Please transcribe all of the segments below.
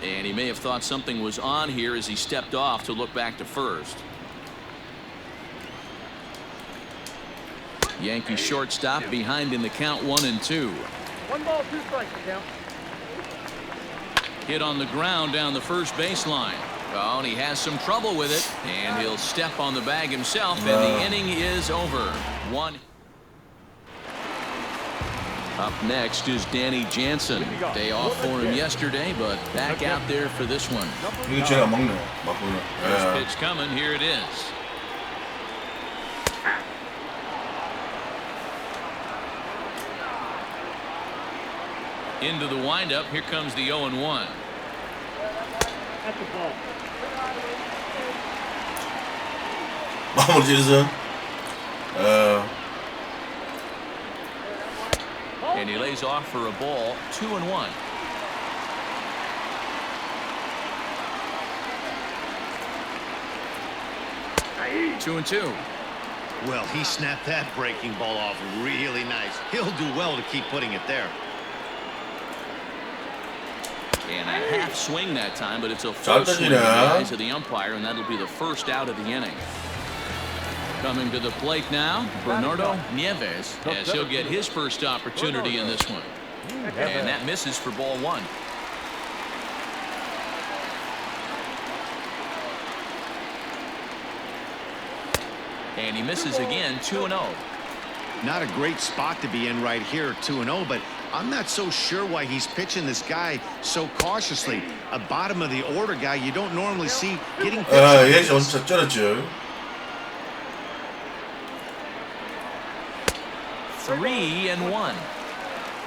And he may have thought something was on here as he stepped off to look back to first. Yankee shortstop behind in the count 1-2. 1 ball, 2 strikes, count. Hit on the ground down the first baseline. Oh, and he has some trouble with it, and he'll step on the bag himself, and the inning is over. 1. Up next is Danny Jansen. Day off for him yesterday, but back out there for this one. First pitch coming. Here it is. Into the windup. Here comes the 0-1. That's the ball. And he lays off for a ball. 2-1. Two and two. Well, he snapped that breaking ball off really nice. He'll do well to keep putting it there. And a half swing that time, but it's a full swing in the eyes of the umpire, and that'll be the first out of the inning. Coming to the plate now, Bernardo Nieves, as he'll get his first opportunity in this one. And that misses for ball 1. And he misses again. 2-0. Not a great spot to be in right here, 2-0, but I'm not so sure why he's pitching this guy so cautiously. A bottom of the order guy you don't normally see getting pitched. 3-1.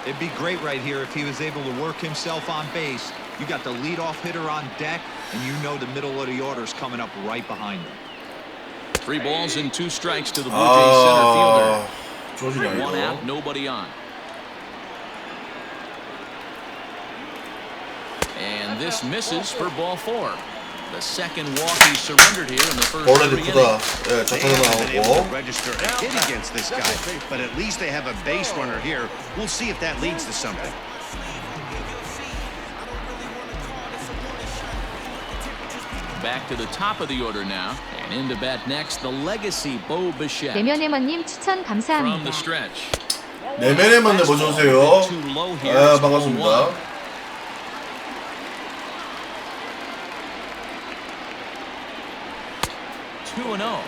It'd be great right here if he was able to work himself on base. You got the leadoff hitter on deck, and you know the middle of the order is coming up right behind him. 3 balls and 2 strikes to the Blue Jays center fielder. 1 out, nobody on. And this misses for ball 4. The second walk he surrendered here in the first 3 innings. They haven't been able to register a hit against this guy, but at least they have a base runner here. We'll see if that leads to something. Back to the top of the order now, and in to bat next, the legacy Bo Bichette. 내면의머님 추천 From the 감사합니다. stretch. 내면의머님 먼저 오세요. Too low here. It's 반갑습니다. 2-0.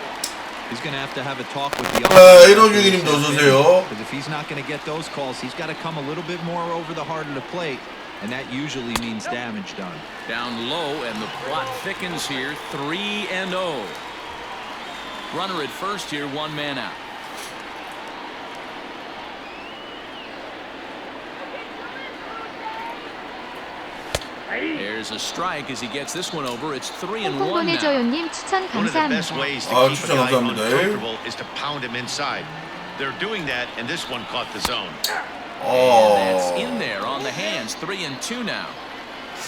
He's going to have a talk with the umpire. 1호중이님도 어서오세요. Because if he's not going to get those calls, he's got to come a little bit more over the heart of the plate, and that usually means damage done. Down low, and the plot thickens here. 3-0. Runner at first here, 1 man out. There's a strike as he gets this one over. It's 3-1 now. 보내줘요님 추천 One of the best 감사합니다. ways to keep a 추천 guy 감사합니다. uncomfortable is to pound him inside. They're doing that, and this one caught the zone. And that's in there on the hands. 3-2 now.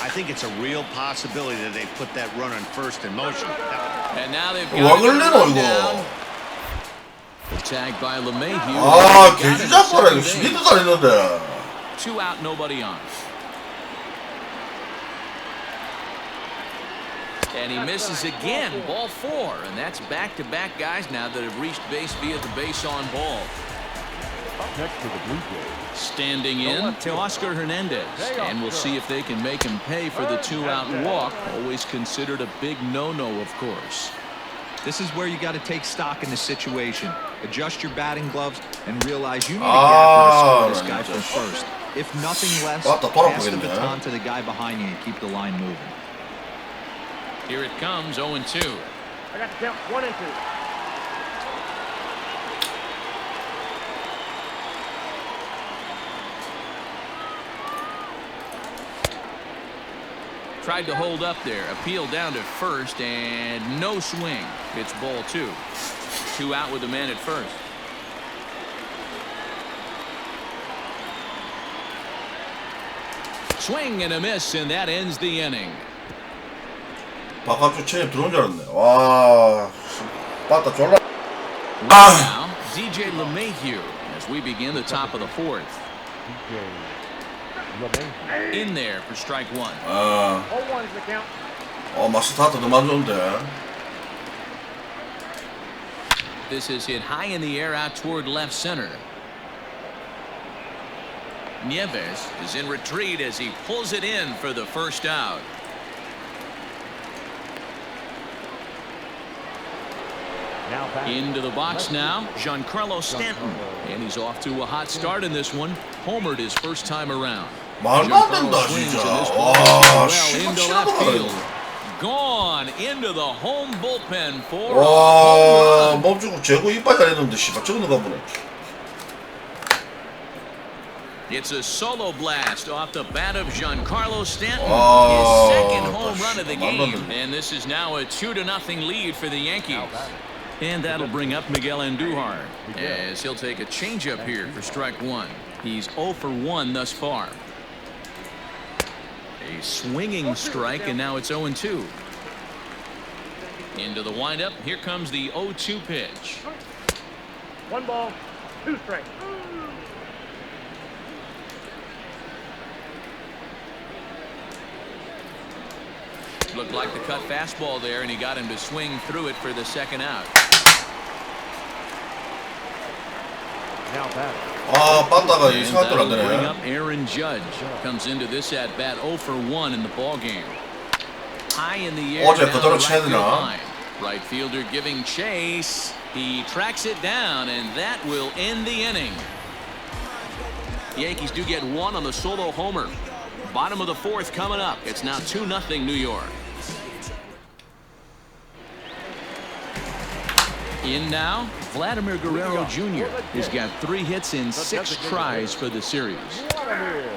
I think it's a real possibility that they put that runner in first in motion. And now they've 와 got 걸리노 it 이거. down. Tagged by LeMahieu. 아 개주 잡아라 이거 12도 안 했는데. 2 out, nobody on. And he misses again. Ball 4, and that's back-to-back guys now that have reached base via the base on ball. Next to the Blue Jays. Standing in to Oscar Hernandez, and we'll see if they can make him pay for the 2-out walk. Always considered a big no-no, of course. This is where you got to take stock in the situation. Adjust your batting gloves and realize you need to get after this guy from first. If nothing less, pass the baton to the guy behind you and keep the line moving. Here it comes, 0-2. I got the count 1-2. Tried to hold up there. Appeal down to first, and no swing. It's ball 2. 2 out with the man at first. Swing and a miss, and that ends the inning. 바깥쪽 체인 들어온 줄 알았네. 와, 빠따 졸라. Now, DJ LeMahieu as we begin the top of the 4th. In there for strike one. 0-1 is the count. 마스타트 너무 안 좋은데. This is hit high in the air out toward left center. Nieves is in retreat as he pulls it in for the first out. Into the box now, Giancarlo Stanton. And he's off to a hot start in this one. Homered his first time around. 말도 안 된다 진짜. 와, 씨발 치나봐. Gone into the home bullpen for 와, 멈추고 재고 이빨 잘했는데 씨발 저거는 가보네. It's a solo blast off the bat of Giancarlo Stanton. His second home run of the game. And this is now a 2-0 lead for the Yankees. And that'll bring up Miguel Andujar as he'll take a changeup here for strike one. He's 0 for 1 thus far. A swinging strike, and now it's 0-2. Into the windup. Here comes the 0-2 pitch. 1 ball, 2 strikes. Looked like the cut fastball there, and he got him to swing through it for the second out. 빠따가 이 생각대로 안 Bring 되네. up Aaron Judge. Comes into this at bat 0 for 1 in the ball game. High in the air. 어제 그대로 쳐야 되나? Right fielder giving chase. He tracks it down, and that will end the inning. Yankees do get one on the solo homer. Bottom of the fourth coming up. It's now 2-0 New York. In now, Vladimir Guerrero Jr. has got 3 hits in 6 tries for the series.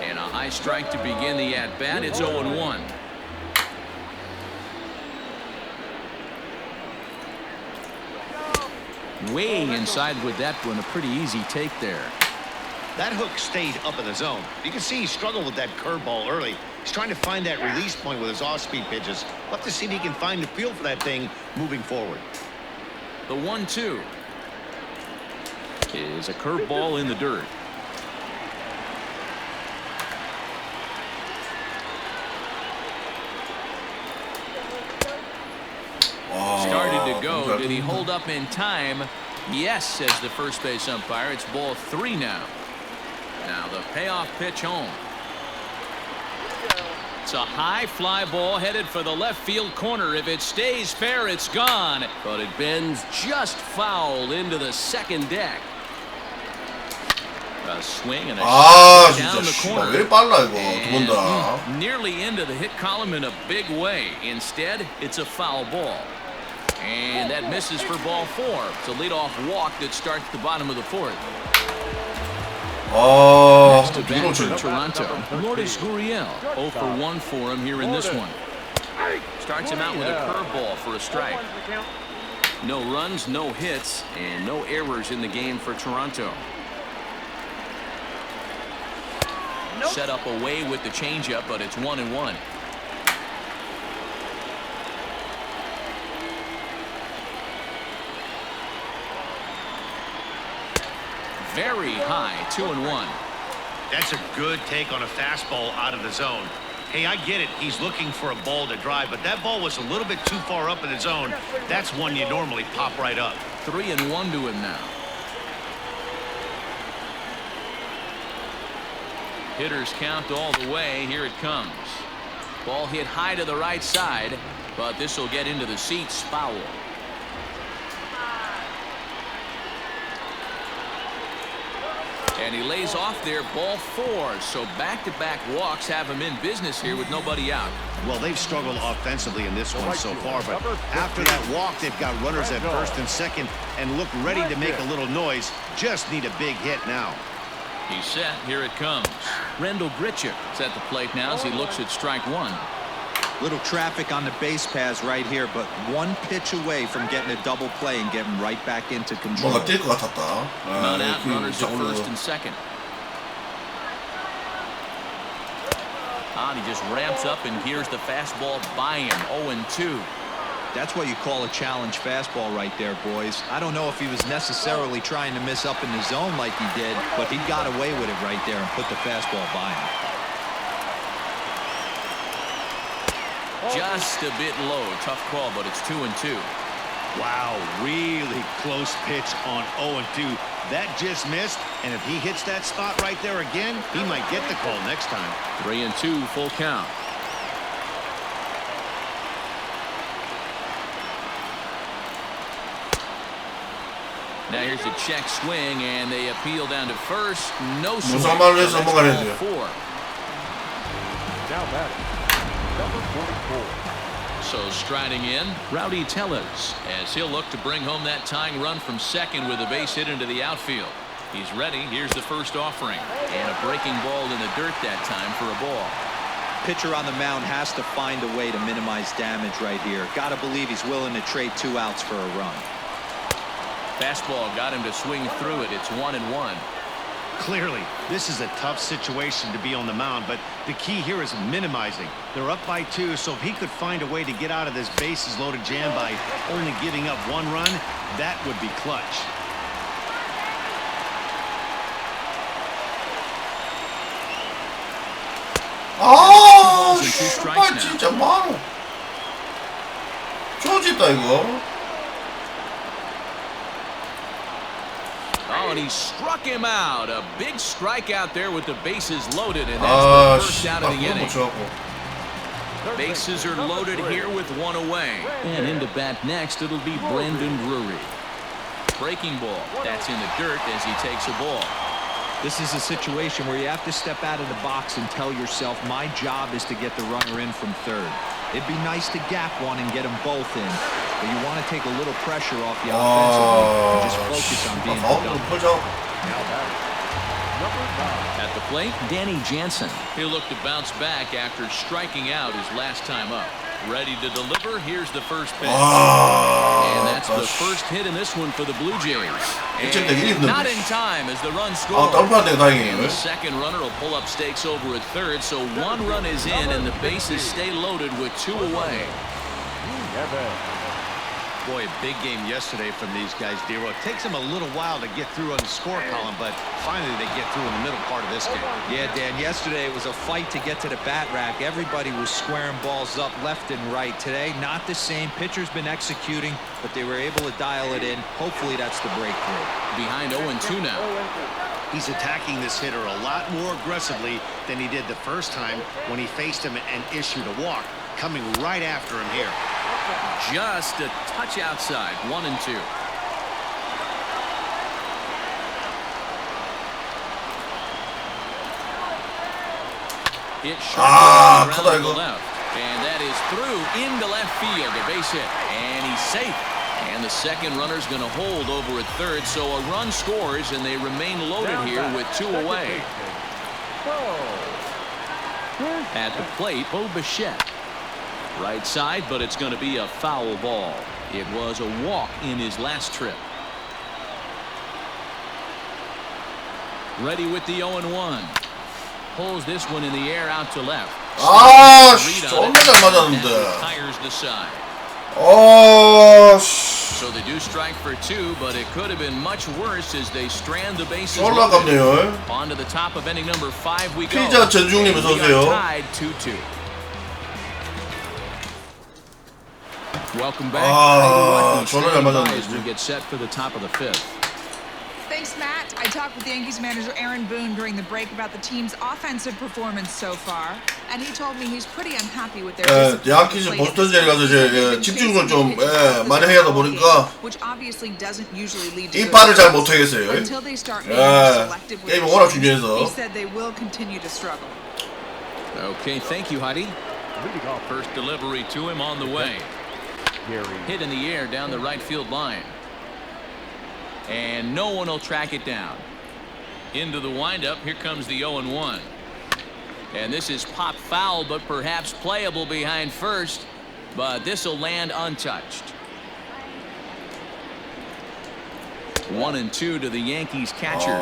And a high strike to begin the at-bat. It's 0-1. Way inside with that one. A pretty easy take there. That hook stayed up in the zone. You can see he struggled with that curveball early. He's trying to find that release point with his off-speed pitches. We'll have to see if he can find the feel for that thing moving forward. The 1-2 is a curveball in the dirt. Started to go. Did he hold up in time? Yes, says the first base umpire. It's ball 3 now. Now the payoff pitch home. It's a high fly ball headed for the left field corner. If it stays fair, it's gone. But it bends just foul into the second deck. A swing and a shot down the corner. 왜 빨라 이거 두 번 다. Nearly into the hit column in a big way. Instead, it's a foul ball. And that misses for ball 4. It's a leadoff walk that starts the bottom of the fourth. Next to bat for Toronto, Lourdes Gurriel. 0 for 1 for him here in this one. Starts him out with a curveball for a strike. No runs, no hits, and no errors in the game for Toronto. Set up away with the changeup, but it's 1-1. Very high, 2-1. That's a good take on a fastball out of the zone. Hey, I get it. He's looking for a ball to drive, but that ball was a little bit too far up in the zone. That's one you normally pop right up. 3-1 to him now. Hitters count all the way. Here it comes. Ball hit high to the right side, but this will get into the seats. Foul. And he lays off there, ball 4. So back-to-back walks have him in business here with nobody out. Well, they've struggled offensively in this one so far, but after that walk, they've got runners at first and second and look ready to make a little noise. Just need a big hit now. He's set. Here it comes. Rendell Grichuk is at the plate now as he looks at strike 1. Little traffic on the base paths right here, but one pitch away from getting a double play and getting right back into control. 뭔가 뛸 것 같았다. None out, runners at first and second. And he just ramps up and here's the fastball by him. 0-2. That's what you call a challenge fastball right there, boys. I don't know if he was necessarily trying to miss up in the zone like he did, but he got away with it right there and put the fastball by him. just a bit low. Tough call, but it's 2-2. Wow, really close pitch on 0-2. That just missed, and if he hits that spot right there again, he might get the call next time. 3-2, full count. Now here's a check swing, and they appeal down to first. No swing. So that's ball 4. Now batting, number 44. So striding in, Rowdy Tellez, as he'll look to bring home that tying run from second with a base hit into the outfield. He's ready. Here's the first offering, and a breaking ball in the dirt that time for a ball. Pitcher on the mound has to find a way to minimize damage right here. Got to believe he's willing to trade 2 outs for a run. Fastball got him to swing through it. It's 1-1. Clearly, this is a tough situation to be on the mound, but the key here is minimizing. They're up by 2, so if he could find a way to get out of this bases loaded jam by only giving up 1 run, that would be clutch. 아, 정말 진짜 많어. 좋아졌다 이거. Oh, and he struck him out. A big strikeout there with the bases loaded, and that's the first out of the inning. Bases are loaded here with 1 away. And into bat next, it'll be Brandon Drury. Breaking ball. That's in the dirt as he takes a ball. This is a situation where you have to step out of the box and tell yourself, my job is to get the runner in from third. It'd be nice to gap one and get them both in, but you want to take a little pressure off the offensively and just focus on being productive. At the plate, Danny Jansen. He'll look to bounce back after striking out his last time up. Ready to deliver. Here's the first pitch. And that's the first hit in this one for the Blue Jays. And not in time as the run scores. And the second runner will pull up stakes over at third, so 1 run is in and the bases stay loaded with 2 away. Boy, a big game yesterday from these guys, Dero. It takes them a little while to get through on the score column, but finally they get through in the middle part of this game. Yeah, Dan, yesterday it was a fight to get to the bat rack. Everybody was squaring balls up left and right. Today, not the same. Pitcher's been executing, but they were able to dial it in. Hopefully that's the breakthrough. Behind 0-2 now. He's attacking this hitter a lot more aggressively than he did the first time when he faced him and issued a walk. Coming right after him here. Just a touch outside. 1-2. Hit sharp to the left, and that is through into left field. A base hit, and he's safe. And the second runner's going to hold over at third, so a run scores, and they remain loaded here with 2 away. At the plate, Bo Bichette. Right side, but it's going to be a foul ball. It was a walk in his last trip. Ready with the 0-1. Pulls this one in the air out to left. 아, 정말 잘 맞았는데. Tires the side. So they do strike for 2, but it could have been much worse as they strand the bases. 올라갑네요. On to the top of inning number 5 we go. 피자 전중님 어서 오세요. Tied 2-2. Welcome back. 저는 잘 맞았는데. As we get set for the top of the 5th. Thanks, Matt. I talked with Yankees manager Aaron Boone during the break about the team's offensive performance so far, and he told me he's pretty unhappy with their 양키즈 보스턴전에 가서 이제 집중을 좀 많이 해야 하다 보니까 which obviously doesn't usually lead to 이 팔을 잘 못하겠어요. until they start being selective with 게임이 워낙 중요해서. he said they will continue to struggle. Okay, thank you, Heidi. First delivery to him on the way. Hit in the air down the right field line. And no one will track it down. Into the windup, here comes the 0-1. And this is pop foul, but perhaps playable behind first. But this will land untouched. 1-2 to the Yankees catcher.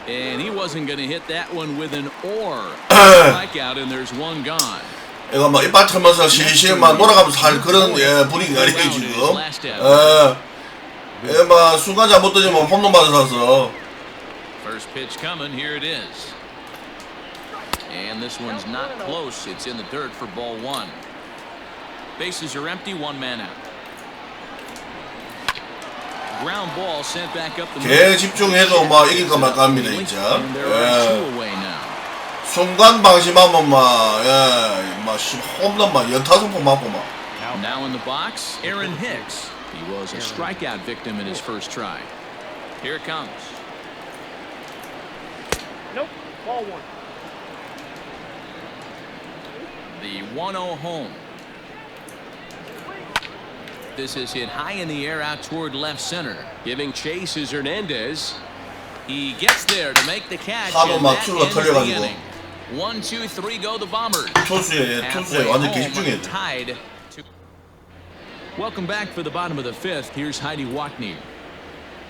And he wasn't going to hit that one with an or. Strikeout, and there's 1 gone. 이거 막 이빨 털면서 실실만 돌아가면서 할 그런 분위기가 아니에요 지금. 이거 막 순간 잘못 던지면 홈런 맞아서. First pitch coming. Here it is. And this one's not close. It's in the dirt for ball one. Bases are empty. One man out. Ground ball sent back up the 개 집중해도 막 이길까 말까 합니다 진짜. And there are two away now. 순간 방심하면 막 홈런 막 15번 맞고 막. Now in the box, Aaron Hicks. He was a strikeout victim in his first try. Here it comes. Nope. Ball one. The 1-0 home. This is hit high in the air out toward left center. Giving chase is Hernandez. He gets there to make the catch. And that ends the inning. 1, 2, 3 go the Bombers. 투수에 완전 개 집중해야 돼. Tied. Welcome back for the bottom of the fifth. Here's Heidi Watney.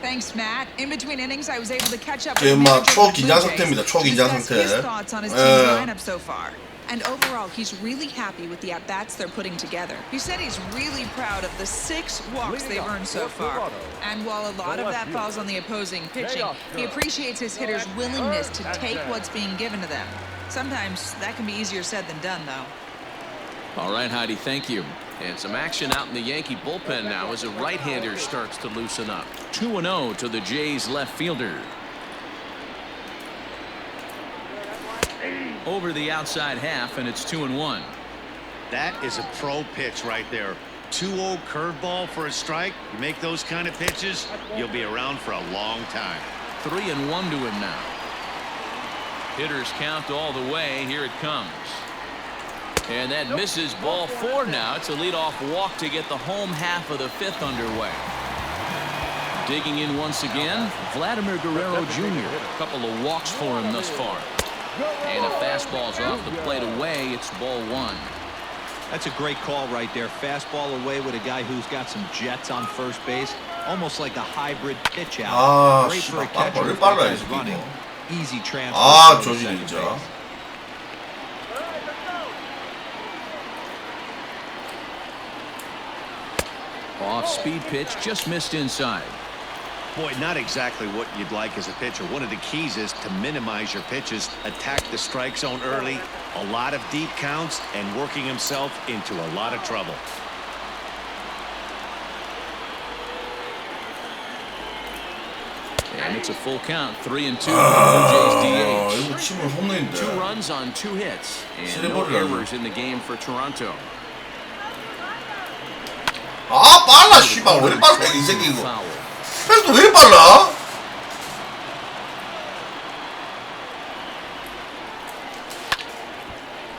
Thanks, Matt. In between innings, I was able to catch up 지금 with 막 manager of the 초긴장 Blue Jays 상태입니다. to 초긴장 discuss 상태. his thoughts on his team's lineup so far. And overall, he's really happy with the at-bats they're putting together. He said he's really proud of the 6 walks they've earned so far. And while a lot of that falls on the opposing pitching, he appreciates his hitters' willingness to take what's being given to them. Sometimes that can be easier said than done, though. All right, Heidi, thank you. And some action out in the Yankee bullpen now as a right-hander starts to loosen up. 2-0 to the Jays left fielder. Over the outside half, and it's 2-1. That is a pro pitch right there. 2-0 curveball for a strike. You make those kind of pitches, you'll be around for a long time. 3-1 to him now. Hitters count all the way. Here it comes. And that misses ball 4 now. It's a leadoff walk to get the home half of the fifth underway. Digging in once again, Vladimir Guerrero Jr. A couple of walks for him thus far. And a fastball's off the plate away. It's ball 1. That's a great call right there. Fastball away with a guy who's got some jets on first base. Almost like a hybrid pitch out. Great for a catcher who's running. Easy transfer. 조지 진짜. Off-speed pitch, just missed inside. Boy, not exactly what you'd like as a pitcher. One of the keys is to minimize your pitches, attack the strike zone early, a lot of deep counts, and working himself into a lot of trouble. And it's a full count, 3-2. Blue Jays 이거 치면 홈런인데. 2 runs on 2 hits. And no errors in the game for Toronto. 빨라 씨발 왜 이렇게 빨라 이 새끼 이거. 패스도 왜 이렇게 빨라?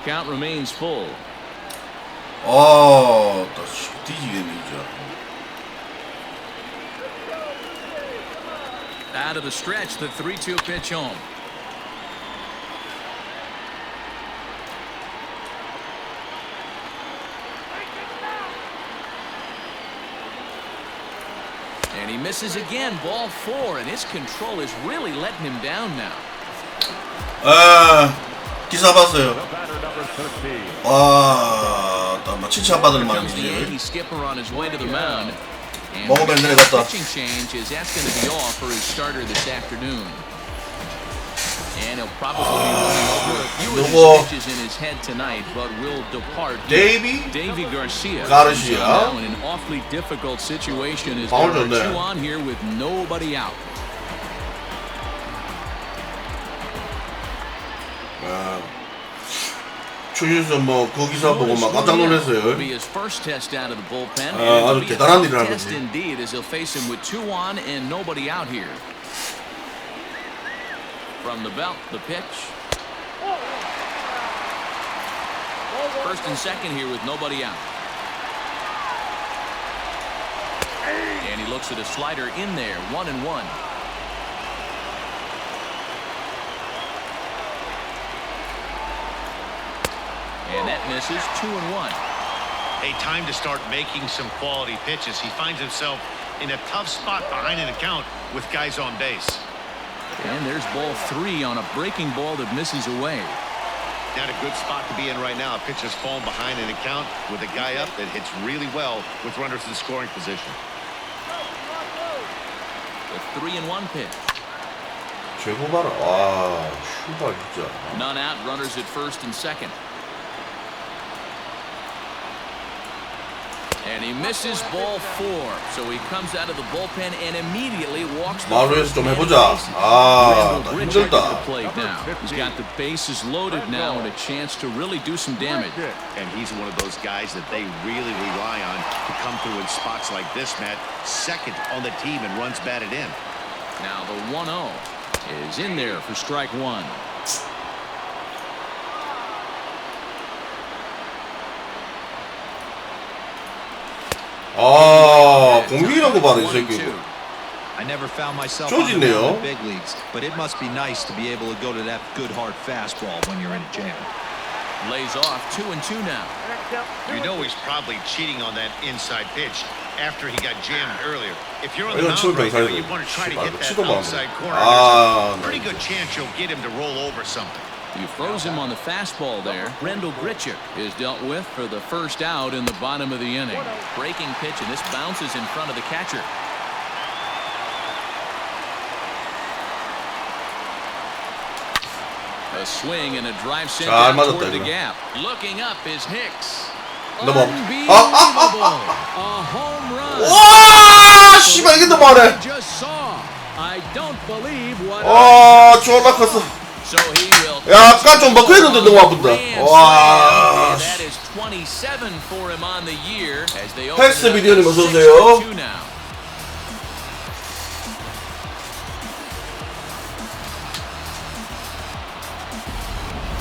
Count remains full. 나 뒤지겠네 진짜. Out of the stretch, the 3-2 pitch home. And he misses again, ball 4, and his control is really letting him down now. 기사 봤어요. The batter number 13. 나 칭찬 받을 Here comes 만이지. the Yankee skipper on his way to the mound. And 먹으면 내려갔다. pitching change is asking to be off for his starter this afternoon. And he'll probably be running over a few of his pitches in his head tonight, but will depart. Davey Garcia Garcia. is now in an awfully difficult situation as there are 2 on here with nobody out. 추신수 그 기사 보고 막 깜짝 놀랐어요. Be his first test out of the bullpen. 아주 대단한 일을 하는 Test 거지. indeed, as he'll face him with 2 on and nobody out here. From the belt, the pitch. First and second here with nobody out. And he looks at a slider in there, 1-1. And that misses, 2-1. A time to start making some quality pitches. He finds himself in a tough spot behind an account with guys on base. And there's ball 3 on a breaking ball that misses away. Not a good spot to be in right now. A pitcher's falling behind an account with a guy up that hits really well with runners in scoring position. The 3-1 pitch. 제고 봐라. 와, 슈발 진짜. None out, runners at first and second. And he misses ball 4, so he comes out of the bullpen and immediately walks the 마루에서 first 좀 man 해보자. base. 아, 나 Randall Grichuk at the 힘들다. plate now. He's got the bases loaded now and a chance to really do some damage. And he's one of those guys that they really rely on to come through in spots like this, Matt. Second on the team and runs batted in. Now the 1-0 is in there for strike 1. 아, 공격이란 거 봐라 이 새끼. I never found myself on the 쪼진네요. mound in big leagues, but it must be nice to be able to go to that good hard fastball when you're in a jam. Lays off 2-2 now. You know he's probably cheating on that inside pitch after he got jammed earlier. If you're on the 이건 mound 치도 right now, 병사야 you want to try to 돼. hit that 치도 봐. outside corner. 아, There's a pretty good chance you'll get him to roll over something. You froze him on the fastball there. Randall Grichuk is dealt with for the first out in the bottom of the inning. Breaking pitch, and this bounces in front of the catcher. A swing and a drive sent 잘 out 맞았다, toward the 이거. gap. Looking up is Hicks. 넘어. Unbelievable. A home run. 와, 씨발 이게 너무하네. Just saw. I don't believe what 와, 졸라 컸어. So he will. 약간 좀 먹혀야 되는데 너무 아픈다. 와. That is 27 for him on the year as they open 패스 it up 비디오님 to 어서 오세요. 6-2 now.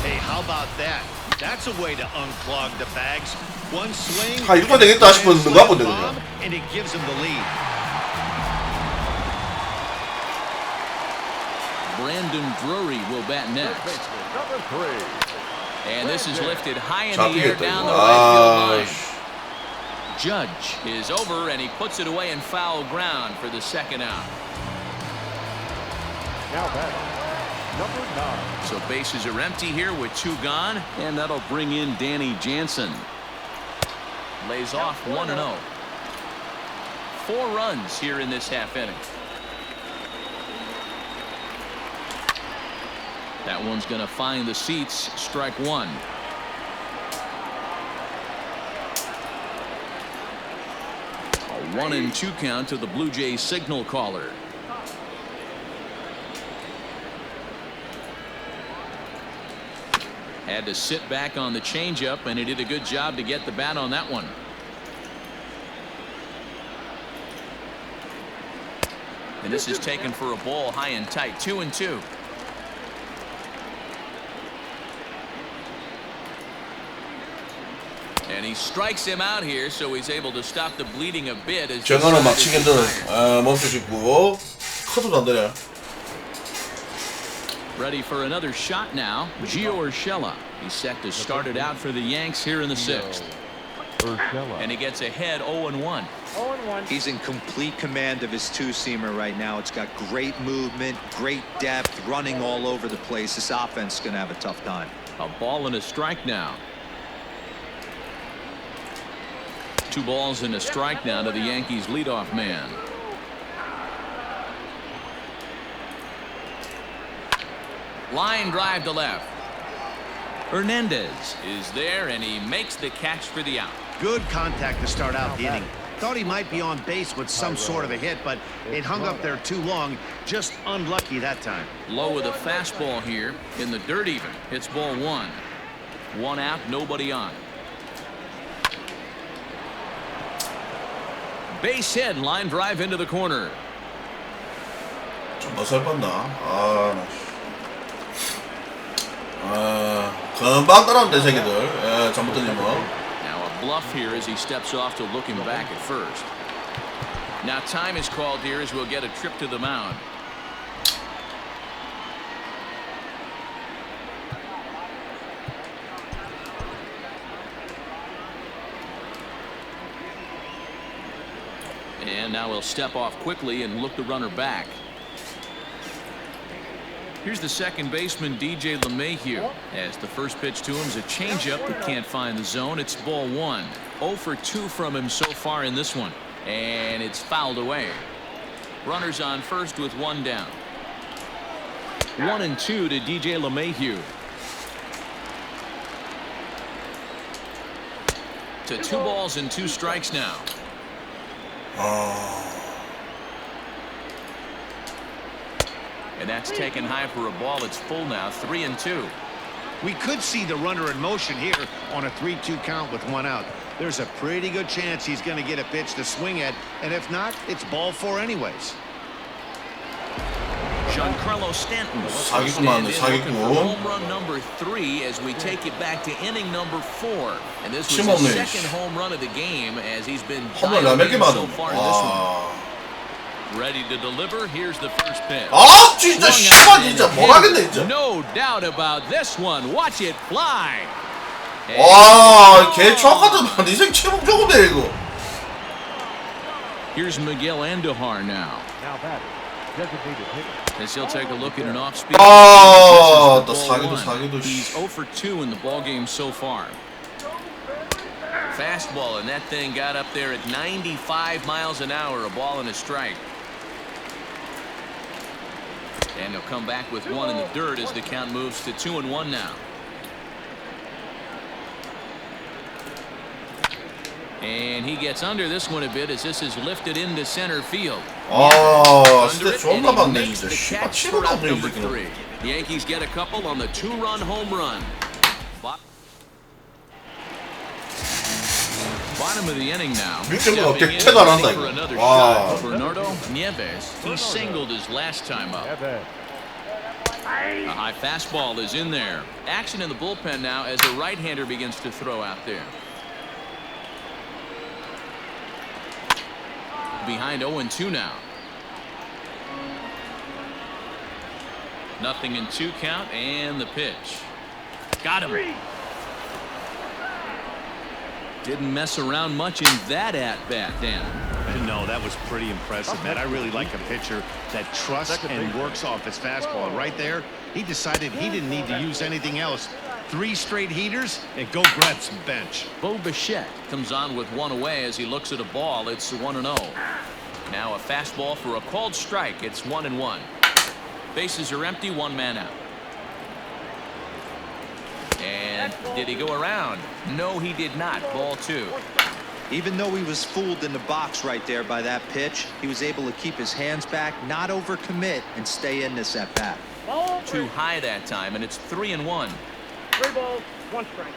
Hey, how about that? That's a way to unclog the bags. One swing. 아, 이거 되겠다 싶어서 누가 본데 그냥. And it gives him the lead. Brandon Drury will bat next. Number 3. And this is lifted high in 잘 the air 뛰겠다 down the 이거. right field 아, line. Judge is over and he puts it away in foul ground for the second out. Now batting. Number 9. So bases are empty here with 2 gone, and that'll bring in Danny Jansen. Lays off 1-0. 4 runs here in this half inning. That one's going to find the seats. Strike 1. A 1-2 count to the Blue Jays signal caller. Had to sit back on the changeup, and he did a good job to get the bat on that one. And this is taken for a ball high and tight. 2-2. And he strikes him out here, so he's able to stop the bleeding a bit. As 정하는 막치기는 멈춰짓고 커도 안 되네. Ready for another shot now. Gio Urshela. He's set to start it out for the Yanks here in the 6th. And he gets ahead 0-1. 0-1. He's in complete command of his two-seamer right now. It's got great movement, great depth, running all over the place. This offense is going to have a tough time. A ball and a strike now. 2 balls and a strike now to the Yankees leadoff man. Line drive to left. Hernandez is there, and he makes the catch for the out. Good contact to start out the inning. Thought he might be on base with some sort of a hit, but it hung up there too long. Just unlucky that time. Low with a fastball here in the dirt even. It's ball 1. 1 out, nobody on. Base hit, line drive into the corner. 좀 어설펐나? 금방 따라온대 새끼들. 잘못 던지면. Now a bluff here as he steps off to look him back at first. Now time is called here as we'll get a trip to the mound. And now he'll step off quickly and look the runner back. Here's the second baseman, DJ LeMahieu. As the first pitch to him is a changeup that can't find the zone. It's ball 1. 0 for 2 from him so far in this one. And it's fouled away. Runners on first with 1 down. 1-2 to DJ LeMahieu. To 2 balls and 2 strikes now. And that's taken high for a ball. It's full now, 3-2. We could see the runner in motion here on a 3-2 count with 1 out. There's a pretty good chance he's going to get a pitch to swing at, and if not, it's ball 4 anyways. Giancarlo Stanton home run number 3 as we take it back to inning number 4. And this was his second home run of the game as he's been dialed so far in this one. Ready to deliver. Here's the first pitch. 아 진짜 씨발 진짜 못하겠네 진짜. No doubt about this one. Watch it fly. 와, 개 정확하다. 인생 최고 좋은데 이거. Here's Miguel Andujar now. Now that designated hitter. As he'll take a look at an off-speed. 아, 나 사기도. He's 0 for 2 in the ball game so far. Fastball, and that thing got up there at 95 miles an hour. A ball and a strike. And he'll come back with 1 in the dirt as the count moves to 2-1 now. And he gets under this one a bit as this is lifted into center field. 아, 진짜 존나 많네 진짜. 씨발 치료도 없네 이 새끼는. Yankees get a couple on the 2-run home run. Bottom of the inning now. 밀정보가 대체도 안 한다 이거. 와. Bernardo Nieves. He singled his last time up. A high fastball is in there. Action in the bullpen now as a right-hander begins to throw out there. Behind 0-2 now. 0-2 count and the pitch. Got him. Didn't mess around much in that at-bat, Dan. No, that was pretty impressive, man. I really like a pitcher that trusts and works off his fastball. Right there, he decided he didn't need to use anything else. 3 straight heaters and go grab some bench. Bo Bichette comes on with 1 away as he looks at a ball. It's 1-0. Now a fastball for a called strike. It's 1-1. Bases are empty, 1 man out. And did he go around? No, he did not. Ball 2. Even though he was fooled in the box right there by that pitch, he was able to keep his hands back, not overcommit, and stay in this at bat. Too high that time, and it's 3-1. 3 balls, 1 strike.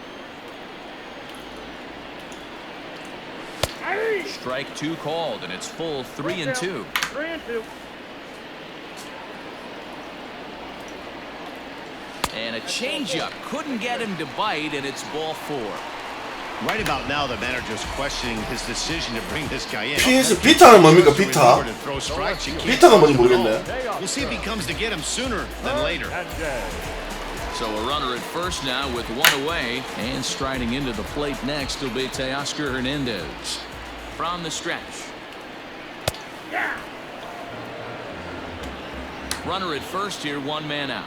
Strike 2 called, and it's full 3-2. 3-2. And a changeup couldn't get him to bite, and it's ball 4. Right about now, the manager's questioning his decision to bring this guy in. PS 비타는 뭡니까 비타? 비타가 뭔지 모르겠네. We'll see if he comes to get him sooner than later. So a runner at first now with 1 away, and striding into the plate next will be Teoscar Hernandez. From the stretch. Runner at first here, 1 man out.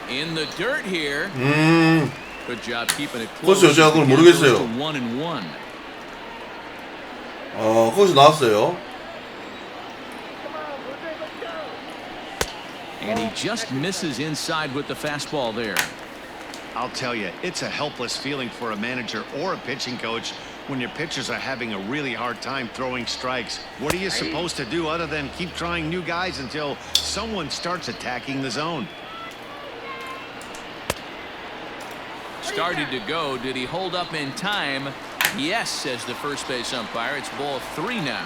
In the dirt here. Good job keeping it close. 거기서 제가 그걸 모르겠어요. 1-1. 거기서 나왔어요. And he just misses inside with the fastball there. I'll tell you, it's a helpless feeling for a manager or a pitching coach when your pitchers are having a really hard time throwing strikes. What are you supposed to do other than keep trying new guys until someone starts attacking the zone? Started to go. Did he hold up in time? Yes, says the first base umpire. It's ball 3 now.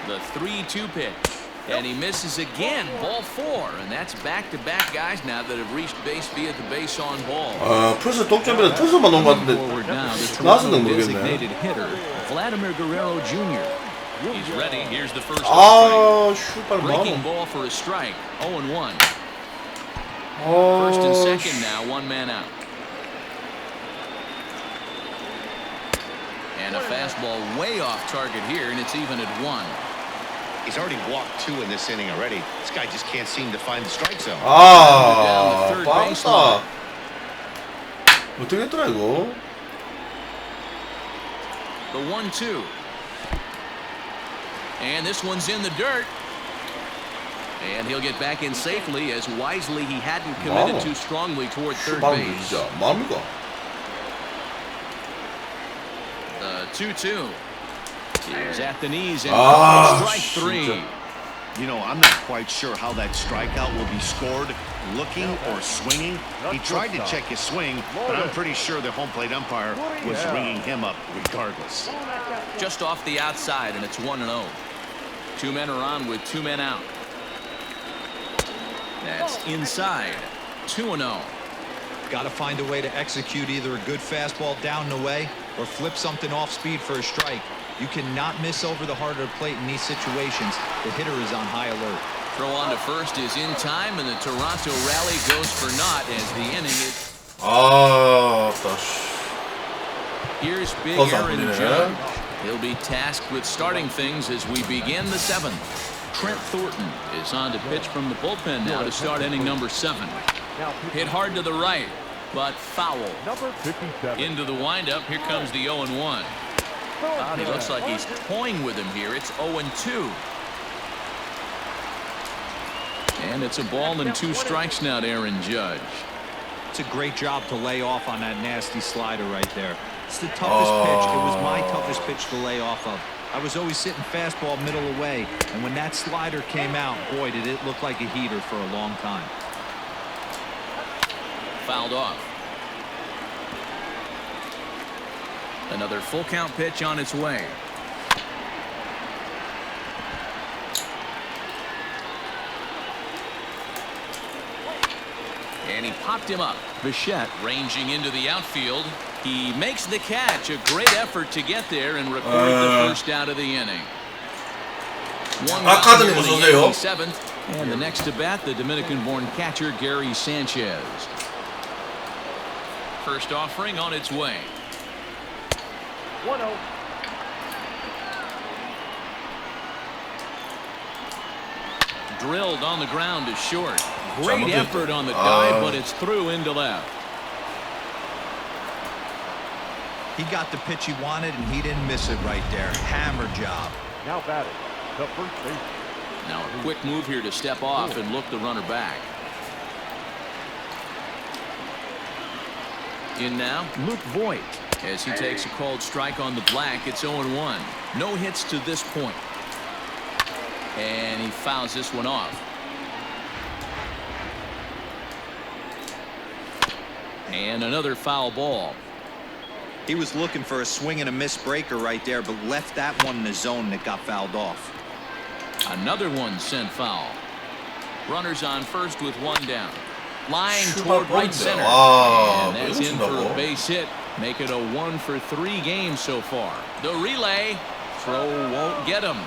The 3-2 pitch. And he misses again. Ball 4. And that's back-to-back guys now that have reached base via the base on ball. 풀스 동점에서 투수만 놓은 것 같은데 나왔는지 모르겠네. Designated hitter Vladimir Guerrero Jr. He's ready. Here's the first. 슈발 breaking ball for a strike. 0-1. First and second now, 1 man out. And a fastball way off target here, and it's even at 1. He's already walked 2 in this inning already. This guy just can't seem to find the strike zone. 빠르다. 어떻게 했더라 이거? The 1-2. And this one's in the dirt. And he'll get back in safely as wisely he hadn't committed too strongly toward third base. The 2-2. He's at the knees and strike three. You know, I'm not quite sure how that strikeout will be scored, looking or swinging. He tried to check his swing, but I'm pretty sure the home plate umpire was ringing him up regardless. Just off the outside, and it's 1-0. 2 men are on with 2 men out. That's inside. 2-0. Got to find a way to execute either a good fastball down the way or flip something off speed for a strike. You cannot miss over the heart of the plate in these situations. The hitter is on high alert. Throw on to first is in time, and the Toronto rally goes for naught as the inning is. Here's big Aaron Judge. He'll be tasked with starting things as we begin the 7th. Trent Thornton is on to pitch from the bullpen now to start inning number 7. Hit hard to the right, but foul. Number 57. Into the windup. Here comes the 0-1. He looks like he's toying with him here. It's 0-2. And it's a ball and 2 strikes now to Aaron Judge. It's a great job to lay off on that nasty slider right there. It's the toughest pitch. It was my toughest pitch to lay off of. I was always sitting fastball middle away, and when that slider came out, boy, did it look like a heater for a long time. Fouled off. Another full count pitch on its way. And he popped him up. Bichette ranging into the outfield. He makes the catch. A great effort to get there and record the first out of the inning. 아카드니 무서우세요? 7th. And the next to bat, the Dominican-born catcher Gary Sanchez. First offering on its way. 1-0. Drilled on the ground to short. Great effort on the dive, but it's through into left. He got the pitch he wanted, and he didn't miss it right there. Hammer job. Now batting, the first base. Now a quick move here to step off and look the runner back. In now, Luke Voigt. As he takes a called strike on the black, it's 0-1. No hits to this point. And he fouls this one off. And another foul ball. He was looking for a swing and a miss breaker right there, but left that one in the zone that got fouled off. Another one sent foul. Runners on first with 1 down. Line toward right center. And that's in for a base hit. Make it a 1-for-3 game so far. The relay. Throw won't get him.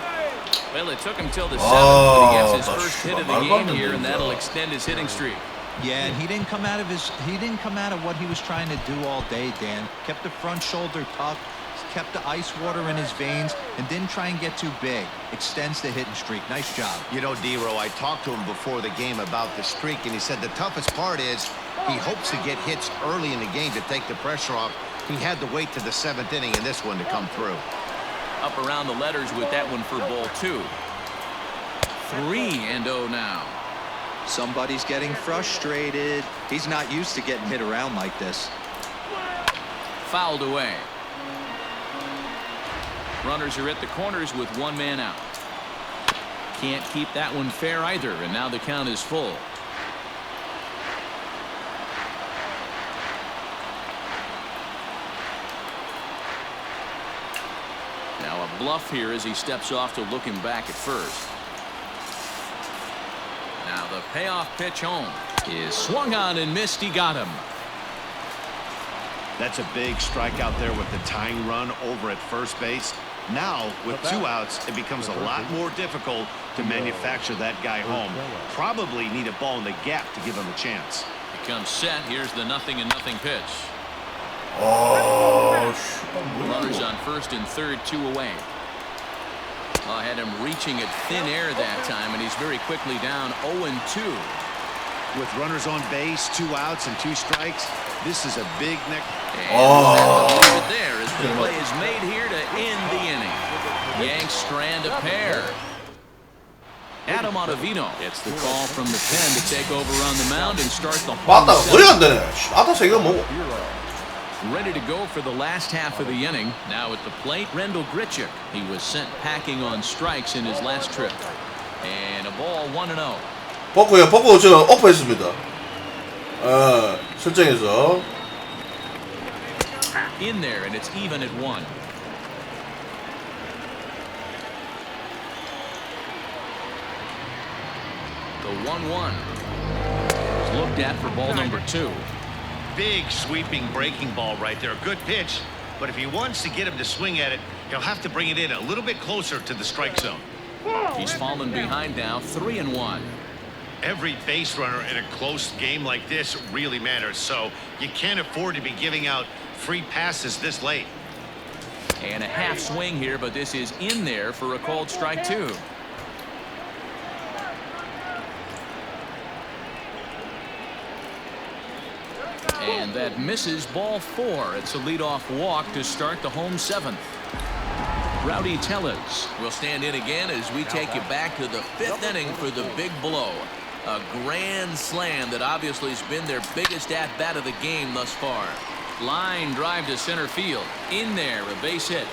Well, it took him till the 7th, but he gets his first hit of the game here, and that'll extend his hitting streak. Yeah, and he didn't come out of what he was trying to do all day, Dan. Kept the front shoulder tucked, kept the ice water in his veins, and didn't try and get too big. Extends the hitting streak. Nice job. You know, D-Row, I talked to him before the game about the streak, and he said the toughest part is he hopes to get hits early in the game to take the pressure off. He had to wait to the 7th inning in this one to come through. Up around the letters with that one for ball 2. 3-0 now. Somebody's getting frustrated. He's not used to getting hit around like this. Fouled away. Runners are at the corners with 1 man out. Can't keep that one fair either, and now the count is full. Now a bluff here as he steps off to look him back at first. Now the payoff pitch home is swung on and missed. He got him. That's a big strikeout there with the tying run over at first base. Now, with 2 outs, it becomes a lot more difficult to manufacture that guy home. Probably need a ball in the gap to give him a chance. He comes set. Here's the 0-0 pitch. Runners on first and third, 2 away. I had him reaching at thin air that time, and he's very quickly down 0-2. With runners on base, 2 outs and 2 strikes, this is a big neck. And we'll have to leave it there as The play is made here to end the inning. Yanks strand a pair. Adam Ottavino gets the call from the pen to take over on the mound and start the home 맞다 거의 안 되네. 맞다 세 개가 뭐고. Ready to go for the last half of the inning. Now at the plate, Rendell Grichuk. He was sent packing on strikes in his last trip. And a ball 1-0. 버크 저 오퍼했습니다. 설정에서. In there, and it's even at 1. The 1-1 is looked at for ball number 2. Big sweeping breaking ball right there. A good pitch, but if he wants to get him to swing at it, he'll have to bring it in a little bit closer to the strike zone. He's fallen behind now, 3-1. Every base runner in a close game like this really matters, so you can't afford to be giving out free passes this late. And a half swing here, but this is in there for a called strike 2. And that misses, ball 4. It's a leadoff walk to start the home 7th. Rowdy Tellez will stand in again as we take you back to the 5th inning for the big blow. A grand slam that obviously has been their biggest at-bat of the game thus far. Line drive to center field. In there, a base hit.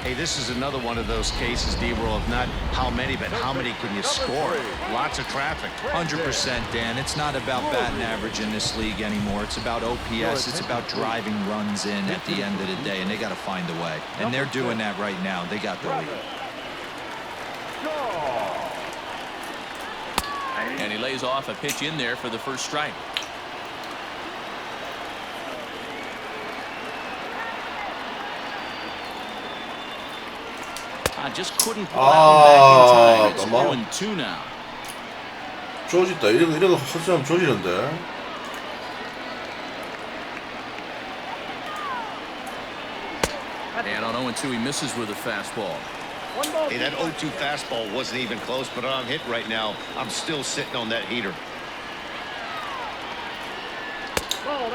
Hey, this is another one of those cases, D-Roll, of not how many, but how many can you score? Lots of traffic. 100%, Dan. It's not about batting average in this league anymore. It's about OPS. It's about driving runs in at the end of the day, and they got to find a way. And they're doing that right now. They got the lead. And he lays off a pitch in there for the first strike. I just couldn't pull out back in time. It's 0-2 now. 조지다. 이런 거 허스하면 조지는데. And on 0-2, he misses with a fastball. Hey, that 0-2 fastball wasn't even close, but on hit right now, I'm still sitting on that heater.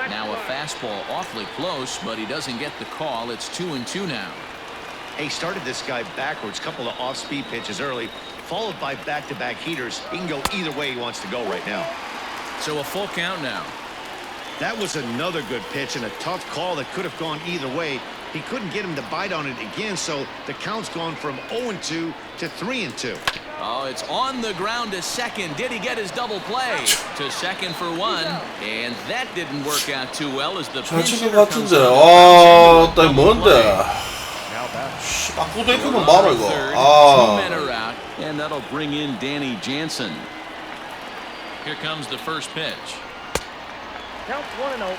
Now a fastball awfully close, but he doesn't get the call. It's 2-2 now. He started this guy backwards, couple of off-speed pitches early, followed by back-to-back heaters. He can go either way he wants to go right now. So a full count now. That was another good pitch and a tough call that could have gone either way. He couldn't get him to bite on it again, so the count's gone from 0-2 to 3-2. Oh, it's on the ground to second. Did he get his double play? To second for 1, and that didn't work out too well as the pitch hitter comes 아, 딱 뭔데? 바꾸도 이쁘면 말아 이거. 2 men are out, and that'll bring in Danny Jansen. Here comes the first pitch. Count 1-0.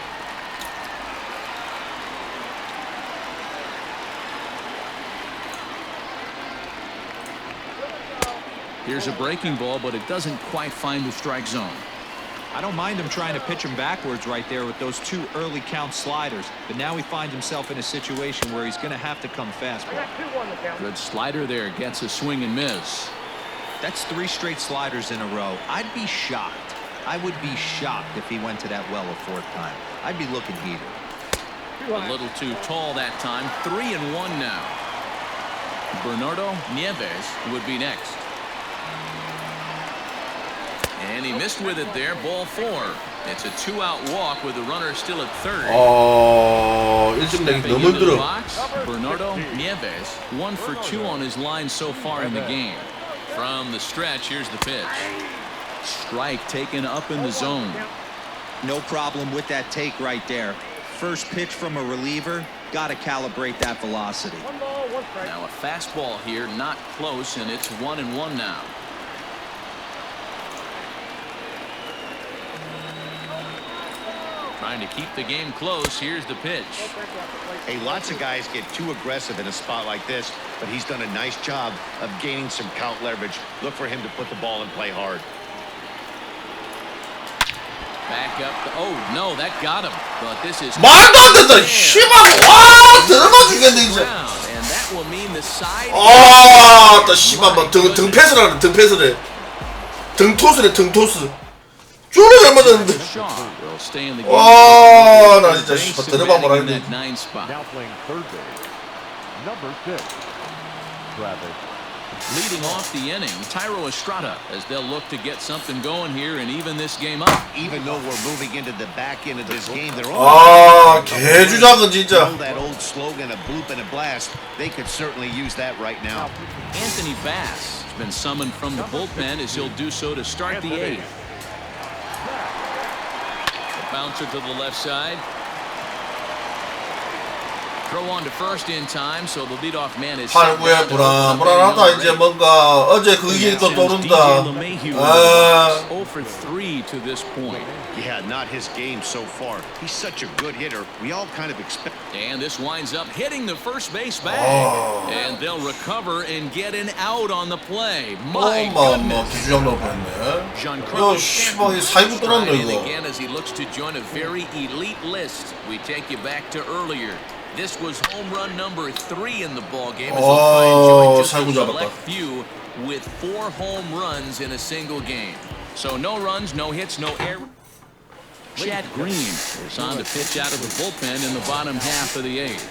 Here's a breaking ball, but it doesn't quite find the strike zone. I don't mind him trying to pitch him backwards right there with those 2 early count sliders, but now he finds himself in a situation where he's going to have to come fastball. Good slider there, gets a swing and miss. That's 3 straight sliders in a row. I'd be shocked. I would be shocked if he went to that well a 4th time. I'd be looking heated. A little too tall that time. 3-1 now. Bernardo Nieves would be next. And he missed with it there. Ball 4. It's a 2-out walk with the runner still at 3rd. 일찍 내기 너무 힘들어. Bernardo Nieves 1 for 2 on his line so far in the game. From the stretch, here's the pitch. Strike taken up in the zone. No problem with that take right there. First pitch from a reliever, got to calibrate that velocity. Now a fastball here, not close, and it's 1-1 now. Trying to keep the game close. Here's the pitch. Hey, lots of guys get too aggressive in a spot like this, but he's done a nice job of gaining some count leverage. Look for him to put the ball and play hard. Back up. Oh, no, that got him. But this is... 말도 안 된다. 씨발. 와, 들어가 주겠네 이제. And that will mean the side... 아, 또 씨발 뭐 등 패스를 하네. 등 패스를. 등 토스래. 등 토스. 쫄을 잘 맞았는데. He'll stay in the game. 와, 나 진짜 씨발 들어봐 보라 했는데. Now playing third base, number 6, Travis. Leading off the inning, Tyro Estrada, as they'll look to get something going here and even this game up. Even though we're moving into the back end of this game, they're 아, 개주작은 진짜. that old slogan, a bloop and a blast. They could certainly use that right now. Anthony Bass has been summoned from the bullpen as he'll do so to start the 8th. A bouncer to the left side. Throw on to first in time, so the leadoff man is. 8구에 불안하다. 이제 뭔가 어제 그 얘기 또 떠오른다. 0 for 3 to this point. Yeah, not his game so far. He's such a good hitter. We all kind of expect. And this winds up hitting the first base bag. And they'll recover and get an out on the play. My goodness. 기주장 넣을 뻔했네. Giancarlo 야, 씨발, 이 사이구 떠났네 이거. again as he looks to join a very elite list. We take you back to earlier. This was home run number 3 in the ball game. As they'll try and join just a select few with 4 home runs in a single game. So no runs, no hits, no errors. Chad Green is on to pitch out of the bullpen in the bottom half of the 8th.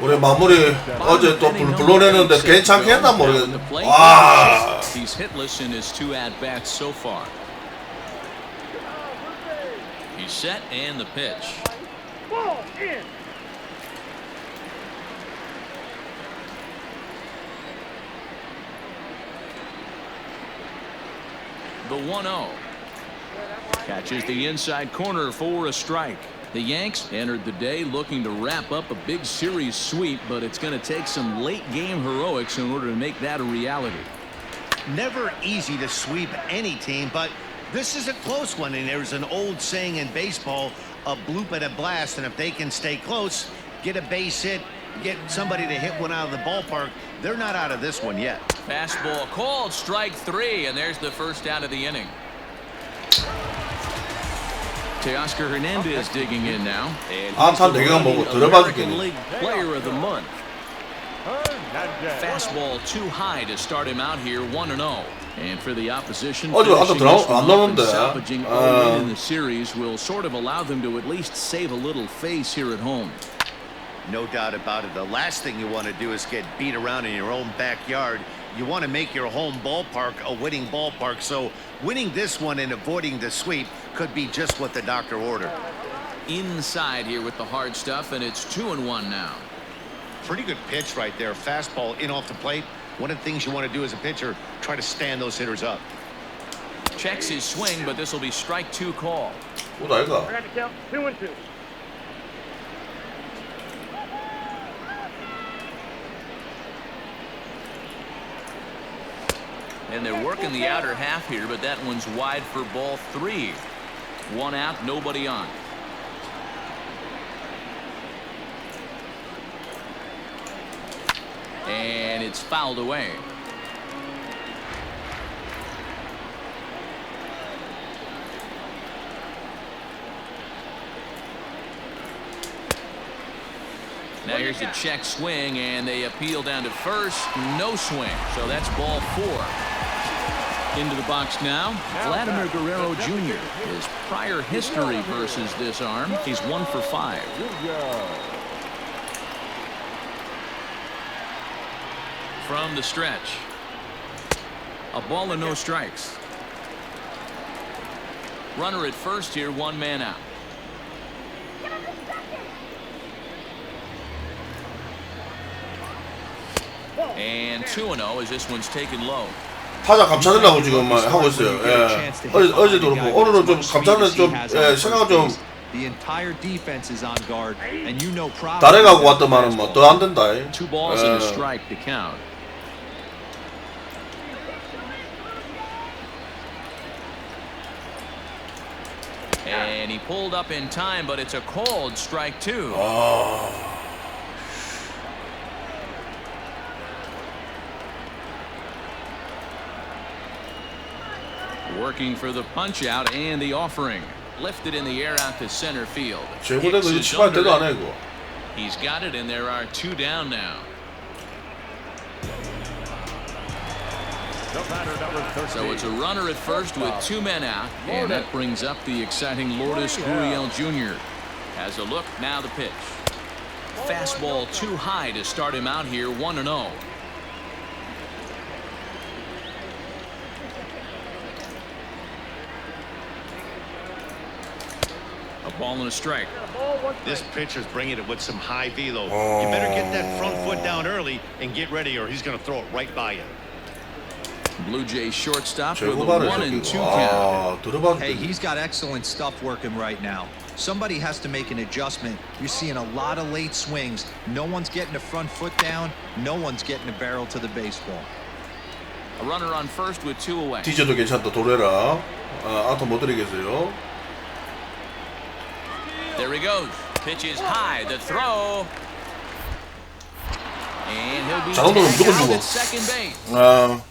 우리 마무리 어제 또 불러내는데 괜찮겠나 모르겠네. 와. He's hitless in his 2 at-bats so far. He's set and the pitch. Ball in. The 1-0. Catches the inside corner for a strike. The Yanks entered the day looking to wrap up a big series sweep, but it's going to take some late game heroics in order to make that a reality. Never easy to sweep any team, but this is a close one, and there's an old saying in baseball, a bloop and a blast, and if they can stay close, get a base hit, get somebody to hit one out of the ballpark, they're not out of this one yet. Fastball called, strike 3, and there's the first out of the inning. Teoscar Hernandez digging in now. 안타 4개가 뭐고 들어봐 주겠네. League Player of the Month. Fastball too high to start him out here, 1-0. And for the opposition, salvaging a win in the series will sort of allow them to at least save a little face here at home. No doubt about it. The last thing you want to do is get beat around in your own backyard. You want to make your home ballpark a winning ballpark. So winning this one and avoiding the sweep could be just what the doctor ordered. Inside here with the hard stuff, and it's 2-1 now. Pretty good pitch right there. Fastball in off the plate. One of the things you want to do as a pitcher, try to stand those hitters up. Checks his swing, but this will be strike 2 call. 뭐다 I 이거? got to count 2-2. And they're working the outer half here, but that one's wide for ball 3. 1 out, nobody on. And it's fouled away. Now here's a check swing, and they appeal down to first. No swing, so that's ball 4. Into the box now, Vladimir Guerrero Jr. His prior history versus this arm, he's 1 for 5. From the stretch, a ball and no strikes. Runner at first here, 1 man out. And 2-0 as this one's taken low. 타자 감싸려고 지금 하고 있어요. 예. 어제도 그렇고 오늘은 좀 감싸는 좀 생각은 좀 다래가고 왔더만은 뭐 더 안 된다. 2 balls and a strike to count. And he pulled up in time, but it's a called strike 2. Working for the punch out and the offering. Lifted in the air out to center field. He's got it, and there are 2 down now. So it's a runner at first with 2 men out, and that brings up the exciting Lourdes Gurriel Jr. Has a look, now the pitch. Fastball too high to start him out here, 1-0. A ball and a strike. This pitcher's bringing it with some high velo. You better get that front foot down early and get ready, or he's going to throw it right by you. Blue Jays shortstop with a 1-2 count. Hey, he's got excellent stuff working right now. Somebody has to make an adjustment. You're seeing a lot of late swings. No one's getting the front foot down. No one's getting the barrel to the baseball. A runner on first with 2 away. 디저도 괜찮다. 도레라. 아웃 못 드리겠어요. There he goes. Pitch is high. The throw. And he'll be tagged at second base.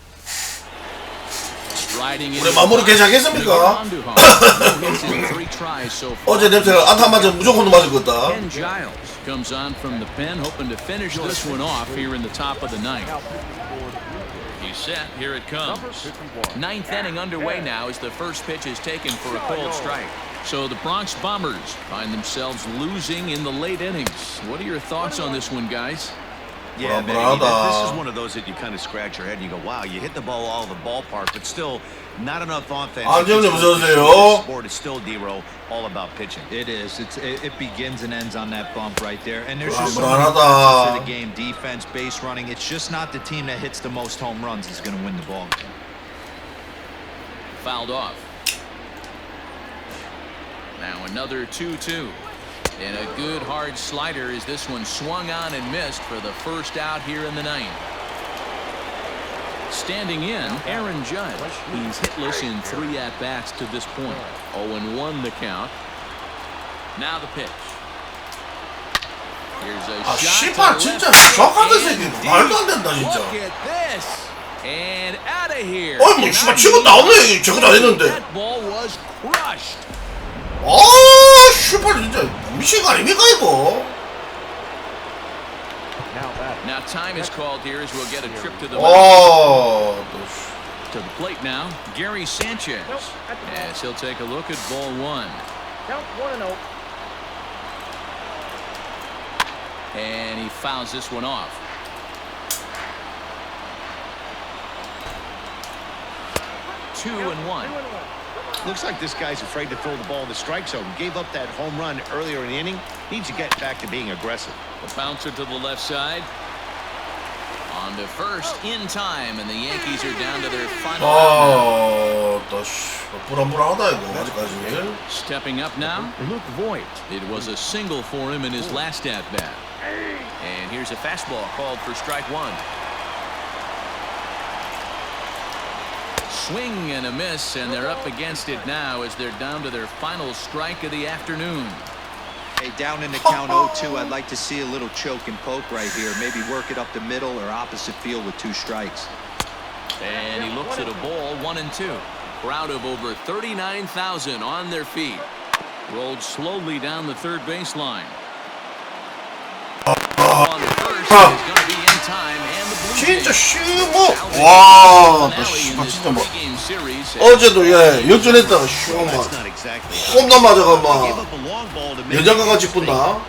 우리 마무리 괜찮겠습니까? 어제 냄새가 안타 맞으면 무조건 맞을 것 같다. Ken Giles comes on from the pen, hoping to finish this one off here in the top of the ninth. He's set. Here it comes. Ninth inning underway now as the first pitch is taken for a cold strike. So the Bronx Bombers find themselves losing in the late innings. What are your thoughts on this one, guys? Yeah, man, this is one of those that you kind of scratch your head and you go, wow, you hit the ball all over the ballpark, but still not enough offense. The sport is still, D-Row, all about pitching. It is. It begins and ends on that bump right there. And there's just so many parts to the game. Defense, base running. It's just not the team that hits the most home runs that's going to win the ball game. Fouled off. Now another 2-2. And a good hard slider as this one swung on and missed for the first out here in the ninth. Standing in, Aaron Judge. He's hitless in 3 at-bats to this point. 0-1 the count. Now the pitch. Here's a shot. 진짜 정확하다 새끼. 말도 안 된다 진짜. Look at this. And out of here. 어이 뭐 씨발 치고 나오네. 저거 잘했는데. That ball was crushed. 씨발 진짜 미친 거 아닙니까 이거? Now time is called here as we'll get a trip to the to the plate now. Gary Sanchez as he'll take a look at ball 1. Count 1-0. And he fouls this one off. 2-1. Looks like this guy's afraid to throw the ball in the strike zone. Gave up that home run earlier in the inning. Needs to get back to being aggressive. The bouncer to the left side. On to first in time, and the Yankees are down to their final. 불안불안하다 이거 아직까지. Stepping up now, Luke Voigt. It was a single for him in his last at bat. And here's a fastball called for strike 1. Swing and a miss, and they're up against it now as they're down to their final strike of the afternoon. Hey, down in the count 0-2, I'd like to see a little choke and poke right here. Maybe work it up the middle or opposite field with 2 strikes. And he looks at a ball, 1-2. Crowd of over 39,000 on their feet. Rolled slowly down the third baseline. On the first is going to be in time, and the Blue 진짜 Jays 쉬워. 와, 나 씨발 진짜 막 어제도 역전했다가 쉬워 막 홈런 맞아가 막 연장가 같이 붙나?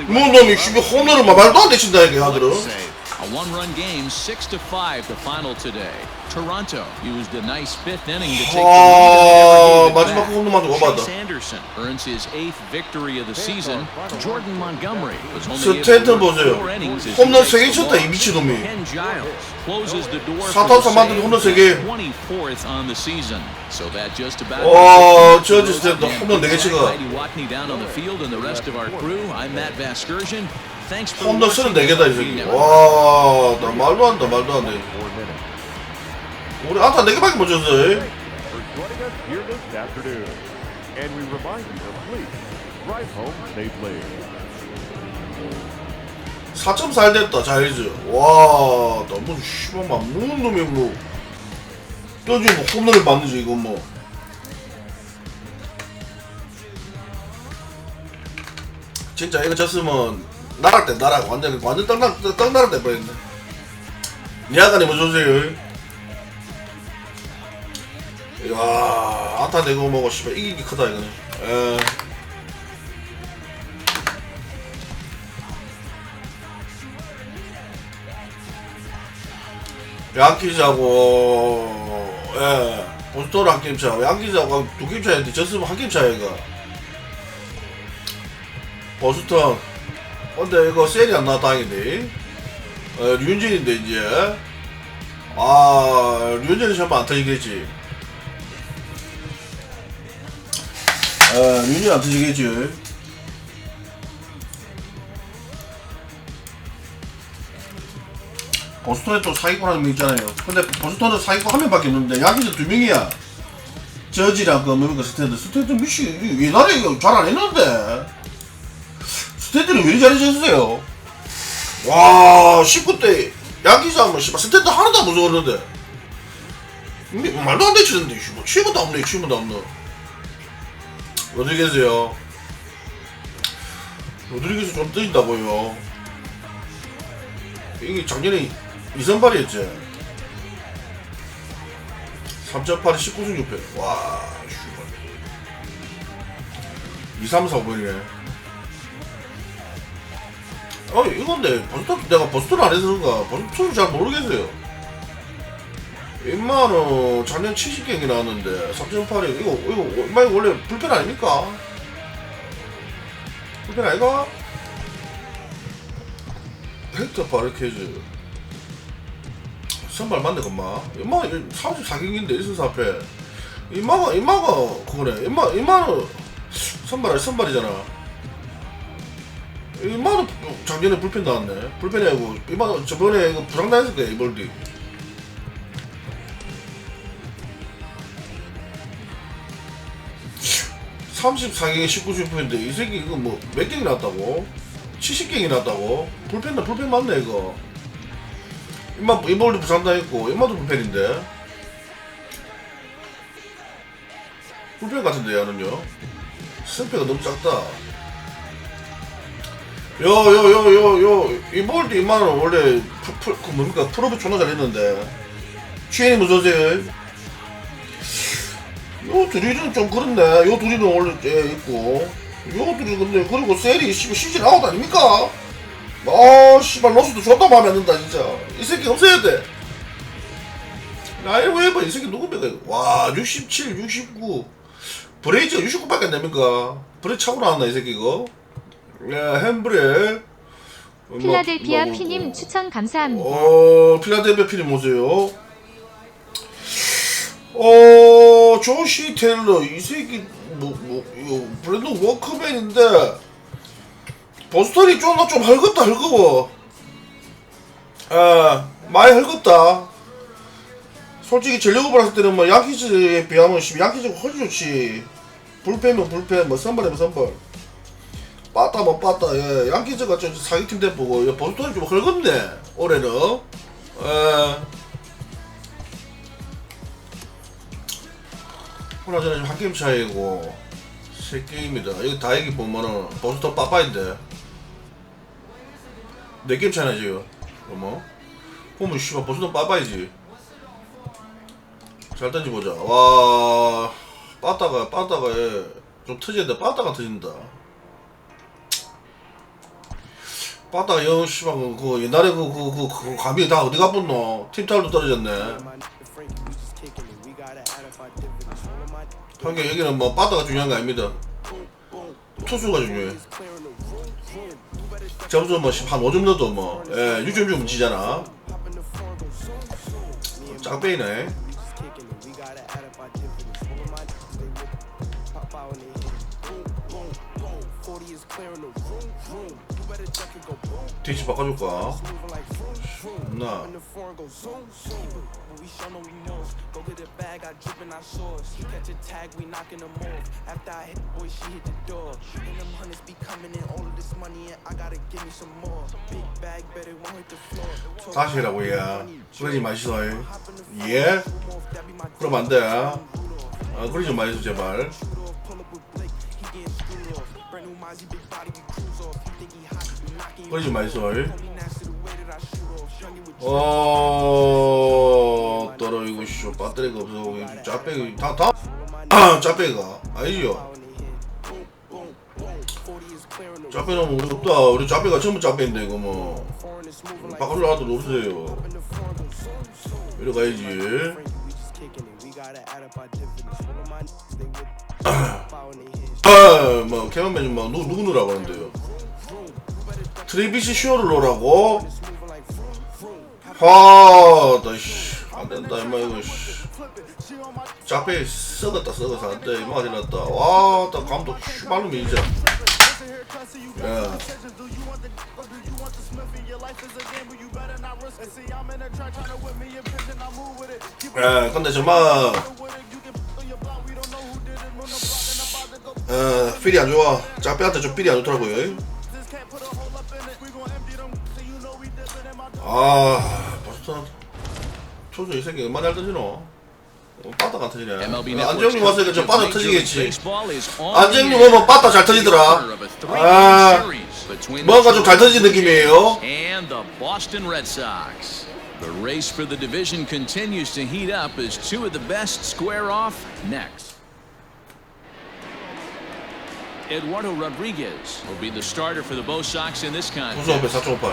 놈이 씨발 홈런을 막 말도 안 되친다 이게 하더라. A one-run game, 6-5 the final today. Toronto used a nice 5th inning to take the lead. 마지막 홈런 맞고 받아. Chase Anderson earns his 8th victory of the season. Jordan Montgomery was only 스탠튼 보세요. 홈런 3개 쳤다 이 미친놈이. Ken Giles closes the door 사타수 만든 홈런 3개. 24th on the season. So that just about. 저지 스탠튼 홈런 4개 치가. Watney down on the field and the rest of our crew. I'm Matt Vasgersian. Thanks for 홈런 34개다 이 새끼. 와, 나 말도 안 돼, 말도 안 돼. 우리 안타 4개밖에 못 쳤어. Here this afternoon, and we remind you to please drive home safely. 4.4 됐다, 자이즈. 와, 너무 씨발 막 무슨 놈이 뭐 뼈지 뭐 홈런을 맞는지 이거 뭐. 진짜 이거 졌으면 나락 때 나락 완전 떡나락 때 뻔했네. 니아가님 어서오세요. 야, 안타 내고 먹어, 씨발. 이기기 크다, 이거는. 양키즈하고, 보스턴 한 게임 차. 양키즈하고 두 게임 차인데, 졌으면 한 게임 차야, 이거. 보스턴. 근데 이거 셀이 안 나와, 다행인데. 류현진인데, 이제. 류현진이 전부 안 터지겠지. 류현진 안 터지겠지. 보스턴에 또 사기꾼 한 명 있잖아요. 근데 보스턴은 사기꾼 한 명밖에 없는데, 야기도 두 명이야. 저지랑 그 뭡니까, 스탠드 미치, 옛날에 이거 잘 안 했는데. 스탠드는 왜 이리 잘해졌어요? 와, 19대 야기즈 하면 씨발 스탠드 하나도 안 무서웠는데. 말도 안 되치는데, 뭐, 취임도 없네, 취임도 없네. 로드리게스요. 로드리게스 좀 뜨인다고요. 이게 작년에 2선발이었지. 3.8에 19승 6패. 와, 슈발. 2, 3, 4, 5번이네. 이건데, 보스턴, 내가 보스턴 안 해서 그런가? 보스턴을 잘 모르겠어요. 임마는 작년 70경기 나왔는데, 3.8에, 이거, 임마 이거 원래 불펜 아닙니까? 불펜 아이가? 헥터 바르케즈. 선발 맞네, 금마. 임마, 34경기인데 1승 4패. 임마가, 그거네. 임마는 선발이잖아. 임마도 작년에 불펜 나왔네. 불펜이 아니고, 임마 저번에 이거 부상 나했을 거야, 이볼디. (34경기) 19승인데 이 새끼 이거 뭐 몇 경기 났다고? 70경기 났다고? 불펜 맞네 이거. 임마 이볼디 부상 나했고, 임마도 불펜인데. 불펜 같은데 야는요. 승패가 너무 작다. 이볼디 임마는 원래 그 뭡니까 프로비 존나 잘했는데. 취현이 무서워요. 요 둘이는 좀 그렇네. 요 둘이는 원래 있고, 요 둘이 근데 그리고 셀이 시즌 아웃 아닙니까? 씨발 로스도 존나 마음에 안 든다 진짜. 이 새끼 없애야 돼. 아이 왜 봐, 이 새끼 누구입니까? 와, 67, 69. 브레이즈가 69밖에 안 됩니까? 브레이즈 차고 나왔나 이 새끼 이거? 야, 햄브레. 필라델피아 피님 추천 감사합니다. 필라델피아 피님 오세요. 조시 테일러 이 새끼 이거 브랜드 워크맨인데 보스턴이 좀 헐겁다. 많이 헐겁다. 솔직히 전력을 봤을 때는 뭐 양키즈에 비하면 양키즈가 훨씬 좋지. 불펜은 불펜, 뭐 선발이면 선발. 빠따 뭐 빠따. 예, 양키즈가 좀 사기팀 대보고 보스턴이 좀 헐겁네 올해는. 그나저나 지금 한 게임 차이고 3게임이다. 이거 다 얘기 보면은 보스턴 빠빠인데 4게임 차이나 지금. 뭐 보면 씨발 보스턴 빠빠이지. 잘 던져보자. 와, 빠따가 좀 터지는데 빠따가 터진다. 빠따가 영 씨발 그 옛날에 그 감이 다 어디 가뿐노. 팀타울도 떨어졌네. 형님 여기는 뭐 빠따가 중요한 거 아닙니다. 투수가 중요해. 점수 뭐 한 5점 넣어도 뭐 6점 주면 지잖아. 짱빼이네. 뒤치 바꿔줄까? 나 다시 해라고 야. 그러지 마시소. 예? 그럼 안 돼. 그러지 마시소 제발. 그러지 마시소. 떨어지고 쇼 배터리가 없어. 짜배기 다 짜배가 아니죠. 짜배는 우리 없다. 우리 짜배가 전부 짜배인데 이거 뭐 바깥으로 하도 없어요. 이리 가야지. 뭐 캐논맨이 막 누구 넣으라고 하는데요. 트리비시 쇼를 넣으라고? 나 씨 안된다 임마 이거 씨 짜페 썩었다 안돼 임마 어디났다. 나 감독 슈발로 밀자. 야 근데 정말 필이 안 좋아. 짜페한테 좀 필이 안 좋더라고요. 벌써 초조 이 새끼 얼마나 잘 터지노? 빠따 안 터지네. 안정님 왔으니까 저 빠따 터지겠지. 안정님 오면 빠따 잘 터지더라. 뭔가 좀 잘 터지는 느낌이에요. And the Boston Red Sox. The race for the division continues to heat up as two of the best square off next. Eduardo Rodriguez will be the starter for the Bo Sox in this contest.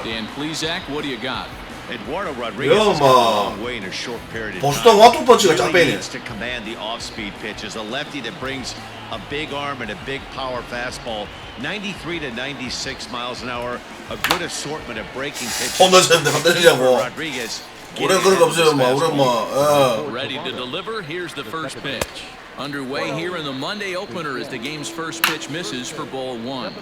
Dan Plesac, what do you got? Eduardo Rodriguez has come a long way in a short period of 보스턴 time. 와투펀치가 Really 짝배네. needs to command the off-speed pitches. A lefty that brings a big arm and a big power fastball. 93 to 96 miles an hour. A good assortment of breaking pitches. 홈런 쳤는데 안 때리냐고. Rodriguez. 우리 그런 거 없어요, 뭐. 우리 뭐. Ready to deliver. Here's the first pitch. Underway here in the Monday opener as the game's first pitch misses for ball one.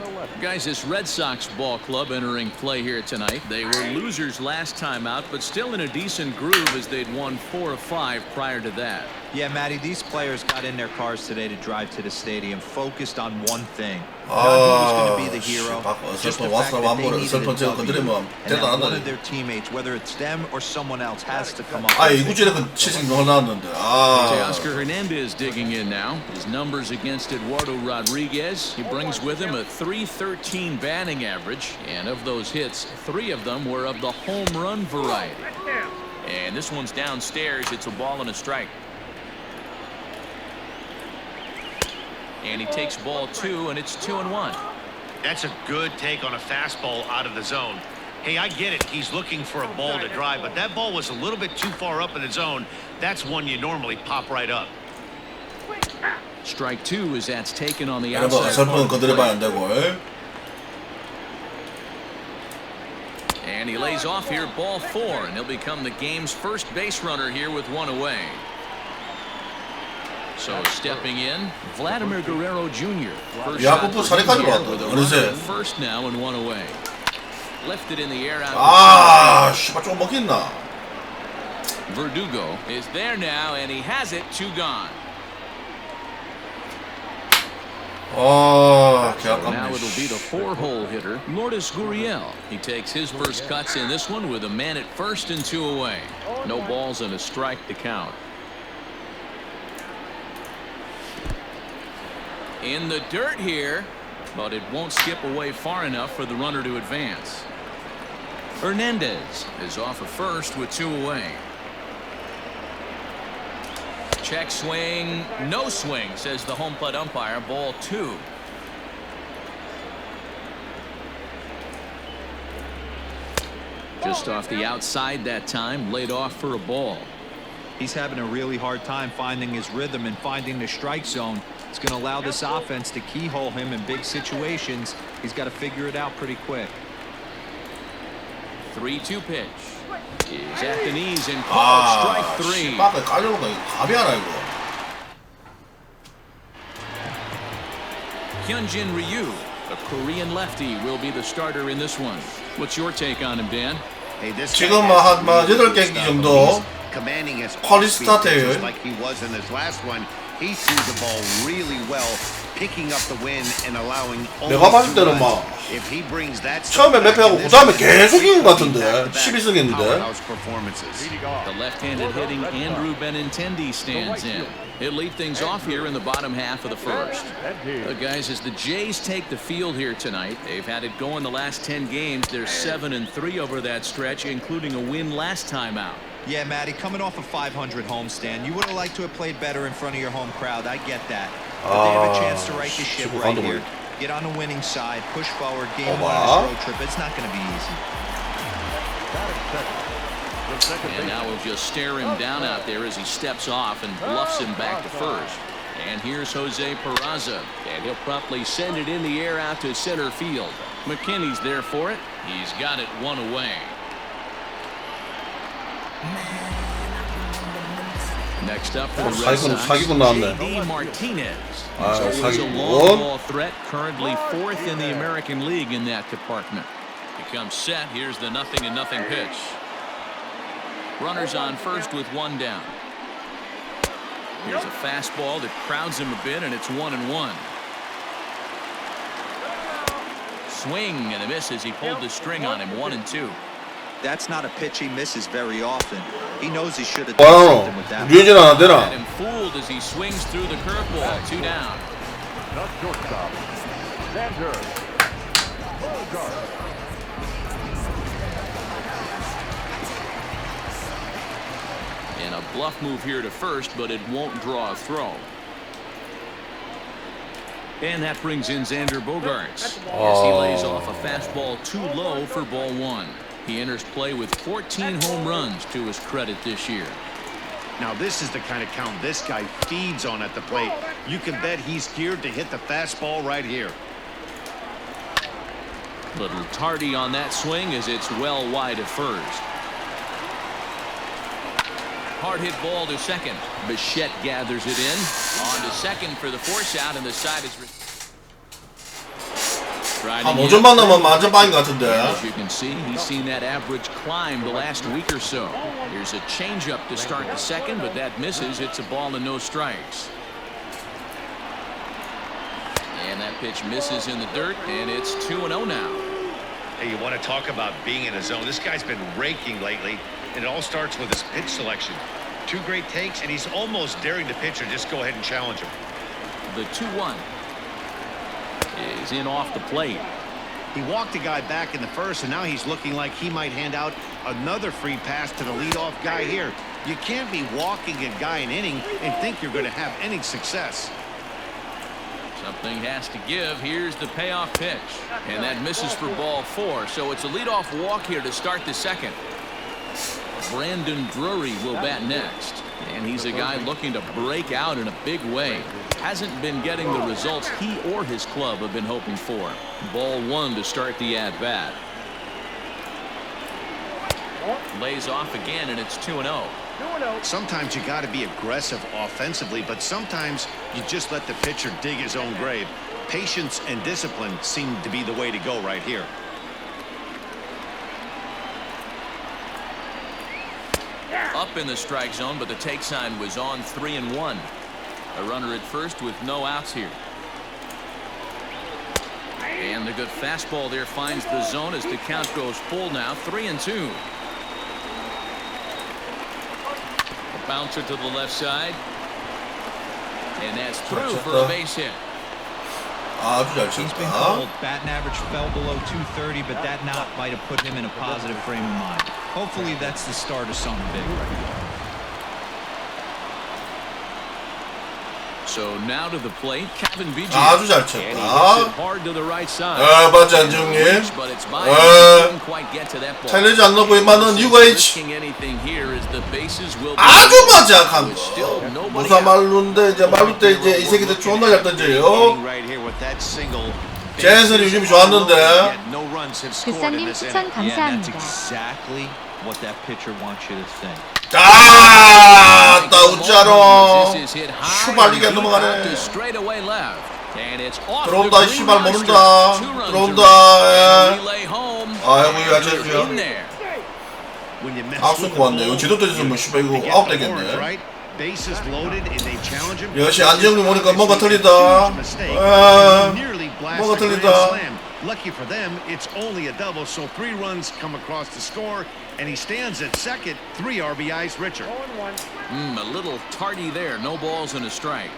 Guys, this Red Sox ball club entering play here tonight. They were losers last time out, but still in a decent groove as they'd won 4 of 5 prior to that. Yeah, Matty, these players got in their cars today to drive to the stadium, focused on one thing. Not who was going to be the hero, just the fact that they needed a W, and that one of their teammates, whether it's them or someone else, has to come up. 이구진에 그 치승 넣어놨는데. Teoscar Hernandez digging in now. His numbers against Eduardo Rodriguez. He brings with him a .313 batting average, and of those hits, 3 of them were of the home run variety. And this one's downstairs. It's a ball and a strike. And he takes ball 2, and it's 2-1. That's a good take on a fastball out of the zone. Hey, I get it. He's looking for a ball to drive, but that ball was a little bit too far up in the zone. That's one you normally pop right up. Strike 2 as that's taken on the 여러분 outside. 설명은 건드려봐야 안 되고. And he lays off here, ball 4, and he'll become the game's first base runner here with 1 away. So stepping in, Vladimir Guerrero Jr. 야구부 사례까지 왔다. 어느새. First now and 1 away. Lifted in the air out. 씨발 좀 먹겠나. Verdugo is there now, and he has it. 2 gone. So now it'll be the 4-hole hitter, Lourdes Gurriel. He takes his first cuts in this one with a man at first and 2 away. No balls and a strike to count. In the dirt here, but it won't skip away far enough for the runner to advance. Hernandez is off of first with 2 away. Check swing, no swing, says the home plate umpire. Ball 2. Just off the outside that time, laid off for a ball. He's having a really hard time finding his rhythm and finding the strike zone. It's going to allow this offense to keyhole him in big situations. He's got to figure it out pretty quick. 3-2 pitch is at the knees and called strike 3. Hyunjin Ryu, a Korean lefty, will be the starter in this one. What's your take on him, Dan? Hey, this 지금 한 8경기 정도 commanding his 퀄리티 스타트예요. like he was in this last one. He threw the ball really well, picking up the win and allowing. 내가 봤을 때는 막 If he brings that 처음에 몇 패하고 그 다음에 계속 이긴 것 같은데 12승 했는데. The left-handed hitting Andrew Benintendi stands in. He'll lead things off here in the bottom half of the first. Guys, as the Jays take the field here tonight, they've had it going the last 10 games. They're 7-3 over that stretch, including a win last time out. Yeah, Matty, coming off a 500 homestand, you would have liked to have played better in front of your home crowd. I get that. But they have a chance to right the ship right here. Get on the winning side, push forward, game one of this road trip. It's not going to be easy. And now we'll just stare him down out there as he steps off and bluffs him back to first. And here's Jose Peraza, and he'll promptly send it in the air out to center field. McKinney's there for it. He's got it one away. Next up for the Red Sox, J.D. Martinez. He's always a long ball threat, currently 4th in the American League in that department. He comes set. Here's the 0-0 pitch. Runners on first with one down. Here's a fastball that crowds him a bit, and it's 1-1. Swing and a miss as he pulled the string on him. 1-2. That's not a pitch he misses very often. He knows he should have done something with that. Had him fooled as he swings through the curveball. 2 down. Not shortstop. Xander. And a bluff move here to first, but it won't draw a throw. And that brings in Xander Bogaerts as he lays off a fastball too low for ball 1. He enters play with 14 home runs to his credit this year. Now this is the kind of count this guy feeds on at the plate. You can bet he's geared to hit the fastball right here. Little tardy on that swing as it's well wide of first. Hard hit ball to second. Bichette gathers it in. On to second for the force out, and the side is. 한 5점만 넣으면 완전 빵인 것 같은데. As you can see, he's seen that average climb the last week or so. Here's a changeup to start the second, but that misses. It's a ball and no strikes. And that pitch misses in the dirt, and it's 2-0 now. Hey, you want to talk about being in a zone? This guy's been raking lately, and it all starts with his pitch selection. 2 great takes, and he's almost daring the pitcher just go ahead and challenge him. The 2-1 is in off the plate. He walked the guy back in the first, and now he's looking like he might hand out another free pass to the leadoff guy here. You can't be walking a guy an inning and think you're going to have any success. Something has to give. Here's the payoff pitch, and that misses for ball 4. So it's a leadoff walk here to start the second. Brandon Drury will bat next, and he's a guy looking to break out in a big way. Hasn't been getting the results he or his club have been hoping for. Ball 1 to start the at-bat. Lays off again, and it's 2-0. Sometimes you got to be aggressive offensively, but sometimes you just let the pitcher dig his own grave. Patience and discipline seem to be the way to go right here. Up in the strike zone, but the take sign was on 3-1. A runner at first with no outs here. And the good fastball there finds the zone as the count goes full now. 3-2. A bouncer to the left side. And that's through for a base hit. He's been called. Batting average fell below 230, but that knock might have put him in a positive frame of mind. Hopefully that's the start of something big right here. So now to the plate, Kevin Biggio. 아주 잘 And he 쳤다. hits it hard to the right side. 맞지 안정님. But it's by couldn't quite get to that ball. 잘 내지 않는 보이만은 UH. Risking anything here as the bases will be 아주 맞지 않은 거. 무사 말루인데 이제 말루 때 이제 이 새끼들 존나 잘 던져요. 제이슨이 요즘 좋았는데. 글상님 추천 감사합니다. What that pitcher wants you to think. 따우짜로 슈발리게 넘어가네. 들어온다 시발 모른다. 들어온다. 아이고 이거 아저씨야. 악수 고왔네. 이거 지도 떠져서 뭐 시발 이거 아웃 되겠네. Bases loaded and they challenge him. 역시 안정을 보니까 뭔가 틀리다. 뭔가 틀리다. Lucky for them, it's only a double, so 3 runs come across the score, and he stands at second, 3 RBIs richer. A little tardy there. No balls and a strike.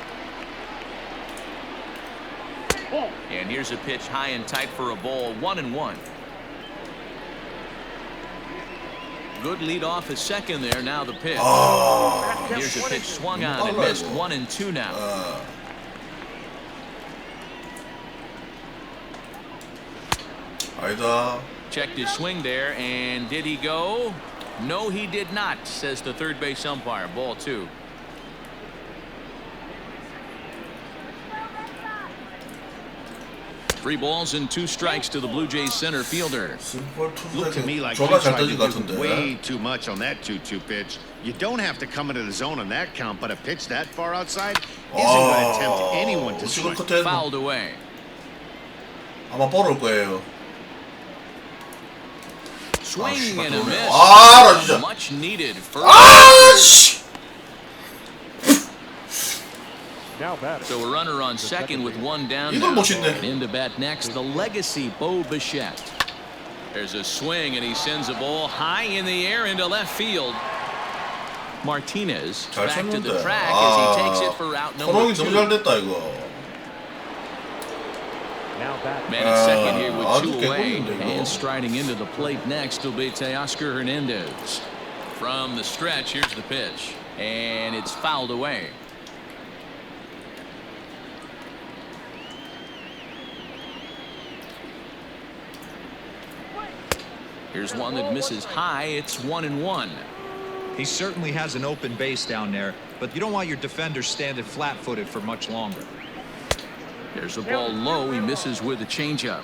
And here's a pitch high and tight for a ball. 1-1. Good lead off a second there. Now the pitch. Here's a pitch swung on and missed. 1-2 now. 아니다. Checked his swing there, and did he go? No, he did not, says the third base umpire. Ball 2. Three balls and 2 strikes to the Blue Jays center fielder. Looked to me like he tried to do way too much on that 2-2 pitch. You don't have to come into the zone on that count, but a pitch that far outside isn't going to tempt anyone to swing. Fouled away. 아마 볼 올 거예요. Swing and a miss. 나 진짜. Much needed first. So a runner on second with 1 down. And into bat next, the legacy Bo Bichette. There's a swing, and he sends a ball high in the air into left field. Martinez back to the track as he takes it for out number 2. 너무 잘 됐다 이거. Man at second here with 2 away, and striding into the plate next will be Teoscar Hernandez. From the stretch, here's the pitch, and it's fouled away. Here's one that misses high. It's 1-1. He certainly has an open base down there, but you don't want your defender standing flat-footed for much longer. There's a ball low. He misses with a changeup.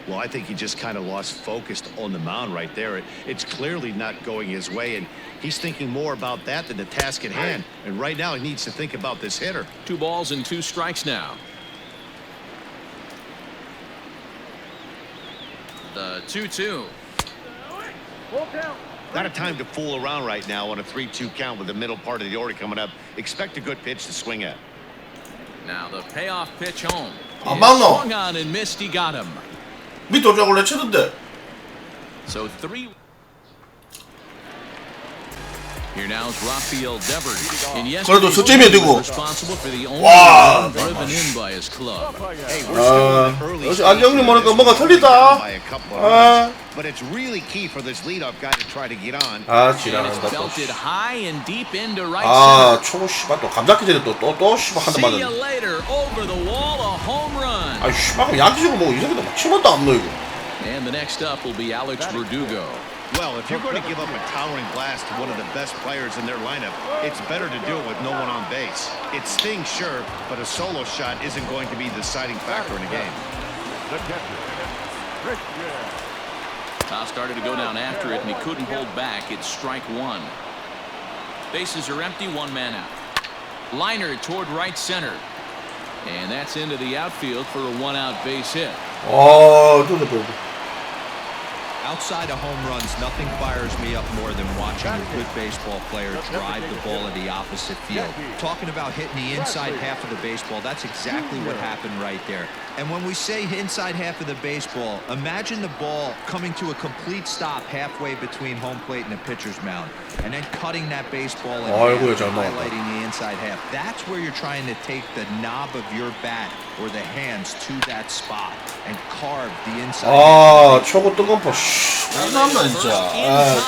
Well, I think he just kind of lost focus on the mound right there. It's clearly not going his way, and he's thinking more about that than the task at hand. And right now, he needs to think about this hitter. 2 balls and 2 strikes now. The 2-2. Not a time to fool around right now on a 3-2 count with the middle part of the order coming up. Expect a good pitch to swing at. Now the payoff pitch home. Swung on and missed. He got him. 밑도 원래 치던데. So 3. Here now is Rafael Devers. And 그래도 석점이 되고. Responsible for the only 와. driven in by his club. 역시 안정님 보니까 뭔가 틀리다. But it's really key for this leadoff guy to try to get on. 지랄한다 또. Belted high and deep into right 초보 씨발 또 감잡기 전에 또 씨발 한 대 맞았네. See you later. Over the wall, a home run. 씨발 양치고 뭐 이 새끼도 막 치면도 안 넣어 이거. And the next up will be Alex Verdugo. Well, if you're going to give up a towering blast to one of the best players in their lineup, it's better to do it with no one on base. It stings, sure, but a solo shot isn't going to be the deciding factor in a game. Toss started to go down after it, and he couldn't hold back. It's strike 1. Bases are empty, 1 man out. Liner toward right center. And that's into the outfield for a 1-out base hit. Outside of home runs, nothing fires me up more than watching a good baseball player drive the ball in the opposite field. Talking about hitting the inside half of the baseball, that's exactly what happened right there. And when we say inside half of the baseball, imagine the ball coming to a complete stop halfway between home plate and the pitcher's mound, and then cutting that baseball in half and highlighting the inside half. That's where you're trying to take the knob of your bat or the hands to that spot and carve the inside. 초구 뜨거운 포. 참나 진짜.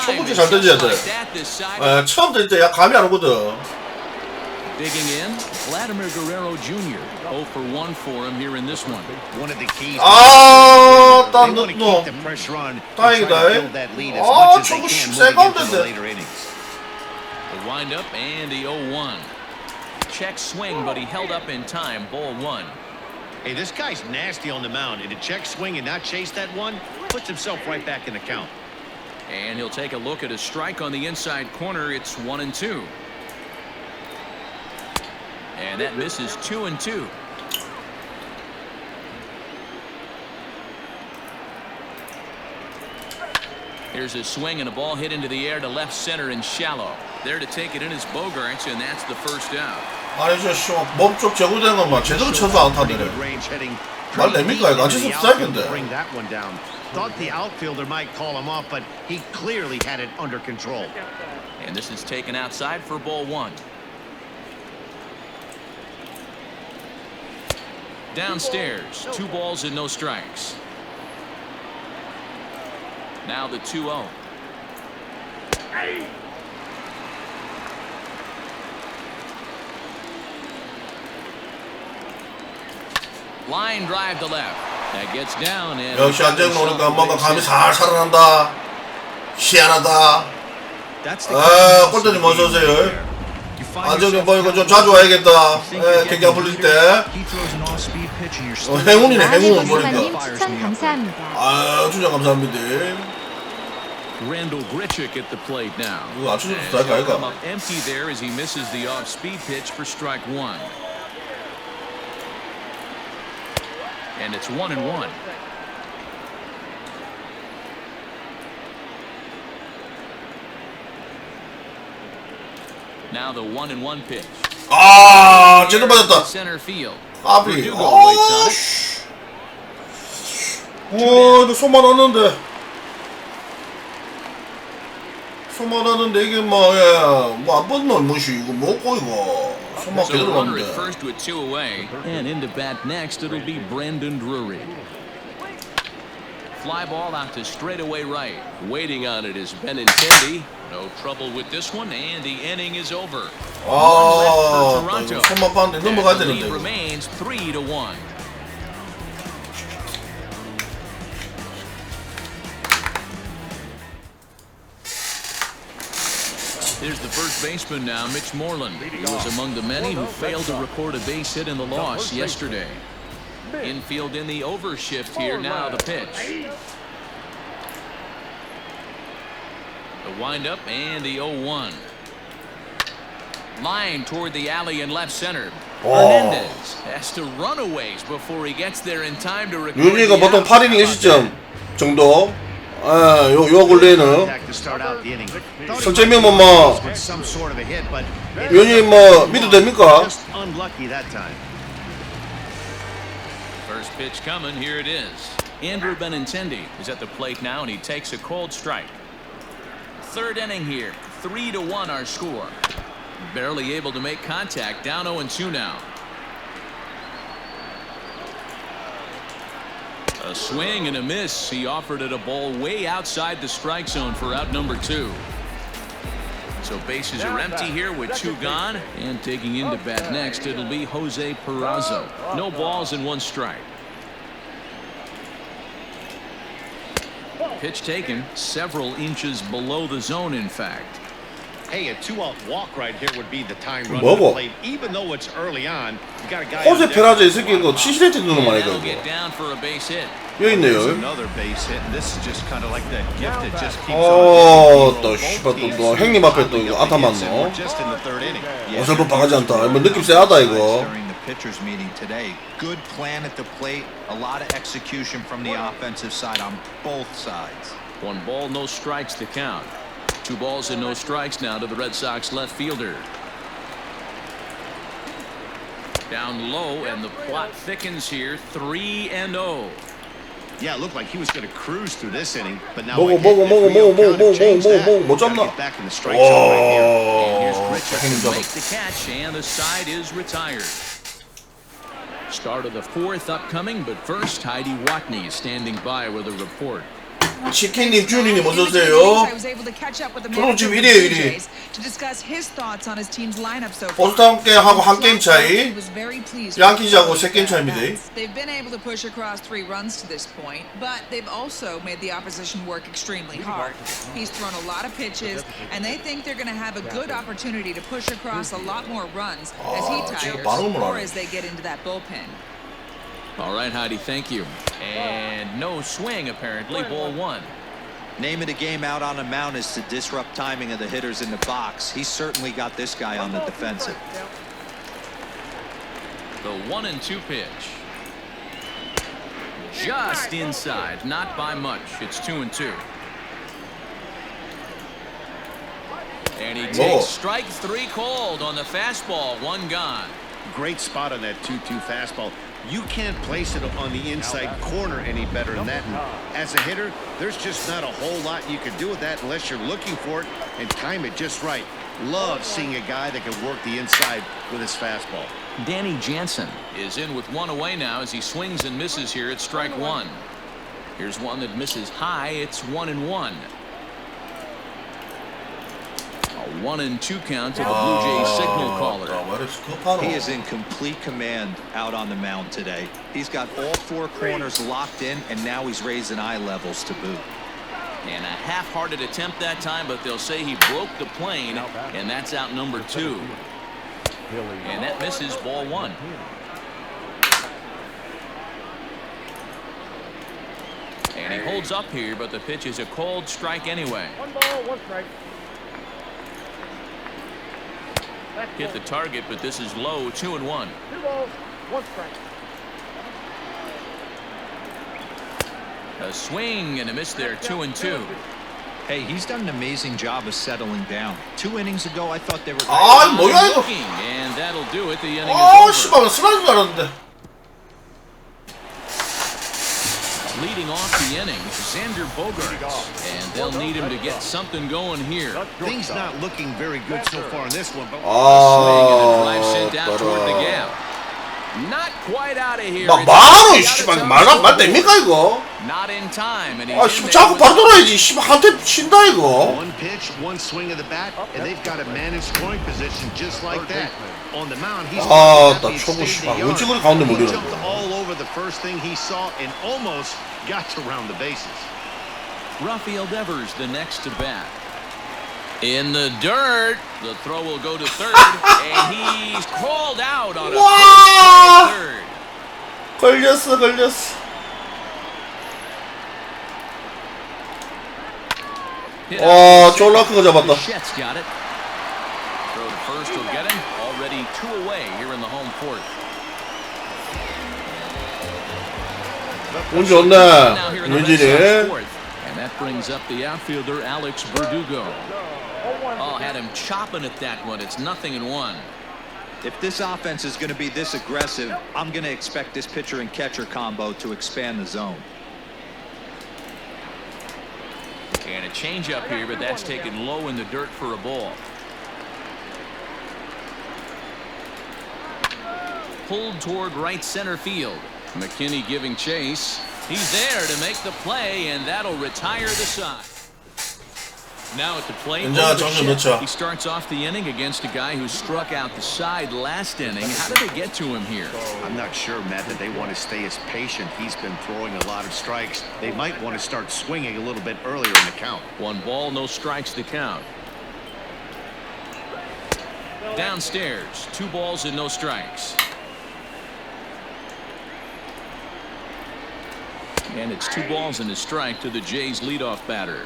초구지 잘 던져야 돼. 처음 던질 때 감이 안 오거든. Digging in, Vladimir Guerrero Jr. 0 for 1 for him here in this one. One of the keys. 딴 너. 다행이다. 초구 세가운데인데. The windup and the 0-1. Check swing, but he held up in time. Ball 1. Hey, this guy's nasty on the mound, and to check swing and not chase that one puts himself right back in the count. And he'll take a look at a strike on the inside corner. It's 1-2. And that misses 2-2. Here's a swing and a ball hit into the air to left center and shallow. There to take it in is Bogarts, and that's the first out. 아니 저 몸쪽 제거된 것만 제대로 쳐서 안 타네. 말 냅니까 이거? 안 쳐서 스트라이크인데. Thought the outfielder might call him off, but he clearly had it under control. And this is taken outside for ball one. Downstairs, 2 balls and no strikes. Now the 2-0. Line drive to left. That gets down and 역시 안정 노니까 뭔가 감이 살 살아난다. 희한하다. 아, 꼴등님 어서 오세요. 안정님 보니까 좀 자주 와야겠다. 경기 안 풀릴 때. 행운이네, 행운 보니까. 추천 감사합니다. 아, 추천 감사합니다. Randall Grichuk at the plate now. 이거 안 쳐줘도 스트라이크 아이가? Come up empty there as he misses the off-speed pitch for strike 1. And it's 1-1. Now the 1-1 pitch. 아, 제대로 맞았다. Center field. 아비. 이거 손만 왔는데. 손만 왔는데 이게 뭐안 뻗노 무시 이거 뭐고 이거. 손만 So 제대로 runner at 왔는데. first with 2 away, and into bat next it'll be Brandon Drury. Fly ball out to straightaway right. Waiting on it is Benintendi. No trouble with this one, and the inning is over. 아, 손만 봤는데 넘어가야 The lead 되는데. remains 3-1. Here's the first baseman now, Mitch Moreland. He was among the many who failed to record a base hit in the loss yesterday. Infield in the overshift here. Now the pitch. The windup and the 0-1. Line toward the alley in left center. Hernandez has to run a ways before he gets there in time to record. 윤희가 보통 8이닝 1시점 정도. 아, 요 근래에는 설정명은 뭐 윤희 뭐 믿어도 됩니까? First pitch coming. Here it is. Andrew Benintendi is at the plate now, and he takes a cold strike. Third inning here. 3-1 our score. Barely able to make contact. Down 0-2 now. A swing and a miss. He offered it a ball way outside the strike zone for out number 2. So bases are empty here with 2 gone, and taking into bat next it'll be Jose Peraza. No balls and 1 strike. Pitch taken several inches below the zone, in fact. Hey, a 2-out walk right here would be the time run to the plate. Even though it's early on, you got a guy. 호세 페라자 이 새끼 이거 7실에 넣는 말이야 이거. 여기 있네요. Another base hit, and this is just kind of like that gift that just keeps 또 씨발 또 형님 앞에 또 이거 안타 맞노. 어설픈 바가지 않다. 뭐 느낌 세하다 이거. Pitchers meeting today. Good plan at the plate. A lot of execution from the offensive side on both sides. 1 ball, no strikes to count. 2 balls and no strikes now to the Red Sox left fielder. Down low, and the plot thickens here. 3-0. Yeah, it looked like he was going to cruise through this inning, but now 못 잡나? back in the strike zone right here. And here's Grichuk to make the catch, and the side is retired. Start of the 4th upcoming, but first Heidi Watney is standing by with a report. 치킨님, 주리님 어서 오세요. 저는 지금 1위에요 1위. 보스턴 함께 하고 한 게임 차이. 양키즈하고 3게임 차이입니다. They've been able to push across 3 runs to this point, but they've also made the opposition work extremely hard. He's thrown a lot of pitches, and they think they're going to have a good opportunity to push across a lot more runs as he tires or as they get into that bullpen. All right, Heidi, thank you. And no swing, apparently. Ball 1. Name of the game out on a mound is to disrupt timing of the hitters in the box. He's certainly got this guy on the defensive. The 1-2 pitch. Just inside, not by much. It's 2-2. And he takes strike 3 called on the fastball. 1 gone. Great spot on that 2-2 fastball. You can't place it on the inside corner any better than that. And as a hitter, there's just not a whole lot you can do with that unless you're looking for it and time it just right. Love seeing a guy that can work the inside with his fastball. Danny Jansen is in with 1 away now as he swings and misses here at strike 1. Here's one that misses high. It's 1-1. A 1-2 count to the Blue Jays signal caller. He is in complete command out on the mound today. He's got all 4 corners locked in, and now he's raising eye levels to boot. And a half-hearted attempt that time, but they'll say he broke the plane, and that's out number 2. And that misses, ball 1. And he holds up here, but the pitch is a called strike anyway. 1 ball, 1 strike. Hit the target, but this is low. 2-1. 2 balls, 1 strike. A swing and a miss there. 2-2. Hey, he's done an amazing job of settling down. 2 innings ago, I thought they were. 뭐야 이거? And that'll do it. The inning is over. 씨발 슬라이드 알았는데. Leading off the inning, Xander Bogaerts, and they'll need him to get something going here. Things not looking very good so far in this one, but Swing and a drive sent out toward the gap. Not quite out of here. 바로 씨발 말 됩니까 이거? Not in time, and 씨발 자꾸 바로 돌아야지. 씨발 한테 친다 이거. 1 pitch, 1 swing of the bat, and they've got a man in scoring position just like that. On the mound, he's 나 초보 씨발 어찌 그리 가운데 못 이러는 jumped all over the first thing he saw and almost got to round the bases. Rafael Devers, the next to bat. In the dirt, the throw will go to third, and he's called out on a third. 걸렸어. 졸라 큰 거 잡았다. Chet's got it. Throw to first will get him. Already 2 away here in the home fourth. 운 좋네, 윤진이. And that brings up the outfielder Alex Verdugo. Oh, had him chopping at that one. It's 0-1. If this offense is going to be this aggressive, I'm going to expect this pitcher and catcher combo to expand the zone. And a changeup here, but that's taken low in the dirt for a ball. Pulled toward right center field. McKinney giving chase. He's there to make the play, and that'll retire the side. Now at the plate, he starts off the inning against a guy who struck out the side last inning. How did they get to him here? I'm not sure, Matt, that they want to stay as patient. He's been throwing a lot of strikes. They might want to start swinging a little bit earlier in the count. 1 ball, no strikes to count. Downstairs, 2 balls and no strikes. And it's 2 balls and a strike to the Jays leadoff batter.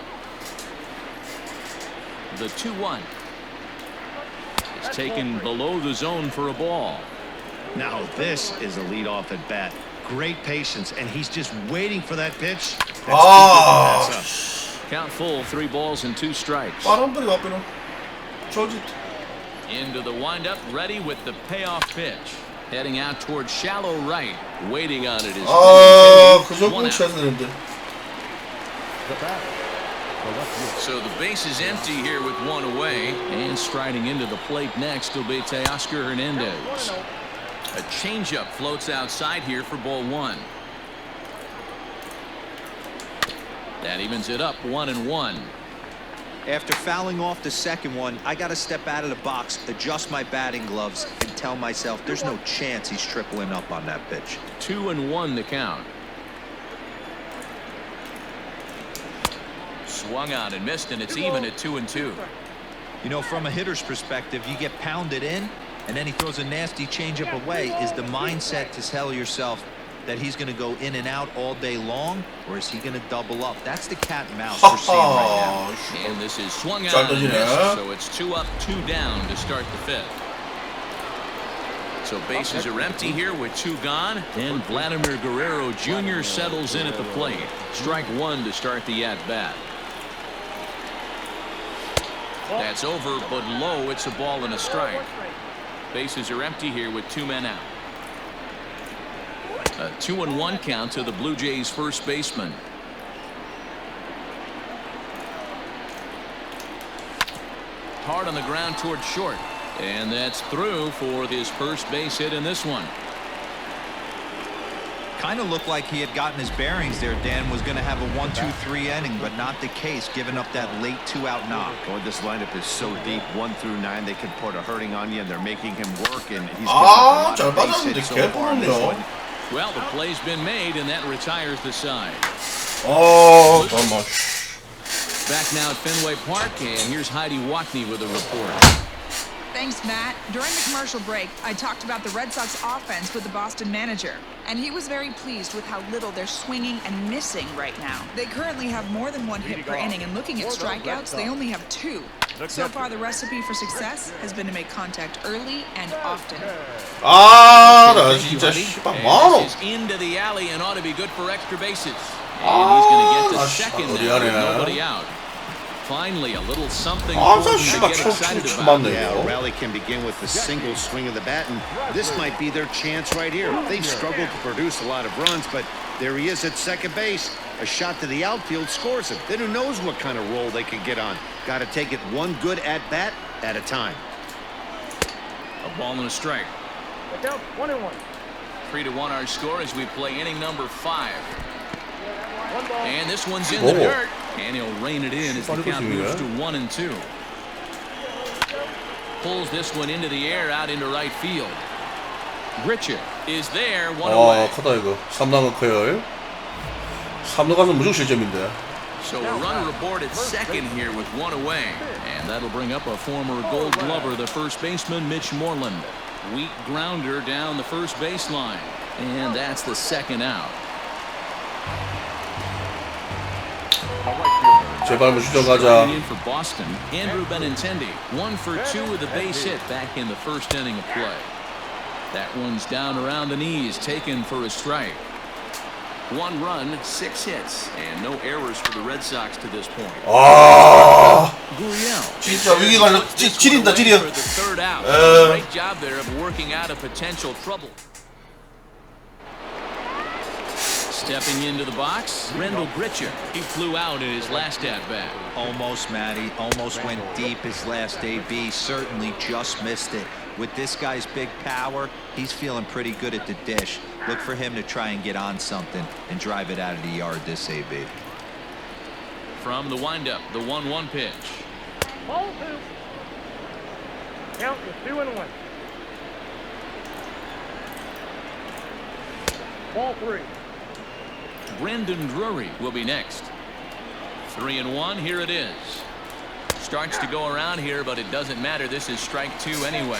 The 2-1. It's taken below the zone for a ball. Now this is a leadoff at bat. Great patience, and he's just waiting for that pitch. Count full, 3 balls and 2 strikes. Into the windup, ready with the payoff pitch. Heading out towards shallow right. Waiting on it is so the base is empty here with 1 away. And striding into the plate next will be Teoscar Hernandez. A changeup floats outside here for ball 1. That evens it up 1-1. After fouling off the second one, I got to step out of the box, adjust my batting gloves, and tell myself there's no chance he's tripling up on that pitch. 2-1 the count. Swung on and missed, and it's even at 2-2. You know, from a hitter's perspective, you get pounded in, and then he throws a nasty changeup away. Is the mindset to tell yourself that he's going to go in and out all day long, or is he going to double up? That's the cat and mouse we're seeing right now. And this is swung on and missed, so it's 2 up, 2 down to start the 5th. So bases are empty here with 2 gone, and Vladimir Guerrero Jr. settles in at the plate. Strike 1 to start the at-bat. That's over, but low. It's a ball and a strike. Bases are empty here with 2 men out. A 2-1 count to the Blue Jays first baseman. Hard on the ground toward short. And that's through for his first base hit in this one. Kind of looked like he had gotten his bearings there. Dan was going to have a 1-2-3 inning, but not the case, giving up that late 2-out knock. Boy, this lineup is so deep, 1 through 9. They can put a hurting on you, and they're making him work. And he's 잘 빠졌는데 개뿔은요. Well, the play's been made, and that retires the side. 잠깐만. Back now at Fenway Park, and here's Heidi Watney with a report. Thanks, Matt. During the commercial break, I talked about the Red Sox offense with the Boston manager, and he was very pleased with how little they're swinging and missing right now. They currently have more than 1 hit per inning, and looking at strikeouts, they only have 2. So far, the recipe for success has been to make contact early and often. 나 진짜 씨발 많어. This is into the alley and ought to be good for extra bases. And he's going to get to second now with nobody out. Finally, a little something for them to get excited about. Yeah, a rally can begin with a single swing of the bat, and this might be their chance right here. They've struggled to produce a lot of runs, but there he is at second base. A shot to the outfield scores it. Then who knows what kind of roll they can get on. Got to take it one good at-bat at a time. A ball and a strike. 1-1. 3-1 our score as we play inning number 5. And this one's in the dirt. And he'll rein it in as the count moves to 1-2. Pulls this one into the air out into right field. Grichuk is there. 1 away. 크다 이거. 3루간 커요. 3루 가서 무조건 실점인데. So a runner aboard at second here with 1 away. And that'll bring up a former Gold Glover, the first baseman, Mitch Moreland. Weak grounder down the first baseline. And that's the second out. 제발 무실점 가자. In for Boston, Andrew Benintendi, 1 for 2 with a base hit back in the first inning of play. That one's down around the knees, taken for a strike. 1 run, 6 hits, and no errors for the Red Sox to this point. Gurriel. 진짜 위기가 지린다 지려. For the third out. Great job there of working out a potential trouble. Stepping into the box, Rendell Grichuk. He flew out in his last at-bat. Almost, Matty. Almost went deep his last AB. Certainly just missed it. With this guy's big power, he's feeling pretty good at the dish. Look for him to try and get on something and drive it out of the yard this AB. From the windup, the 1-1 pitch. Ball 2. Count is 2-1. Ball 3. Brendan Drury will be next. 3-1. Here it is. Starts to go around here, but it doesn't matter. This is strike 2 anyway.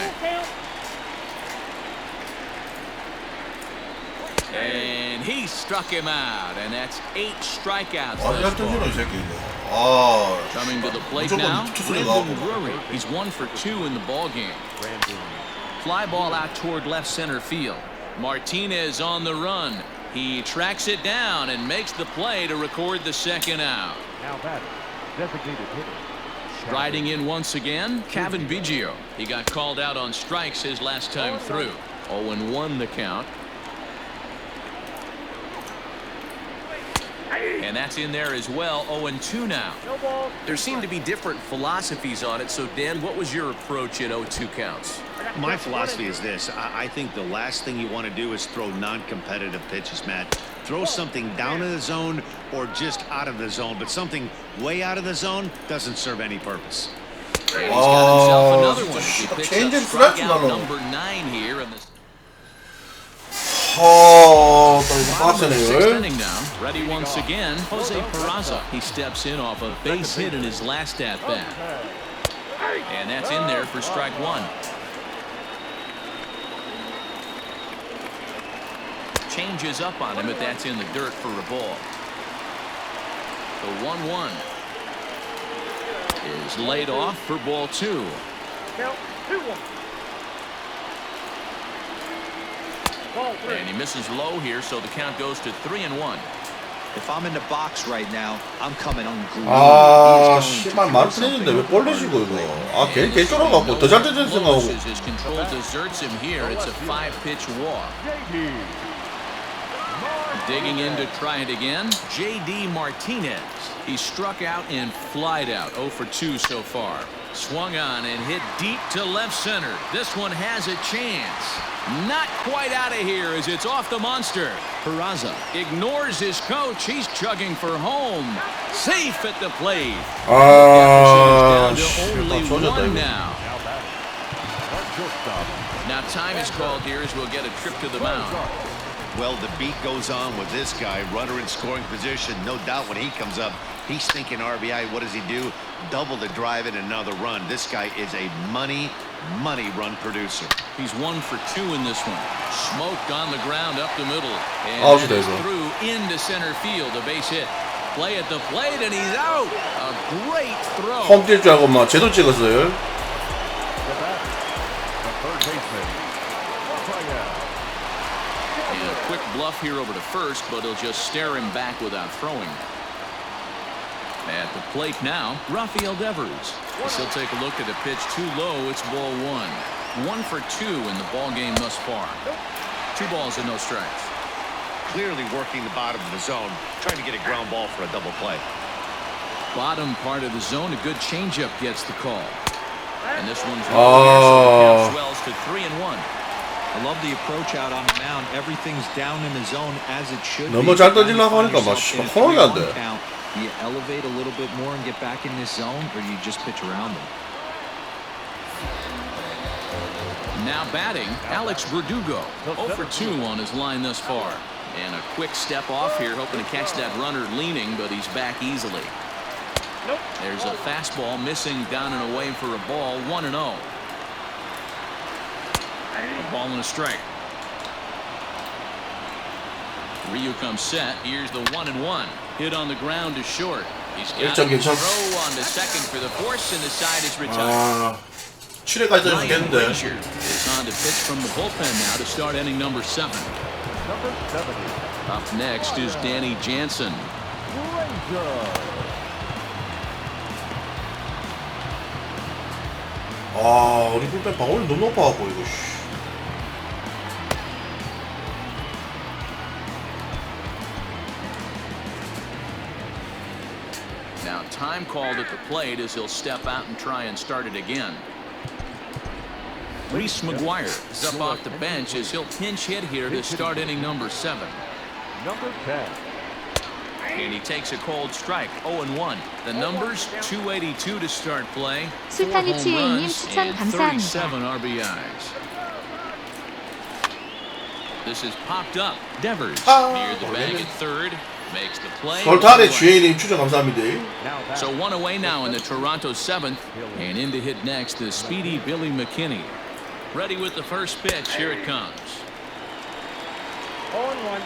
And he struck him out, and that's 8 strikeouts. Coming to the plate now, Brendan Drury. He's 1 for 2 in the ball game. Fly ball out toward left center field. Martinez on the run. He tracks it down and makes the play to record the second out. Now batting, designated hitter. Riding in once again, Kevin Biggio. He got called out on strikes his last time through. 0-1 the count. And that's in there as well. 0-2 now. There seem to be different philosophies on it. So, Dan, what was your approach at 0-2 counts? My philosophy is this. I think the last thing you want to do is throw non-competitive pitches, Matt. Throw something down in the zone or just out of the zone, but something way out of the zone doesn't serve any purpose. And he's got himself another one. He picks up strikeout number 9 here in this. Inning now. Ready once again, Jose Peraza. He steps in off a base hit in his last at-bat. And that's in there for strike 1. Changes up on him, but that's in the dirt for a ball. The 1-1 is laid off for ball 2. Count 2-1. And he misses low here, so the count goes to 3-1. If I'm in the box right now, I'm coming unglued. 아, 씨발 말 틀리는데 왜 볼내시고 이거. 아, 걔 쫄아갖고 더 잘 던질 생각하고. His control deserts him here. It's a 5-pitch walk. Digging in to try it again. J.D. Martinez. He struck out and flied out. 0 for 2 so far. Swung on and hit deep to left center. This one has a chance. Not quite out of here as it's off the monster. Peraza ignores his coach. He's chugging for home. Safe at the plate. Down to only one now. Now time is called here as we'll get a trip to the mound. Well, the beat goes on with this guy, runner in scoring position. No doubt when he comes up, he's thinking RBI. What does he do? Double the drive and another run. This guy is a money run producer. He's 1 for 2 in this one. Smoked on the ground up the middle. And through into center field. A base hit. Play at the plate and he's out. A great throw. 홈 뛸 줄 알고 막 제도 찍었어요. And a quick bluff here over to first, but he'll just stare him back without throwing. At the plate now, Rafael Devers. As he'll take a look at the pitch too low. It's ball 1. 1 for 2 in the ball game thus far. 2 balls and no strikes. Clearly working the bottom of the zone, trying to get a ground ball for a double play. Bottom part of the zone, a good changeup gets the call. And this one's so the count swells to 3-1. I love the approach out on the mound. Everything's down in the zone as it should be. 너무 잘 던지려고 하니까 막 허용이 안 돼. Do you elevate a little bit more and get back in this zone, or do you just pitch around them? Now batting, Alex Verdugo. 0 for 2 on his line thus far. And a quick step off here, hoping to catch that runner leaning, but he's back easily. There's a fastball missing down and away for a ball. 1-0. A ball and a strike. Ryu comes set. Here's the 1-1. Hit on the ground to short. He's got to throw on to second for the force, and the side is retired. 7회까지 던졌겠는데. It's on to pitch from the bullpen now to start inning number 7. Up next is Danny Jansen. 아, 우리 불펜 방울이 너무 높아갖고 이거. Now time called at the plate as he'll step out and try and start it again. Reese McGuire is up off the bench as he'll pinch hit here to start inning number 7. Number 10. And he takes a cold strike. 0-1. The numbers 282 to start play. 4 home runs and 37 RBIs. This is popped up. Devers near the bag at third. Makes the play. 솔탄의 주인님 추천 감사합니다. So 1 away now in the Toronto 7th. And in to hit next the speedy Billy McKinney. Ready with the first pitch. Here it comes. 0-1.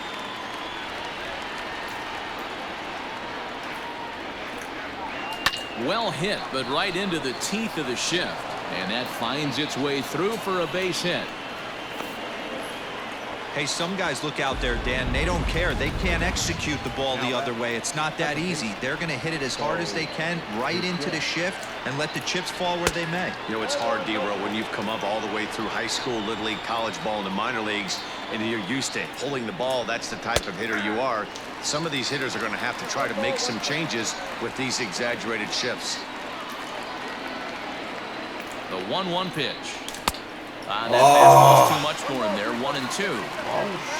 Well hit, but right into the teeth of the shift. And that finds its way through for a base hit. Hey, some guys look out there, Dan. They don't care. They can't execute the ball the other way. It's not that easy. They're going to hit it as hard as they can right into the shift and let the chips fall where they may. You know, it's hard, D-Row, when you've come up all the way through high school, little league, college ball, and the minor leagues, and you're used to pulling the ball. That's the type of hitter you are. Some of these hitters are going to have to try to make some changes with these exaggerated shifts. The 1-1 pitch. That fastball's too much for him there. 1-2.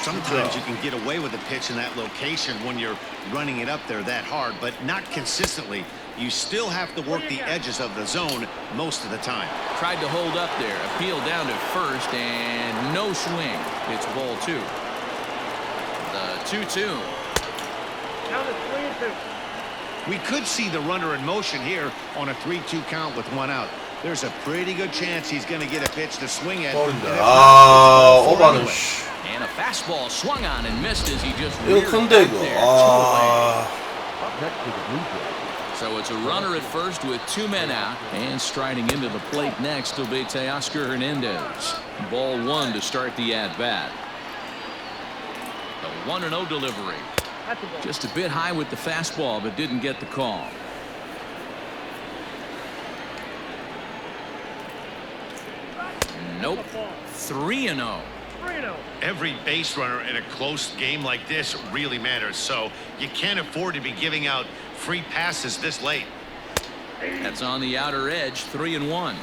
Sometimes you can get away with a pitch in that location when you're running it up there that hard, but not consistently. You still have to work the edges of the zone most of the time. Tried to hold up there. Appeal down to first, and no swing. It's ball 2. The 2-2. We could see the runner in motion here on a 3-2 count with 1 out. There's a pretty good chance he's going to get a pitch to swing at. 오바는 And a fastball swung on and missed as he just 이거 큰데 이거. So it's a runner at first with 2 men out, and striding into the plate next will be Teoscar Hernandez. Ball 1 to start the at-bat. The 1-0 delivery. Just a bit high with the fastball, but didn't get the call. Nope. 3-0. Every base runner in a close game like this really matters, so you can't afford to be giving out free passes this late. That's on the outer edge. 3-1.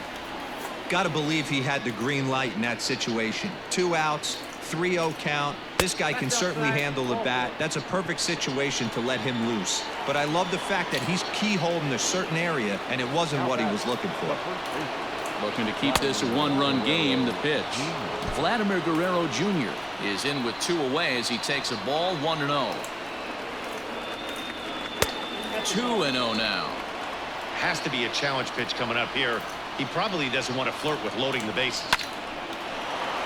Gotta believe he had the green light in that situation. 2 outs, 3-0 count. This guy can certainly handle the bat. That's a perfect situation to let him loose. But I love the fact that he's keyholing a certain area, and it wasn't what he was looking for. Looking to keep this a one-run game. The pitch. Vladimir Guerrero Jr. is in with 2 away as he takes a ball. 1-0. 2-0 now. Has to be a challenge pitch coming up here. He probably doesn't want to flirt with loading the bases.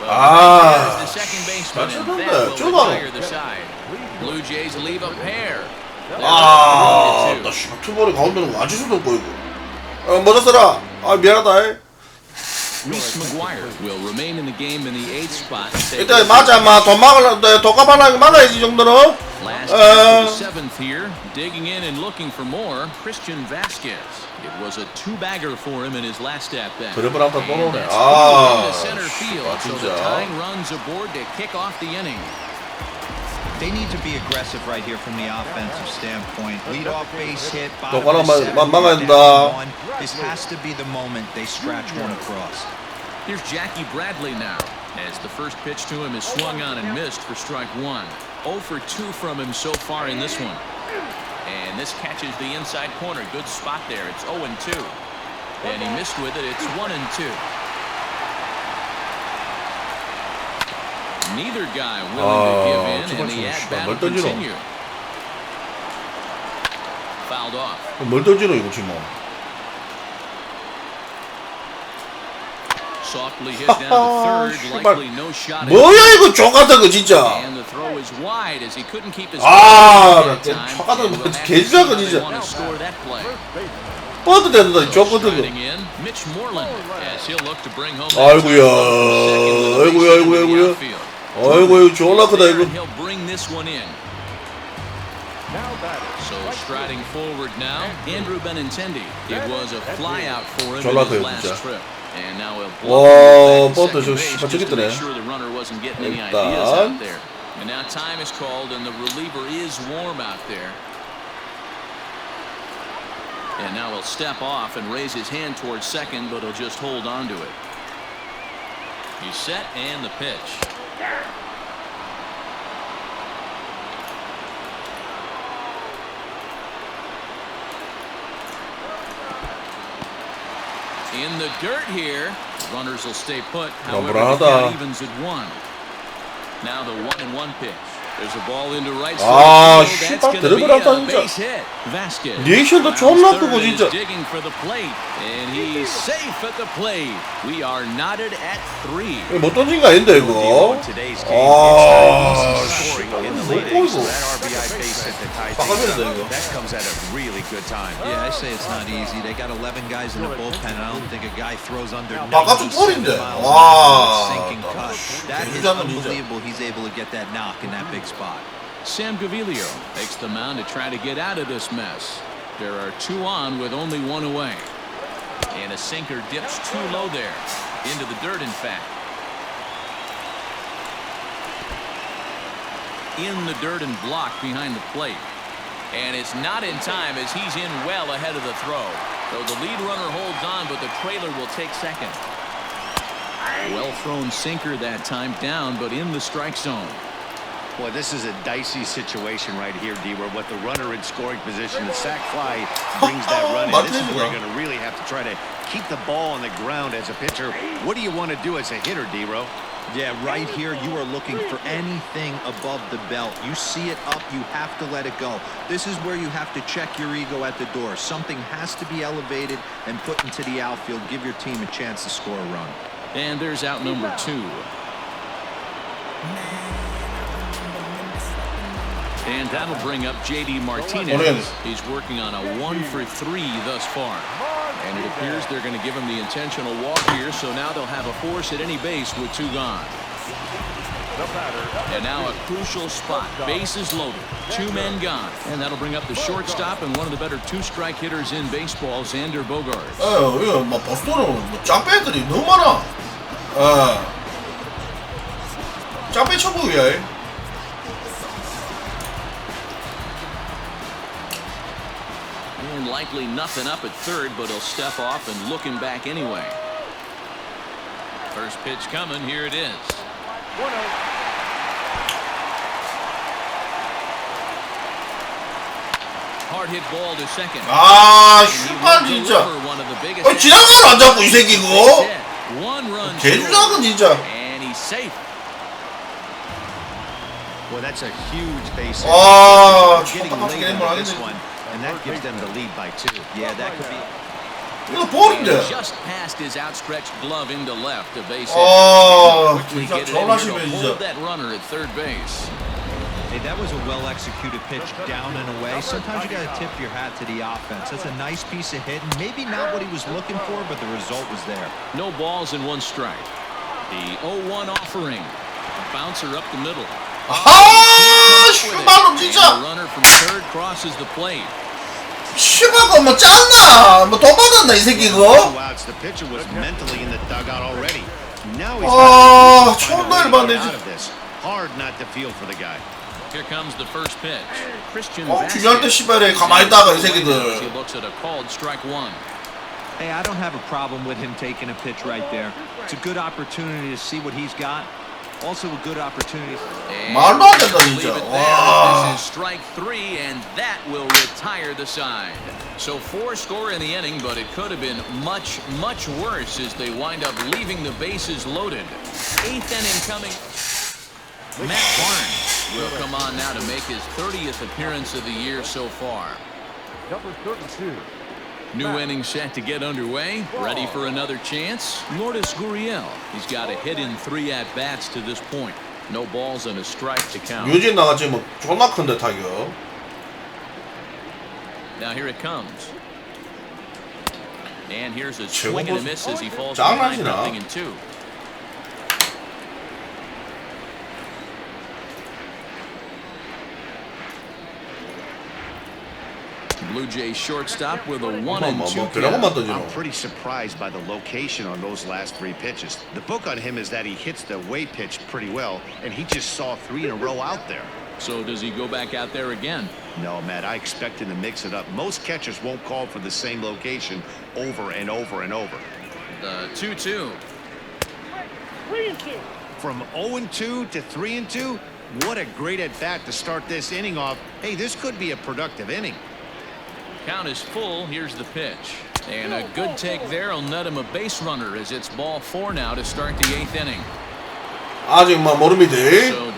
Well, the second baseman, and that will retire the side. Blue Jays leave a pair. 나 투볼이 가운데는 아주 수도 보이고. 먼저 써라. 미안하다. Reese McGuire will remain in the game in the 8th spot. 일단 맞아, 돈 막으려, 돈 갚아나게 막아야지 정도는. Last time the 7th here, digging in and looking for more. Christian Vasquez. It was a 2-bagger for him in his last at bat. 드리블 한번 또 오네. To center field, so the tying runs aboard to kick off the inning. They need to be aggressive right here from the offensive standpoint. Lead off base hit. This has to be the moment they scratch one across. Here's Jackie Bradley now, as the first pitch to him is swung on and missed for strike 1. 0 for 2 from him so far in this one. And this catches the inside corner. Good spot there. It's 0-2. And he missed with it. It's 1-2. Neither guy willing to give in, and the at-bat will continue. Fouled off. 뭘 던지노 이거 지금. Softly hit down to third, likely no shot. 뭐야 이거 족같은 거 진짜. And the throw is wide as he couldn't keep his 족같은 거 개지가 진짜. 뻗도 된다 족같은 거. 아이고야. 아이고 졸라 크다 이거. So striding forward now, Andrew Benintendi. It was a flyout for him in his last trip. And now 와, 뻗도 저 씨발 저기 있더네. 일단. And now time is called, and the reliever is warm out there. And now he'll step off and raise his hand towards second, but he'll just hold on to it. He's set, and the pitch. In the dirt here. Runners will stay put. However, the count evens at 1. Now the 1-1 pitch. There's a ball into right field. That's going to be a base hit. Vasquez. 리액션도 존나 크고 진짜. Digging for the plate, and he's safe at the plate. We are knotted at 3. 못 던진 거 아닌데 이거. 못 보이고. 바꿔줘야 이거. That comes at a really good time. Yeah, I say it's not easy. They got 11 guys in the bullpen, and I don't think a guy throws under. 바깥쪽 볼인데. 와. Sinking cut. That is unbelievable. He's able to get that knock in that big spot. Sam Gaviglio takes the mound to try to get out of this mess. There are 2 on with only 1 away. And a sinker dips too low there. Into the dirt, in fact. In the dirt and blocked behind the plate. And it's not in time as he's in well ahead of the throw. So the lead runner holds on, but the trailer will take second. Well thrown sinker that time, down, but in the strike zone. Boy, this is a dicey situation right here, D, where with the runner in scoring position, the sac fly brings that run in. This is where you're going to really have to try to keep the ball on the ground as a pitcher. What do you want to do as a hitter, D-Ro? Yeah, right here, you are looking for anything above the belt. You see it up, you have to let it go. This is where you have to check your ego at the door. Something has to be elevated and put into the outfield. Give your team a chance to score a run. And there's out number 2. And that'll bring up J.D. Martinez. He's working on a 1 for 3 thus far. And it appears they're going to give him the intentional walk here, so now they'll have a force at any base with 2 gone. And now a crucial spot. Bases loaded. 2 men gone. And that'll bring up the shortstop and one of the better two-strike hitters in baseball, Xander Bogaerts. 이거 뭐 보스턴은 짱배들이 너무 많아. 짱배 천국이야. And likely nothing up at third, but he'll step off and look him back anyway. First pitch coming. Here it is. Hard hit ball to second. 슈판 진짜. 지나가면 안 잡고 이 새끼 그거. 개주작은 진짜. And he's safe. Well, that's a huge base hit. getting late on this one, and that gives them the lead by 2. Yeah, that could be. 이거 볼인데. Just passed his outstretched glove into left. A base hit. 진짜 전화시면 진짜. Hold that runner at third base. Hey, that was a well-executed pitch down and away. Sometimes you got to tip your hat to the offense. That's a nice piece of hitting. Maybe not what he was looking for, but the result was there. No balls and 1 strike. The 0-1 offering. A bouncer up the middle. 슈발놈 진짜. The runner from third crosses the plate. 슈발가 뭐 짰나? 뭐 돈 받았나 이 새끼 그거? The pitcher was mentally in the dugout already. Now he's 처음 날 봤네. Hard not to feel for the guy. Here comes the first pitch. Christian 중요할 때 씨발에 가만히 있다가 이 새끼들. He looks at a called strike 1. Hey, I don't have a problem with him taking a pitch right there. It's a good opportunity to see what he's got. Also a good opportunity. 말도 안 된다 진짜. This is strike 3, and that will retire the side. So 4 score in the inning, but it could have been much, much worse as they wind up leaving the bases loaded. 8th inning coming. Matt Barnes will come on now to make his 30th appearance of the year so far. Number 32. New inning set to get underway. Ready for another chance. Lourdes Gurriel. He's got a hit in 3 at-bats to this point. No balls and a strike to count. 유진 나갔지 뭐 존나 큰데 타격. Now here it comes. And here's a swing and a miss as he falls behind nothing in 2. Blue Jays shortstop with a 1-2 count. I'm pretty surprised by the location on those last 3 pitches. The book on him is that he hits the way pitch pretty well, and he just saw 3 in a row out there. So does he go back out there again? No, Matt, I expect him to mix it up. Most catchers won't call for the same location over and over and over. The 2-2. 3-2. From 0-2 to 3-2, what a great at-bat to start this inning off. Hey, this could be a productive inning. Count is full. Here's the pitch. And a good take there will net him a base runner as it's ball 4 now to start the 8th inning. 아직 뭐 모릅니다.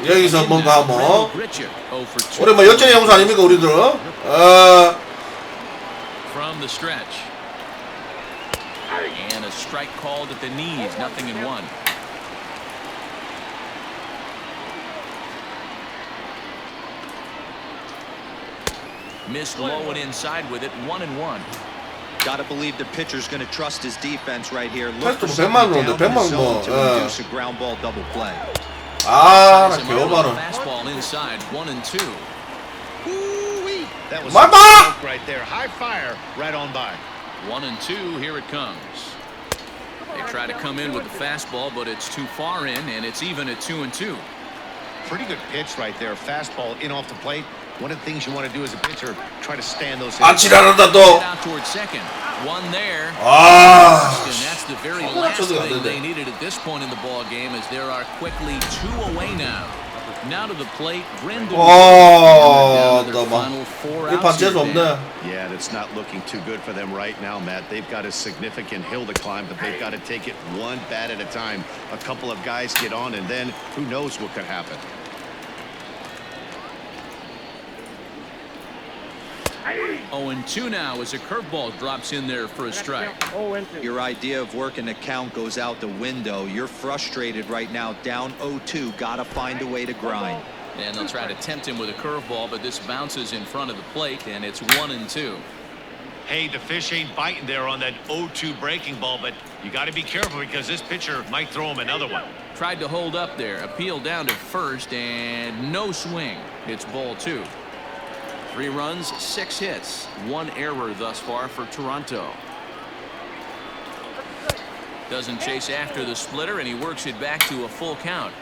여기서 뭔가 뭐 우리 뭐 역전의 영수 아닙니까 우리들? From the stretch. And a strike called at the knees. Nothing in 1. Missed low and inside with it. 1-1. Gotta believe the pitcher's gonna trust his defense right here. Look for something down in the zone to induce a ground ball double play. 나 개오바는. Fastball inside. 1-2. That was right there. High fire right on by. 1-2. Here it comes. They try to come in with the fastball, but it's too far in, and it's even at 2-2. Pretty good pitch right there. Fastball in off the plate. One of the things you want to do as a pitcher, try to stand those. 안 지나간다 또. Out towards second. One there. And that's the very last thing they needed at this point in the ball game, as there are quickly 2 away now. Now to the plate, Brendan. Final 4 outs. Yeah, that's not looking too good for them right now, Matt. They've got a significant hill to climb, but they've got to take it one bat at a time. A couple of guys get on, and then who knows what could happen. Oh, and 2 now as a curveball drops in there for a strike. Your idea of working the count goes out the window. You're frustrated right now, down 0-2. Gotta find a way to grind. And they'll try to tempt him with a curveball, but this bounces in front of the plate, and it's 1-2. Hey, the fish ain't biting there on that 0-2 breaking ball, but you got to be careful because this pitcher might throw him another one. Tried to hold up there. Appeal down to first and no swing. It's ball 2. 3 runs, 6 hits. 1 error thus far for Toronto. Doesn't chase after the splitter, and he works it back to a full count.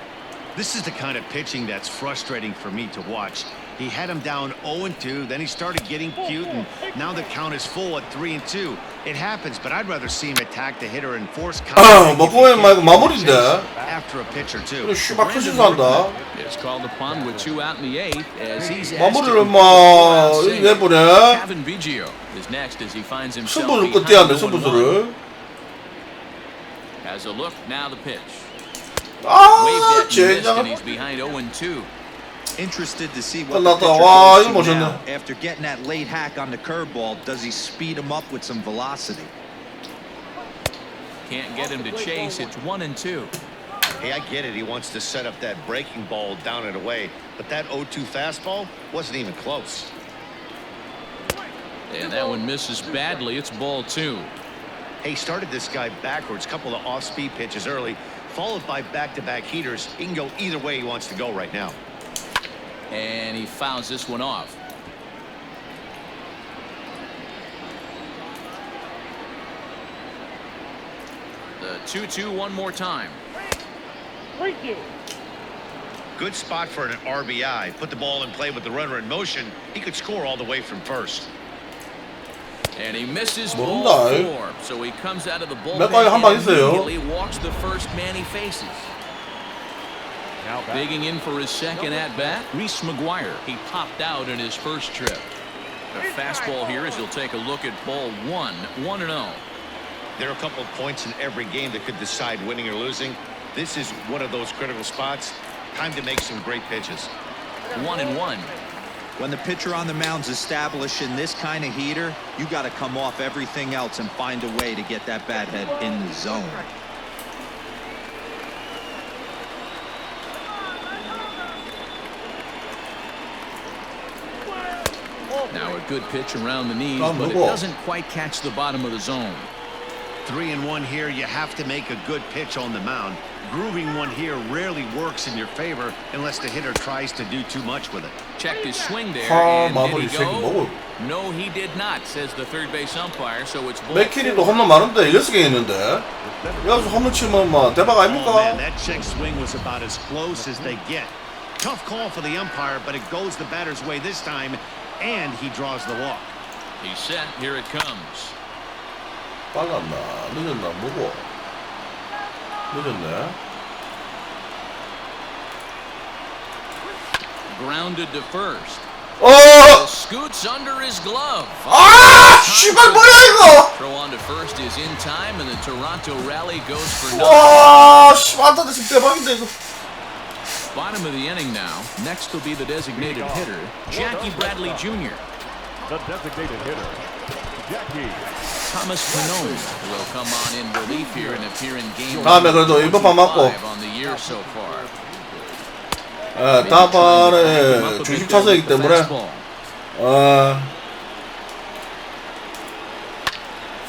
This is the kind of pitching that's frustrating for me to watch. He had him down 0-2, then he started getting cute, and now the count is full at 3-2. It happens, but I'd rather see him attack the hitter and force after a pitch or two. It's called upon with 2 out in the 8th as he's Kevin Biggio is next as he finds himself has a look. Now the pitch. And he's behind 0-2. Interested to see what the pitcher goes to now. After getting that late hack on the curveball, does he speed him up with some velocity? Can't get him to chase. It's 1-2. Hey, I get it. He wants to set up that breaking ball down and away, but that 0-2 fastball wasn't even close. And that one misses badly. It's ball 2. Hey, started this guy backwards. Couple of off-speed pitches early, followed by back-to-back heaters. He can go either way he wants to go right now. And he fouls this one off. The 2-2 one more time. Good spot for an RBI. Put the ball in play with the runner in motion. He could score all the way from first. And he misses ball 4. So he comes out of the bullpen and immediately walks the first man he faces. Digging in for his second at-bat, Reese McGuire. He popped out in his first trip. A fastball here as he'll take a look at ball 1, 1-0. There are a couple of points in every game that could decide winning or losing. This is one of those critical spots. Time to make some great pitches. 1-1. When the pitcher on the mound's establishing this kind of heater, you got to come off everything else and find a way to get that bat head in the zone. Now a good pitch around the knees, but it doesn't quite catch the bottom of the zone. 3-1 here. You have to make a good pitch on the mound. Grooving one here rarely works in your favor unless the hitter tries to do too much with it. Checked his swing there, and did he go? No, he did not, says the third base umpire. So it's 맥키리도 홈런 많은데 6개 있는데 여기서 홈런 치면 뭐 대박 아닙니까? Oh, man, that check swing was about as close as they get. Tough call for the umpire, but it goes the batter's way this time, and he draws the walk. He's set. Here it comes. 빨랐나? 늦었나? 뭐고? 늦었네. Grounded to first. Scoots under his glove. 씨발 뭐야 이거? Throw on to first is in time, and the Toronto rally goes for nothing. 와, 씨발 안타 됐으면 대박인데 이거. Bottom of the inning now. Next will be the designated hitter, Jackie Bradley Jr. The designated hitter, Jackie. Thomas Pannone will come on in relief here and appear in game 다음에 그래도 1번판 맞고. on the year so far. 다음 판에 중심 차서이기 때문에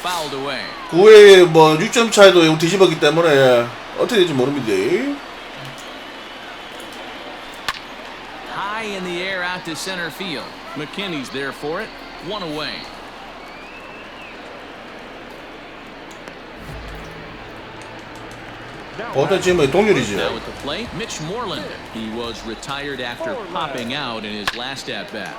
Fouled away. 9회 뭐 6점 차이도 뒤집었기 때문에 어떻게 될지 모릅니다. High in the air out to center field. McKinney's there for it. 1 away. 어떤 팀의 동률이지. Now at the plate, Mitch Moreland. He was retired after popping out in his last at-bat.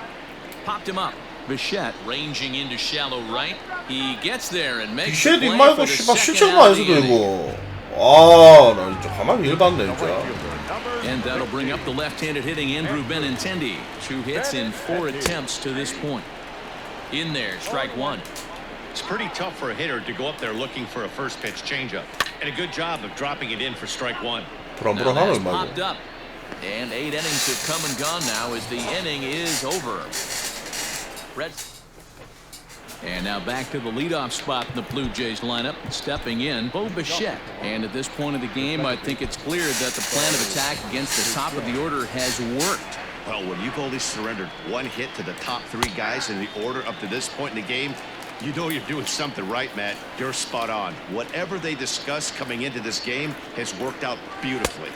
Popped him up. Bichette ranging into shallow right. He gets there and makes the play for the second out of the inning. 나 진짜 가만히 일 봤네 진짜. And that'll bring up the left-handed hitting Andrew Benintendi. 2 hits in 4 attempts to this point. In there, strike 1. It's pretty tough for a hitter to go up there looking for a first pitch changeup, and a good job of dropping it in for strike 1. Now that's popped up, and 8 innings have come and gone now as the inning is over. And now back to the leadoff spot in the Blue Jays lineup. Stepping in, Bo Bichette. And at this point of the game, I think it's clear that the plan of attack against the top of the order has worked. Well, when you've only surrendered 1 hit to the top 3 guys in the order up to this point in the game, You know you're doing something right, Matt. You're spot on. Whatever they discussed coming into this game has worked out beautifully.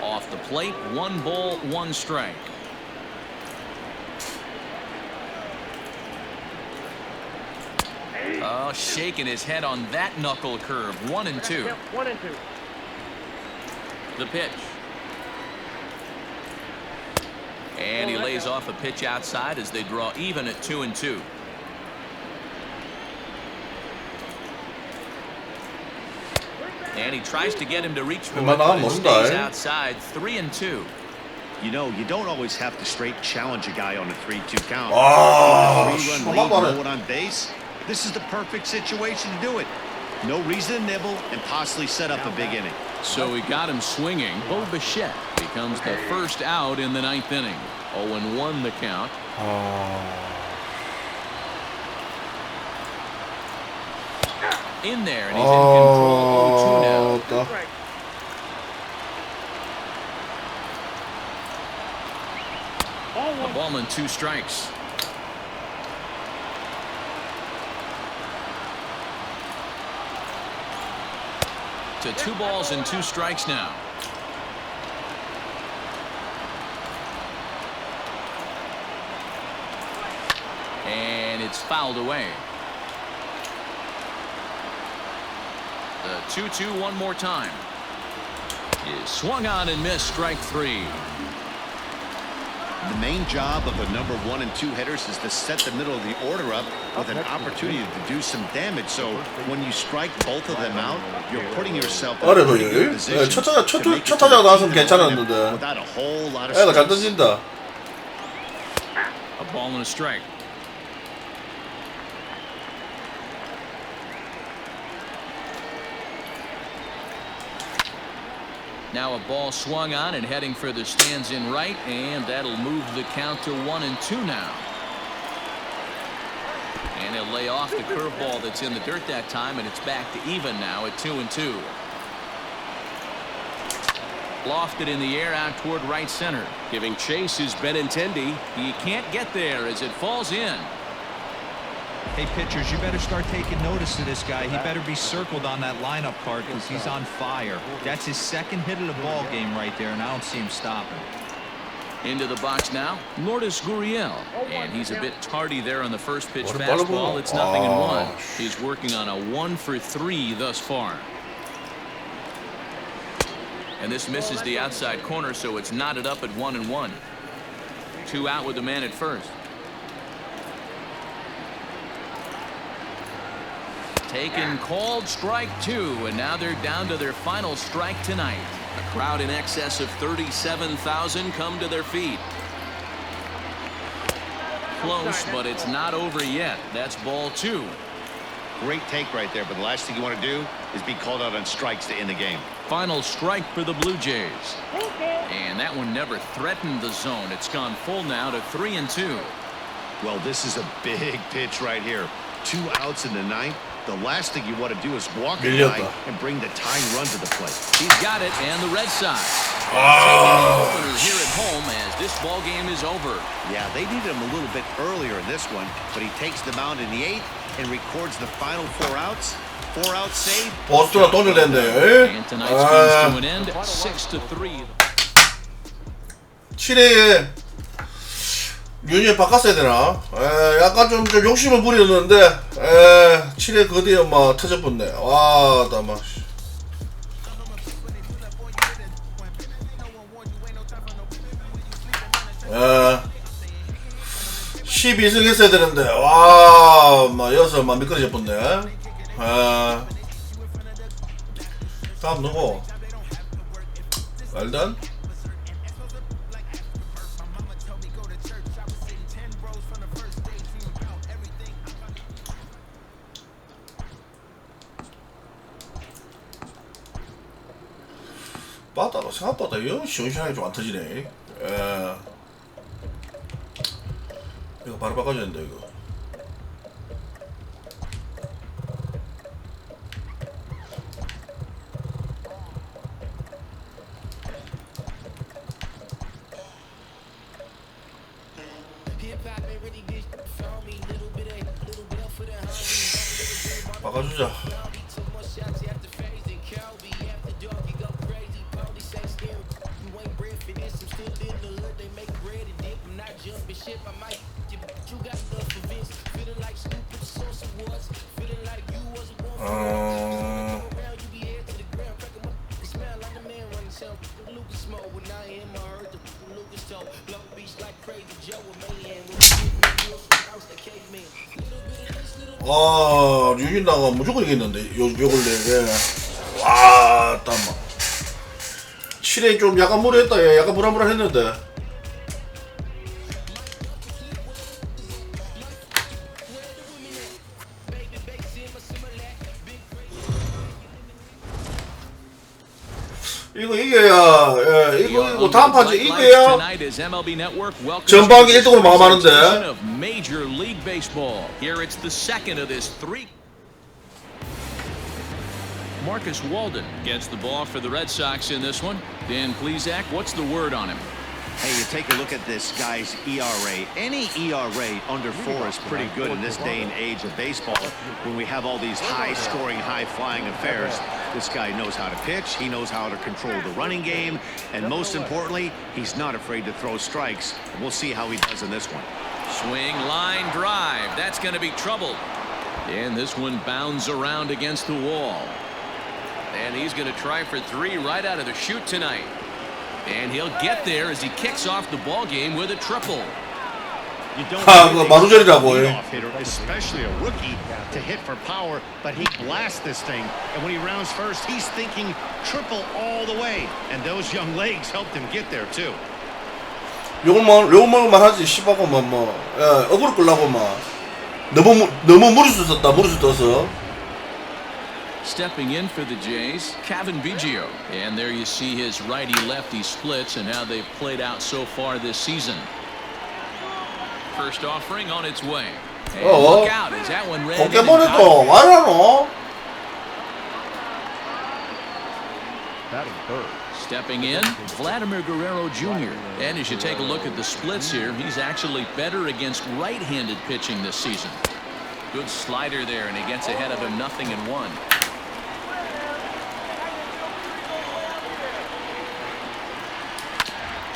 Off the plate, 1 ball, 1 strike. Oh, shaking his head on that knuckle curve. 1-2. 1-2. The pitch. And he lays off a pitch outside as they draw even at 2-2. And he tries to get him to reach for it, but it stays outside. 3-2. You know, you don't always have to straight challenge a guy on a 3-2 count. 아, 3-run lead, no one on base. This is the perfect situation to do it. No reason to nibble and possibly set up a big inning. So he got him swinging. Bo Bichette becomes the first out in the 9th inning. 0-1 the count. In there, and he's in control. 0-2 now. A ball and 2 strikes. To 2 balls and 2 strikes now. And it's fouled away. The 2-2 one more time. Is swung on and missed. Strike 3. The main job of the number 1 and 2 hitters is to set the middle of the order up with an opportunity to do some damage. So when you strike both of them out, you're putting yourself in a pretty good position. 첫 타자가 나왔으면 괜찮았는데. Without a whole lot of 애가 잘 stress. 던진다. A ball and a strike. Now a ball swung on and heading for the stands in right, and that'll move the count to 1-2 now. And he'll lay off the curveball that's in the dirt that time, and it's back to even now at 2-2. Lofted in the air out toward right center. Giving chase is Benintendi. He can't get there as it falls in. Hey, pitchers, you better start taking notice of this guy. He better be circled on that lineup card because he's on fire. That's his 2nd hit of the ball game right there, and I don't see him stopping. Into the box now, Lourdes Gurriel, and he's a bit tardy there on the first pitch fastball. It's 0-1. He's working on a 1-for-3 thus far. And this misses the outside corner, so it's knotted up at 1-1. 2 out with the man at first. Taken, called, strike 2, and now they're down to their final strike tonight. A crowd in excess of 37,000 come to their feet. Close, but it's not over yet. That's ball 2. Great take right there, but the last thing you want to do is be called out on strikes to end the game. Final strike for the Blue Jays. And that one never threatened the zone. It's gone full now to 3-2. Well, this is a big pitch right here. 2 outs in the 9th. The last thing you want to do is walk a guy and bring the tying run to the plate. He's got it, and the Red Sox taking an opener here at home as this ball game is over. Yeah, they needed him a little bit earlier in this one, but he takes the mound in the 8th and records the final 4 outs. 4 outs saved. 버스가 또 늘렸네. And tonight's game's to an end, 6-3. 7회에 윤이 바꿨어야 되나? 약간 좀 욕심을 부렸는데 7회 그 뒤에 막 터져버렸네. 와, 나 막 12승 했어야 되는데 와, 막 여기서 막 미끄러져 버렸네. 다음 누구? 말단? 바다가 생각보다 영 시원시원하게 좀 안 터지네. 이거 바로 바꿔줘야 된다 이거. 바꿔주자. 유진다가 무조건 이겼는데 요 근래. 예. 와, 땀. 7회 좀 약간 무리했다. 예, 약간 불안불안했는데. 이거 이겨야, 예, 이거 다음 판지 이겨야 전반기 1등으로 마감하는데. Major League Baseball. Here it's the second of this three. Marcus Walden gets the ball for the Red Sox in this one. Dan Plesac, what's the word on him? Hey, you take a look at this guy's ERA. Any ERA under 4 is pretty good in this day and age of baseball when we have all these high-scoring, high-flying affairs. This guy knows how to pitch, he knows how to control the running game, and most importantly, he's not afraid to throw strikes. And we'll see how he does in this one. Swing, line, drive. That's going to be trouble. And this one bounds around against the wall. And he's going to try for 3 right out of the chute tonight. And he'll get there as he kicks off the ball game with a triple. You don't hitter, especially a rookie, to hit for power, but he blasts this thing. And when he rounds first, he's thinking triple all the way. And those young legs helped him get there too. 요것만 하지 씨발고만 뭐, 야, 어그로 끌라고 막 너무 무리수 썼다. 무리수 떠서. Stepping in for the Jays, Kevin Biggio. And there you see his righty-lefty splits and how they've played out so far this season. First offering on its way. And look out, is that one ready? 포켓몬에도 말하노? Batting third. Stepping in, Vladimir Guerrero Jr. And as you take a look at the splits here, he's actually better against right-handed pitching this season. Good slider there, and he gets ahead of him 0-1.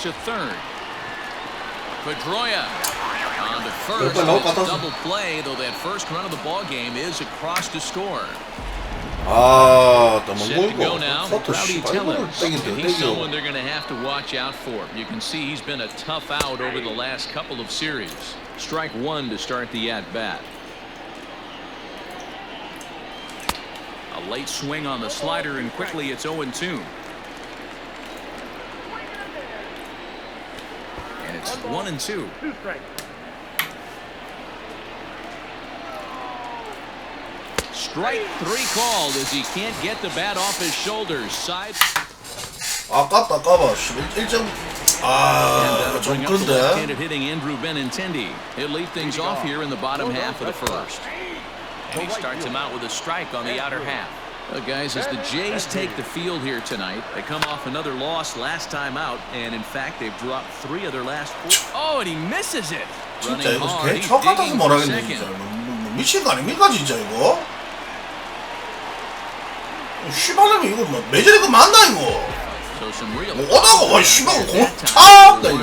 To third. Pedroia on to first. It's a double play, though that first run of the ball game is across to score. Set to go now, Rowdy Tellez. He's someone they're going to have to watch out for. You can see he's been a tough out over the last couple of series. Strike 1 to start the at-bat. A late swing on the slider, and quickly it's 0-2. And it's 1-2. Strike 3 called as he can't get the bat off his shoulders. Side. 아깝다. 1점. 좀 그런데. Hitting Andrew Benintendi. He'll lead things off here in the bottom half of the first. And he starts him out with a strike on the outer half. Well, guys, as the Jays take the field here tonight, they come off another loss last time out, and in fact, they've dropped 3 of their last 4. Oh, and he misses it. 진짜 이거 개척 같아서 뭐라겠네 진짜. 미친 거 아닙니까 진짜 이거? 씨발놈이 이거 뭐 메이저리그 맞나 이거? 오다가 와 씨발 공 탔다 이거.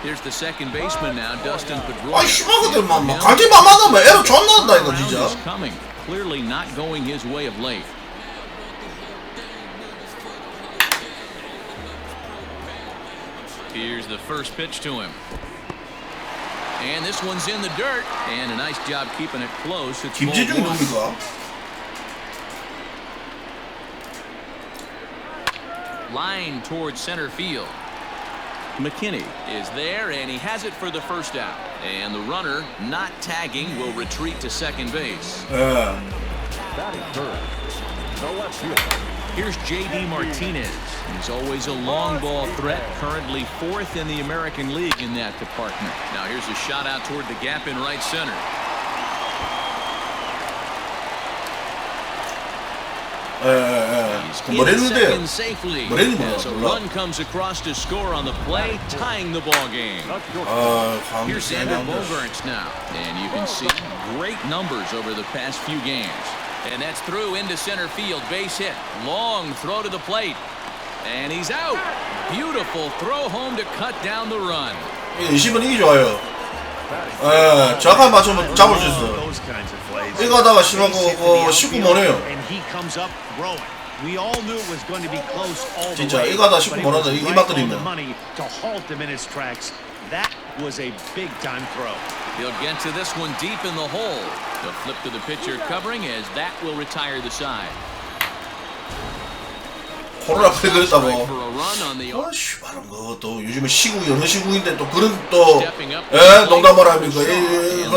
Here's the second baseman now, Dustin Pedroia. 아 씨발 그들 막 갈기만 맞으면 에러 존나 한다 이거 진짜. Clearly not going his way of late. Here's the first pitch to him. And this one's in the dirt. And a nice job keeping it close. It's 김재중 누굽니까? Line towards center field. McKinney is there, and he has it for the first out. And the runner, not tagging, will retreat to second base. Batting third, the left fielder. Here's J.D. Martinez. He's always a long ball threat, currently 4th in the American League in that department. Now here's a shot out toward the gap in right center. 뭘 했는데요? 뭘 했니 As a 몰라. run comes across to score on the play, tying the ball game. Here's Sander Bogaerts now, and you can see great numbers over the past few games. And that's through into center field, base hit, long throw to the plate, and he's out. Beautiful throw home to cut down the run. 20은 이기 좋아요. 예, 정확한 맞추면 잡을 수 있어. 이거 하다가 심하고 19 못해요. 진짜 이거 하다가 19 못하다 이 맞들이면. He'll get to this one deep in the hole. The flip to the pitcher covering as that will retire the side. 코로나 프레 그랬다고. 아씨, 바른 거 또 요즘에 시국이 어느 시국인데 또 그런 또 농담을 합니까?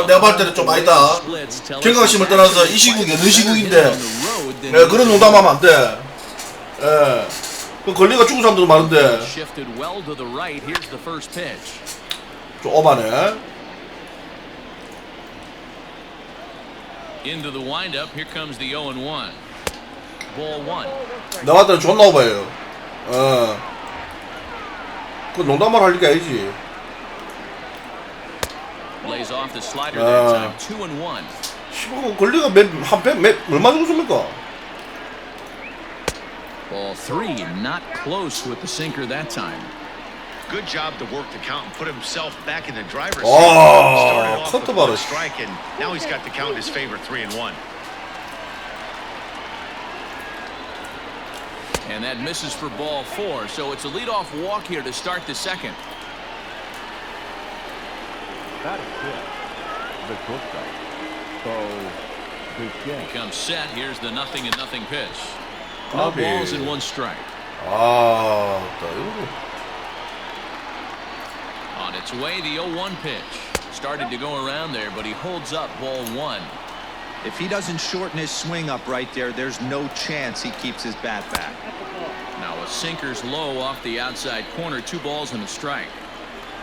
내가 볼 때는 좀 아니다. 경각심을 떠나서 이 시국이 어느 시국인데 그런 농담하면 안 돼. 그 권리가 죽은 사람들도 많은데 좀 오바네. Into the windup, here comes the 0-1. Ball 1. 나 봤을 때는 존나 오바예요. 그 농담만 할 리가 아니지. Lays off the slider that time. 2-1. 시국 권리가 얼마 정도 씁니까? Ball 3, not close with the sinker that time. Good job to work the count and put himself back in the driver's seat. Started off with a strike, and now he's got the count in his favor, 3-1. And that misses for ball 4, so it's a leadoff walk here to start the second. That is it. The shortstop. So, he comes set. Here's the 0-0 pitch. No balls and 1 strike. On its way, the 0-1 pitch. Started to go around there, but he holds up ball 1. If he doesn't shorten his swing up right there, there's no chance he keeps his bat back. Now a sinker's low off the outside corner. 2 balls and a strike.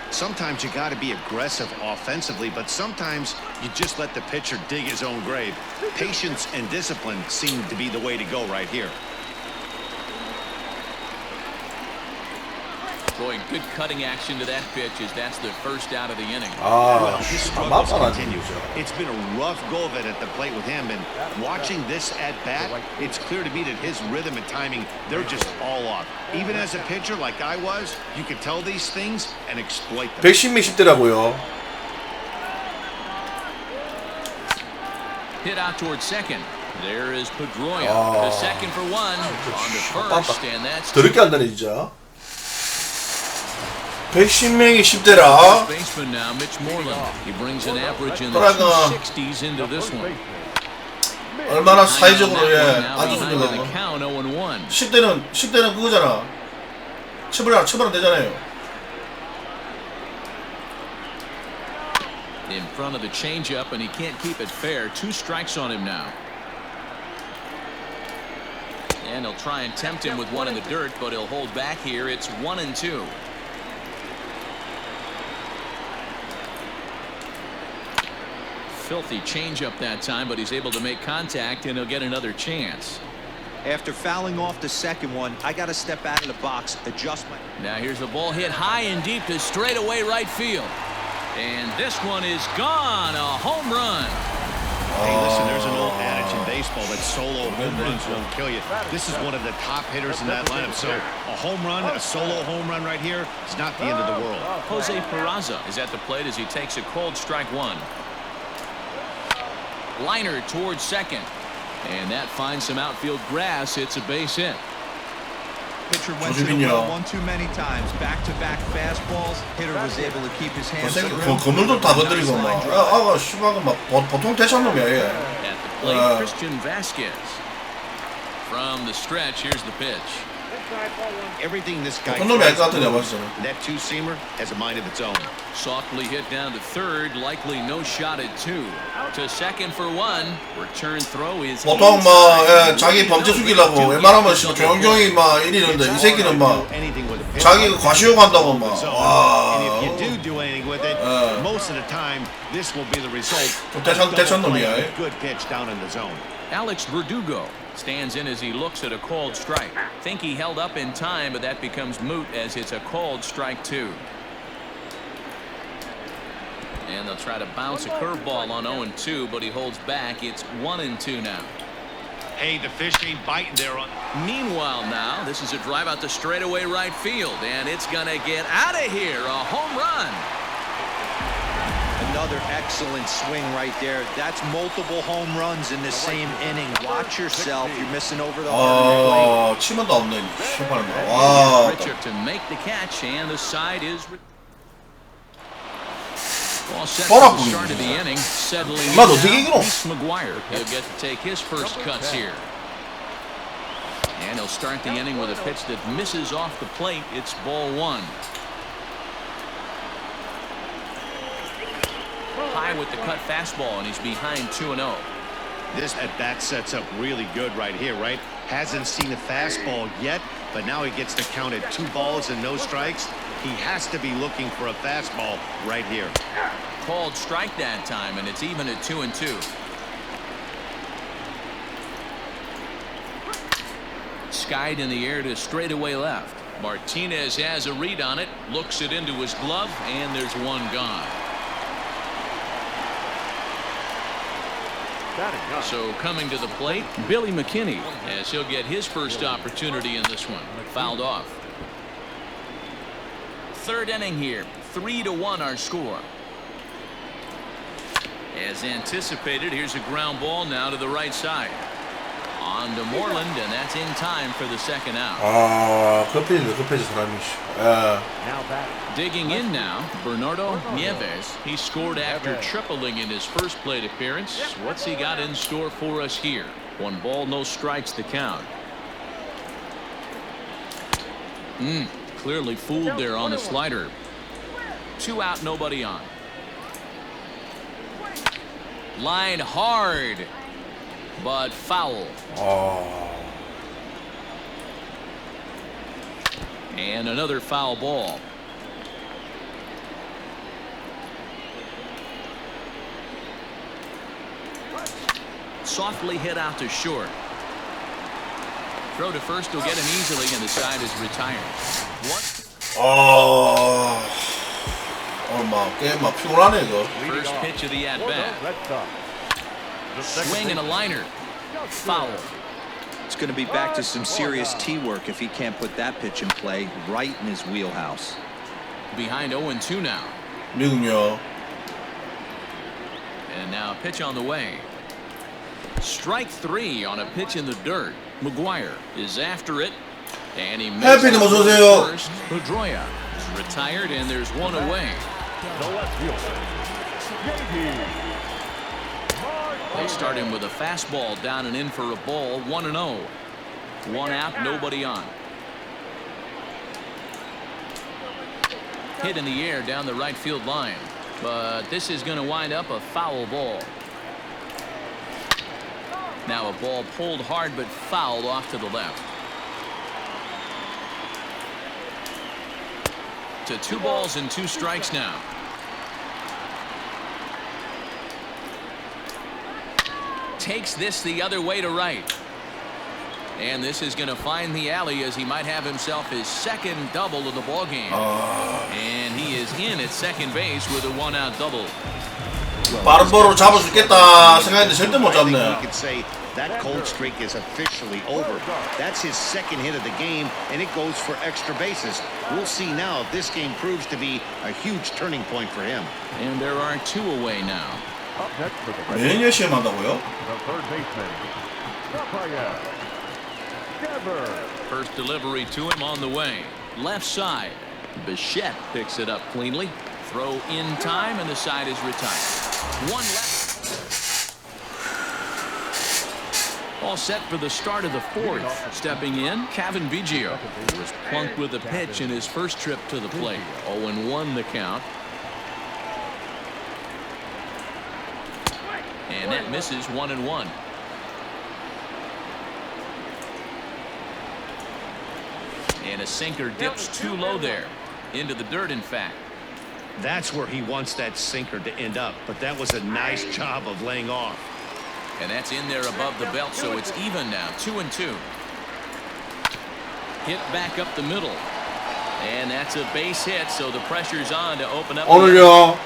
Sometimes you got to be aggressive offensively, but sometimes you just let the pitcher dig his own grave. Patience and discipline seem to be the way to go right here. Boy, good cutting action to that pitch as that's the first out of the inning. Well, his struggles continue. It's been a rough go of it at the plate with him, and watching this at bat, it's clear to me that his rhythm and timing, they're just all off. Even as a pitcher like I was, you could tell these things and exploit them. 110몇십대라고요. Hit out towards second. There is Pedroia. The second for 1. On to first, and that's 더럽게 한다네 진짜. 110명이 10대라. Baseman now, Mitch Moreland. He brings an average in the 260s into this one. 얼마나 사회적으로 아주 좋은 10대는 10대는 그거잖아. 처벌하면 되잖아요. In front of the changeup, and he can't keep it fair. 2 strikes on him now. And he'll try and tempt him with 1 in the dirt, but he'll hold back here. It's 1-2. Filthy changeup that time, but he's able to make contact, and he'll get another chance. After fouling off the second one, I got to step out of the box, adjust my... Now here's a ball hit high and deep to straightaway right field. And this one is gone, a home run. Hey, listen, there's an old adage in baseball that solo home runs won't kill you. This is one of the top hitters in that lineup. So a home run, a solo home run right here is not the end of the world. Jose Peraza is at the plate as he takes a cold strike 1. Liner towards second. And that finds some outfield grass. It's a base hit. Pitcher went to the well one too many times. Back-to-back fastballs. Hitter was able to keep his hands. 건물도 다 건드리고 막. 씨발은 막 보통 대찬 놈이야 얘. At the plate, Christian Vasquez. From the stretch, here's the pitch. Everything this guy that 2-seamer has a mind of its own. Softly hit down to third, likely no shot at 2. To second for 1. Return throw is 보통 막 자기 범죄 숙이려고 웬만하면 조용조용히 막 이러는데 이 새끼는 막 자기가 과시욕한다고 막. Most of the time, this will be the result. 대찬 놈이야. Good pitch down in the zone. Alex Verdugo Stands in as he looks at a called strike. Think he held up in time, but that becomes moot as it's a called strike 2. And they'll try to bounce a curveball on 0-2, but he holds back. It's 1-2 now. Hey, the fish ain't biting there. Meanwhile now, this is a drive out to straightaway right field, and it's going to get out of here. A home run. Another excellent swing right there. That's multiple home runs in the same inning. Watch yourself. You're missing over the home 치면도 없네. 와. Richard to make the catch, and the side is all set for the start of the inning. Settling in now, McGuire. He'll get to take his first cuts here. And he'll start the inning with a pitch that misses off the plate. It's ball 1. High with the cut fastball, and he's behind 2-0. This at-bat sets up really good right here, right? Hasn't seen a fastball yet, but now he gets to count at 2 balls and no strikes. He has to be looking for a fastball right here. Called strike that time, and it's even at 2-2. Skied in the air to straightaway left. Martinez has a read on it, looks it into his glove, and there's one gone. So coming to the plate, Billy McKinney, as he'll get his first opportunity in this one. Fouled off. Third inning here, 3-1 our score. As anticipated, here's a ground ball now to the right side. On to Moreland, and that's in time for the second out. 급해지 사람이. Digging in now, Bernardo Nieves. He scored after tripling in his first plate appearance. What's he got in store for us here? 1 ball, no strikes the count. Clearly fooled there on the slider. 2 out, nobody on. Line hard, but foul. And another foul ball. Softly hit out to short. Throw to first will get him easily, and the side is retired. 게임 피곤하네 이거. First pitch of the at-bat. Swing and a liner. Foul. It's going to be back to some serious tee work if he can't put that pitch in play right in his wheelhouse. Behind 0-2 now. 미국요. And now a pitch on the way. Strike 3 on a pitch in the dirt. McGuire is after it, and he misses first. Pedroia is retired, and there's one away. They start him with a fastball down and in for a ball. 1-0. 1 out, nobody on. Hit in the air down the right field line, but this is going to wind up a foul ball. Now a ball pulled hard but fouled off to the left. To 2 balls and 2 strikes now. Takes this the other way to right. And this is going to find the alley as he might have himself his second double of the ball game. And he is in at second base with a 1-out double. 빠른 볼로 잡을 수 있겠다 생각했는데 절대 못 잡네. We could say that cold streak is officially over. That's his second hit of the game, and it goes for extra bases. We'll see now if this game proves to be a huge turning point for him. And there are 2 away now. 매일 열심히 한다고요? First delivery to him on the way. Left side. Bichette picks it up cleanly. Throw in time, and the side is retired. 1 left. All set for the start of the 4th. Stepping in, Kevin Biggio, who was plunked with a pitch in his first trip to the plate. 0-1 the count. And that misses. 1-1. And a sinker dips too low there. Into the dirt, in fact. That's where he wants that sinker to end up, but that was a nice job of laying off. And that's in there above the belt, so it's even now, 2-2. Hit back up the middle. And that's a base hit, so the pressure's on to open up. 오늘요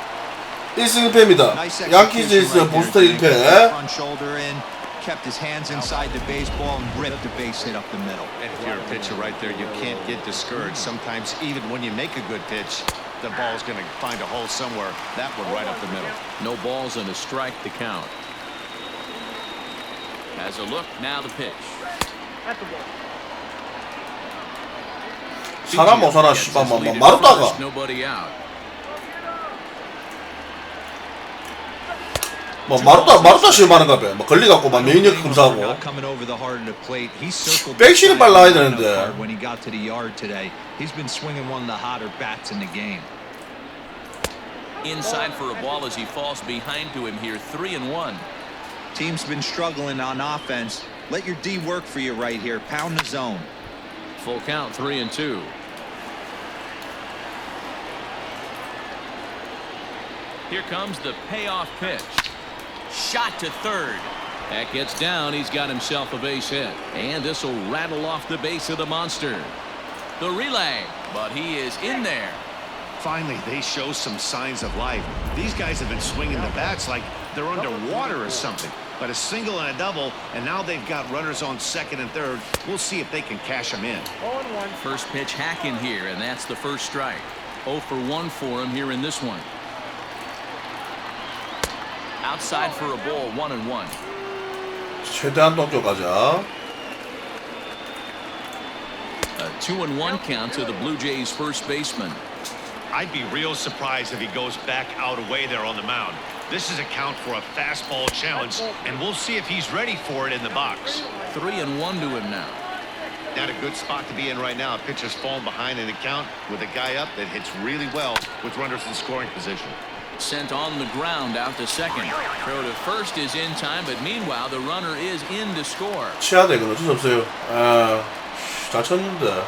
1승 1패입니다. 양키즈 1승, 보스터 1패. Front shoulder in, kept his hands inside the baseball and ripped the base hit up the middle. And if you're a pitcher right there, you can't get discouraged. Sometimes even when you make a good pitch, the ball's going to find a hole somewhere. That one right up the middle. No balls and a strike to count. Has a look, now the pitch. 사람 못 살아 씨발 마루다가. Nobody out. 마루다 실험하는가 봐. 막 걸리갖고 막 면역 검사하고. 백신이 빨리 나야 되는데. When he got to the yard today, he's been swinging one of the hotter bats in the game. Inside for a ball as he falls behind to him here, 3-1. Team's been struggling on offense. Let your D work for you right here. Pound the zone. Full count, 3-2. Here comes the payoff pitch. Shot to third. That gets down. He's got himself a base hit. And this will rattle off the base of the monster. The relay, but he is in there. Finally, they show some signs of life. These guys have been swinging the bats like they're underwater or something. But a single and a double, and now they've got runners on second and third. We'll see if they can cash them in. First pitch hack in here, and that's the first strike. 0 for 1 for him here in this one. Outside for a ball, 1-1. 최대한 동조 가자. A 2-1 count to the Blue Jays first baseman. I'd be real surprised if he goes back out away there on the mound. This is a count for a fastball challenge, and we'll see if he's ready for it in the box. 3-1 to him now. Not a good spot to be in right now. A pitcher's falling behind in the count with a guy up that hits really well with runners in scoring position. Sent on the ground out to second. Throw to first is in time, but meanwhile the runner is in to score. 치야 돼, 이건 어쩔 수 없어요. 잘 쳤는데.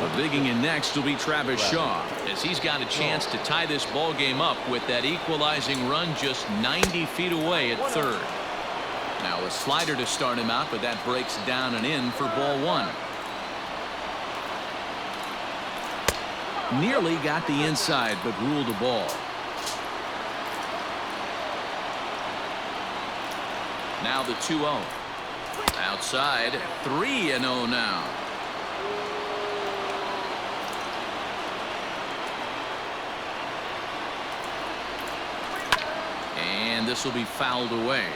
So digging in next will be Travis Shaw, as he's got a chance to tie this ball game up with that equalizing run just 90 feet away at third. Now a slider to start him out, but that breaks down and in for ball one. Nearly got the inside, but ruled a ball. Now the 2-0. Outside, 3-0 now. And this will be fouled away.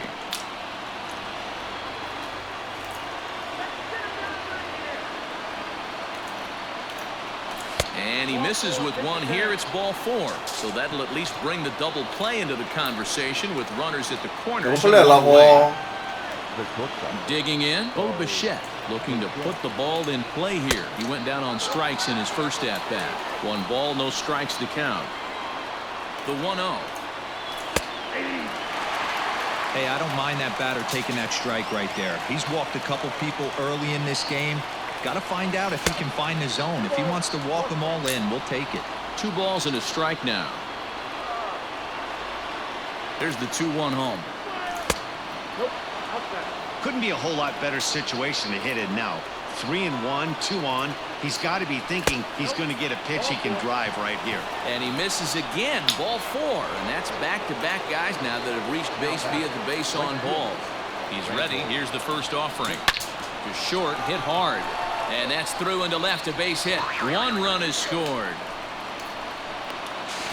And he misses with one here. It's ball 4. So that'll at least bring the double play into the conversation with runners at the corners. Digging in, Bo Bichette looking to put the ball in play here. He went down on strikes in his first at-bat. 1 ball, no strikes to count. The 1-0. Hey, I don't mind that batter taking that strike right there. He's walked a couple people early in this game. Got to find out if he can find the zone. If he wants to walk them all in, we'll take it. 2 balls and a strike now. There's the 2-1 home. Couldn't be a whole lot better situation to hit it now. 3-1, 2 on. He's got to be thinking he's going to get a pitch he can drive right here. And he misses again. Ball 4. And that's back-to-back guys now that have reached base via the base on balls. He's ready. Here's the first offering. Just short, hit hard. And that's through into left, a base hit. 1 run is scored.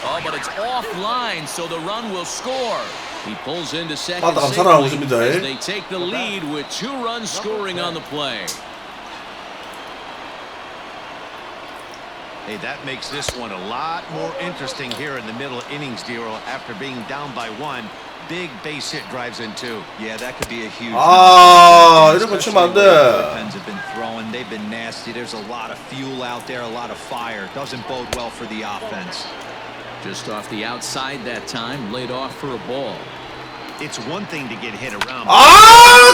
Oh, but it's offline, so the run will score. He pulls into second safely as they take the lead with 2 runs scoring on the play. Hey, that makes this one a lot more interesting here in the middle innings, Dero, after being down by 1. Big base hit drives in 2. Yeah, that could be a huge. 이런 거 치면 안 돼. Bullpens have been throwing. They've been nasty. There's a lot of fuel out there, a lot of fire. Doesn't bode well for the offense. Just off the outside that time, laid off for a ball. It's one thing to get hit around.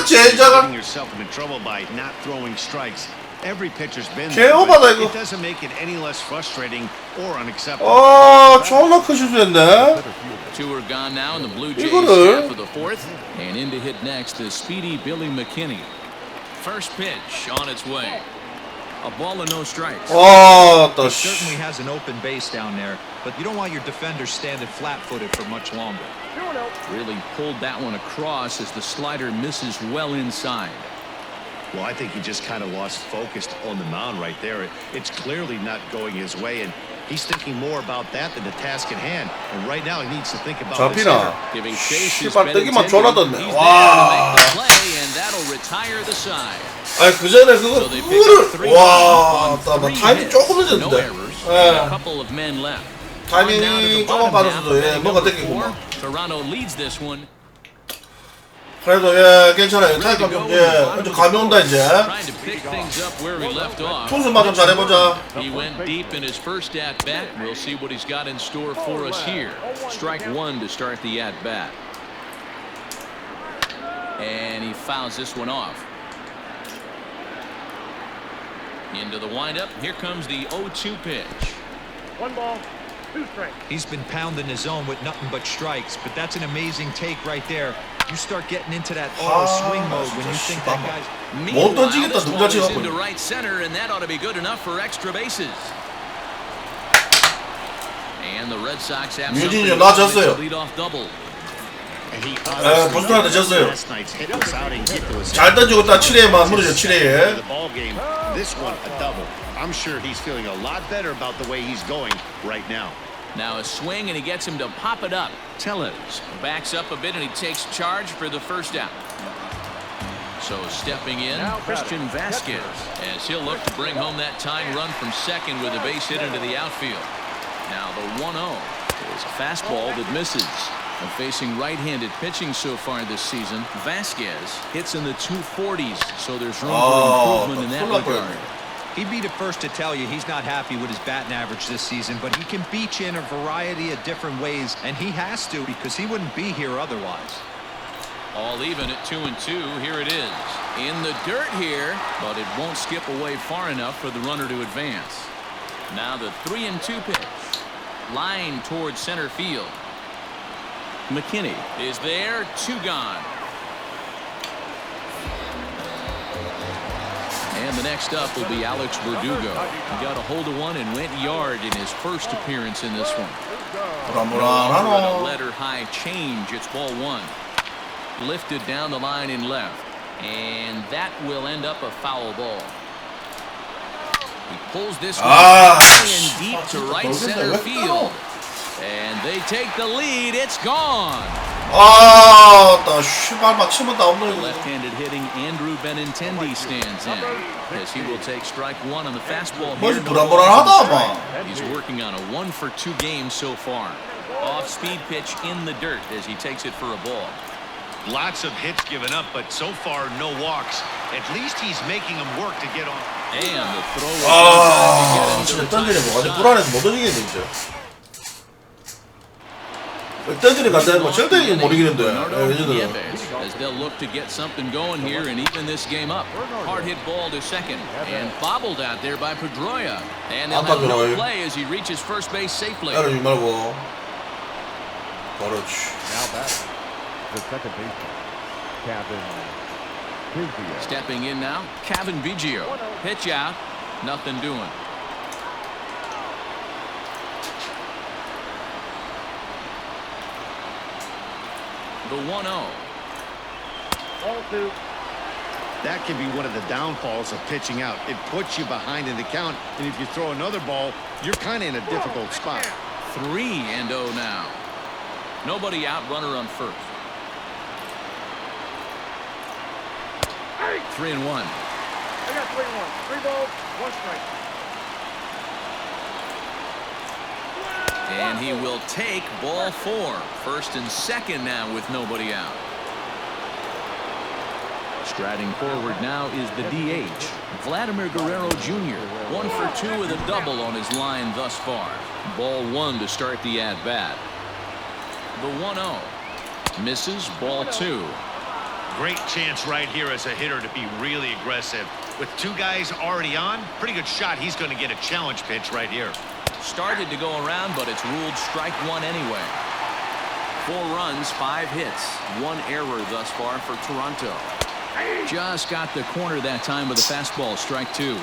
getting yourself into trouble by not throwing strikes. Every pitcher's been there, but it doesn't make it any less frustrating or unacceptable. 존나 큰 실수했네. Two are gone now in the Blue Jays half of the fourth. And in to hit next is speedy Billy McKinney. First pitch on its way. A ball and no strikes. Oh, he certainly has an open base down there, but you don't want your defender standing flat-footed for much longer. Really pulled that one across as the slider misses well inside. Well, I think he just kind of lost focus on the mound right there. It's clearly not going his way, and he's thinking more about that than the task at hand. And right now, he needs to think about this hitter. Giving chase is 씨발 뜨기만 졸라졌네. He's 와. there to make the play, and that'll retire the side. 아니 그 전에 그거를 와, 나 타이밍 조금 늦었는데. A couple of men left. 타이밍 조금 빠졌어도 예, 뭔가 땡기구만. Toronto leads this one. 그래도 예, 괜찮아요. 타이밍 좀 예, 이제 감이 온다 이제. Trying to pick things up where he left off. 투수만 좀 잘해보자. He went deep in his first at bat. We'll see what he's got in store for us here. Strike one to start the at bat. And he fouls this one off. Into the windup. Here comes the 0-2 pitch. 1 ball, 2 strikes. He's been pounding his zone with nothing but strikes, but that's an amazing take right there. You start getting into that auto swing mode when you think that guy's. Meanwhile, this ball is into right center, and that ought to be good enough for extra bases. And the Red Sox have something to lead off double. 예, 보스턴한테 졌어요. 잘 던지고 딱 7회에만 무너져 7회에. This one a double. I'm sure he's feeling a lot better about the way he's going right now. Now a swing and he gets him to pop it up. Tellez backs up a bit and he takes charge for the first out. So stepping in, Christian Vasquez, as he'll look to bring home that tying run from second with a base hit into the outfield. Now the 1-0 is a fastball that misses. And facing right-handed pitching so far this season, Vasquez hits in the 240s, so there's room for improvement in that regard. He'd be the first to tell you he's not happy with his batting average this season, but he can beat you in a variety of different ways, and he has to because he wouldn't be here otherwise. All even at 2-2. Here it is. In the dirt here, but it won't skip away far enough for the runner to advance. Now the 3-2 pitch. Line towards center field. McKinney is there, 2 gone. And the next up will be Alex Verdugo. He got a hold of one and went yard in his first appearance in this one. A letter high change. It's ball 1. Lifted down the line in left. And that will end up a foul ball. He pulls this one high and deep to right center field. And they take the lead. It's gone. Left-handed hitting Andrew Benintendi stands in as he will take strike 1 on the fastball here. He's working on a 1-for-2 game so far. Off-speed pitch in the dirt as he takes it for a ball. Lots of hits given up, but so far no walks. At least he's making them work to get on. And the throw is as they'll look to get something going here and even this game up. Hard hit ball to second and bobbled out there by Pedroia, and they'll have no play as he reaches first base safely. Now back the second baseman, Kevin Biggio. Stepping in now, Kevin Biggio. Pitch out, nothing doing. The 1-0. Ball 2. That can be one of the downfalls of pitching out. It puts you behind in the count, and if you throw another ball, you're kind of in a difficult spot. 3-0 now. Nobody out, runner on first. 3-1. I got 3-1. 3 balls, 1 strike. And he will take ball 4. First and second now with nobody out. Striding forward now is the DH, Vladimir Guerrero Jr. 1-for-2 with a double on his line thus far. Ball 1 to start the at-bat. The 1-0. Misses, ball 2. Great chance right here as a hitter to be really aggressive. With 2 guys already on, pretty good shot. He's going to get a challenge pitch right here. Started to go around, but it's ruled strike 1 anyway. 4 runs, 5 hits, 1 error thus far for Toronto. Just got the corner that time with a fastball, strike 2.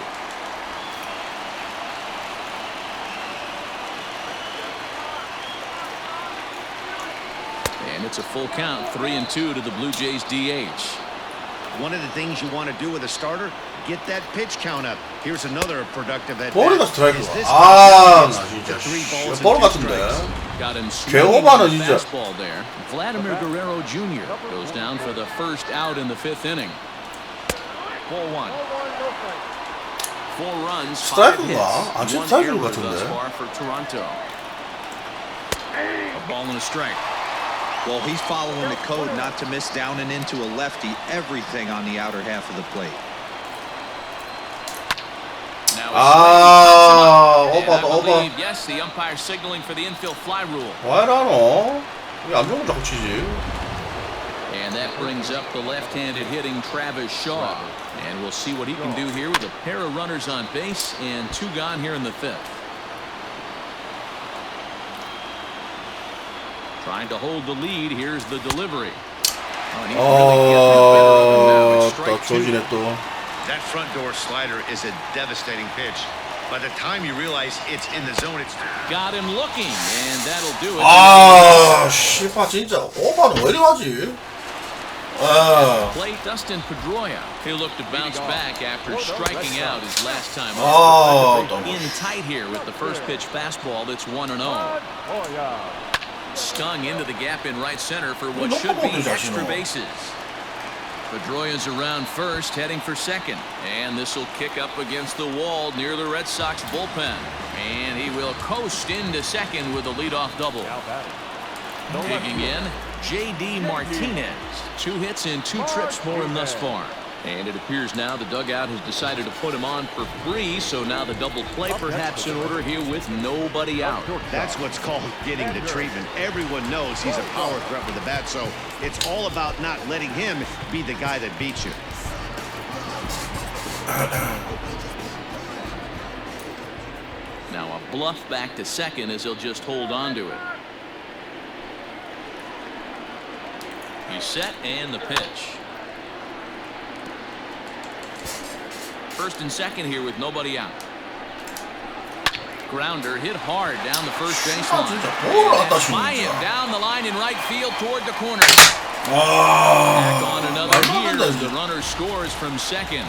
And it's a full count, 3-2 to the Blue Jays DH. One of the things you want to do with a starter, get that pitch count up. Here's another productive at bat. 볼이가 스트라이크가. 아, 나 진짜. 볼 같은데. Got him 개오바는 진짜. fastball there. Vladimir Guerrero Jr. goes down for the first out in the 5th inning. 4-1. 4 runs, 5 hits, 1 error thus far for Toronto. A ball and a strike. Well, he's following the code not to miss down and into a lefty. Everything on the outer half of the plate. 오바. Yes, the umpire signaling for the infield fly rule. 왜 나노? 왜 안 좋은 거 자꾸 치지? And that brings up the left-handed hitting Travis Shaw. And we'll see what he can do here with a pair of runners on base and 2 gone here in the 5th. Trying to hold the lead. Here's the delivery. 조지네 또. That front door slider is a devastating pitch. By the time you realize it's in the zone, it's got him looking, and that'll do it. 아, 씨발 진짜 오바는 왜 이리 하지? Play Dustin Pedroia. He'll look to bounce back after striking out his last time up. In tight here with the first pitch fastball. That's 1-0. Stung into the gap in right center for what should be extra bases. Pedroia's around first, heading for second. And this will kick up against the wall near the Red Sox bullpen. And he will coast into second with a leadoff double. Digging in, J.D. Martinez. 2 hits and 2 trips for him thus far. And it appears now the dugout has decided to put him on for free, so now the double play perhaps in order here with nobody out. That's what's called getting the treatment. Everyone knows he's a power threat with the bat, so it's all about not letting him be the guy that beats you. Now a bluff back to second as he'll just hold on to it. He's set and the pitch. First and second here with nobody out. Grounder hit hard down the first baseline. Fly him down the line in right field toward the corner. Back on another here as the runner scores from second.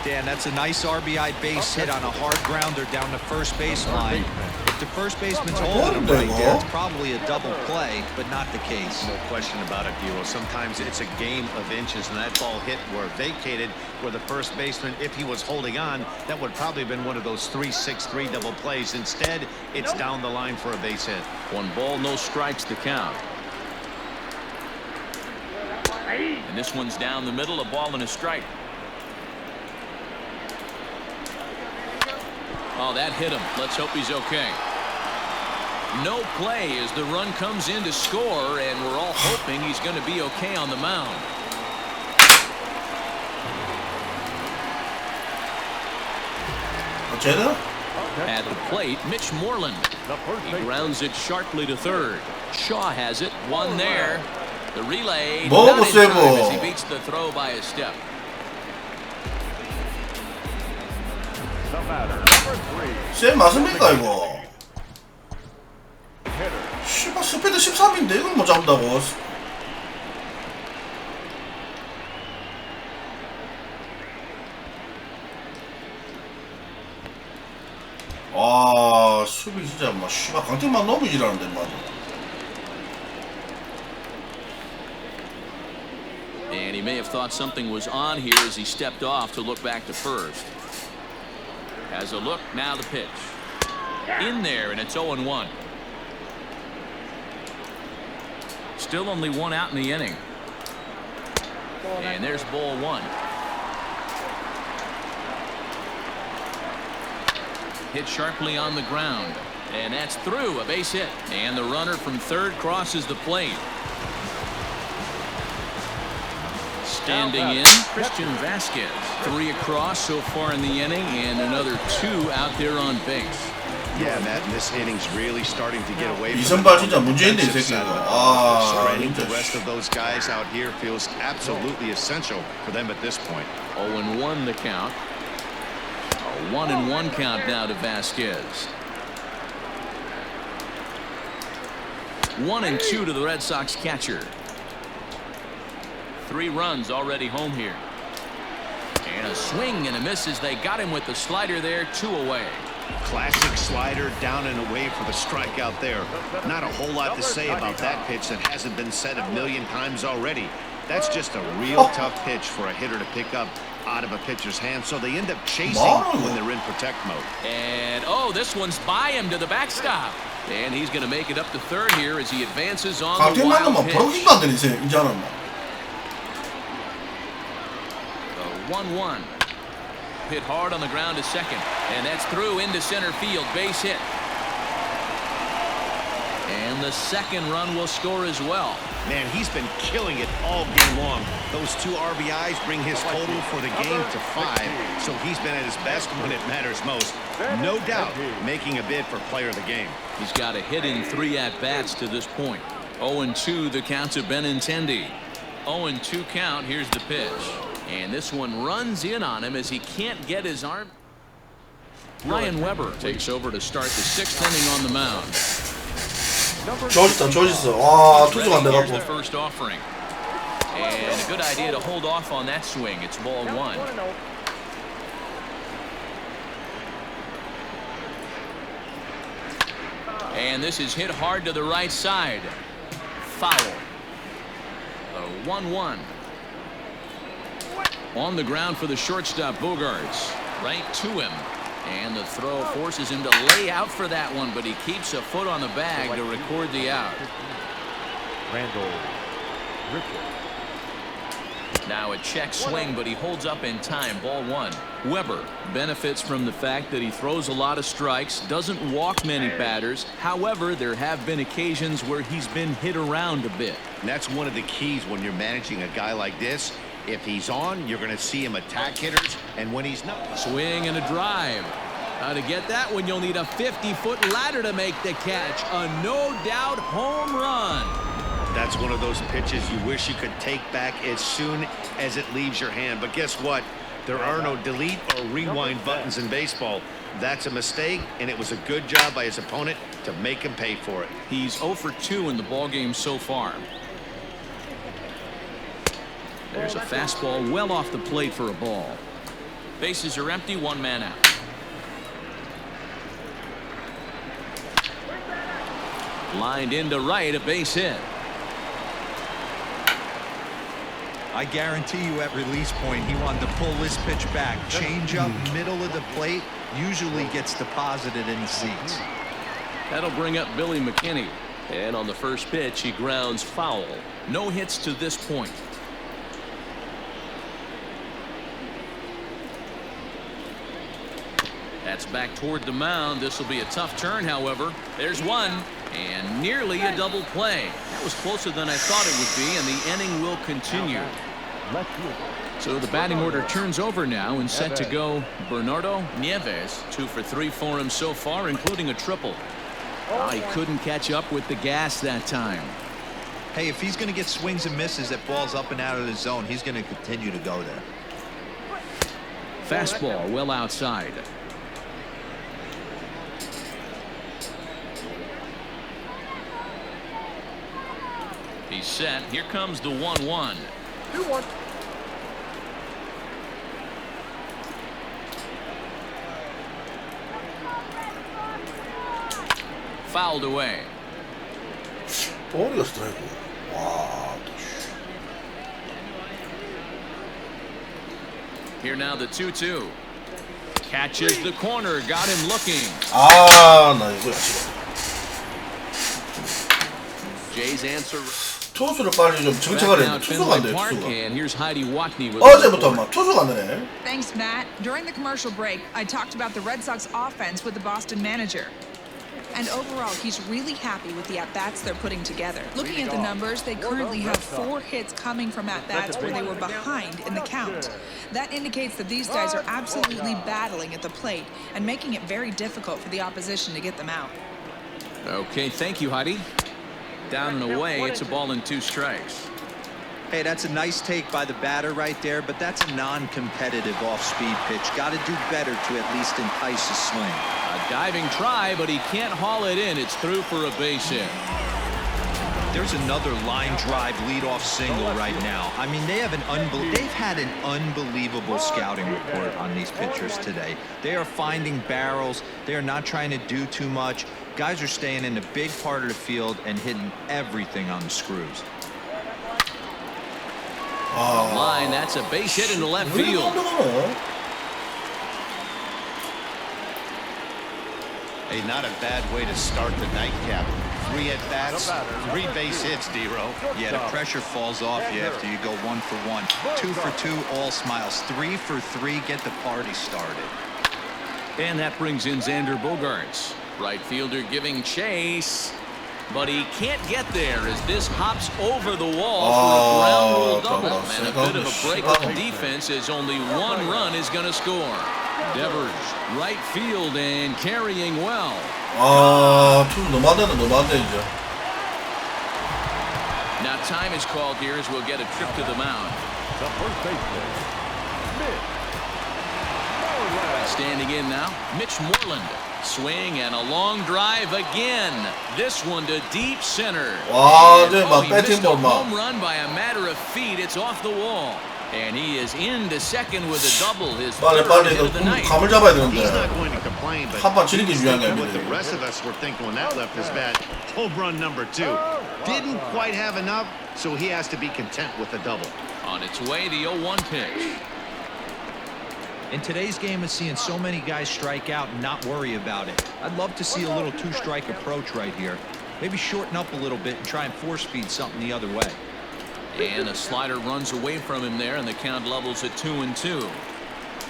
Dan, that's a nice RBI base hit on a hard grounder down the first baseline. If the first baseman's holding him right there, it's probably a double play, but not the case. No question about it, Buell. Sometimes it's a game of inches, and that ball hit where vacated where the first baseman, if he was holding on, that would probably have been one of those 3-6-3 double plays. Instead, it's down the line for a base hit. 1 ball, no strikes to count. And this one's down the middle, a ball and a strike. Oh, that hit him. Let's hope he's okay. No play as the run comes in to score, and we're all hoping he's going to be okay on the mound. At the plate, Mitch Moreland. He grounds it sharply to third. Shaw has it. 1 there. The relay not in time as he beats the throw by a step. 쌤 맞습니까 이거? 씨발 스피드 13인데 이걸 못 잡는다고? 아 수비 진짜 막 씨발 강팀만 너무 일하는데 맞아. And he may have thought something was on here as he stepped off to look back to first. Has a look, now the pitch. In there, and it's 0-1. Still only 1 out in the inning. And there's ball 1. Hit sharply on the ground. And that's through, a base hit. And the runner from third crosses the plate. Standing in, Christian Vasquez. 3 across so far in the inning, and another 2 out there on base. Yeah, Matt, this inning's really starting to get away from 이선발 진짜 문제 있네 이 새끼가. Shredding the rest of those guys out here feels absolutely essential for them at this point. 0-1 the count. A 1-1 count now to Vasquez. 1-2 to the Red Sox catcher. 3 runs already home here. And a swing and a miss as they got him with the slider there, 2 away. Classic slider down and away for the strikeout there. Not a whole lot to say about that pitch that hasn't been said a million times already. That's just a real tough pitch for a hitter to pick up out of a pitcher's hand, so they end up chasing when they're in protect mode. And this one's by him to the backstop. And he's going to make it up to third here as he advances on the wild pitch. 1-1. Hit hard on the ground to second, and that's through into center field. Base hit. And the second run will score as well. Man, he's been killing it all game long. Those 2 RBIs bring his total for the game to 5, so he's been at his best when it matters most. No doubt making a bid for player of the game. He's got a hit in 3 at-bats to this point. 0-2 the count to Benintendi. 0-2 count. Here's the pitch. And this one runs in on him as he can't get his arm. Ryan Weber takes over to start the 6th inning on the mound. 좋았어. 와, 투수가 안 Here's 돼갖고. the first offering. And a good idea to hold off on that swing. It's ball 1. And this is hit hard to the right side. Foul. The 1-1. On the ground for the shortstop, Bogarts. Right to him. And the throw forces him to lay out for that one, but he keeps a foot on the bag to record the out. Randall Richard. Now a check swing, but he holds up in time. Ball 1. Weber benefits from the fact that he throws a lot of strikes, doesn't walk many batters. However, there have been occasions where he's been hit around a bit. And that's one of the keys when you're managing a guy like this. If he's on, you're going to see him attack hitters, and when he's not. Swing and a drive. How to get that one? You'll need a 50-foot ladder to make the catch. A no-doubt home run. That's one of those pitches you wish you could take back as soon as it leaves your hand. But guess what? There are no delete or rewind buttons in baseball. That's a mistake, and it was a good job by his opponent to make him pay for it. He's 0 for 2 in the ballgame so far. There's a fastball well off the plate for a ball. Bases are empty, 1 man out. Lined into right, a base hit. I guarantee you at release point he wanted to pull this pitch back. Change up middle of the plate usually gets deposited in the seats. That'll bring up Billy McKinney. And on the first pitch he grounds foul. No hits to this point. That's back toward the mound. This will be a tough turn, however. There's one, and nearly a double play. That was closer than I thought it would be, and the inning will continue. So the batting order turns over now, and set to go Bernardo Nieves. 2 for 3 for him so far, including a triple. He couldn't catch up with the gas that time. Hey, if he's going to get swings and misses at balls up and out of the zone, he's going to continue to go there. Fastball well outside. He's set. Here comes the 1-1. 2-1. Fouled away. 머리가 스트라이크. 와. Here now the 2-2. Catches the corner. Got him looking. 아, 나 이거 싫어. Jay's answer. 투수를 빨리 좀 정착을 했는데 투수가 안 돼. 투수가. And here's Heidi Wackney with 어제부터 막 투수가 안 되네. Thanks, Matt. During the commercial break, I talked about the Red Sox offense with the Boston manager. And overall, he's really happy with the at-bats they're putting together. Looking at the numbers, they currently have 4 hits coming from at-bats where they were behind in the count. That indicates that these guys are absolutely battling at the plate and making it very difficult for the opposition to get them out. Okay, thank you, Heidi. Down and away, it's a ball and 2 strikes. Hey, that's a nice take by the batter right there, but that's a non-competitive off-speed pitch. Got to do better to at least entice a swing. A diving try, but he can't haul it in. It's through for a base hit. There's another line drive leadoff single right now. I mean, they've had an unbelievable scouting report on these pitchers today. They are finding barrels. They are not trying to do too much. Guys are staying in the big part of the field and hitting everything on the screws. Line, that's a base hit into left field. Hey, not a bad way to start the nightcap. 3 at-bats, 3 base hits, D-Row. Yeah, the pressure falls off you after you go 1 for 1. 2 for 2, all smiles. 3 for 3, get the party started. And that brings in Xander Bogaerts. Right fielder giving chase. But he can't get there as this hops over the wall for a ground rule double. And a bit of a break on defense as only 1 run is going to score. Devers, right field and carrying well. Now time is called here as we'll get a trip to the mound. The first baseman, Mitch Moreland. Standing in now, Mitch Moreland. Swing and a long drive again. This one to deep center. He missed a home run by a matter of feet. It's off the wall. And he is into second with a double. His third hit of the night. He's not going to complain, but what the rest of us were thinking when that left his bat. Home run number 2. Didn't quite have enough, so he has to be content with the double. On its way, the 0-1 pitch. In today's game, it's seeing so many guys strike out and not worry about it. I'd love to see a little 2-strike approach right here. Maybe shorten up a little bit and try and 4-speed something the other way. And a slider runs away from him there, and the count levels at 2-2.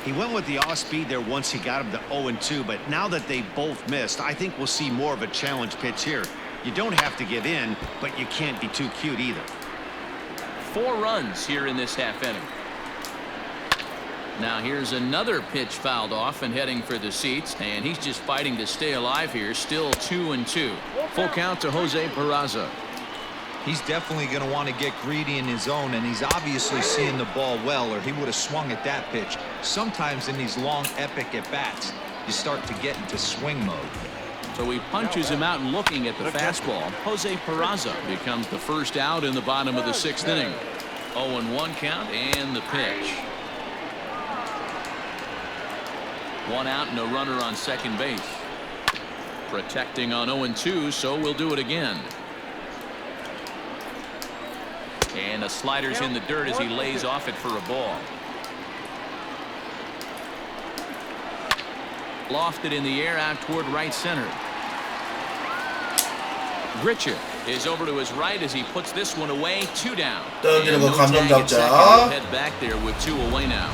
He went with the off-speed there once he got him to 0-2, but now that they both missed, I think we'll see more of a challenge pitch here. You don't have to give in, but you can't be too cute either. 4 runs here in this half inning. Now here's another pitch fouled off and heading for the seats, and he's just fighting to stay alive here. Still 2-2. Full count to Jose Peraza. He's definitely going to want to get greedy in his zone, and he's obviously seeing the ball well, or he would have swung at that pitch. Sometimes in these long epic at-bats, you start to get into swing mode. So he punches him out and looking at the fastball. Jose Peraza becomes the first out in the bottom of the 6th inning. 0-1 count and the pitch. 1 out and a runner on second base. Protecting on 0-2, so we'll do it again. And the slider's in the dirt as he lays off it for a ball. Lofted in the air out toward right center. Gritcha is over to his right as he puts this one away. 2 down. And no tag at second. He'll head back there with 2 away now.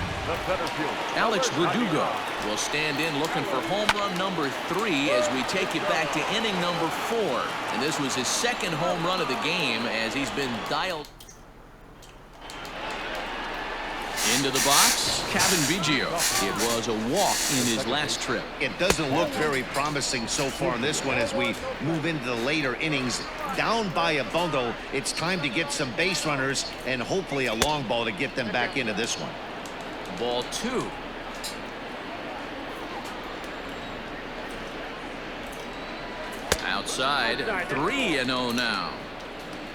Alex Verdugo will stand in looking for home run number 3 as we take it back to inning number 4. And this was his 2nd home run of the game as he's been dialed. Into the box, Kevin Biggio. It was a walk in his last trip. It doesn't look very promising so far in this one as we move into the later innings. Down by a bundle, it's time to get some base runners and hopefully a long ball to get them back into this one. Ball 2. Outside, 3-0 now.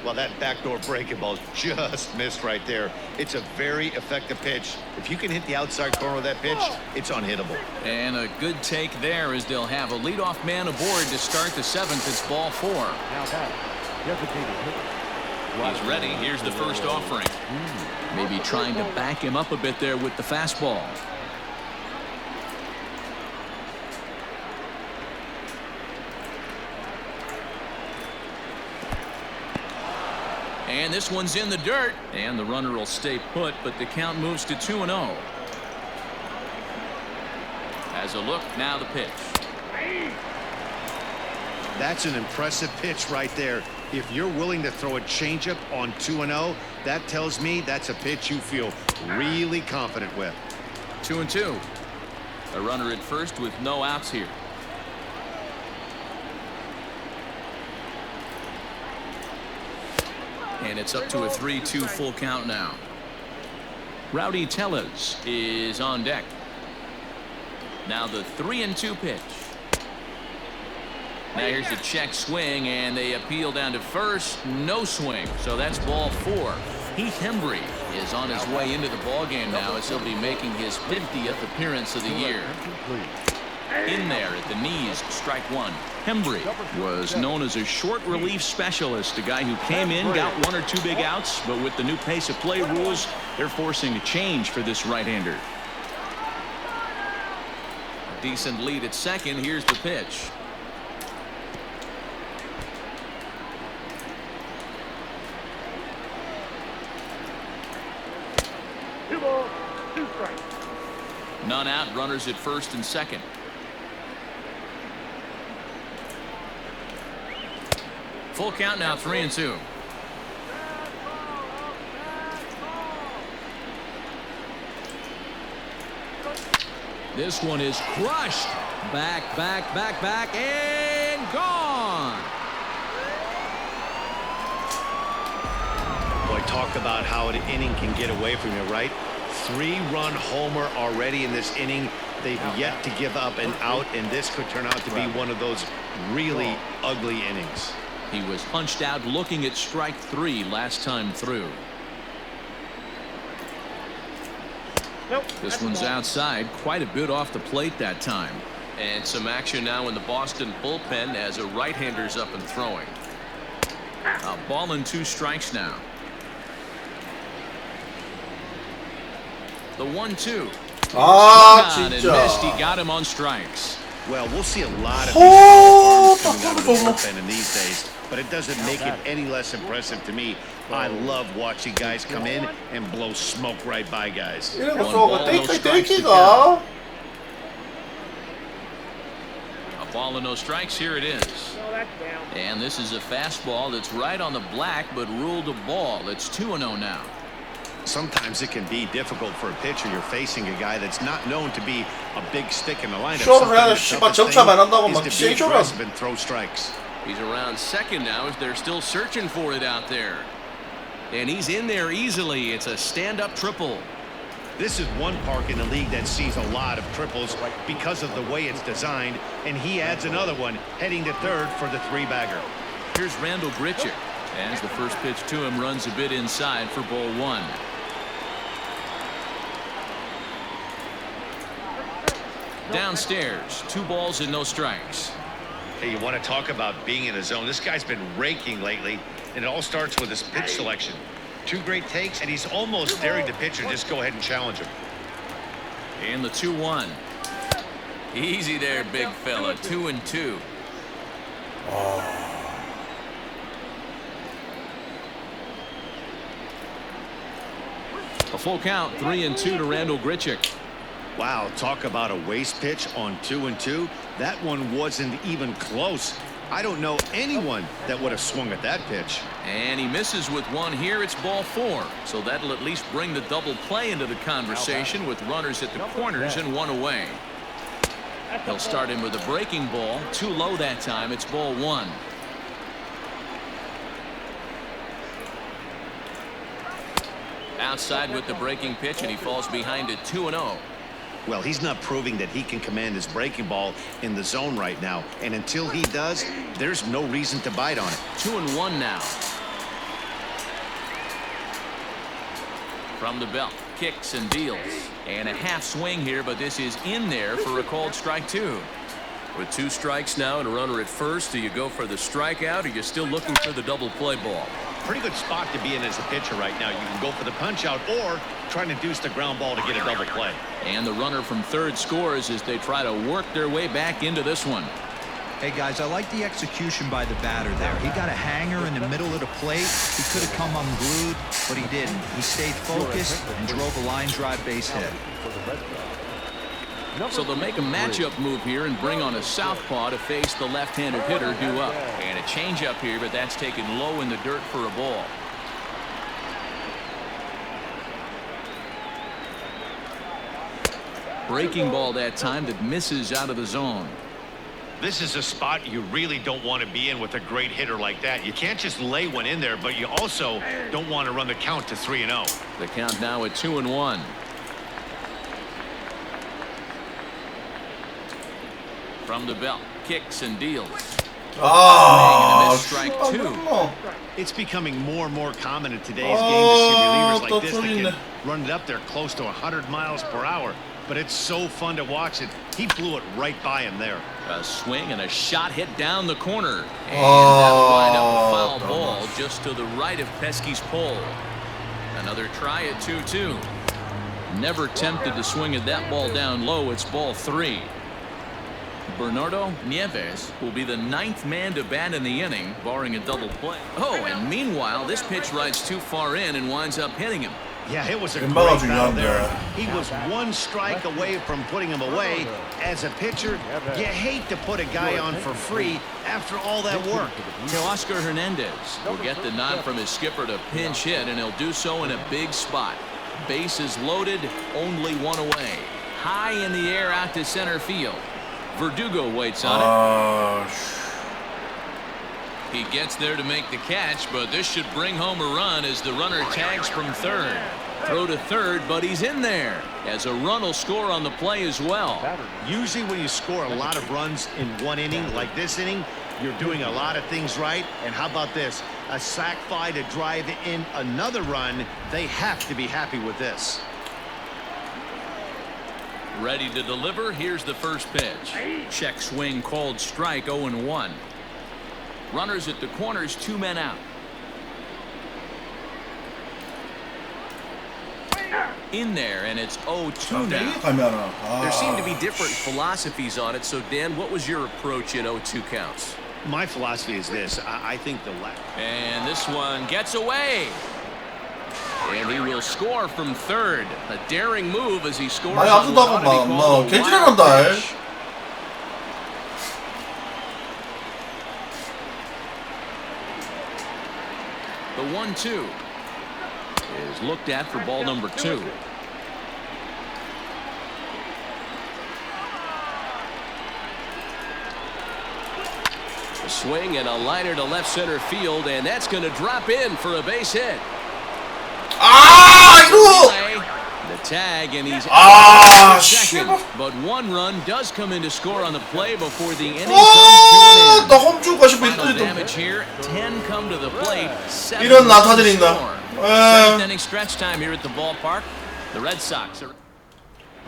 Well, that backdoor breaking ball just missed right there. It's a very effective pitch. If you can hit the outside corner of that pitch, it's unhittable. And a good take there as they'll have a leadoff man aboard to start the 7th. It's ball 4. He's ready. Here's the first offering. Maybe trying to back him up a bit there with the fastball. And this one's in the dirt. And the runner will stay put, but the count moves to 2-0. As a look, now the pitch. That's an impressive pitch right there. If you're willing to throw a changeup on 2-0, that tells me that's a pitch you feel really confident with. 2-2. A runner at first with no outs here. And it's up to a 3-2 full count now. Rowdy Tellez is on deck. Now the 3-2 pitch. Now here's the check swing, and they appeal down to first. No swing, so that's ball 4. Heath Hembree is on his way into the ballgame now as he'll be making his 50th appearance of the year. In there at the knees, strike 1. Hembree was known as a short relief specialist, a guy who came in, got 1 or 2 big outs, but with the new pace of play rules, they're forcing a change for this right-hander. A decent lead at second. Here's the pitch. None out, runners at first and second. Full count now, 3-2. This one is crushed. Back, and gone. Boy, talk about how an inning can get away from you, right? 3-run homer already in this inning. They've yet to give up an out, and this could turn out to be one of those really ugly innings. He was punched out looking at strike 3 last time through. This one's outside, quite a bit off the plate that time. And some action now in the Boston bullpen as a right-hander's up and throwing. A ball and 2 strikes now. The 1-2. And missed. He got him on strikes. Well, we'll see a lot of arms coming out of the bullpen in these days, but it doesn't make it any less impressive to me. I love watching guys come in and blow smoke right by guys. One ball, no strikes to count. A ball and no strikes. Here it is. And this is a fastball that's right on the black, but ruled a ball. It's 2-0 now. Sometimes it can be difficult for a pitcher. You're facing a guy that's not known to be a big stick in the lineup. To be aggressive and throw strikes. He's around second now as they're still searching for it out there. And he's in there easily. It's a stand-up triple. This is one park in the league that sees a lot of triples because of the way it's designed, and he adds another one heading to third for the 3-bagger. Here's Randall Grichuk as the first pitch to him runs a bit inside for ball 1. Downstairs, 2 balls and no strikes. Hey, you want to talk about being in a zone? This guy's been raking lately, and it all starts with his pitch selection. 2 great takes, and he's almost daring the pitcher just go ahead and challenge him. And the 2-1. Easy there, big fella. 2-2. A full count, 3-2 to Randall Grichuk. Wow, talk about a waste pitch on 2-2. That one wasn't even close. I don't know anyone that would have swung at that pitch. And he misses with 1 here. It's ball 4. So that'll at least bring the double play into the conversation with runners at the corners and 1 away. He'll start him with a breaking ball. Too low that time. It's ball 1. Outside with the breaking pitch, and he falls behind at 2-0. Well, he's not proving that he can command his breaking ball in the zone right now. And until he does, there's no reason to bite on it. 2-1 now. From the belt, kicks and deals. And a half swing here, but this is in there for a called strike 2. With 2 strikes now and a runner at first, do you go for the strikeout or you're still looking for the double play ball? Pretty good spot to be in as a pitcher right now. You can go for the punch out or try to induce the ground ball to get a double play. And the runner from third scores as they try to work their way back into this one. Hey guys, I like the execution by the batter there. He got a hanger in the middle of the plate. He could have come unglued, but he didn't. He stayed focused and drove a line drive base hit. So they'll make a matchup move here and bring on a southpaw to face the left-handed hitter due up. And a changeup here, but that's taken low in the dirt for a ball. Breaking ball that time that misses out of the zone. This is a spot you really don't want to be in with a great hitter like that. You can't just lay one in there, but you also don't want to run the count to 3-0. The count now at 2-1. From the belt, kicks and deals. Strike two. It's becoming more and more common in today's game to see relievers like this that can run it up there close to 100 miles per hour. But it's so fun to watch it. He blew it right by him there. A swing and a shot hit down the corner. And that'll wind up a foul ball just to the right of Pesky's pole. Another try at 2-2. Never tempted to swing at that ball down low. It's ball 3. Bernardo Nieves will be the 9th man to bat in the inning, barring a double play. Oh, and meanwhile, this pitch rides too far in and winds up hitting him. Yeah, it was a great battle there. He was one strike away from putting him away. As a pitcher, you hate to put a guy on for free after all that work. Oscar Hernandez will get the nod from his skipper to pinch hit, and he'll do so in a big spot. Bases loaded, only one away. High in the air out to center field. Verdugo waits on it. He gets there to make the catch, but this should bring home a run as the runner tags from third. Throw to third, but he's in there as a run will score on the play as well. Usually when you score a lot of runs in one inning like this inning, you're doing a lot of things right. And how about this? A sac fly to drive in another run. They have to be happy with this. Ready to deliver. Here's the first pitch. Check swing called strike. 0-1. Runners at the corners, 2 men out. In there, and it's 0-2 now. There seem to be different philosophies on it. So, Dan, what was your approach at 0-2 counts? My philosophy is this. I think the left. And this one gets away. And he will score from third. A daring move as he scores. The 1-2 is looked at for ball number 2. A swing and a liner to left center field, and that's going to drop in for a base hit. The tag, and he's second, but one run does come in to score on the play before the inning comes to an end. Final damage here, 10 come to the plate, 7 to score. 7th inning stretch time here at the ballpark. The Red Sox are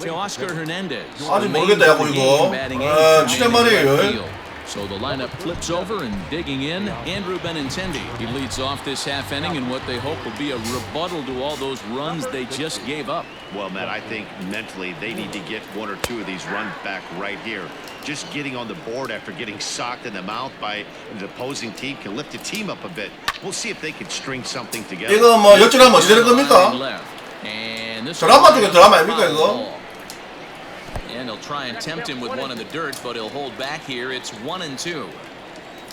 to Oscar Hernandez. 아직 모르겠다 야구 이거. 7년 만이에요. So the lineup flips over, and digging in, Andrew Benintendi. He leads off this half inning in what they hope will be a rebuttal to all those runs they just gave up. Well, Matt, I think mentally they need to get 1 or 2 of these runs back right here. Just getting on the board after getting socked in the mouth by the opposing team can lift the team up a bit. We'll see if they can string something together. 이거 뭐 역전하면 어찌 되는 겁니까? 드라마 중에 드라마 아닙니까 이거? And he'll try and tempt him with one in the dirt, but he'll hold back here. It's 1-2.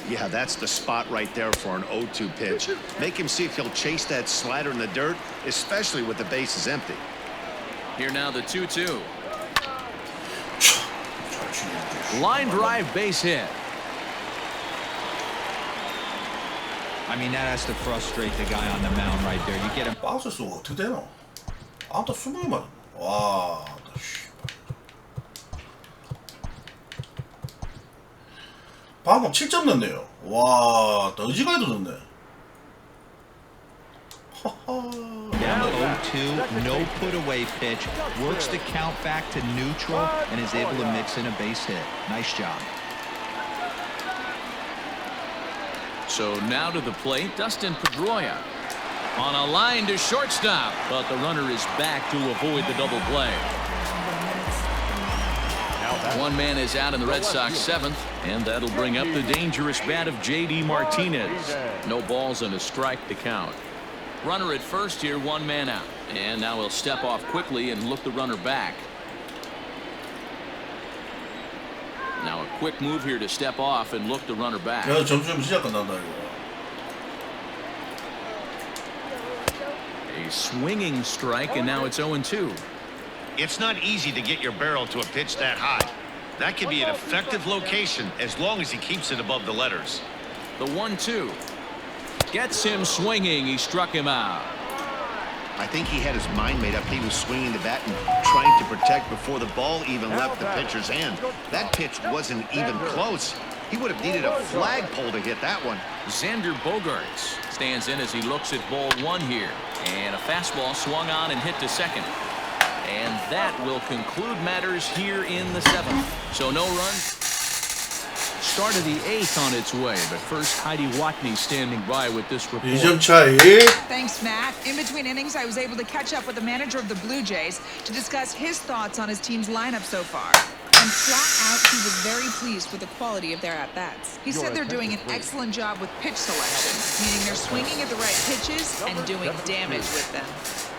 Yeah, that's the spot right there for an 0-2 pitch. Make him see if he'll chase that slider in the dirt, especially with the bases empty. Here now the 2-2. Line drive base hit. I mean, that has to frustrate the guy on the mound right there. You get him. 박스 수가 어떻게 되노? 아무튼 20만. 와. 방금 7점 넣네요. 와, 더지가이도 넣네. Down 0-2, no put away pitch, works the count back to neutral, and is able to mix in a base hit. Nice job. So now to the plate, Dustin Pedroia on a line to shortstop, but the runner is back to avoid the double play. One man is out in the Red Sox 7th, and that'll bring up the dangerous bat of J.D. Martinez. No balls and a strike to count. Runner at first here, 1 man out. And now he'll step off quickly and look the runner back. Now a quick move here to step off and look the runner back. 야, 점점 시작 끝난다 이거. A swinging strike, and now it's 0-2. It's not easy to get your barrel to a pitch that high. That can be an effective location as long as he keeps it above the letters. The 1-2 gets him swinging. He struck him out. I think he had his mind made up. He was swinging the bat and trying to protect before the ball even left the pitcher's hand. That pitch wasn't even close. He would have needed a flagpole to hit that one. Xander Bogaerts stands in as he looks at ball 1 here. And a fastball swung on and hit to second. And that will conclude matters here in the 7th. So no runs. Start of the 8th on its way, but first Heidi Watney standing by with this report. 2점 차이. Thanks, Matt. In between innings, I was able to catch up with the manager of the Blue Jays to discuss his thoughts on his team's lineup so far. And flat out, he was very pleased with the quality of their at-bats. He said they're doing an excellent job with pitch selection, meaning they're swinging at the right pitches and doing damage with them.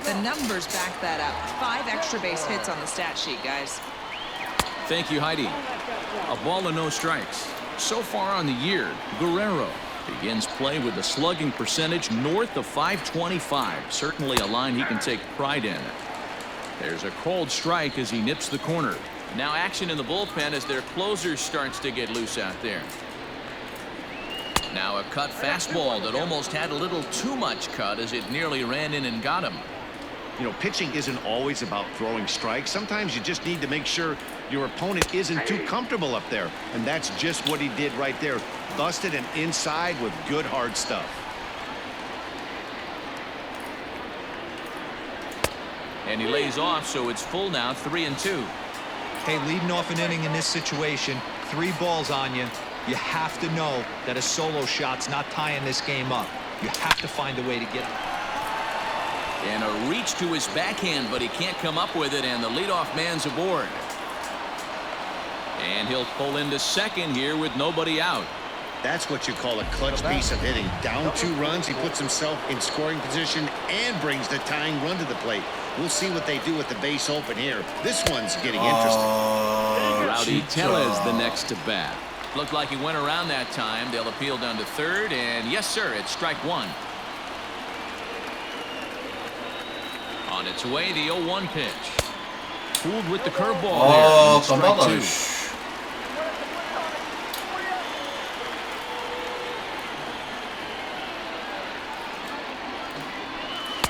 The numbers back that up. 5 extra base hits on the stat sheet, guys. Thank you, Heidi. A ball and no strikes. So far on the year, Guerrero begins play with a slugging percentage north of .525. Certainly a line he can take pride in. There's a cold strike as he nips the corner. Now action in the bullpen as their closer starts to get loose out there. Now a cut fastball that almost had a little too much cut as it nearly ran in and got him. You know, pitching isn't always about throwing strikes. Sometimes you just need to make sure your opponent isn't too comfortable up there. And that's just what he did right there. Busted and inside with good hard stuff. And he lays off, so it's full now, 3-2. Hey, leading off an inning in this situation, 3 balls on you. You have to know that a solo shot's not tying this game up. You have to find a way to get it. And a reach to his backhand, but he can't come up with it, and the leadoff man's aboard. And he'll pull into second here with nobody out. That's what you call a clutch piece of hitting. Down 2 runs, he puts himself in scoring position and brings the tying run to the plate. We'll see what they do with the base open here. This one's getting interesting. Rowdy Tellez the next to bat. Looked like he went around that time. They'll appeal down to third, and yes, sir, it's strike 1. On its way, the 0-1 pitch. Fooled with the curveball there. Strike 2.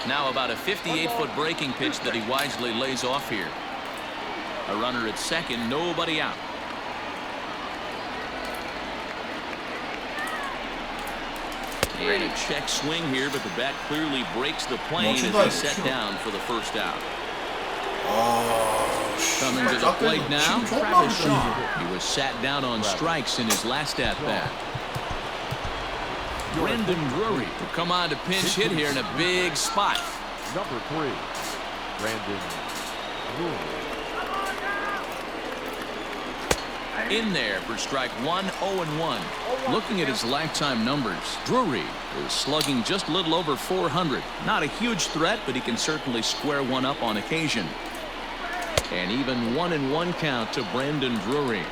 Now about a 58-foot breaking pitch that he wisely lays off here. A runner at second, nobody out. And a check swing here, but the bat clearly breaks the plane as he's set down for the first out. Coming to the plate now, Travis Shaw. He was sat down on strikes in his last at-bat. Brendan Drury will come on to pinch hit here in a big spot. Number 3, Brendan Drury. In there for strike 1, 0-1. Looking at his lifetime numbers, Drury is slugging just a little over 400. Not a huge threat, but he can certainly square one up on occasion. And even 1-1 count to Brendan Drury.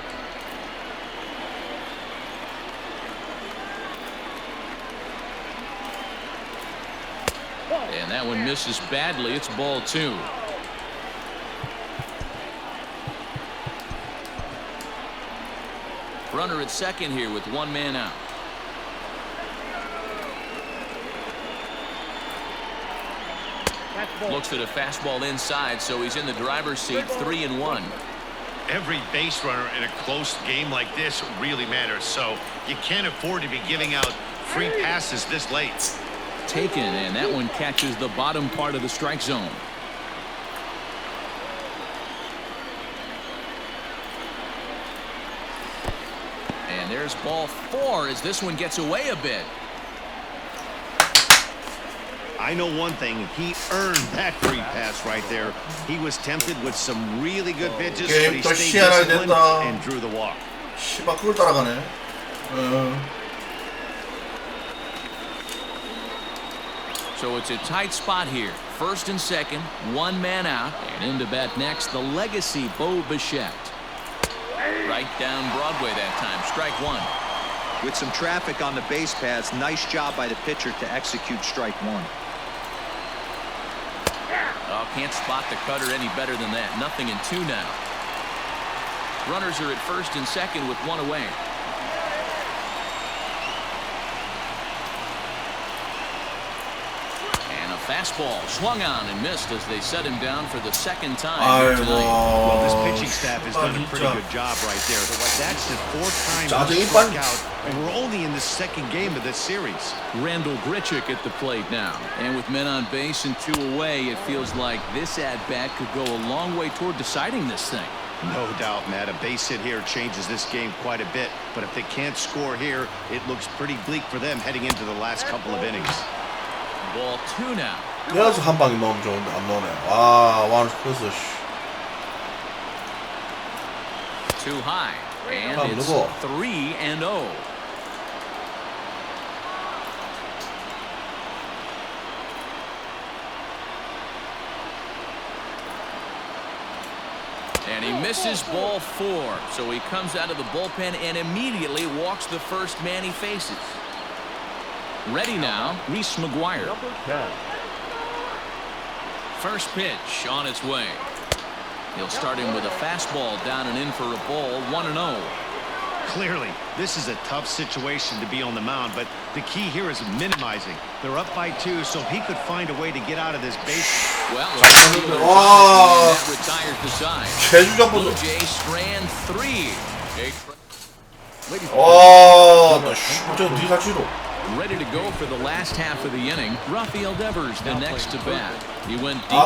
And that one misses badly. It's ball 2. Runner at second here with 1 man out. Looks at a fastball inside, so he's in the driver's seat, 3-1. Every base runner in a close game like this really matters, so you can't afford to be giving out free passes this late. Taken, and that one catches the bottom part of the strike zone. And there's ball 4 as this one gets away a bit. I know one thing, he earned that free pass right there. He was tempted with some really good pitches, but he stayed disciplined and drew the walk. 씨발 그걸 따라가네. So it's a tight spot here. First and second, 1 man out, and in to bat next, the legacy Bo Bichette. Right down Broadway that time. Strike one. With some traffic on the base paths, nice job by the pitcher to execute strike one. Oh, can't spot the cutter any better than that. Nothing in two now. Runners are at first and second with one away. And a fastball swung on and missed as they set him down for the second time tonight. Well, this pitching staff has done a pretty good job right there. That's the fourth time he struck out, and we're only in the second game of this series. Randall Grichuk at the plate now. And with men on base and two away, it feels like this at-bat could go a long way toward deciding this thing. No doubt, Matt. A base hit here changes this game quite a bit. But if they can't score here, it looks pretty bleak for them heading into the last couple of innings. Ball two now. 그래서 한 방이 너무 좋은데 안 나오네. 와, 완 그래서 Too high. And it's 3-0. And he misses ball four. So he comes out of the bullpen and immediately walks the first man he faces. Ready now, Reese McGuire. Number 10. First pitch on its way. He'll start him with a fastball down and in for a ball, 1-0. Clearly, this is a tough situation to be on the mound, but the key here is minimizing. They're up by 2, so if he could find a way to get out of this base. Well, that retires the side. Blue Jays strand 3. Ready to go for the last half of the inning. Rafael Devers the next to bat. He went deep.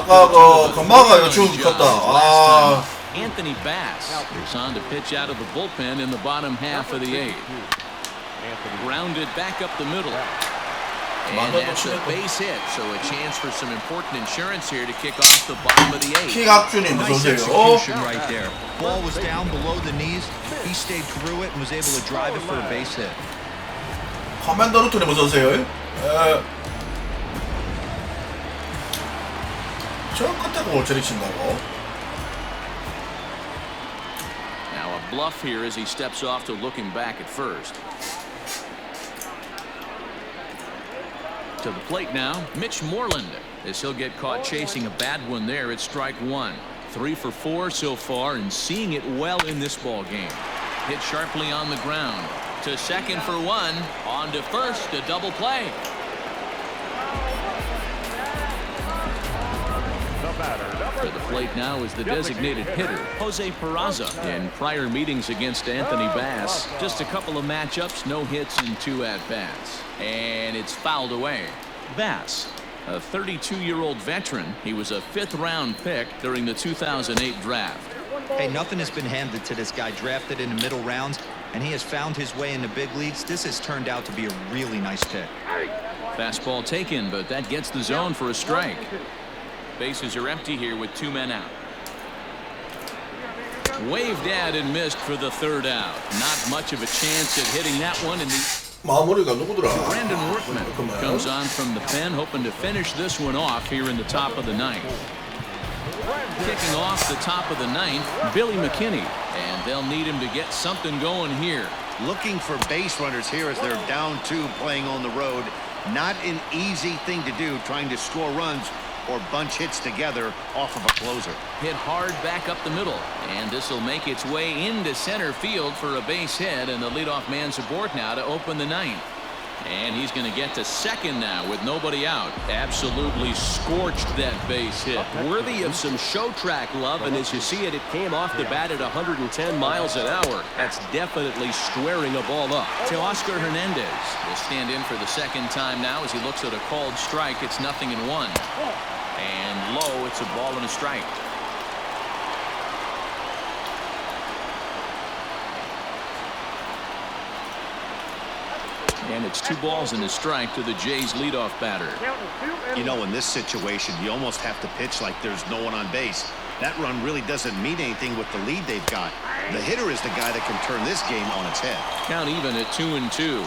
Anthony Bass is on to pitch out of the bullpen in the bottom half of the 8th. Grounded back up the middle. And that's a base hit, so a chance for some important insurance here to kick off the bottom of the 8th. Nice execution right there. Ball was down below the knees. He stayed through it and was able to drive it for a base hit. 커맨더 루트님 어서오세요. 저 끝에 골처리 친다고. Now a bluff here as he steps off to looking back at first. To the plate now, Mitch Moreland, as he'll get caught chasing a bad one there at strike one. 3 for 4 so far and seeing it well in this ball game. Hit sharply on the ground. To second for 1. On to first, a double play. To the plate now is the designated hitter, Jose Peraza. In prior meetings against Anthony Bass, just a couple of matchups, no hits and 2 at-bats. And it's fouled away. Bass, a 32-year-old veteran. He was a 5th-round pick during the 2008 draft. Hey, nothing has been handed to this guy. Drafted in the middle rounds, and he has found his way in the big leagues. This has turned out to be a really nice pick. Fastball taken, but that gets the zone for a strike. Bases are empty here with 2 men out. Waved at and missed for the 3rd out. Not much of a chance at hitting that one in the... Brandon Workman comes on from the pen, hoping to finish this one off here in the top of the 9th. Kicking off the top of the 9th, Billy McKinney, and they'll need him to get something going here. Looking for base runners here as they're down 2 playing on the road. Not an easy thing to do, trying to score runs or bunch hits together off of a closer. Hit hard back up the middle, and this will make its way into center field for a base hit, and the leadoff man's aboard now to open the 9th. And he's going to get to second now with nobody out. Absolutely scorched that base hit. Worthy of some show track love, and as you see it, it came off the bat at 110 miles an hour. That's definitely squaring a ball up. Teoscar Hernandez will stand in for the second time now as he looks at a called strike. It's 0-1. And low, it's a ball and a strike. And it's 2 balls and a strike to the Jays leadoff batter. You know, in this situation, you almost have to pitch like there's no one on base. That run really doesn't mean anything with the lead they've got. The hitter is the guy that can turn this game on its head. Count even at 2-2.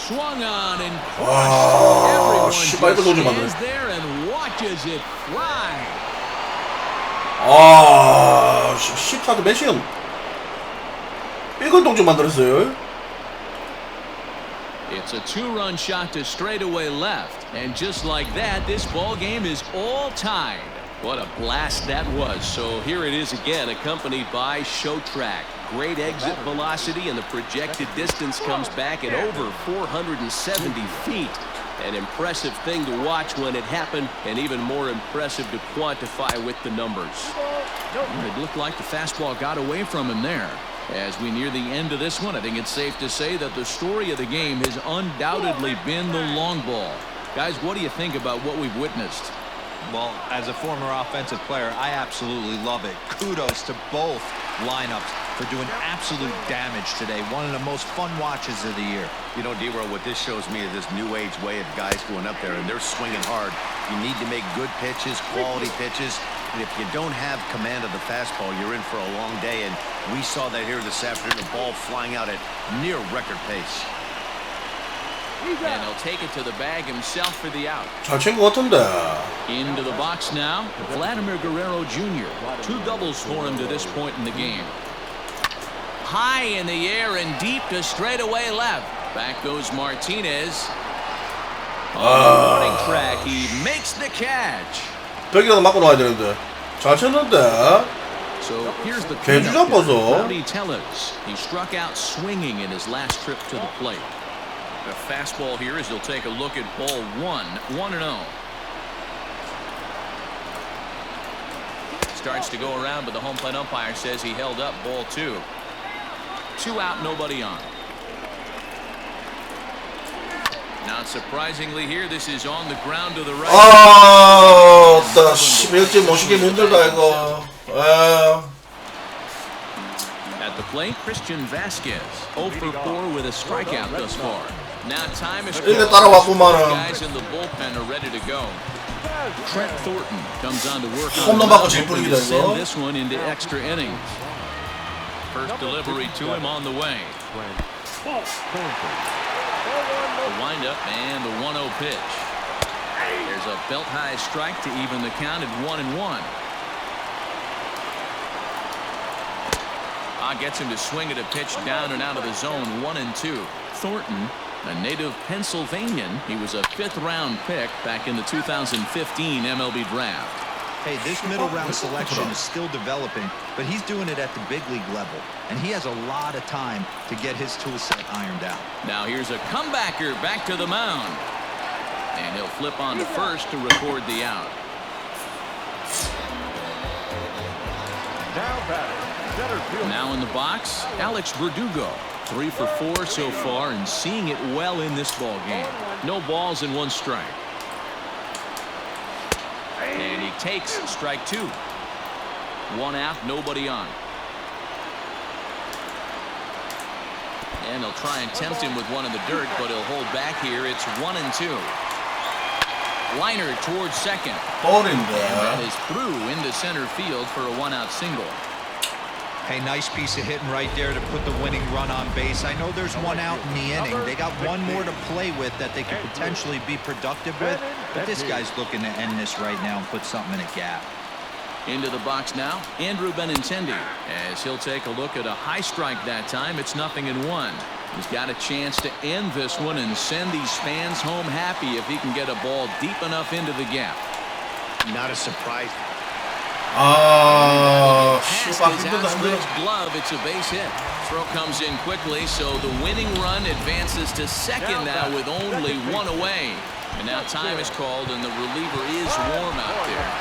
Swung on and crushed. Everyone just stands there and watches watches it fly. 14대 매칭. 이건 동점 만들었어요. It's a two-run shot to straightaway left. And just like that, this ball game is all tied. What a blast that was. So here it is again, accompanied by show track. Great exit velocity, and the projected distance comes back at over 470 feet. An impressive thing to watch when it happened, and even more impressive to quantify with the numbers. It looked like the fastball got away from him there. As we near the end of this one, I think it's safe to say that the story of the game has undoubtedly been the long ball. Guys, what do you think about what we've witnessed? Well, as a former offensive player, I absolutely love it. Kudos to both lineups for doing absolute damage today. One of the most fun watches of the year. You know, D-Roll, what this shows me is this new age way of guys going up there, and they're swinging hard. You need to make good pitches, quality pitches, and if you don't have command of the fastball, you're in for a long day, and we saw that here this afternoon, the ball flying out at near record pace. And he'll take it to the bag himself for the out. 잘 친 것 같은데. Into the box now, Vladimir Guerrero Jr. 2 doubles for him to this point in the game. High in the air and deep to straightaway left. Back goes Martinez. On the warning track, he makes the catch. 벽이라도 맞고 나와야 되는데. 잘 쳤는데. So here's the 개주자 보소. Rowdy Tellez. He struck out swinging in his last trip to the plate. The fastball here as he'll take a look at ball 1-0. Starts to go around, but the home plate umpire says he held up ball 2. 2 out, nobody on. Not surprisingly here, this is on the ground to the right. 나 11점 못 시키면 힘들다 이거. At the plate, Christian Vasquez 0 for 4 with a strikeout thus far. Now time is 이게 따라왔구만은. guys in the bullpen are ready to go. Trent Thornton comes on to work on 홈런 받고 질풍이다 이거. send this one into extra innings. First delivery to him on the way. The windup and the 1-0 pitch. There's a belt high strike to even the count at 1-1. Gets him to swing at a pitch down and out of the zone. 1-2. Thornton, a native Pennsylvanian, he was a 5th-round pick back in the 2015 MLB draft. Hey, this middle round selection is still developing, but he's doing it at the big league level, and he has a lot of time to get his tool set ironed out. Now here's a comebacker back to the mound, and he'll flip on to first to record the out. Now in the box, Alex Verdugo. 3 for 4 so far and seeing it well in this ball game. No balls and 1 strike. And he takes strike 2. 1 out, nobody on. And he'll try and tempt him with one in the dirt, but he'll hold back here. It's 1-2. Liner towards second. And that is through into center field for a 1-out single. Hey, nice piece of hitting right there to put the winning run on base. I know there's 1 out in the inning. They got 1 more to play with that they could potentially be productive with. But this guy's looking to end this right now and put something in a gap. Into the box now, Andrew Benintendi, as he'll take a look at a high strike that time. It's 0-1. He's got a chance to end this one and send these fans home happy if he can get a ball deep enough into the gap. Not a surprise. Glove, it's a base hit. Throw comes in quickly, so the winning run advances to second now with only 1 away. And now time is called, and the reliever is warm out there.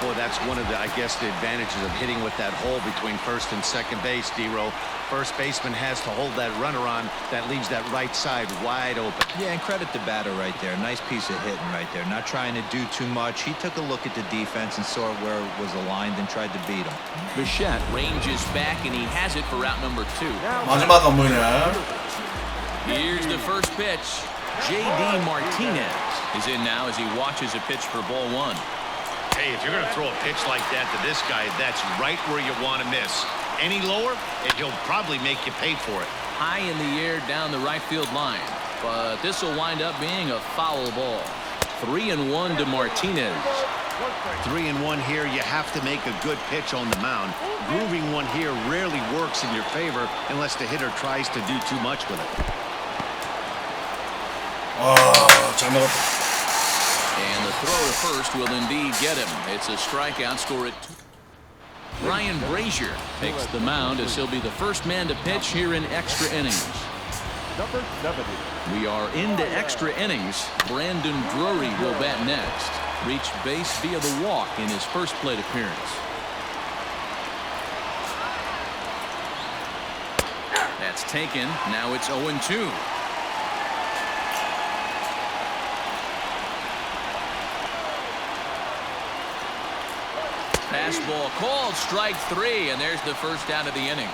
Boy, that's one of the, I guess, the advantages of hitting with that hole between first and second base, D-Roll. First baseman has to hold that runner on. That leaves that right side wide open. Yeah, and credit the batter right there. Nice piece of hitting right there. Not trying to do too much. He took a look at the defense and saw where it was aligned and tried to beat him. Bichette ranges back, and he has it for out number 2. Here's the first pitch. J.D. Martinez is in now as he watches a pitch for ball 1. Hey, if you're going to throw a pitch like that to this guy, that's right where you want to miss. Any lower, and he'll probably make you pay for it. High in the air down the right field line, but this will wind up being a foul ball. 3-1 to Martinez. 3-1 here. You have to make a good pitch on the mound. Grooving one here rarely works in your favor unless the hitter tries to do too much with it. 잘 먹었다. And the throw to first will indeed get him. It's a strikeout, score at 2. Ryan Brazier takes the mound as he'll be the first man to pitch here in extra innings. Number 70. We are into extra innings. Brandon Drury will bat next. Reached base via the walk in his first plate appearance. That's taken. Now it's 0-2. Fastball called, strike 3, and there's the first out of the inning.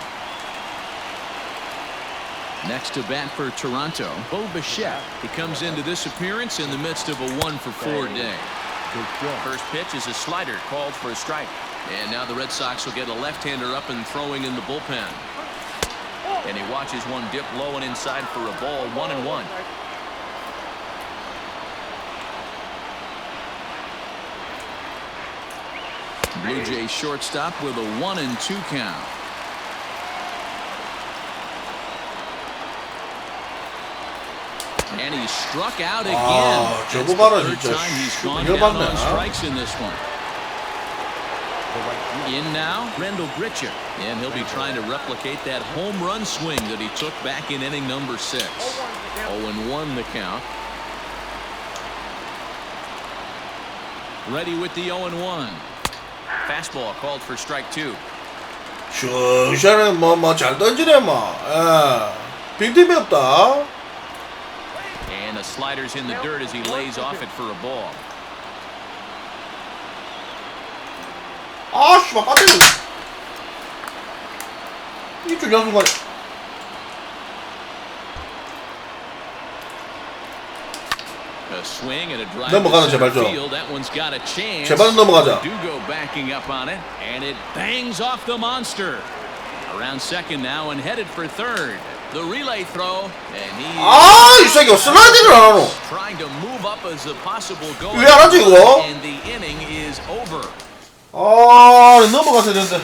Next to bat for Toronto, Bo Bichette. He comes into this appearance in the midst of a 1-for-4 day. First pitch is a slider called for a strike. And now the Red Sox will get a left-hander up and throwing in the bullpen. And he watches one dip low and inside for a ball, 1-1. Blue Jays shortstop with a 1-2 count. And he struck out again. That's the third time he's gone down on strikes in this one. In now, Rendell Gritcher, and he'll be trying to replicate that home run swing that he took back in inning number 6. 0-1 the count. Ready with the 0-1. Fastball called for strike 2. 슈샤는 잘 던지네 빈틈이 없다. And the slider's in the dirt as he lays off it for a ball. 씨발 빠뜨려. 이 중요한 순간에. A swing and a drive 넘어가자 제발 좀. That one's got a chance. 제발 넘어가자. Dugo backing up on it, and it bangs off the monster. Around second now and headed for third. The relay throw, and he 이 새끼 슬라이딩을 안 하노. trying to move up as a possible goal. 왜 안 하지 이거? And the inning is over. 넘어갔어야 되는데.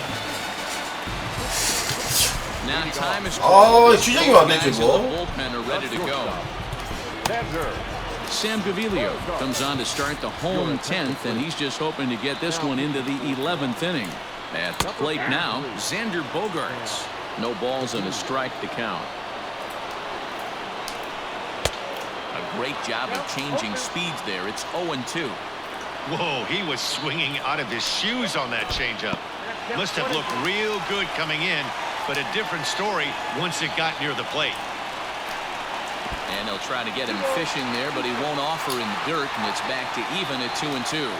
Now time is 지정이 왔네 지금. bullpen are ready to go. Sam Gaviglio comes on to start the home 10th, and he's just hoping to get this one into the 11th inning. At the plate now, Xander Bogaerts. No balls and a strike to count. A great job of changing speeds there. It's 0-2. Whoa, he was swinging out of his shoes on that changeup. Must have looked real good coming in, but a different story once it got near the plate. And they'll try to get him fishing there, but he won't offer in the dirt, and it's back to even at 2-2.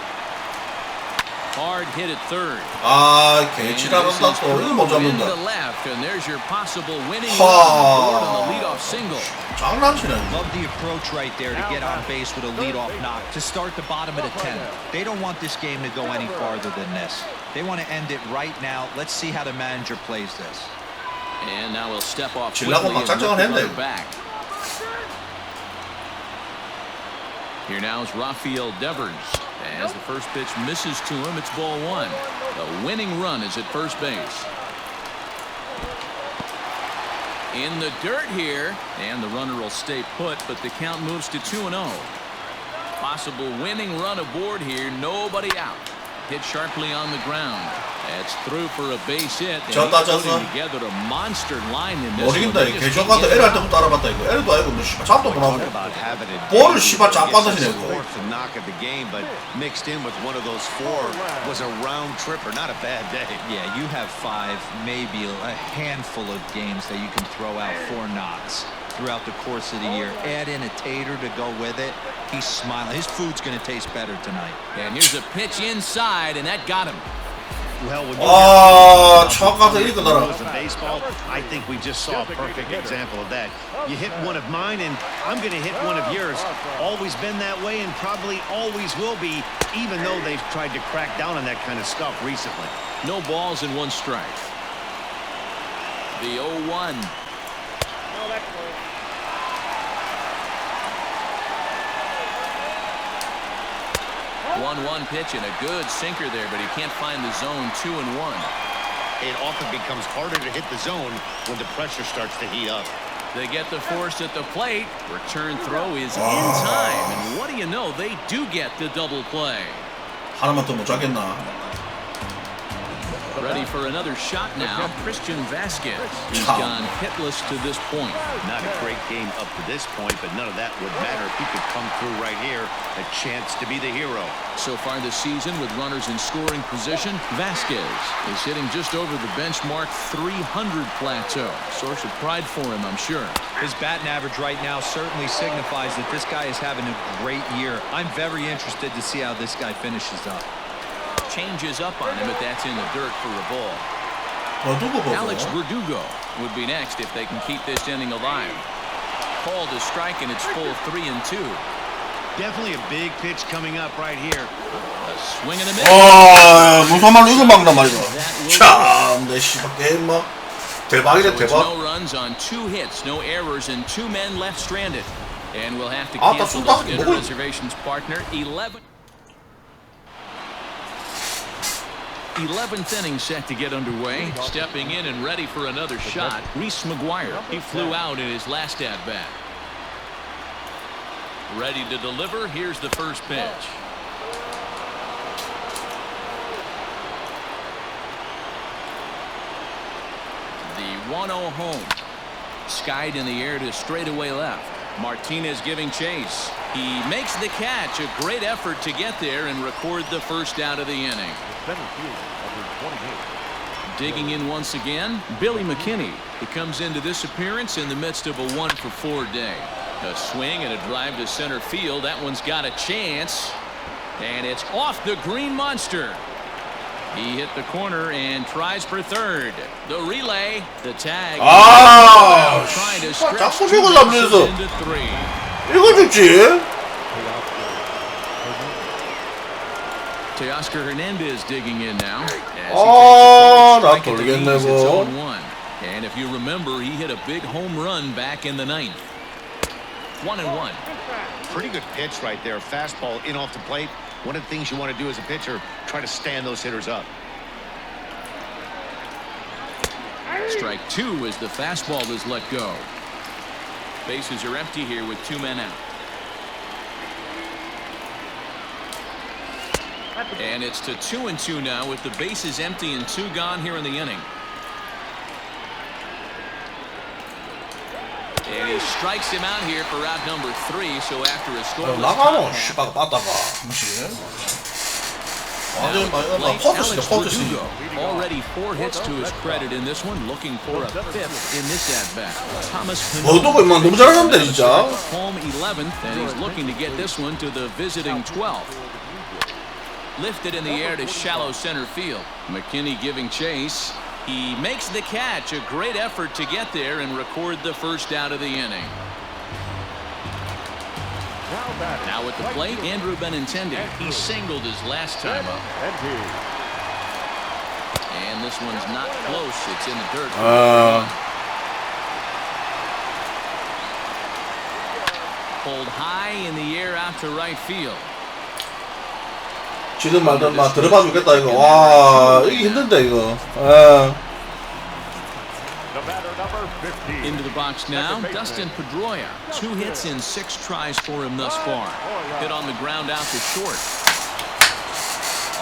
Hard hit at third. 개치라는다 또 이걸 못 잡는다. To the left, and there's your possible winning run on the leadoff single. 장난치네. Love the approach right there to get on base with a leadoff knock to start the bottom of the 10th. They don't want this game to go any farther than this. They want to end it right now. Let's see how the manager plays this. And now he'll step off 질라고 막 작정을 했네. back. Here now is Rafael Devers. As the first pitch misses to him, it's ball 1. The winning run is at first base. In the dirt here, and the runner will stay put, but the count moves to 2-0. Possible winning run aboard here, nobody out. Hit sharply on the ground. That's through for a base hit. 졌다. Together a monster line in this. 모르겠다. 이 개정 같은 L 할 때부터 알아봤다 이거. L도 아니고 뭐 씨발 잡도 못하고. 볼을 씨발 잡아다니네 이거. The knock of the game, but mixed in with one of those 4 was a round tripper. Not a bad day. Yeah, you have 5, maybe a handful of games that you can throw out 4 knocks throughout the course of the year. Add in a tater to go with it. He's smiling. His food's going to taste better tonight. And here's a pitch inside, and that got him. Well, when baseball, I think we just saw a perfect example of that. You hit one of mine, and I'm going to hit one of yours. Always been that way, and probably always will be, even though they've tried to crack down on that kind of stuff recently. No balls and 1 strike. The 0-1. 1-1 pitch and a good sinker there, but he can't find the zone. 2-1. It often becomes harder to hit the zone when the pressure starts to heat up. They get the force at the plate. Return throw is in time. And what do you know? They do get the double play. 하나만 더 못 잡겠나? Ready for another shot now. Christian Vasquez. He's gone hitless to this point. Not a great game up to this point, but none of that would matter if he could come through right here. A chance to be the hero. So far this season, with runners in scoring position, Vasquez is hitting just over the benchmark 300 plateau. Source of pride for him, I'm sure. His batting average right now certainly signifies that this guy is having a great year. I'm very interested to see how this guy finishes up. Changes up on him, but that's in the dirt for a ball. Alex Verdugo would be next if they can keep this inning alive. Called a strike, and it's full 3-2. Definitely a big pitch coming up right here. A swing and a miss. 무슨 말로 이거 막나 말이야. 참, 내 씨발 게임 막 대박이네 대박. No runs on 2 hits, no errors, and 2 men left stranded. And we'll have to cancel this reservations partner. 11th inning set to get underway. Stepping in and ready for another shot, Reese McGuire. He flew out in his last at-bat. Ready to deliver. Here's the first pitch. The 1-0 home. Skied in the air to straightaway left. Martinez giving chase. He makes the catch. A great effort to get there and record the first out of the inning. Digging in once again, Billy McKinney. He comes into this appearance in the midst of a 1-for-4 day. A swing and a drive to center field. That one's got a chance. And it's off the green monster. He hit the corner and tries for third. The relay, the tag. Trying to stretch into 3. 이거 좋지. Teoscar Hernandez digging in now. 나 돌겠네 뭐. And if you remember, he hit a big home run back in the 9th. 1-1. Pretty good pitch right there. Fastball in off the plate. One of the things you want to do as a pitcher, try to stand those hitters up. Strike 2 as the fastball is let go. Bases are empty here with 2 men out. And it's to 2-2 now with the bases empty and 2 gone here in the inning. And he strikes him out here for out number 3. So after a scoreless 나가노 씨발 빠따가 무시. Already 4 hits to his credit in this one, looking for a 5th in this at-bat. Thomas 너도 임마 너무 잘하는데 진짜. home 11th, and he's looking to get this one to the visiting 12th. Lifted in the air to shallow center field. McKinney giving chase. He makes the catch. A great effort to get there and record the first out of the inning. Now at the plate, Andrew Benintendi. He singled his last time up. And this one's not close. It's in the dirt. Pulled high in the air out to right field. 지금 말든 막 들어봐 주겠다 이거. 와 이게 힘든데 이거. Into the box now, Dustin Pedroia. 2 hits in 6 tries for him thus far. Hit on the ground out to short.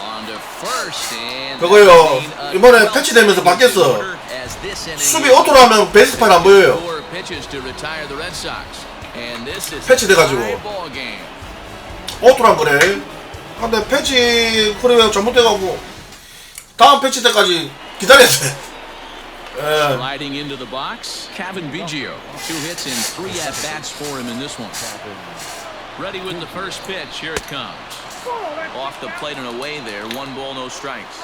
On to first and 그거요. 이번에 패치되면서 바뀌었어. 수비 오토로 하면 베이스 파일 안 보여요. 패치돼가지고 오토로 안 그래. 근데 패치 그래 잘못돼가고 다음 패치 때까지 기다려야 돼. Sliding into the box, Kevin Biggio. 2 hits in 3 at-bats for him in this one. Ready with the first pitch. Here it comes. Off the plate and away there. 1 ball, no strikes.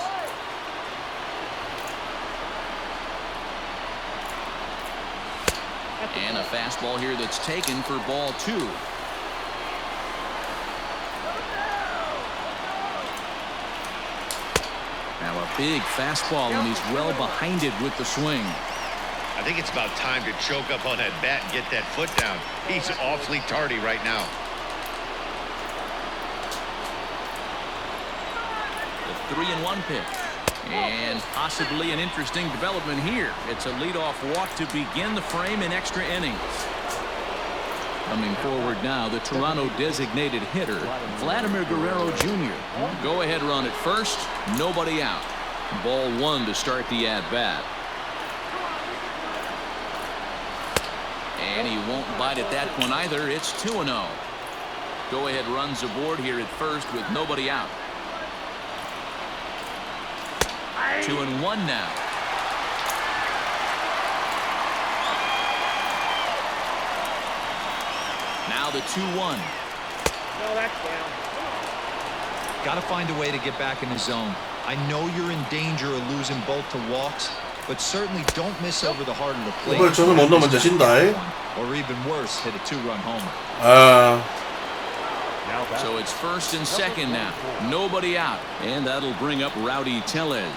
And a fastball here that's taken for ball 2. Now a big fastball, and he's well behind it with the swing. I think it's about time to choke up on that bat and get that foot down. He's awfully tardy right now. 3-1 pitch. And possibly an interesting development here. It's a leadoff walk to begin the frame in extra innings. Coming forward now, the Toronto designated hitter, Vladimir Guerrero Jr. Go ahead run at first, nobody out. Ball 1 to start the at-bat. And he won't bite at that one either. It's 2-0. Go ahead runs aboard here at first with nobody out. 2-1 now. Now the 2-1. No, that's down. Got to find a way to get back in the zone. I know you're in danger of losing both to walks, but certainly don't miss over the heart of the plate. 이걸 저는 못 넣으면 진다. Or even worse, hit a 2-run homer. So it's first and second now. Nobody out. And that'll bring up Rowdy Tellez.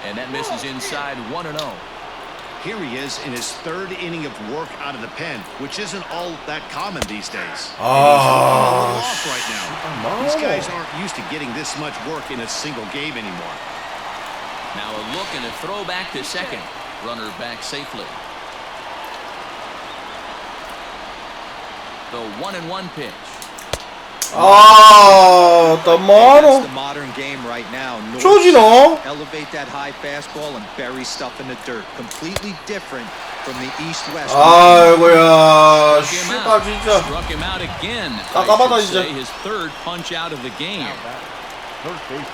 And that misses inside 1-0. Here he is in his 3rd inning of work out of the pen, which isn't all that common these days. And he's a little off right now. These guys aren't used to getting this much work in a single game anymore. Now a look and a throw back to second. Runner back safely. The 1-1 pitch. the model. That's the modern game right now. 조지노. Elevate that high fastball and bury stuff in the dirt. Completely different from the east-west. 아이고야. 씨발 진짜. Struck him out again. 깜깜하다 진짜. His 3rd punch out of the game.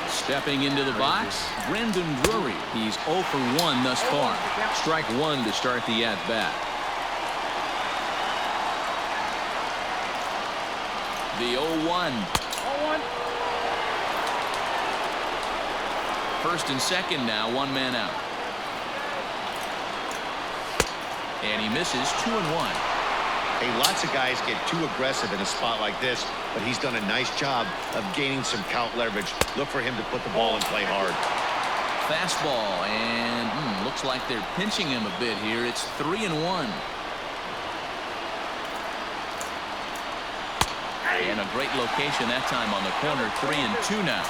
Stepping into the box, Brendan Drury. He's 0 for 1 thus far. Strike 1 to start the at-bat. The 0-1. First and second now, 1 man out. And he misses 2-1. Hey, lots of guys get too aggressive in a spot like this, but he's done a nice job of gaining some count leverage. Look for him to put the ball in play hard. Fastball, and looks like they're pinching him a bit here. It's 3-1. And a great location that time on the corner. 3-2 now.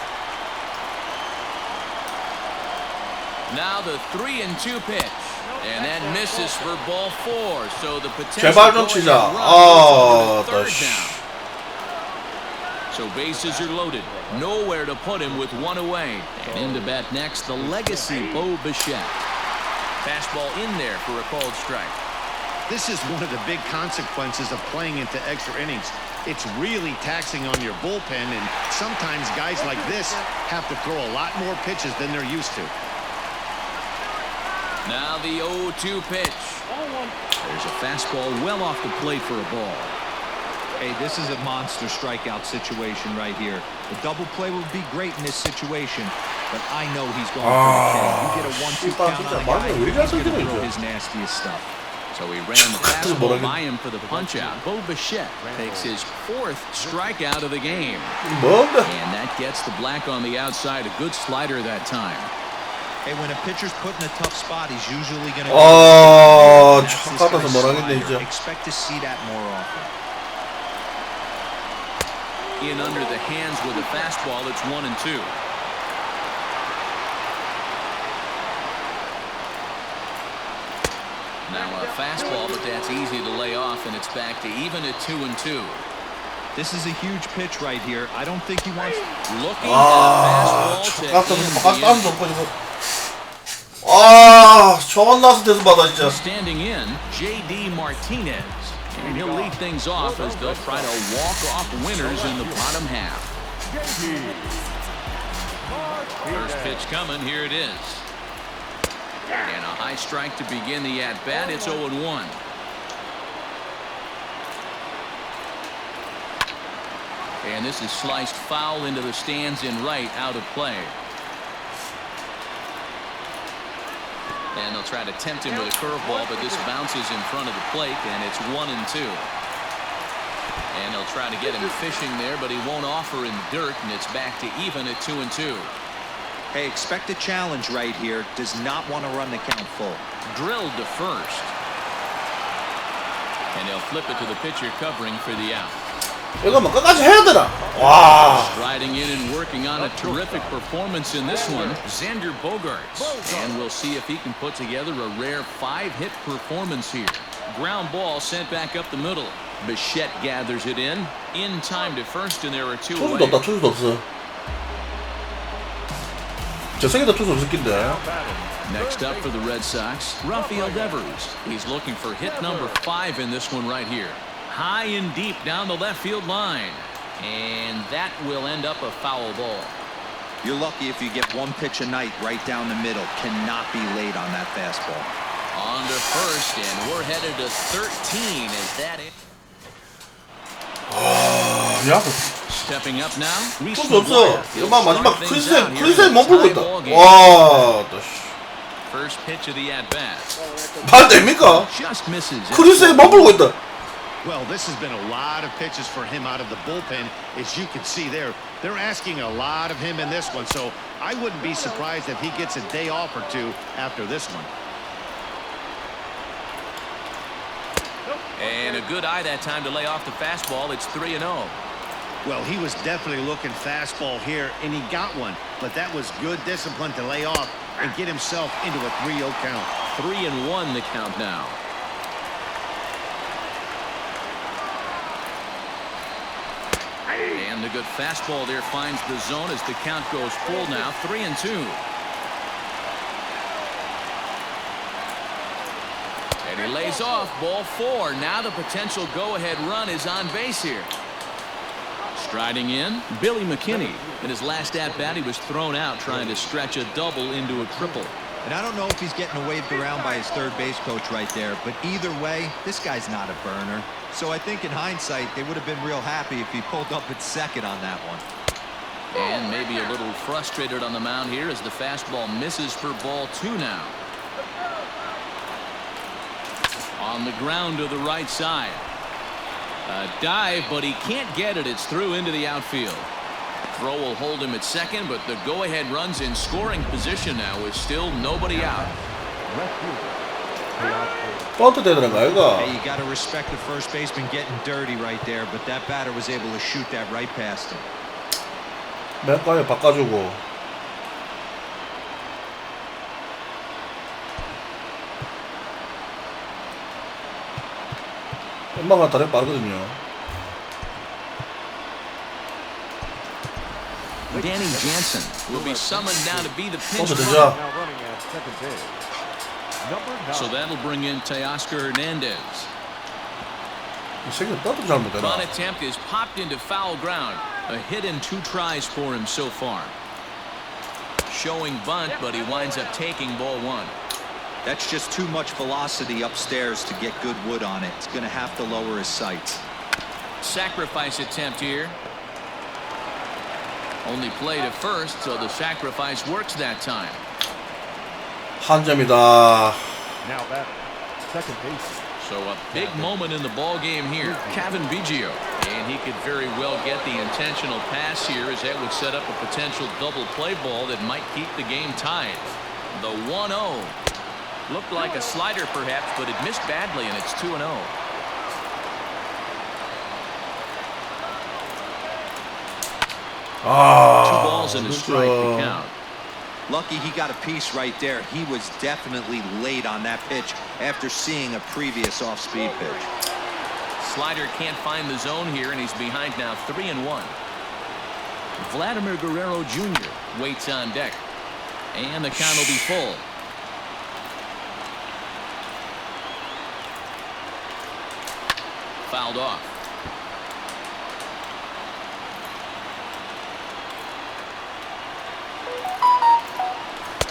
Now the 3-2 pitch. And that misses for ball 4. So the potential 제발 좀 치자. So bases are loaded. Nowhere to put him with 1 away. And into bat next, the legacy Bo Bichette. Fastball in there for a called strike. This is one of the big consequences of playing into extra innings. It's really taxing on your bullpen, and sometimes guys like this have to throw a lot more pitches than they're used to. Now the 0-2 pitch. There's a fastball well off the plate for a ball. Hey, this is a monster strikeout situation right here. A double play would be great in this situation, but I know he's going for the K. You get a 1-2 count on the guy, he's going to throw his nastiest stuff. So he ran the fastball by him for the punch-out. Bo Bichette takes his 4th strikeout of the game. And that gets the black on the outside. A good slider that time. Hey, when a pitcher's put in a tough spot, he's usually going to 착각해서 뭐라겠네 이제. Expect to see that more often. In under the hands with a fastball. It's 1-2. Now a fastball, but that's easy to lay off, and it's back to even at 2-2. This is a huge pitch right here. I don't think he wants. Looking at fastball 저건 나서 대서 받아 진짜. Standing in, J.D. Martinez, and he'll lead things off as they'll try to walk off winners in the bottom half. First pitch coming. Here it is. And a high strike to begin the at-bat. It's 0-1. And this is sliced foul into the stands in right, out of play. And they'll try to tempt him with a curveball, but this bounces in front of the plate, and it's 1-2. And they'll try to get him fishing there, but he won't offer in dirt, and it's back to even at 2-2. Hey, expect a challenge right here. Does not want to run the count full. Drilled to first. And they'll flip it to the pitcher covering for the out. 이거 뭐 끝까지 해야 되나? 와. Striding in and working on a terrific performance in this one, Xander Bogaerts. And we'll see if he can put together a rare 5-hit performance here. Ground ball sent back up the middle. Bichette gathers it in time to first, and there are 2 away. 투수도 없다. 투수도 없어. 저승이도 투수 없을 낀데. Next up for the Red Sox, Rafael Devers. He's looking for hit number 5 in this one right here. High and deep down the left field line. And that will end up a foul ball. You're lucky if you get one pitch a night right down the middle. Cannot be late on that fastball. On to first, and we're headed to 13 as that is. 야, Stepping up now. 투수 없어. 이거 마지막 크리스에 몸풀고 있다. 와, 또 씨. First pitch of the at-bat. 말 됩니까? Just misses. 크리스에 몸풀고 있다. Well, this has been a lot of pitches for him out of the bullpen. As you can see there, they're asking a lot of him in this one, so I wouldn't be surprised if he gets a day off or 2 after this one. And a good eye that time to lay off the fastball. It's 3-0. Well, he was definitely looking fastball here, and he got one, but that was good discipline to lay off and get himself into a 3-0 count. 3-1 the count now. And the good fastball there finds the zone as the count goes full now. 3-2. And he lays off ball 4. Now the potential go-ahead run is on base here. Striding in, Billy McKinney. In his last at-bat, he was thrown out trying to stretch a double into a triple. And I don't know if he's getting waved around by his third base coach right there, but either way, this guy's not a burner. So I think in hindsight, they would have been real happy if he pulled up at second on that one. And maybe a little frustrated on the mound here as the fastball misses for ball 2 now. On the ground to the right side. A dive, but he can't get it. It's through into the outfield. Throw will hold him at second, but the go-ahead run's in scoring position now with still nobody out. 번트 되더란가 이거. Hey, you got to respect the first baseman getting dirty right there, but that batter was able to shoot that right past him. 맨까지 바꿔주고. 엄마가 다리 빠르거든요. Danny Jansen will be summoned now to be the pinch 번트 runner. 되자. So that'll bring in Teoscar Hernandez. 이 새끼 떠도 잘 못해나. Bunt attempt is popped into foul ground. A hit in 2 tries for him so far. Showing bunt, but he winds up taking ball 1. That's just too much velocity upstairs to get good wood on it. It's going to have to lower his sights. Sacrifice attempt here. Only play to first, so the sacrifice works that time. 한 점이다. Now that second base. So a big moment in the ball game here. Kevin Biggio. And he could very well get the intentional pass here as that would set up a potential double play ball that might keep the game tied. The 1-0. Looked like a slider perhaps, but it missed badly, and it's 2-0. 아, 2 balls and a strike to count. Lucky he got a piece right there. He was definitely late on that pitch after seeing a previous off-speed pitch. Slider can't find the zone here, and he's behind now 3-1. Vladimir Guerrero Jr. waits on deck. And the count will be full. Fouled off.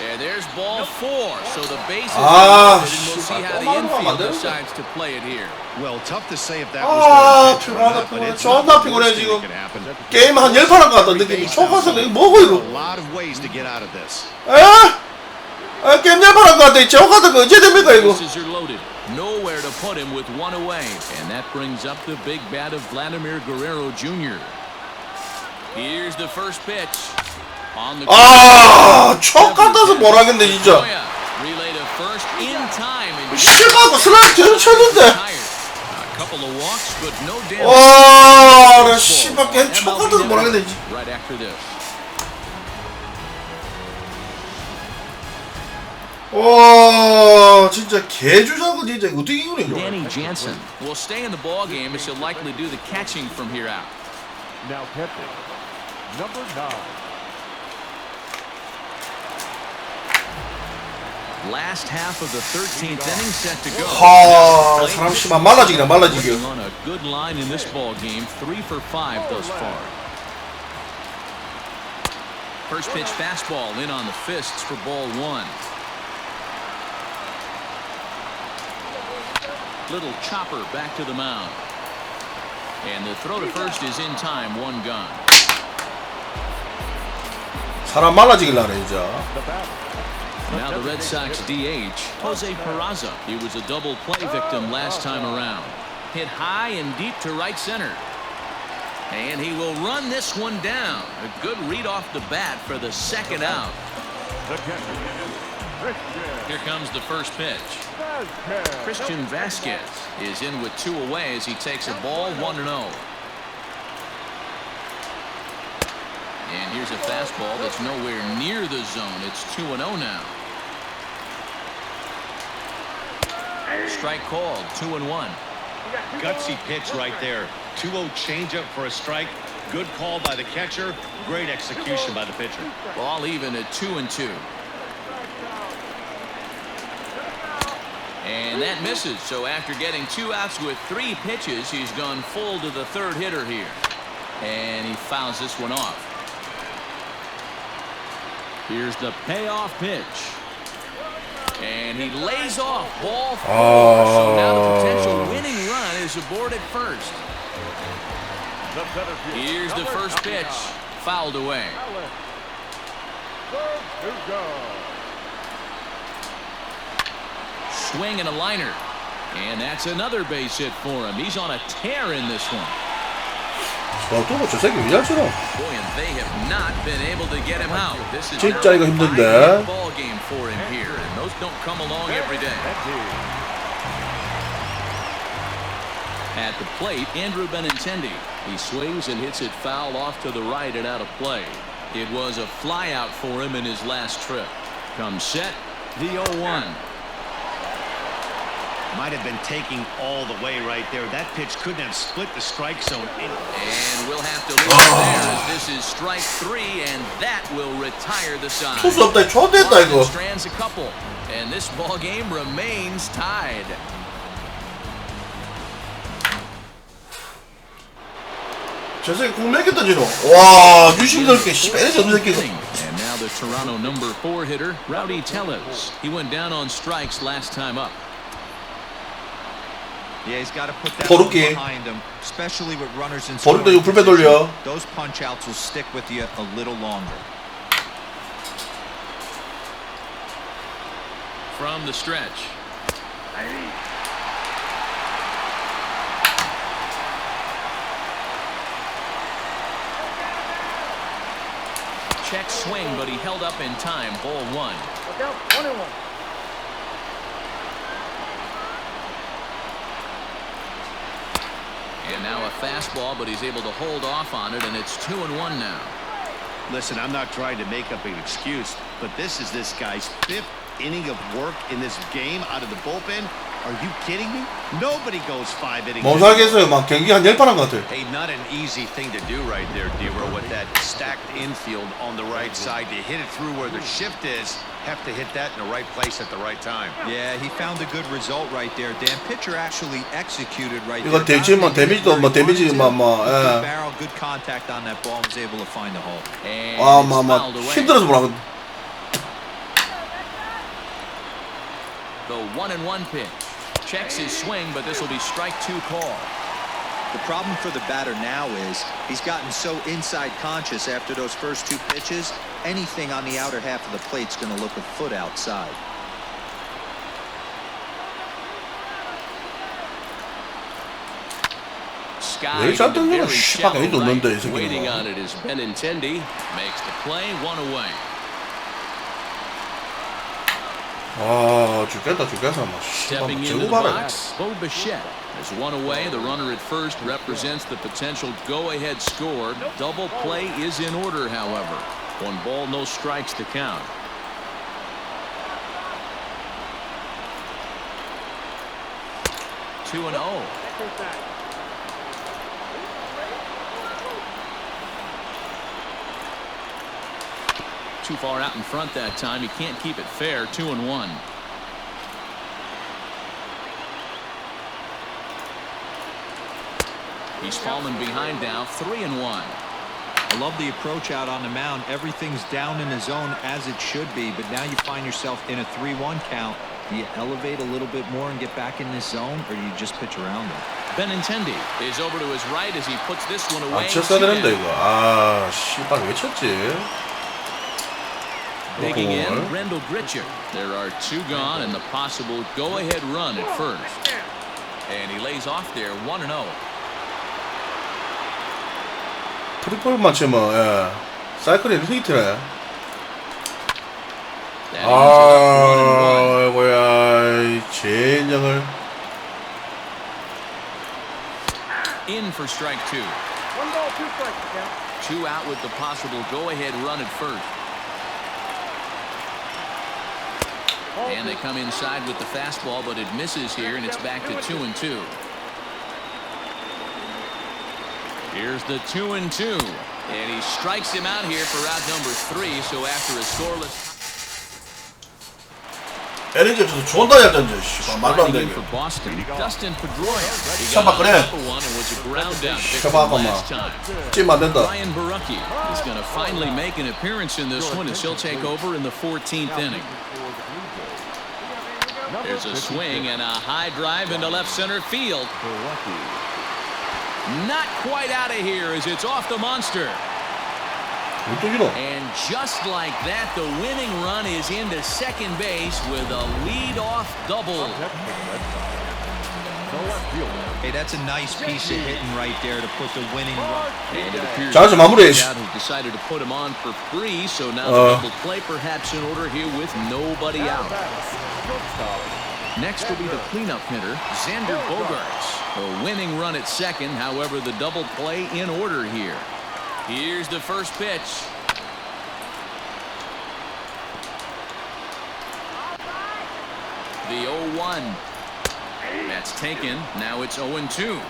And there's ball 4. So the base is loaded, and we'll see how the infield decides to play it here. Well, tough to say if that was 피곤하다, but it's 존나 피곤해 지금. could happen. 게임 한 10판 한 것 같다 느낌이. 초가서 내가 뭐고 A 이거? lot of ways to get out of this. 에? 게임 10판 한 것 같아. 초가서 그 어째 됩니까 이거? Bases are loaded. Nowhere to put him with 1 away. And that brings up the big bat of Vladimir Guerrero Jr. Here's the first pitch. On the 초 같아서 뭘 하겠네 진짜. Relay to first in time. 실망하고 슬라이드 제대로 쳤는데. couple of walks, but no damage. 와, 나 씨발 게임 초과돼서 뭐라 해야 되지? Right after this. 와, 진짜 개주작은 진짜 어떻게 이기는 이거? Danny Jansen will stay in the ball game as he'll likely do the catching from here out. Now catching, number 9. Last half of the 13th inning set to go. 하, 사람 씨발 말라지기나 말라지기. On a good line in this ball game, 3 for 5 thus far. First pitch fastball in on the fists for ball 1. Little chopper back to the mound. And the throw to first is in time, 1 gone. 사람 말라지길라 그래 이제. Now the Red Sox DH, Jose Peraza. He was a double play victim last time around. Hit high and deep to right center. And he will run this one down. A good read off the bat for the second out. Here comes the first pitch. Christian Vasquez is in with 2 away as he takes a ball 1-0. And here's a fastball that's nowhere near the zone. It's 2-0 now. Strike called, 2-1. Gutsy pitch right there. 2-0 changeup for a strike. Good call by the catcher. Great execution by the pitcher. Ball even at 2-2. And that misses. So after getting 2 outs with 3 pitches, he's gone full to the third hitter here. And he fouls this one off. Here's the payoff pitch. And he lays off ball 4. So now the potential winning run is aboard at first. Here's the first pitch. Fouled away. Swing and a liner. And that's another base hit for him. He's on a tear in this one. 와, 또 저 새끼 왜 잘치노? Boy, and they have not been able to get him out. This is 진짜 이거 힘든데. ball game for him here, and those don't come along every day. At the plate, Andrew Benintendi. He swings and hits it foul off to the right and out of play. It was a flyout for him in his last trip. Comes set, the 0-1. Might have been taking all the way right there. That pitch couldn't have split the strike zone. And we'll have to leave it there as this is strike 3, and that will retire the side. 투수 없다, 초대했다 이거. Strands a couple, and this ball game remains tied. 저 새끼 공 몇 개 던지노? 와, 유심 넓게 씨발 저 새끼가. And now the Toronto number 4 hitter, Rowdy Tellez. He went down on strikes last time up. Yeah, he's got to put that one behind him, especially with runners in scoring position. Those punch outs will stick with you a little longer. From the stretch. Check swing, but he held up in time. Ball 1. Look out, 1-1. And now a fastball, but he's able to hold off on it, and it's 2-1 now. Listen, I'm not trying to make up an excuse, but this is this guy's 5th inning of work in this game out of the bullpen. Are you kidding me? Nobody goes 5 innings. 못 살겠어요. 막 경기 한 10판 한 것 같아. Hey, not an easy thing to do right there, D-Row, with that stacked infield on the right side. To hit it through where the shift is, have to hit that in the right place at the right time. Yeah, he found a good result right there. Dan, pitcher actually executed right 이거 there. 데미지 데미지도 데미지 Good barrel, good contact on that ball, was able to find the hole. 힘들어서 뭐라. The 1-1 pitch. Checks his swing, but this will be strike 2 call. The problem for the batter now is he's gotten so inside conscious after those first 2 pitches. Anything on the outer half of the plate's going to look a foot outside. Sky waiting on it as Benintendi makes the play, 1 away. 아 죽겠다 뭐 Stepping into the box, Bo Bichette has one away. The runner at first represents the potential go-ahead score. Double play is in order, however. 1 ball, no strikes to count. Two and 0. Too far out in front that time. He can't keep it fair. 2 and 1. He's fallen behind now. 3 and 1. I love the approach out on the mound. Everything's down in the zone as it should be, but now you find yourself in a 3-1 count. Do you elevate a little bit more and get back in this zone, or do you just pitch around it? Benintendi is over to his right as he puts this one away. 쳤어야 되는데 이거. 아 씨발 왜 쳤지? Digging in, Rendell Gritcher. There are 2 gone and the possible go-ahead run at first. And he lays off there. 1 and 0. 트리플만 치면 예. 사이클이 히트네. 아 뭐야 젠장을. In for strike 2. 1 ball, 2 strikes. 2 out with the possible go-ahead run at first. And they come inside with the fastball, but it misses here, and it's back to 2 and 2. Here's the 2 and 2, and he strikes him out here for out number 3. So after a scoreless. LG에서도 좋은 타자 던져. 씨발 말도 안 되게. For Boston, Dustin Pedroia. 샤바 그래. 샤바가 막 찜 안 된다. Ryan Barucki is going to finally make an appearance in this one as he'll take over in the 14th inning. There's a swing and a high drive into left center field. Not quite out of here as it's off the monster. And just like that, the winning run is into second base with a lead-off double. Hey, that's a nice piece of hitting right there to put the winning run. And it appears 자, 마무리. who decided to put him on for free, so now the double play perhaps in order here with nobody out. Next will be the cleanup hitter, Xander Bogaerts. A winning run at second, however, the double play in order here. Here's the first pitch. The 0-1. That's taken. Now it's 0-2.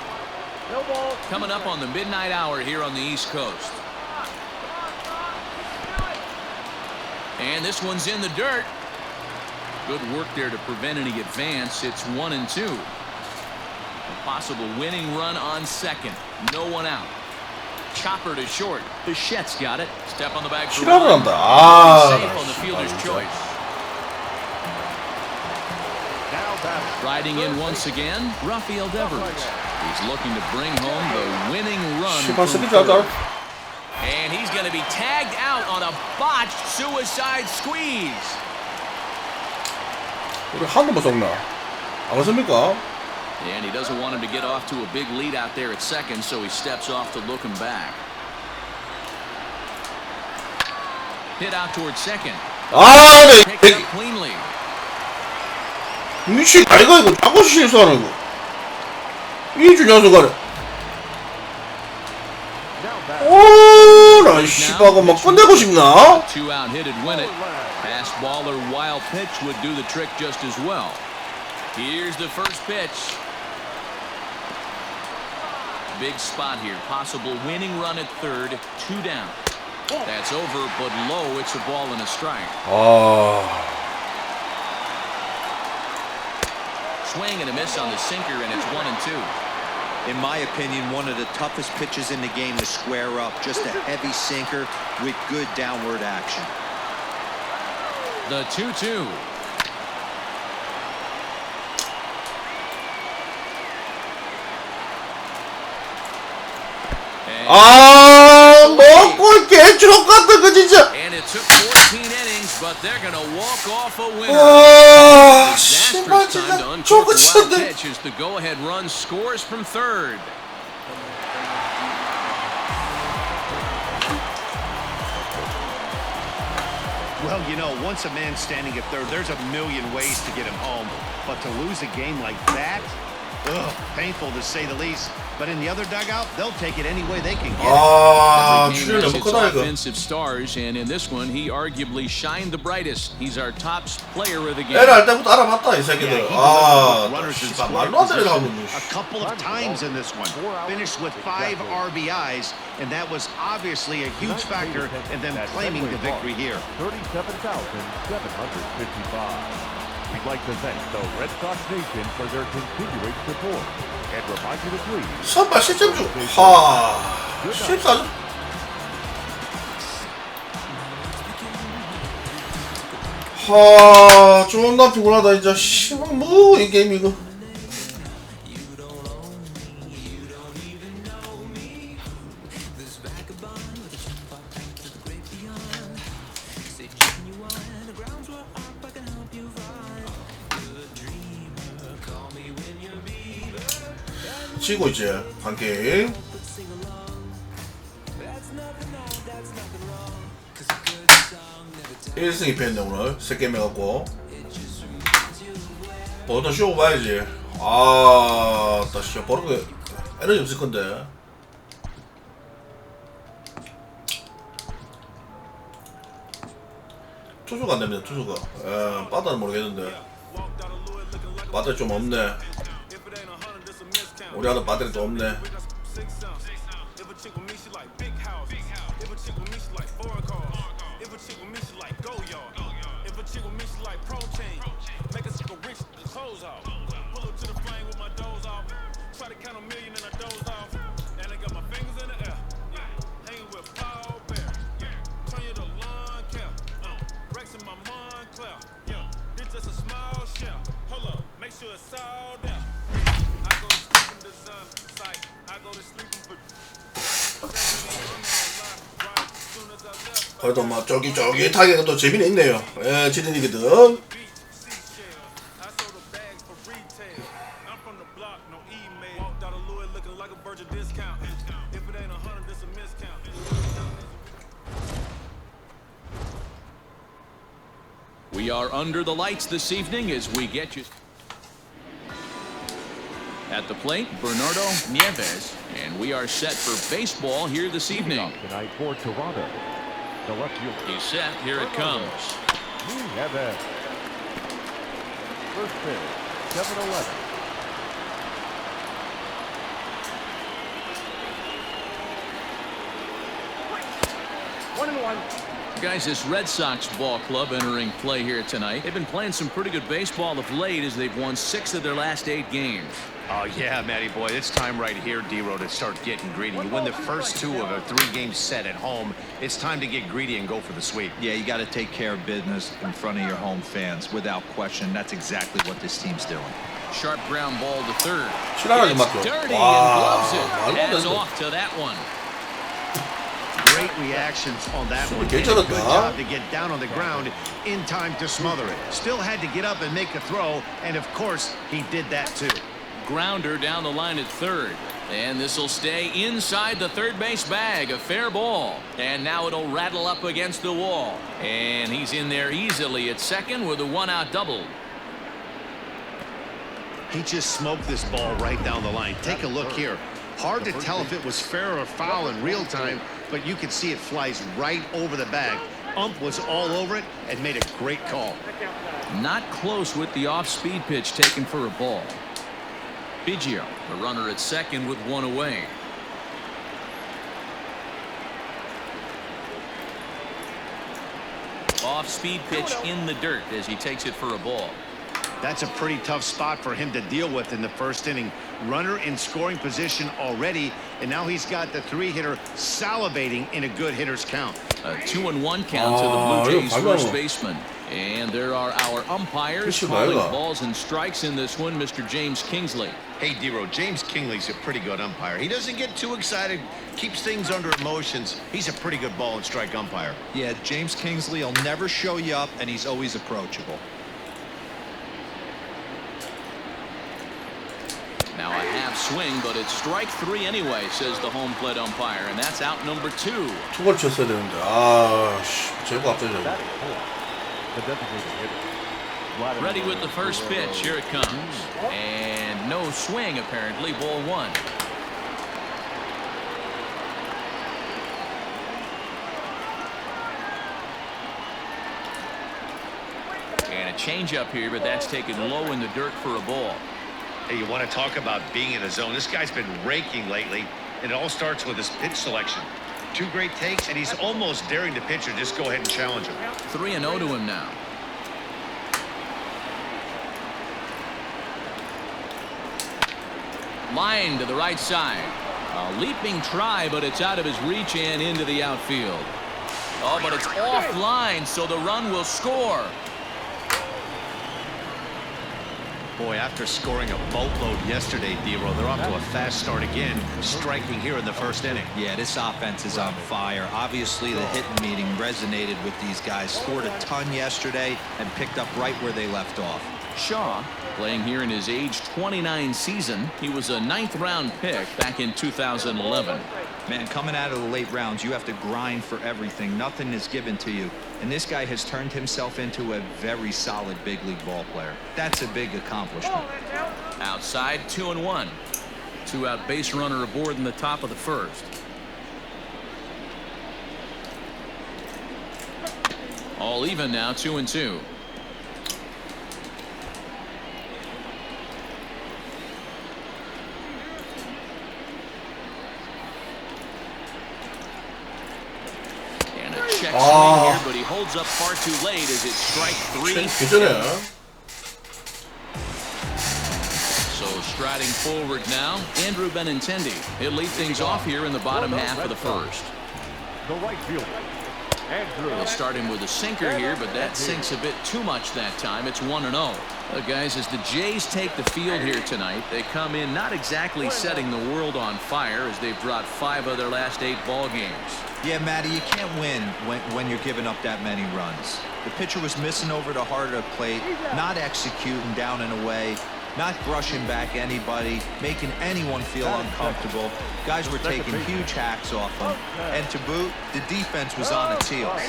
Coming up on the midnight hour here on the East Coast. And this one's in the dirt. Good work there to prevent any advance. It's 1 and 2. A possible winning run on second. No one out. Chopper to short. Bichette's got it. Step on the back. Safe on the fielder's choice. Riding in once again, Rafael Devers. He's looking to bring home the winning run. And he's going to be tagged out on a botched suicide squeeze. 우리 한 번 썩나? 안 맞습니까? And he doesn't want him to get off to a big lead out there at second, so he steps off to look him back. Hit out towards second. 아, Picked up cleanly. 미친 아이가 이거 자꾸 실수하는 거. 이 녀석아. 오, 나 씨발가 막 끝내고 싶나? 2 out hit'd win it. Pass ball or wild pitch would do the trick just as well. Here's the first pitch. Big spot here. Possible winning run at third. 2 down. That's over, but low. It's a ball and a strike. Swing and a miss on the sinker, and it's 1 and 2. In my opinion, one of the toughest pitches in the game to square up. Just a heavy sinker with good downward action. The 2-2. 아, 먹고 개추록 같은 거 진짜. And it took 14 innings, but they're going to walk off a winner. 아, 씨발 진짜 저거 진짜. Pitch as the go-ahead run scores from third. Well, you know, once a man's standing at third, there's a million ways to get him home. But to lose a game like that, ugh, painful to say the least. But in the other dugout, they'll take it any way they can get it. Every game has its offensive stars, and in this one, he arguably shined the brightest. He's our top player of the game. 애를 할 때부터 알아봤다 이 새끼들. 씨발 말로 안 되는 하고. A couple of times in this one, finished with 5 RBIs, and that was obviously a huge factor in them claiming the victory here. 37,755. We'd like to thank the Red Sox Nation for their continuing support and remind you to please. 선발 실점 중. 실점. 존나 피곤하다 진짜. 씨발 뭐 이 게임 이거. 치고 있지 한 게임. (1승 2패인데) 오늘 3게임 해갖고 더 쇼 봐야지. 나 진짜 버릇 에너지 없을 건데. 투수가 안 됩니다. 투수가. 바다는 모르겠는데 바다 좀 없네. 우리 아들 바다는 좀 없네. 그래도 막 쫄깃쫄깃하게 또 재미는 있네요. 예, 지린이거든. We are under the lights this evening as we get you. At the plate, Bernardo Nieves, and we are set for baseball here this evening. Tonight for Toronto. He's set. Here it comes. Nieves. First pitch, 7-11. Guys, this Red Sox ball club entering play here tonight. They've been playing some pretty good baseball of late as they've won 6 of their last 8 games. Oh, yeah, Matty boy. It's time right here, D-Row, to start getting greedy. You win the first 2 of a 3-game set at home. It's time to get greedy and go for the sweep. Yeah, you got to take care of business in front of your home fans. Without question, that's exactly what this team's doing. Sharp ground ball to third. It's 맞죠? dirty and gloves it. Hands off to that one. Great reactions on that one. Did a good job to get down on the ground in time to smother it. Still had to get up and make a throw, and of course, he did that too. Grounder down the line at third. And this will stay inside the third base bag. A fair ball. And now it'll rattle up against the wall. And he's in there easily at second with a 1-out double. He just smoked this ball right down the line. Take a look here. Hard to tell if it was fair or foul in real time, but you can see it flies right over the bag. Ump was all over it and made a great call. Not close with the off-speed pitch taken for a ball. Biggio, the runner at second with 1 away. Off-speed pitch in the dirt as he takes it for a ball. That's a pretty tough spot for him to deal with in the first inning. Runner in scoring position already, and now he's got the 3-hitter salivating in a good hitter's count. A 2-1 count to the Blue Jays first baseman. And there are our umpires calling balls and strikes in this one, Mr. James Kingsley. Hey, D-Row, James Kingsley's a pretty good umpire. He doesn't get too excited, keeps things under emotions. He's a pretty good ball and strike umpire. Yeah, James Kingsley will never show you up, and he's always approachable. Now a half swing, but it's strike 3 anyway, says the home plate umpire, and that's out number 2. 투볼 쳤어야 되는데. 아, 씨, 제거 앞서야 돼. Ready with the first pitch. Here it comes. And no swing, apparently. Ball 1. And a changeup here, but that's taken low in the dirt for a ball. Hey, you want to talk about being in the zone? This guy's been raking lately, and it all starts with his pitch selection. 2 great takes, and he's almost daring the pitcher just go ahead and challenge him. 3-0 to him now. Line to the right side. A leaping try, but it's out of his reach and into the outfield. Oh, but it's offline, so the run will score. Boy, after scoring a boatload yesterday, D-Row, they're off to a fast start again, striking here in the first inning. Yeah, this offense is on fire. Obviously, the hitting meeting resonated with these guys. Scored a ton yesterday and picked up right where they left off. Shaw, playing here in his age 29 season. He was a 9th-round pick back in 2011. Man, coming out of the late rounds, you have to grind for everything. Nothing is given to you. And this guy has turned himself into a very solid big league ball player. That's a big accomplishment. Outside, 2-1. 2-out base runner aboard in the top of the first. All even now, 2-2. Check swing here, but he holds up far too late as it's strike 3. So striding forward now, Andrew Benintendi. He'll lead things off here in the bottom half of the first. The right fielder, Andrew. They'll start him with a sinker here, but that sinks a bit too much that time. It's 1-0. Look, guys, as the Jays take the field here tonight, they come in not exactly setting the world on fire as they've dropped 5 of their last 8 ball games. Yeah, Matty, you can't win when you're giving up that many runs. The pitcher was missing over the heart of the plate, not executing down and away, not brushing back anybody, making anyone feel uncomfortable. Guys were taking huge hacks off him. And to boot, the defense was on its heels.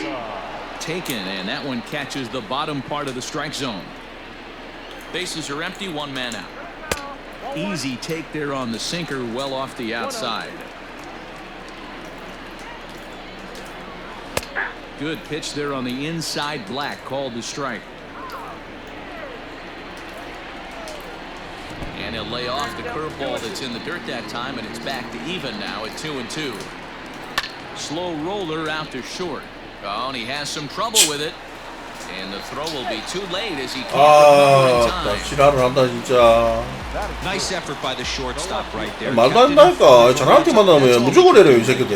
Taken, and that one catches the bottom part of the strike zone. Bases are empty, 1 man out. Easy take there on the sinker, well off the outside. Good pitch there on the inside, Black called the strike. And he'll lay off the curveball that's in the dirt that time, and it's back to even now at 2-2. Slow roller out to short. Oh, and he has some trouble with it. And the throw will be too late as he can't recover in time. 지랄을 한다 진짜. Nice effort by the shortstop right there. 말도 안 된다니까. 잘하는 팀 만나면 무조건 내려요 이 새끼들.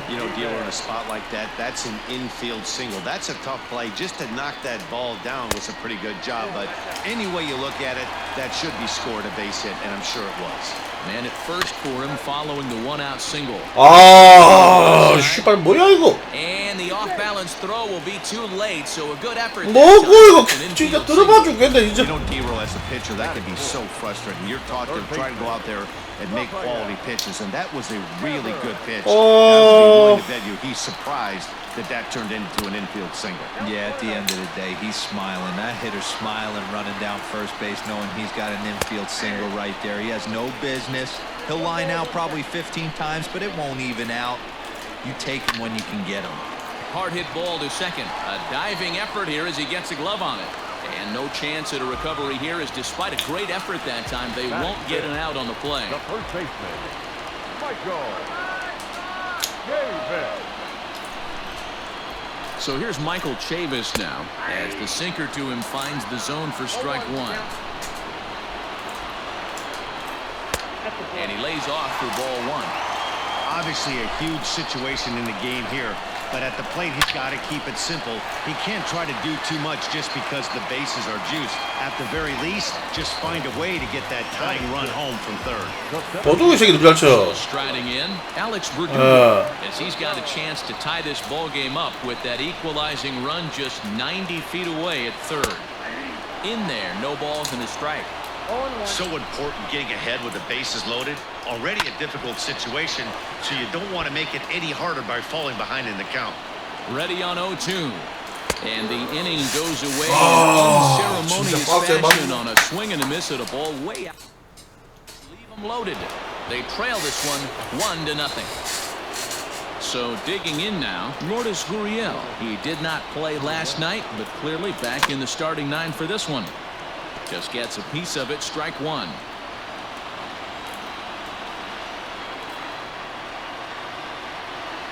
You know, dealer in a spot like that, that's an infield single. That's a tough play. Just to knock that ball down was a pretty good job. But any way you look at it, that should be scored a base hit, and I'm sure it was. Man at first for him following the 1-out single. 아, 씨발 뭐야 이거? And the off-balance throw will be too late, so a good effort. 뭐고 이거 진짜 들어봐 주겠네 이제. You know, D-Roll as a pitcher, that can be so frustrating. You're taught to try to go out there and make quality pitches, and that was a really good pitch. Oh. He's surprised that turned into an infield single. Yeah, at the end of the day, he's smiling. That hitter's smiling, running down first base, knowing he's got an infield single right there. He has no business. He'll line out probably 15 times, but it won't even out. You take him when you can get him. Hard hit ball to second. A diving effort here as he gets a glove on it. And no chance at a recovery here, as despite a great effort that time, they won't get an out on the play. The first baseman, Michael Davis. So here's Michael Chavis now, as the sinker to him finds the zone for strike 1. And he lays off for ball 1. Obviously a huge situation in the game here, but at the plate he's got to keep it simple. He can't try to do too much just because the bases are juiced. At the very least, just find a way to get that tying run home from third. 어떻게 새끼들 잘 쳐? Striding in, Alex Verdugo, as he's got a chance to tie this ball game up with that equalizing run just 90 feet away at third. In there, no balls and a strike. So important getting ahead with the bases loaded. Already a difficult situation, so you don't want to make it any harder by falling behind in the count. Ready on 0-2. And the inning goes away in unceremonious fashion on a swing and a miss at a ball way out. Leave them loaded. They trail this one 1-0. So digging in now, Lourdes Gurriel. He did not play last night, but clearly back in the starting 9 for this one. Just gets a piece of it, strike 1.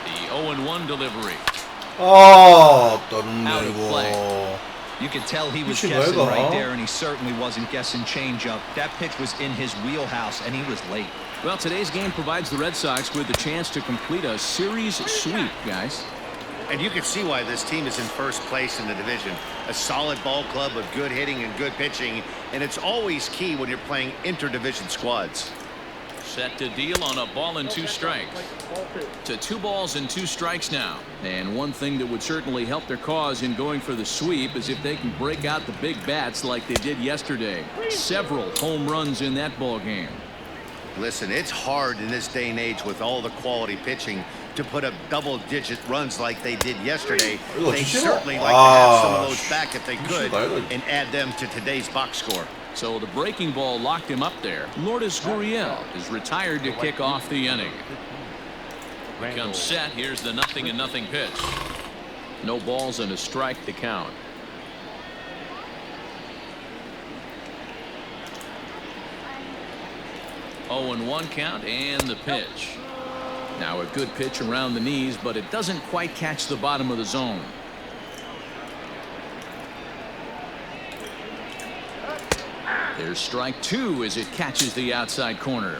The 0-1 delivery. 아, Out of play. 떴네. You could tell he was guessing right there, and he certainly wasn't guessing changeup. That pitch was in his wheelhouse, and he was late. Well, today's game provides the Red Sox with the chance to complete a series sweep, guys. And you can see why this team is in first place in the division. A solid ball club with good hitting and good pitching, and it's always key when you're playing interdivision squads. Set to deal on a ball and 2 strikes. To 2 balls and 2 strikes now. And one thing that would certainly help their cause in going for the sweep is if they can break out the big bats like they did yesterday. Several home runs in that ball game. Listen, it's hard in this day and age with all the quality pitching to put up double-digit runs like they did yesterday. They certainly like to have some of those back if they could and add them to today's box score. So the breaking ball locked him up there. Lourdes Gurriel is retired to kick off the inning. Becomes set. Here's the 0-0 pitch. No balls and a strike to count. Oh, and 1 count and the pitch. Now a good pitch around the knees, but it doesn't quite catch the bottom of the zone. There's strike 2 as it catches the outside corner.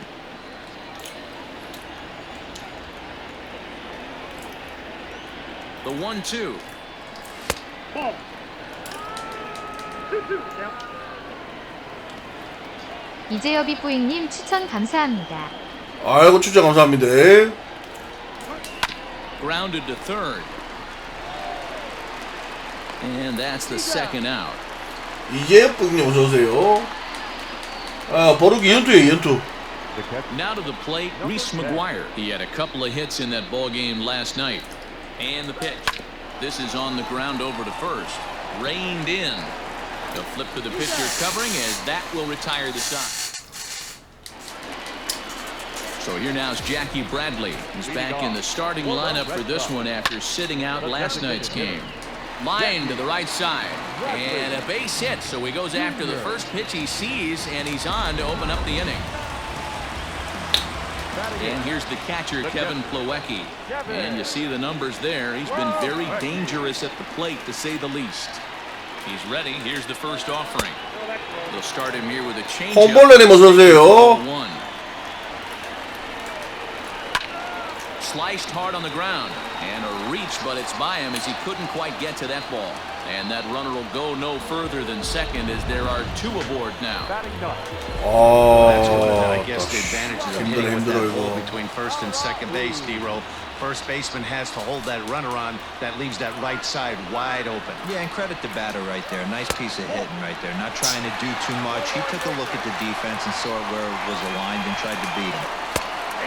The 1-2. 이재엽이 뿌잉님 추천 감사합니다. 아이고 추천 감사합니다. Grounded to third. And that's the second out. 이재엽 부님 어서 오세요. 아, 버럭이 연투예요, 연투. Now to the plate, Reese McGuire. He had a couple of hits in that ball game last night. And the pitch. This is on the ground over to first. Reined in. The flip to the pitcher covering as that will retire the side. So here now is Jackie Bradley. He's back in the starting lineup for this one after sitting out last night's game. Line to the right side. And a base hit. So he goes after the first pitch he sees, and he's on to open up the inning. And here's the catcher, Kevin Plawecki. And you see the numbers there. He's been very dangerous at the plate, to say the least. He's ready. Here's the first offering. They'll start him here with a changeup. 홈볼러님 어서 오세요. Sliced hard on the ground. And a reach, but it's by him as he couldn't quite get to that ball. And that runner will go no further than second as there are 2 aboard now. That's one of the, I guess, the advantages of hitting with that ball between first and second base, D-Row. First baseman has to hold that runner on. That leaves that right side wide open. Yeah, and credit the batter right there. Nice piece of hitting right there. Not trying to do too much. He took a look at the defense and saw where it was aligned and tried to beat him.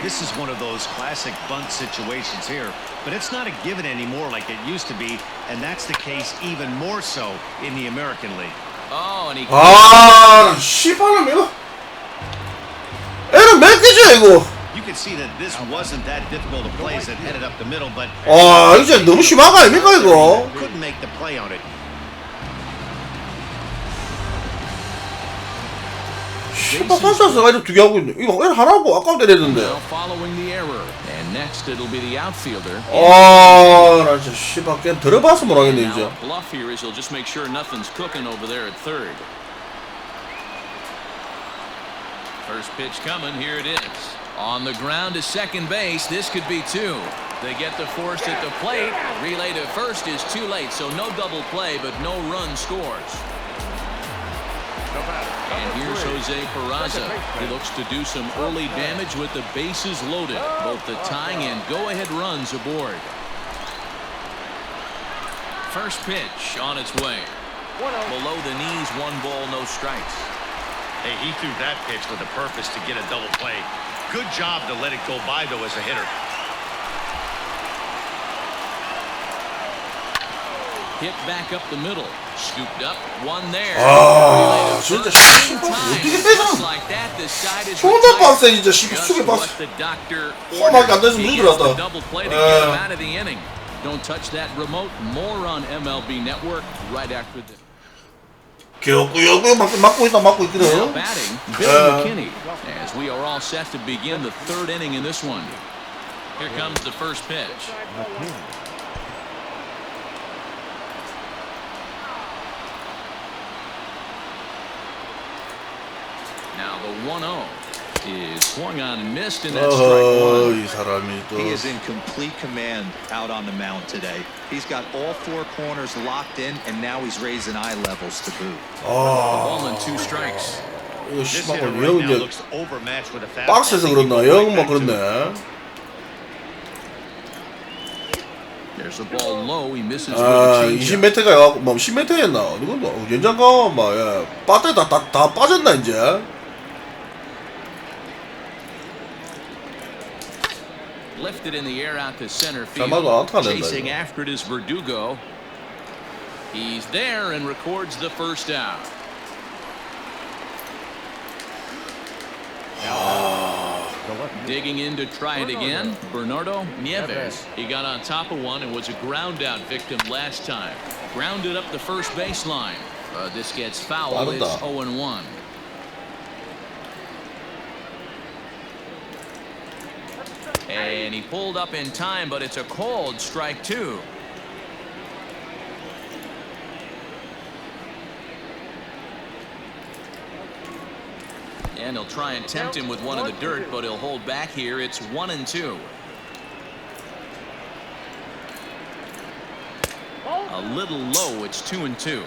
This is one of those classic bunt situations here, but it's not a given anymore like it used to be, and that's the case even more so in the American League. Oh, and he 아, 씨발놈 이거. 애는 몇 개죠 이거. You can see that this wasn't that difficult to play as it headed up the middle, but 아, 이제 너무 심한 거 아닙니까 이거? couldn't make the play on it. 씨발 판사스가 이렇게 2개 하고 있네. 이거 애 하나고 아까 때렸는데. following the error. And next it'll be the outfielder. 아, 나 진짜 씨발 그냥 들어봐서 못하겠네 이제. Bluff here is he'll just make sure nothing's cooking over there at third. First pitch coming. Here it is. On the ground to second base. This could be 2. They get the force at the plate. Relay to first is too late. So no double play, but no run scores. And here's Jose Peraza. He looks to do some early damage with the bases loaded. Both the tying and go-ahead runs aboard. First pitch on its way. Below the knees, 1 ball, no strikes. Hey, he threw that pitch with a purpose to get a double play. Good job to let it go by, though, as a hitter. Hit back up the middle. Scooped up. One there. 아, 진짜 어떻게 빼냐? 존나 빡세 진짜 수비 빡세. 홈밖에 안 돼서 문이 들어왔다. Don't touch that remote. More on MLB Network right after this. 겨우겨우 막고 있거든. Now batting, Billy McKinney, as we are all set to begin the third inning in this one. Here comes the first pitch. Now the 1-0 is swung on and missed, and that's strike one. 이 사람이 또. He is in complete command out on the mound today. He's got all four corners locked in, and now he's raising eye levels to boot. Ball and 2 strikes. 이거 This 씨발 hitter right 영 now 이제 looks overmatched with a fastball. 박스에서 그렇나 영 뭐 그렇네. There's a ball low. He misses with 아, a changeup. 20m가 해갖고 뭐 10m였나? 이건 뭐 연장가 막 야, 빠떼 다 빠졌나 이제? Lifted in the air out to center field. 맞아, 안타가 된다, Chasing 이거. after it is Verdugo. He's there and records the first out. Digging in to try it again, Bernardo Nieves. He got on top of one and was a ground out victim last time. Grounded up the first baseline. This gets foul. It's 0-1. And he pulled up in time, but it's a called strike 2. And he'll try and tempt him with one of the dirt, but he'll hold back here. It's 1-2. A little low. It's 2-2.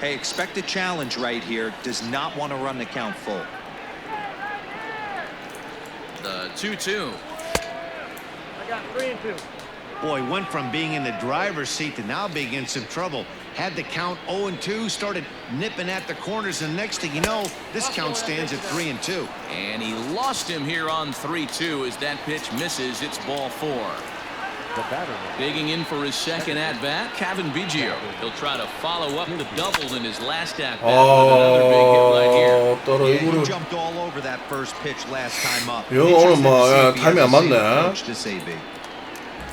Hey, expect a challenge right here. Does not want to run the count full. The 2-2. I got 3-2. Boy, went from being in the driver's seat to now being in some trouble. Had the count 0-2, started nipping at the corners, and next thing you know, this count stands at 3-2. And he lost him here on 3-2 as that pitch misses. It's ball 4. Digging in for his second at-bat, Kevin Biggio. He'll try to follow up the double in his last at-bat with another big hit right here. Yeah, he jumped all over that first pitch last time up. 이거 오늘 뭐 야, 타이밍 안 맞네.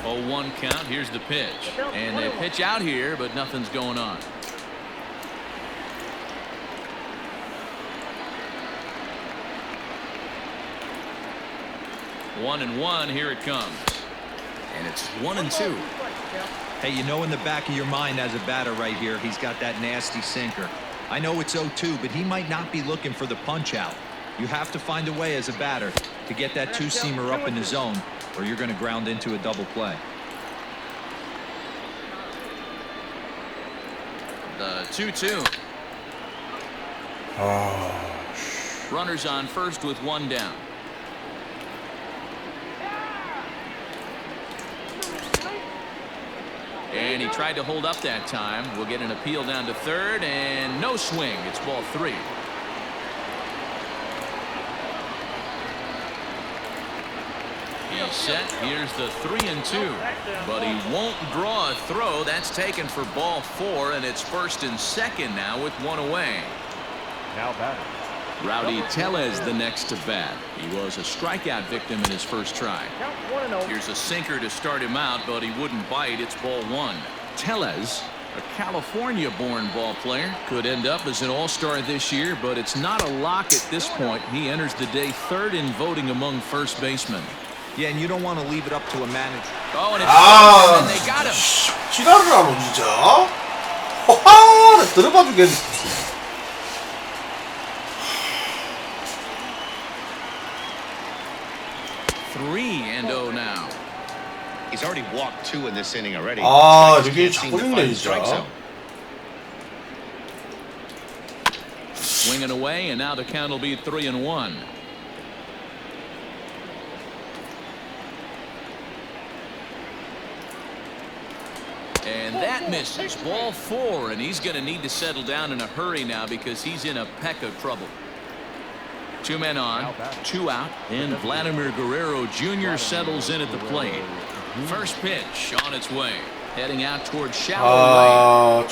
0-1 count. Here's the pitch. And they pitch out here, but nothing's going on. One and one. Here it comes. And it's 1-2. Hey, you know in the back of your mind as a batter right here, he's got that nasty sinker. I know it's 0-2, but he might not be looking for the punch out. You have to find a way as a batter to get that two-seamer up in the zone, or you're going to ground into a double play. The 2-2. Runners on first with one down. And he tried to hold up that time. We'll get an appeal down to third, and no swing. It's ball 3. He's set. Here's the 3-2. But he won't draw a throw. That's taken for ball 4, and it's first and second now with one away. Now batting. Rowdy Tellez the next to bat. He was a strikeout victim in his first try. Here's a sinker to start him out, but he wouldn't bite. It's ball 1. Tellez, a California-born ball player, could end up as an all-star this year, but it's not a lock at this point. He enters the day third in voting among first basemen. Yeah, and you don't want to leave it up to a manager. Oh, and, and they got him. 지랄을 하노 진짜. 허하, 들어봐 주겠네. 3-0 now. He's already walked 2 in this inning already. 아, 저게 자꾸 죽네 진짜. Swinging away, and now the count will be 3-1. And that misses. Ball 4, and he's going to need to settle down in a hurry now because he's in a peck of trouble. Two men on, two out, and Vladimir Guerrero Jr. settles in at the plate. First pitch on its way, heading out towards shallow right.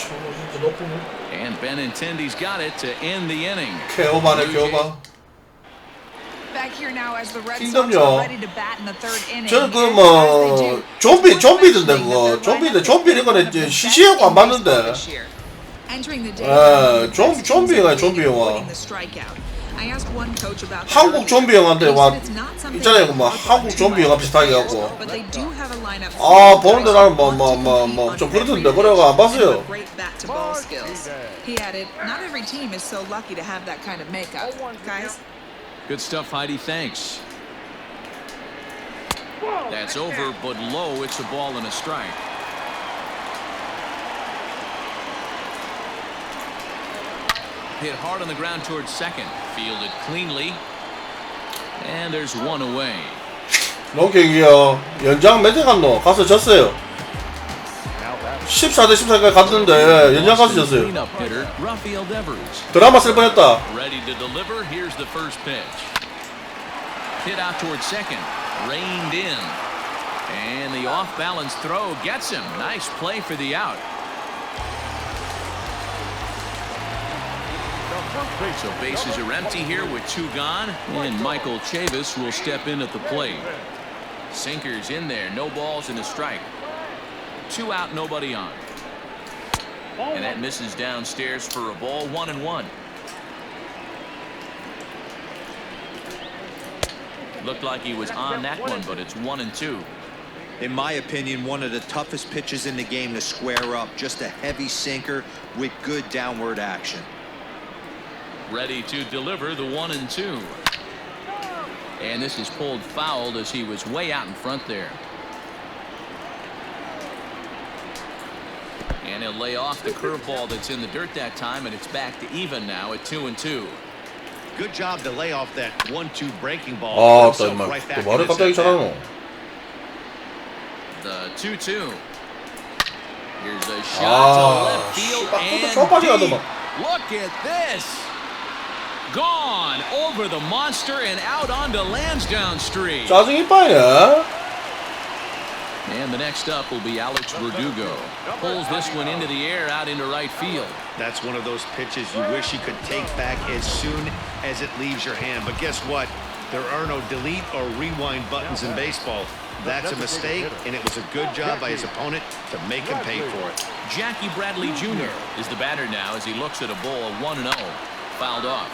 And Benintendi's got it to end the inning. Back here now as the Red Sox are ready to bat in the third inning. 저는 그 좀비던데 그거. 좀비 이거는 이제 시시하고 안 맞는데. 좀비가 좀비 영화. 한국 좀비 영화인데 와 있잖아요 그 뭐 한국 좀비 영화 비슷하게 하고. 아 보는데 나는 뭐 좀 그렇던데 그래가 안 봤어요. Good stuff, Heidi. Thanks. That's over, but low. It's a ball and a strike. Hit hard on the ground towards second. Fielded cleanly. And there's one away. 농경이요. 연장 몇 대 갔노? 가서 졌어요. 14대 14까지 갔는데 연장 가서 졌어요. 드라마 쓸 뻔했다. Ready to deliver. Here's the first pitch. Hit out towards second. Reined in. And the off-balance throw gets him. Nice play for the out. So bases are empty here with two gone. And Michael Chavis will step in at the plate. Sinker's in there. No balls and a strike. Two out, nobody on. And that misses downstairs for a ball. 1-1. Looked like he was on that one, but it's 1-2. In my opinion, one of the toughest pitches in the game to square up. Just a heavy sinker with good downward action. Ready to deliver the 1-2. And this is pulled foul as he was way out in front there. And he'll lay off the curveball that's in the dirt that time, and it's back to even now at 2-2. Good job to lay off that 1-2 breaking ball. 아, right back 말을 갑자기 잘하노. The 2-2. Here's a shot to left field and deep. Look at this. Gone over the monster and out onto Lansdowne Street. 짜증이 빠냐? And the next up will be Alex Verdugo. Pulls this one into the air out into right field. That's one of those pitches you wish you could take back as soon as it leaves your hand. But guess what? There are no delete or rewind buttons in baseball. That's a mistake, and it was a good job by his opponent to make him pay for it. Jackie Bradley Jr. is the batter now as he looks at a ball 1-0. Fouled off.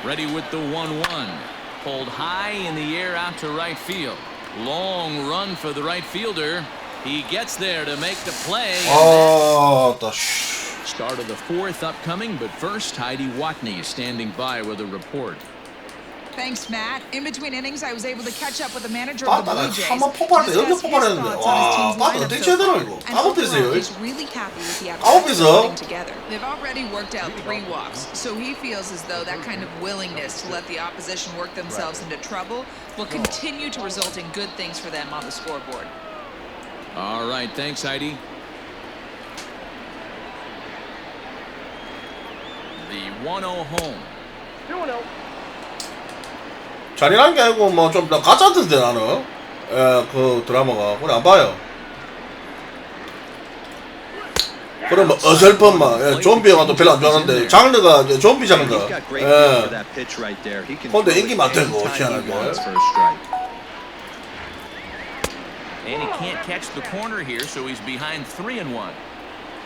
Ready with the 1-1. Pulled high in the air out to right field. Long run for the right fielder. He gets there to make the play. Oh, Start of the fourth upcoming, but first, Heidi Watney is standing by with a report. Thanks, Matt. In between innings, I was able to catch up with the manager of the Blue Jays. 한번 폭발할 때 여기 폭발했는데 와, 빠따 어떻게 쳐야 되나 이거? 아홉 피스예요. 아홉 피스. They've already worked out 3 walks, so he feels as though that kind of willingness to let the opposition work themselves into trouble will continue to result in good things for them on the scoreboard. All right, thanks, Heidi. The 1-0 home. 2-0. 잔인한 게 아니고 뭐 좀 가짜 같은데 나는 그 드라마가 그래 안 봐요. 그럼 뭐 어설픈 막 좀비 영화도 별로 안 좋아하는데 장르가 이제 좀비 장르. 근데 인기 많대고 희한하게. And he can't catch the corner here, so he's behind 3-1.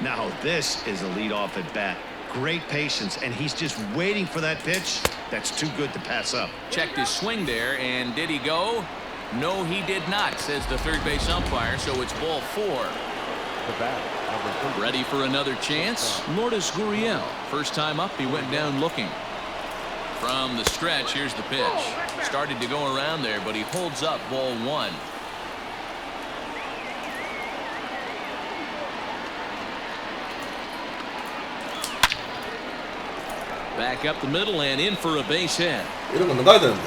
Now this is a leadoff at bat. Great patience, and he's just waiting for that pitch. That's too good to pass up. Checked his swing there, and did he go? No, he did not, says the third base umpire, so it's ball 4. Ready for another chance? Lourdes Gurriel. First time up, he went down looking. From the stretch, here's the pitch. Started to go around there, but he holds up ball 1. Back up the middle and in for a base hit. 이런 건 넣어야 되는데.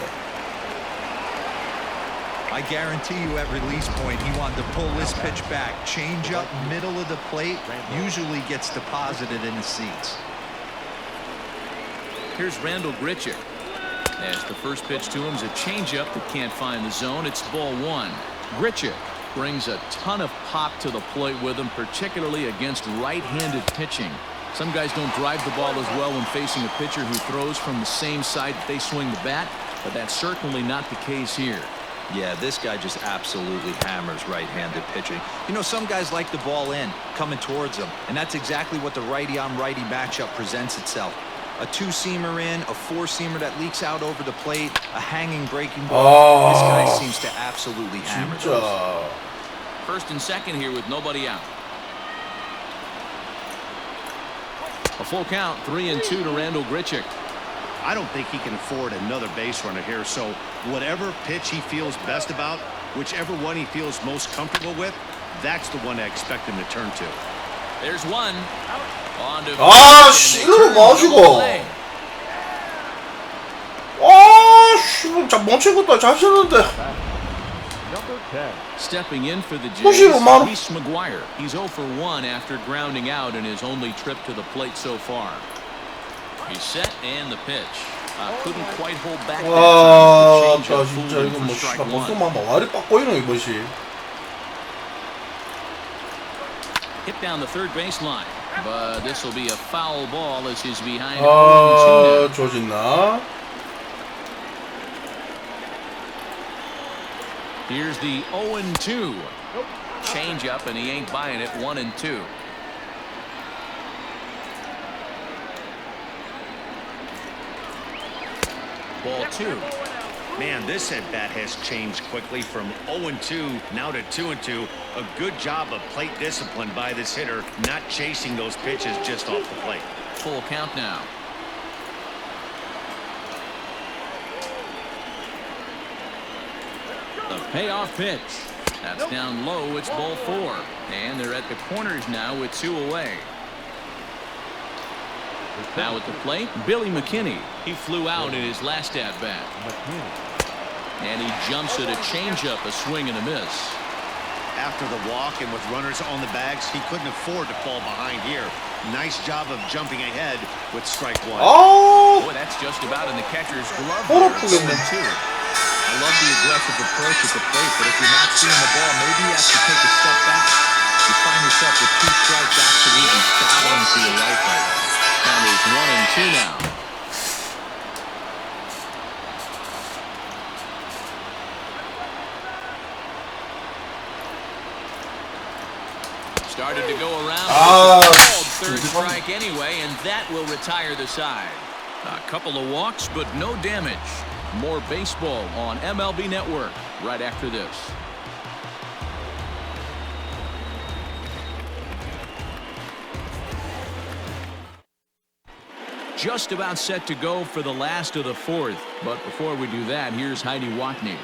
I guarantee you at release point he wanted to pull this pitch back. Change up middle of the plate usually gets deposited in the seats. Here's Randall Grichuk. As the first pitch to him is a changeup that can't find the zone. It's ball one. Grichuk brings a ton of pop to the plate with him, particularly against right-handed pitching. Some guys don't drive the ball as well when facing a pitcher who throws from the same side that they swing the bat, but that's certainly not the case here. Yeah, this guy just absolutely hammers right-handed pitching. You know, some guys like the ball in, coming towards them, and that's exactly what the righty-on-righty matchup presents itself. A two-seamer in, a four-seamer that leaks out over the plate, a hanging breaking ball. This guy seems to absolutely hammer those. First and second here with nobody out. A full count, 3-2 to Randall Grichuk. I don't think he can afford another base runner here, so whatever pitch he feels best about, whichever one he feels most comfortable with, that's the one I expect him to turn to. There's one. On to 씨, 이거를 마시고. 씨, 자 멈춘 것도 잘 쓰는데. Stepping in for the Jays, Reese McGuire. He's 0 for 1 after grounding out in his only trip to the plate so far. He's set and the pitch. Couldn't quite hold back that time. 자 진짜 이거 뭐 씨발 벌써 막 와리 빡 보이노 이것이. Hit down the third baseline, but this will be a foul ball as he's behind. 0-2 조진나. Here's the 0-2. Change up, and he ain't buying it. 1-2. Ball two. Man, this at-bat has changed quickly from 0-2 now to 2-2. A good job of plate discipline by this hitter, not chasing those pitches just off the plate. Full count now. The payoff pitch. That's down low. It's ball four. And they're at the corners now with 2 away. Now at the plate, Billy McKinney. He flew out in his last at-bat. And he jumps at a changeup, a swing and a miss. After the walk and with runners on the bags, he couldn't afford to fall behind here. Nice job of jumping ahead with strike one. Oh! Boy, that's just about in the catcher's glove. What there. It's 0-2. I love the aggressive approach at the plate, but if you're not seeing the ball, maybe you have to take a step back. You find yourself with 2 strikes absolutely fouling to your right right. Now there's 1-2 now. Started to go around. Third strike anyway, and that will retire the side. A couple of walks, but no damage. More baseball on MLB Network right after this. Just about set to go for the last of the fourth. But before we do that, here's Heidi Watney.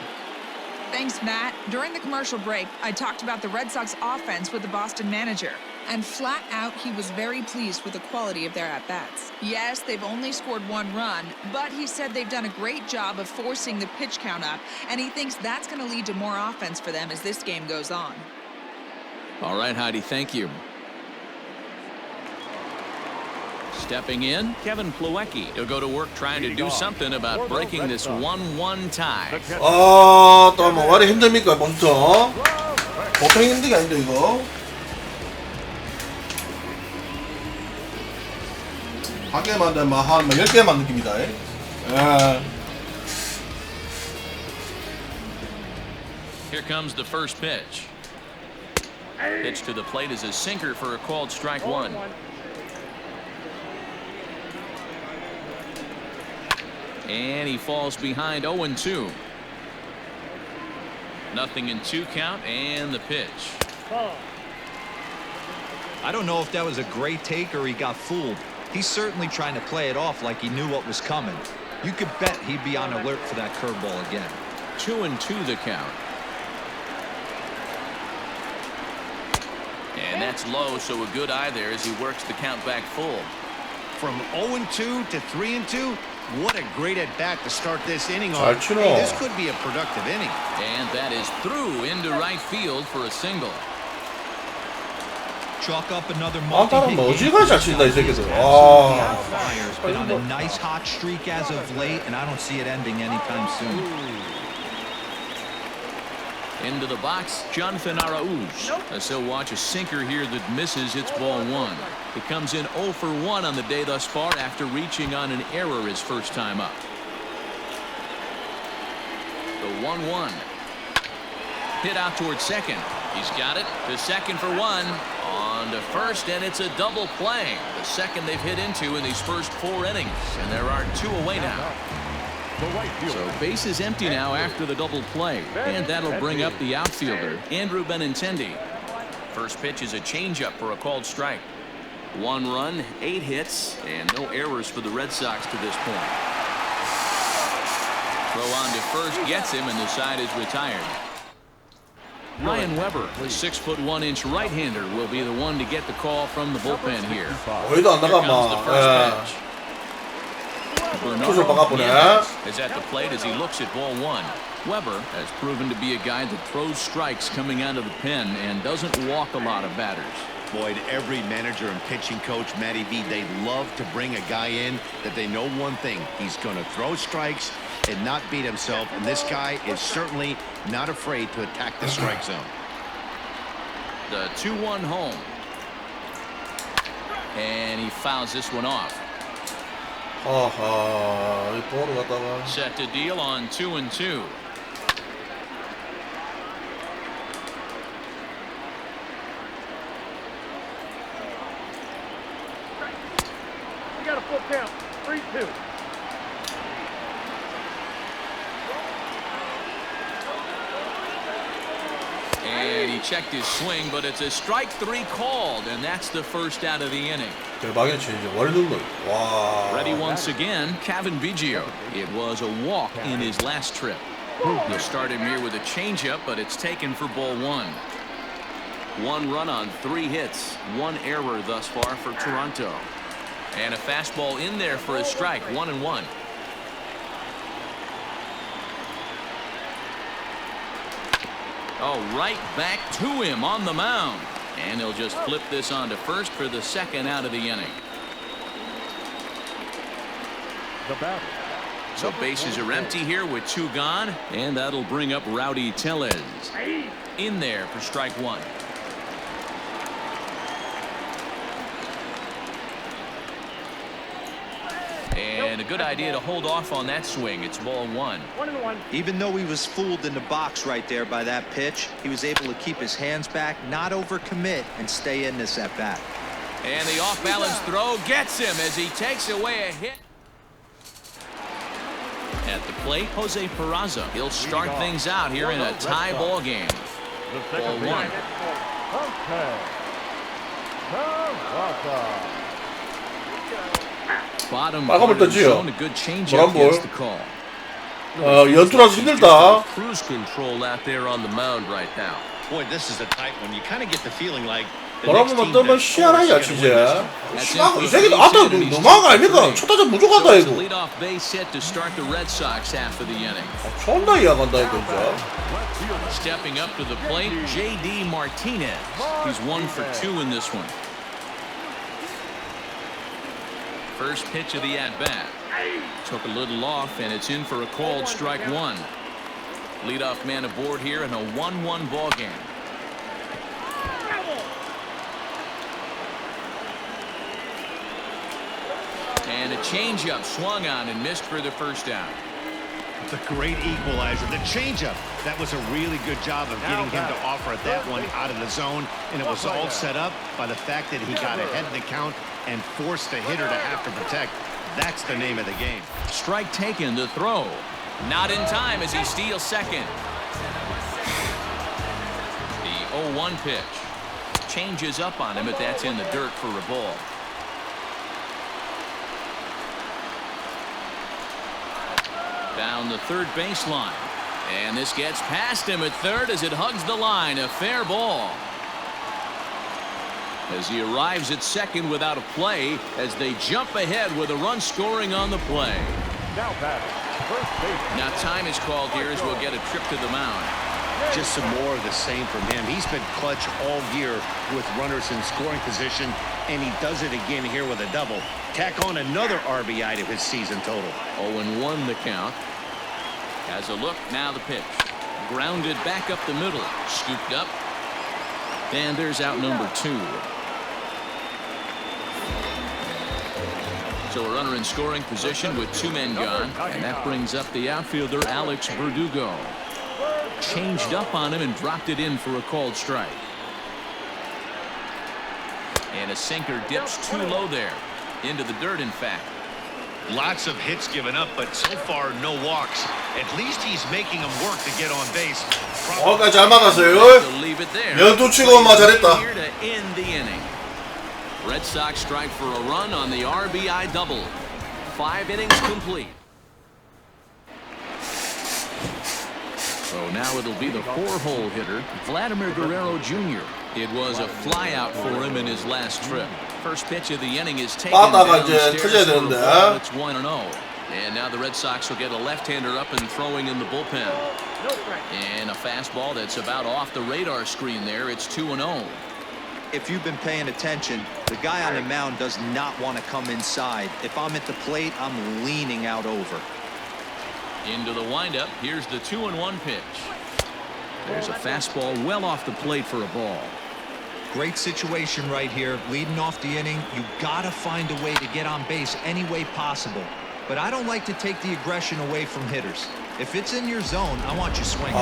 Thanks, Matt. During the commercial break, I talked about the Red Sox offense with the Boston manager. And flat out, he was very pleased with the quality of their at-bats. Yes, they've only scored 1 run, but he said they've done a great job of forcing the pitch count up, and he thinks that's going to lead to more offense for them as this game goes on. All right, Heidi, thank you. Stepping in, Kevin Plawecki. He'll go to work trying to do something about breaking this 1-1 tie. 또 뭐 와리 힘듭니까 먼저? 보통 힘든 게 아닌데 이거. 한 개만 되면 한 10개만 느낍니다. 예. Here comes the first pitch. Pitch to the plate is a sinker for a called strike one. And he falls behind 0-2. Nothing in 2 count and the pitch. I don't know if that was a great take or he got fooled. He's certainly trying to play it off like he knew what was coming. You could bet he'd be on alert for that curveball again. 2-2 the count. And that's low, so a good eye there as he works the count back full. From 0-2 to 3-2, what a great at-bat to start this inning off. Hey, this could be a productive inning. And that is through into right field for a single. Chalk up another 다른 multi-hit 어지가 잘 친다 이 새끼들. 아. fires It's been on a nice hot streak as of late, and I don't see it ending anytime soon. Into the box, Jonathan Araújo. As he'll watch a sinker here that misses. It's ball one. He comes in 0 for 1 on the day thus far after reaching on an error his first time up. The 1-1. Hit out towards second. He's got it. To second for 1. On to first, and it's a double play. The second they've hit into in these first 4 innings. And there are 2 away now. So base is empty now after the double play. And that'll bring up the outfielder, Andrew Benintendi. First pitch is a changeup for a called strike. 1 run, 8 hits, and no errors for the Red Sox to this point. Throw on to first gets him, and the side is retired. Ryan Weber, the 6'1" right-hander, will be the one to get the call from the bullpen here. Here comes the first pitch. Bernardo is at the plate as he looks at ball 1. Weber has proven to be a guy that throws strikes coming out of the pen and doesn't walk a lot of batters. Boyd, every manager and pitching coach, Matty V, they love to bring a guy in that they know one thing. He's going to throw strikes and not beat himself, and this guy is certainly not afraid to attack the strike zone. The 2-1 home. And he fouls this one off. Set to deal on 2-2. We got a full count. 3-2. And he checked his swing, but it's a strike 3 called, and that's the first out of the inning. Ready once again, Kevin Biggio. It was a walk in his last trip. He'll start him here with a changeup, but it's taken for ball 1. 1 run on 3 hits, 1 error thus far for Toronto. And a fastball in there for a strike, 1-1. Oh, right back to him on the mound. And he'll just flip this on to first for the second out of the inning. So bases are empty here with 2 gone. And that'll bring up Rowdy Tellez. In there for strike 1. And a good idea to hold off on that swing. It's ball 1. Even though he was fooled in the box right there by that pitch, he was able to keep his hands back, not overcommit, and stay in this at bat. And the off-balance throw gets him as he takes away a hit. At the plate, Jose Peraza. He'll start things out here in a tie ball game. Ball 1. Bottom part of the zone, a good changeup gets the call. 연투라서 힘들다. Cruise control out there on the mound right now. Boy, this is a tight one. You kind of get the feeling like 바람만 뜨면 희한하냐 진짜. 이 새끼도 아따 너무한 거 아닙니까? 첫 타자 무조건다 이거. Leadoff base hit to start the Red Sox half of the inning. 존나 이해간다 이거 진짜. Stepping up to the plate, J.D. Martinez. He's 1 for 2 in this one. First pitch of the at-bat. Took a little off, and it's in for a called strike 1. Leadoff man aboard here in a 1-1 ball game. And a changeup swung on and missed for the first out. It's a great equalizer. The changeup. That was a really good job of getting him to offer that one out of the zone, and it was all set up by the fact that he got ahead of the count and forced the hitter to have to protect. That's the name of the game. Strike taken to throw. Not in time as he steals second. The 0-1 pitch. Changes up on him, but that's in the dirt for a ball. Down the third baseline. And this gets past him at third as it hugs the line. A fair ball. As he arrives at second without a play as they jump ahead with a run scoring on the play. Now time is called here as we'll get a trip to the mound. Just some more of the same from him. He's been clutch all year with runners in scoring position, and he does it again here with a double. Tack on another RBI to his season total. 0-1 the count. Has a look, now the pitch. Grounded back up the middle, scooped up. And there's out number 2. So a runner in scoring position with 2 men gone, and that brings up the outfielder Alex Verdugo. Changed up on him and dropped it in for a called strike. And a sinker dips too low there. Into the dirt, in fact. Lots of hits given up, but so far no walks. At least he's making them work to get on base. 잘 막았어요. 연투 치고 엄마 잘했다. Here to end the inning. Red Sox strike for a run on the RBI double. 5 innings complete. So now it'll be the 4-hole hitter, Vladimir Guerrero Jr. It was a flyout for him in his last trip. First pitch of the inning is taken downstairs for a ball. It's 1-0. And now the Red Sox will get a left-hander up and throwing in the bullpen. And a fastball that's about off the radar screen there. It's 2-0. If you've been paying attention, the guy on the mound does not want to come inside. If I'm at the plate, I'm leaning out over. Into the windup. Here's the 2-1 pitch. There's a fastball well off the plate for a ball. Great situation right here. Leading off the inning, you gotta find a way to get on base any way possible. But I don't like to take the aggression away from hitters. If it's in your zone, I want you swinging.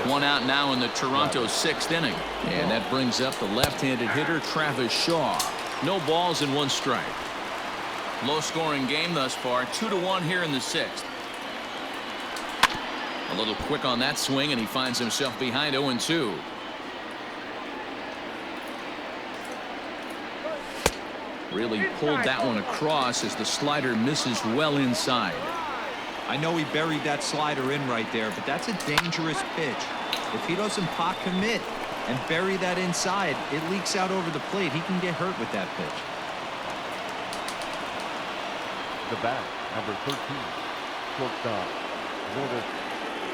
One out now in the Toronto 6th inning. And that brings up the left-handed hitter Travis Shaw. No balls and 1 strike. Low-scoring game thus far. 2-1 here in the 6th. A little quick on that swing, and he finds himself behind 0-2. Really pulled that one across as the slider misses well inside. I know he buried that slider in right there, but that's a dangerous pitch. If he doesn't pot commit and bury that inside, it leaks out over the plate. He can get hurt with that pitch. The bat, number 13, shortstop, Lourdes.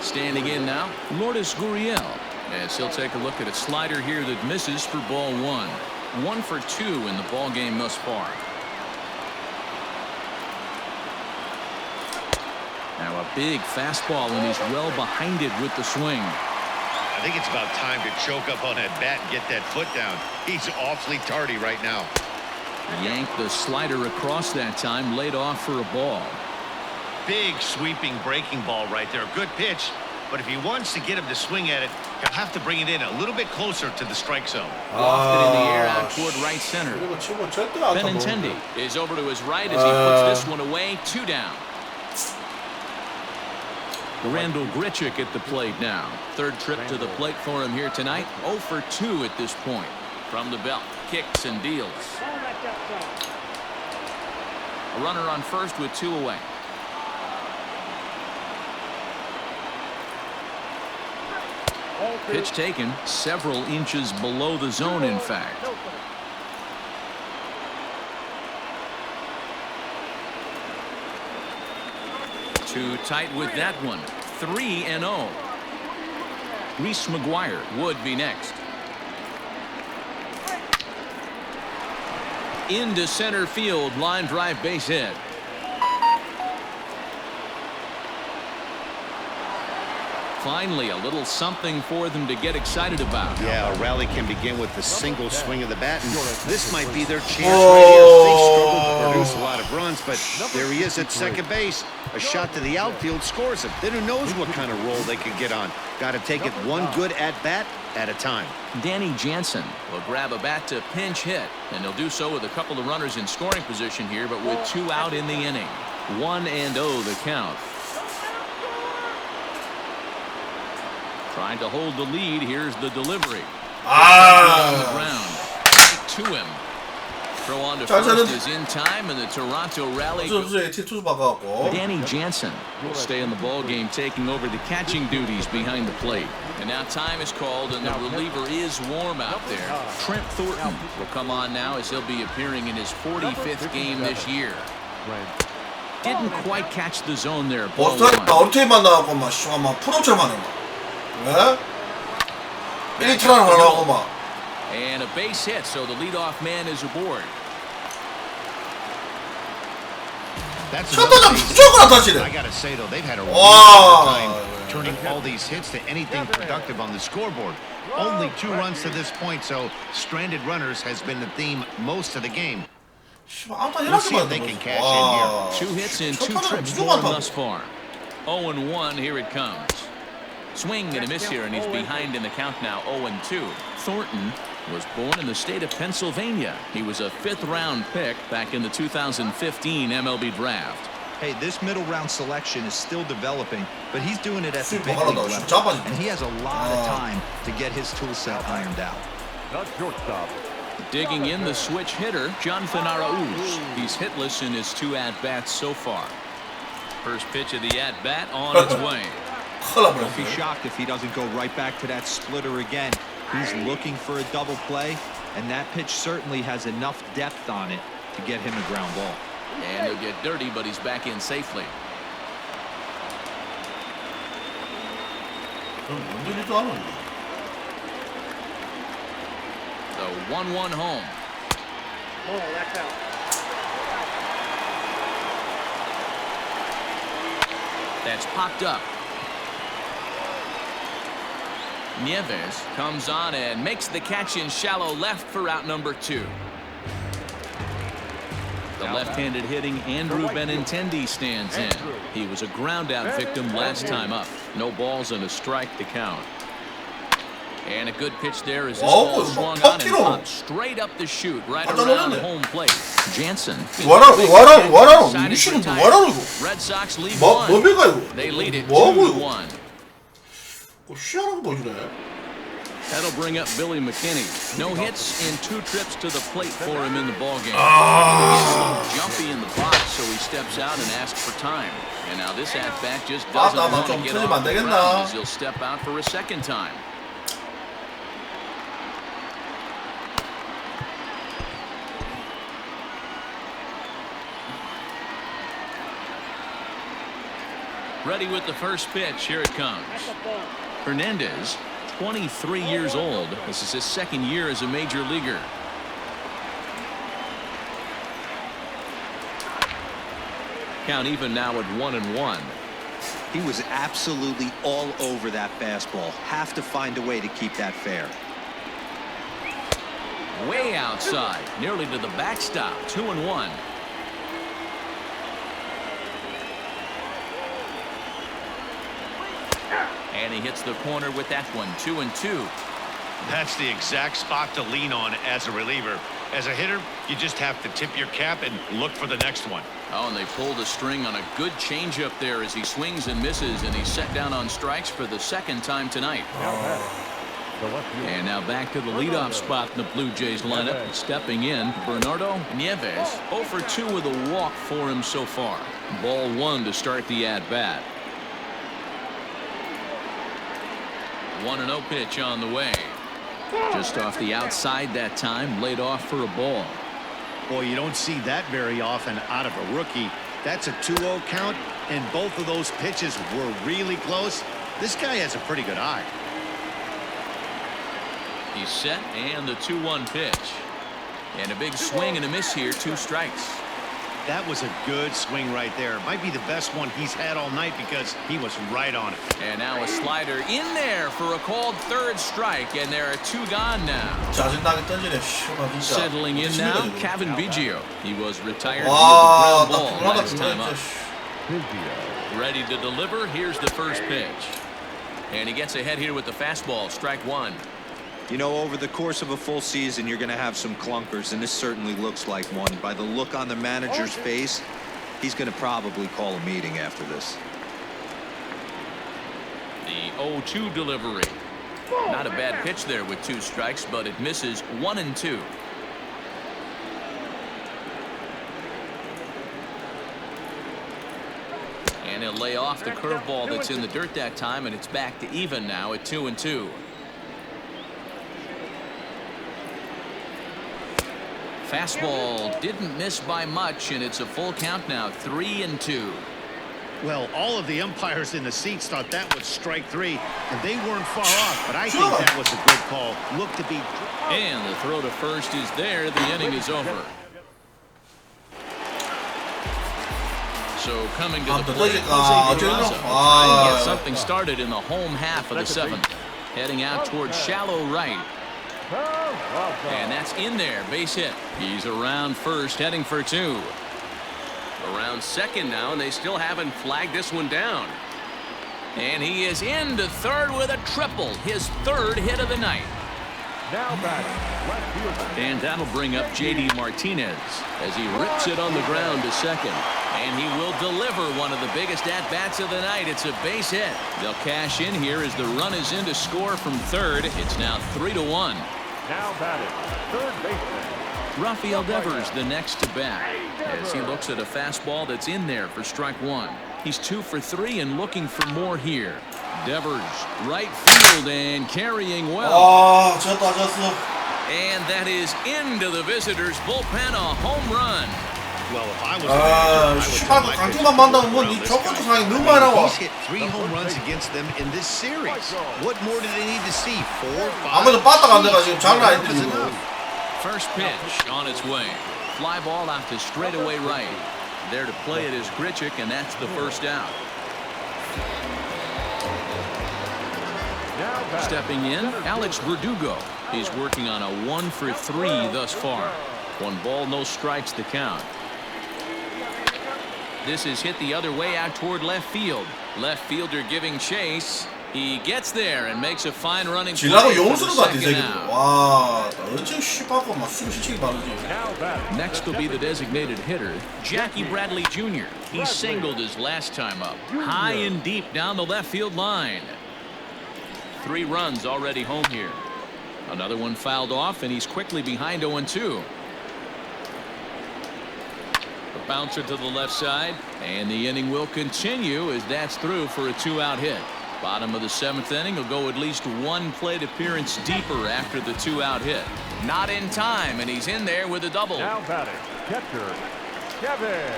Standing in now, Lourdes Gurriel, as he'll take a look at a slider here that misses for ball 1. 1 for 2 in the ball game thus far. Now a big fastball, and he's well behind it with the swing. I think it's about time to choke up on that bat and get that foot down. He's awfully tardy right now. Yanked the slider across that time, laid off for a ball. Big sweeping breaking ball right there. Good pitch. But if he wants to get him to swing at it, he'll have to bring it in a little bit closer to the strike zone. Lofted in the air out toward right center. Benintendi is over to his right as he puts this one away. 2 down. Randall Grichuk at the plate now. 3rd trip to the plate for him here tonight. 0 for 2 at this point. From the belt, kicks and deals. A runner on first with 2 away. Pitch taken several inches below the zone, in fact. Too tight with that one. 3-0. Reese McGuire would be next. Into center field, line drive, base hit. Finally, a little something for them to get excited about. Yeah, a rally can begin with the single swing of the bat, and this might be their chance right here. They struggled to produce a lot of runs, but there he is at second base. A shot to the outfield scores him. Then who knows what kind of roll they could get on. Got to take it one good at-bat at a time. Danny Jansen will grab a bat to pinch hit, and he'll do so with a couple of runners in scoring position here, but with 2 out in the inning. 1-0 the count. Trying to hold the lead. Here's the delivery. On the ground. Right to him. Throw on to first is in time, and the Toronto rally. Danny Jansen will stay in the ball game, taking over the catching duties behind the plate. And now time is called, and the reliever is warm out there. Trent Thornton will come on now as he'll be appearing in his 45th game this year. didn't quite catch the zone there. Ball 버스타리 one. 어리테이만 나가고 막 씨가 막 프로처럼 하네 막. 왜? 1트란 하려고 막. And a base hit, so the leadoff man is aboard. That's 쳤다자 무조건 안타치네. I gotta say though, they've had a really 와. hard time turning all these hits to anything productive on the scoreboard. Only 2 runs to this point, so stranded runners has been the theme most of the game. 씨발 아무튼 We'll 이렇게 see if 만든 they 거지. can cash in here. 와. 2 hits and 2 첫 trips 타자는 for him 무조건 thus far. 0-1, here it comes. Swing and a miss here, and he's behind in the count now, 0-2. Thornton was born in the state of Pennsylvania. He was a 5th-round pick back in the 2015 MLB draft. Hey, this middle round selection is still developing, but he's doing it at the big Super league hard, level, Japanese. and he has a lot of time to get his tool set ironed out. Not shortstop. Digging in the switch hitter, Jonathan Arauz. He's hitless in his 2 at-bats so far. First pitch of the at-bat on its way. 큰일 Don't be 나버렸네. shocked if he doesn't go right back to that splitter again. He's looking for a double play, and that pitch certainly has enough depth on it to get him a ground ball. And he'll get dirty, but he's back in safely. 뭔 일도 안 하네. The 1-1 home. Oh, that's out. That's popped up. Nieves comes on and makes the catch in shallow left for out number 2. The left-handed hitting Andrew Benintendi stands in. He was a ground-out victim last time up. No balls and a strike to count. And a good pitch there as this ball swung on and popped straight up the chute right around home plate. Jansen. 와라. 미치는 거 와라 이거. Red Sox lead 뭐 1. 뭡니까 이거? They lead it 뭐하고 2-1. 희한한 거 보여주네. That'll bring up Billy McKinney. No hits and 2 trips to the plate for him in the ballgame. Jumpy in the box, so he steps out and asks for time. And now this at-bat just doesn't want to get off the ground as he'll step out for a second time. Ready with the first pitch. Here it comes. Hernandez, 23 years old. This is his 2nd year as a major leaguer. Count even now at 1-1. He was absolutely all over that fastball. Have to find a way to keep that fair. Way outside, nearly to the backstop. 2-1. And he hits the corner with that one. 2-2. That's the exact spot to lean on as a reliever. As a hitter, you just have to tip your cap and look for the next one. Oh, and they pulled a string on a good changeup there as he swings and misses, and he's set down on strikes for the 2nd time tonight. And now back to the leadoff spot in the Blue Jays lineup. Stepping in, Bernardo Nieves. 0 for 2 with a walk for him so far. Ball 1 to start the at-bat. 1-0 pitch on the way. Just off the outside that time, laid off for a ball. Boy, you don't see that very often out of a rookie. That's a 2-0 count, and both of those pitches were really close. This guy has a pretty good eye. He's set, and the 2-1 pitch. And a big swing and a miss here, 2 strikes. That was a good swing right there. Might be the best one he's had all night because he was right on it. And now a slider in there for a called 3rd strike, and there are 2 gone now. 짜증나게 던지네. 씨발 진짜. Settling in now, Kevin Biggio. He was retired with 와, the ground ball last time up. Biggio. Ready to deliver. Here's the first pitch. And he gets ahead here with the fastball, strike 1. You know, over the course of a full season, you're going to have some clunkers, and this certainly looks like one. By the look on the manager's face, he's going to probably call a meeting after this. The 0-2 delivery. Not a bad pitch there with 2 strikes, but it misses 1-2. And he'll lay off the curveball that's in the dirt that time, and it's back to even now at 2-2. Fastball didn't miss by much, and it's a full count now, 3-2. Well, all of the umpires in the seats thought that was strike 3, and they weren't far off, but I think that was a good call. Looked to be... And the throw to first is there. The inning is over. So coming to the plate, Jose Durazo trying to get something started in the home half of the 7th. Heading out towards shallow right. And that's in there, base hit. He's around first, heading for 2. Around second now, and they still haven't flagged this one down. And he is into third with a triple, his 3rd hit of the night. Now batting, left fielder. And that'll bring up J.D. Martinez as he rips it on the ground to second. And he will deliver one of the biggest at-bats of the night. It's a base hit. They'll cash in here as the run is in to score from third. It's now 3-1. Now batting, third baseman. Rafael Devers the next to bat as he looks at a fastball that's in there for strike 1. He's 2 for 3 and looking for more here. Devers right field and carrying well. And that is into the visitors bullpen, a home run. Well, if I was he's hit 3 home runs against them in this series. What more do they need to see? 4, 5. First pitch on its way. Fly ball out to straightaway right. There to play it is Grichuk, and that's the first out. Stepping in, Alex Verdugo. He's working on a 1 for 3 thus far. 1 ball, no strikes the count. This is hit the other way out toward left field. Left fielder giving chase. He gets there and makes a fine running play for the second out. Next will be the designated hitter, Jackie Bradley Jr. He singled his last time up, high and deep down the left field line. 3 runs already home here. Another one fouled off, and he's quickly behind 0-2. The bouncer to the left side, and the inning will continue as that's through for a 2-out hit. Bottom of the 7th inning will go at least 1 plate appearance deeper after the 2-out hit. Not in time, and he's in there with a double. Now batting, catcher, Kevin.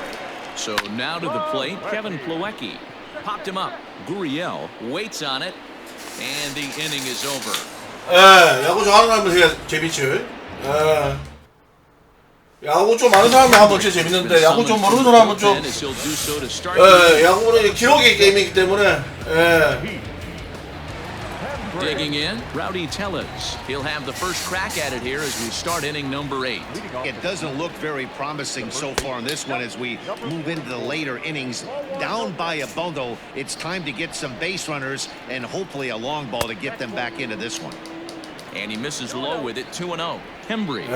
So now to the plate, Kevin Plawecki. Popped him up. Gurriel waits on it, and the inning is over. 야구 좋아하는 사람은 재밌지. 야구 좀 아는 사람은 한번 진짜 재밌는데 야구 좀 모르는 사람은 좀 야구는 기록의 게임이기 때문에 Digging in, Rowdy Tellez. He'll have the first crack at it here as we start inning number 8. It doesn't look very promising so far in this one as we move into the later innings. Down by a bundle, it's time to get some base runners and hopefully a long ball to get them back into this one. And he misses low with it, 2-0. Hembry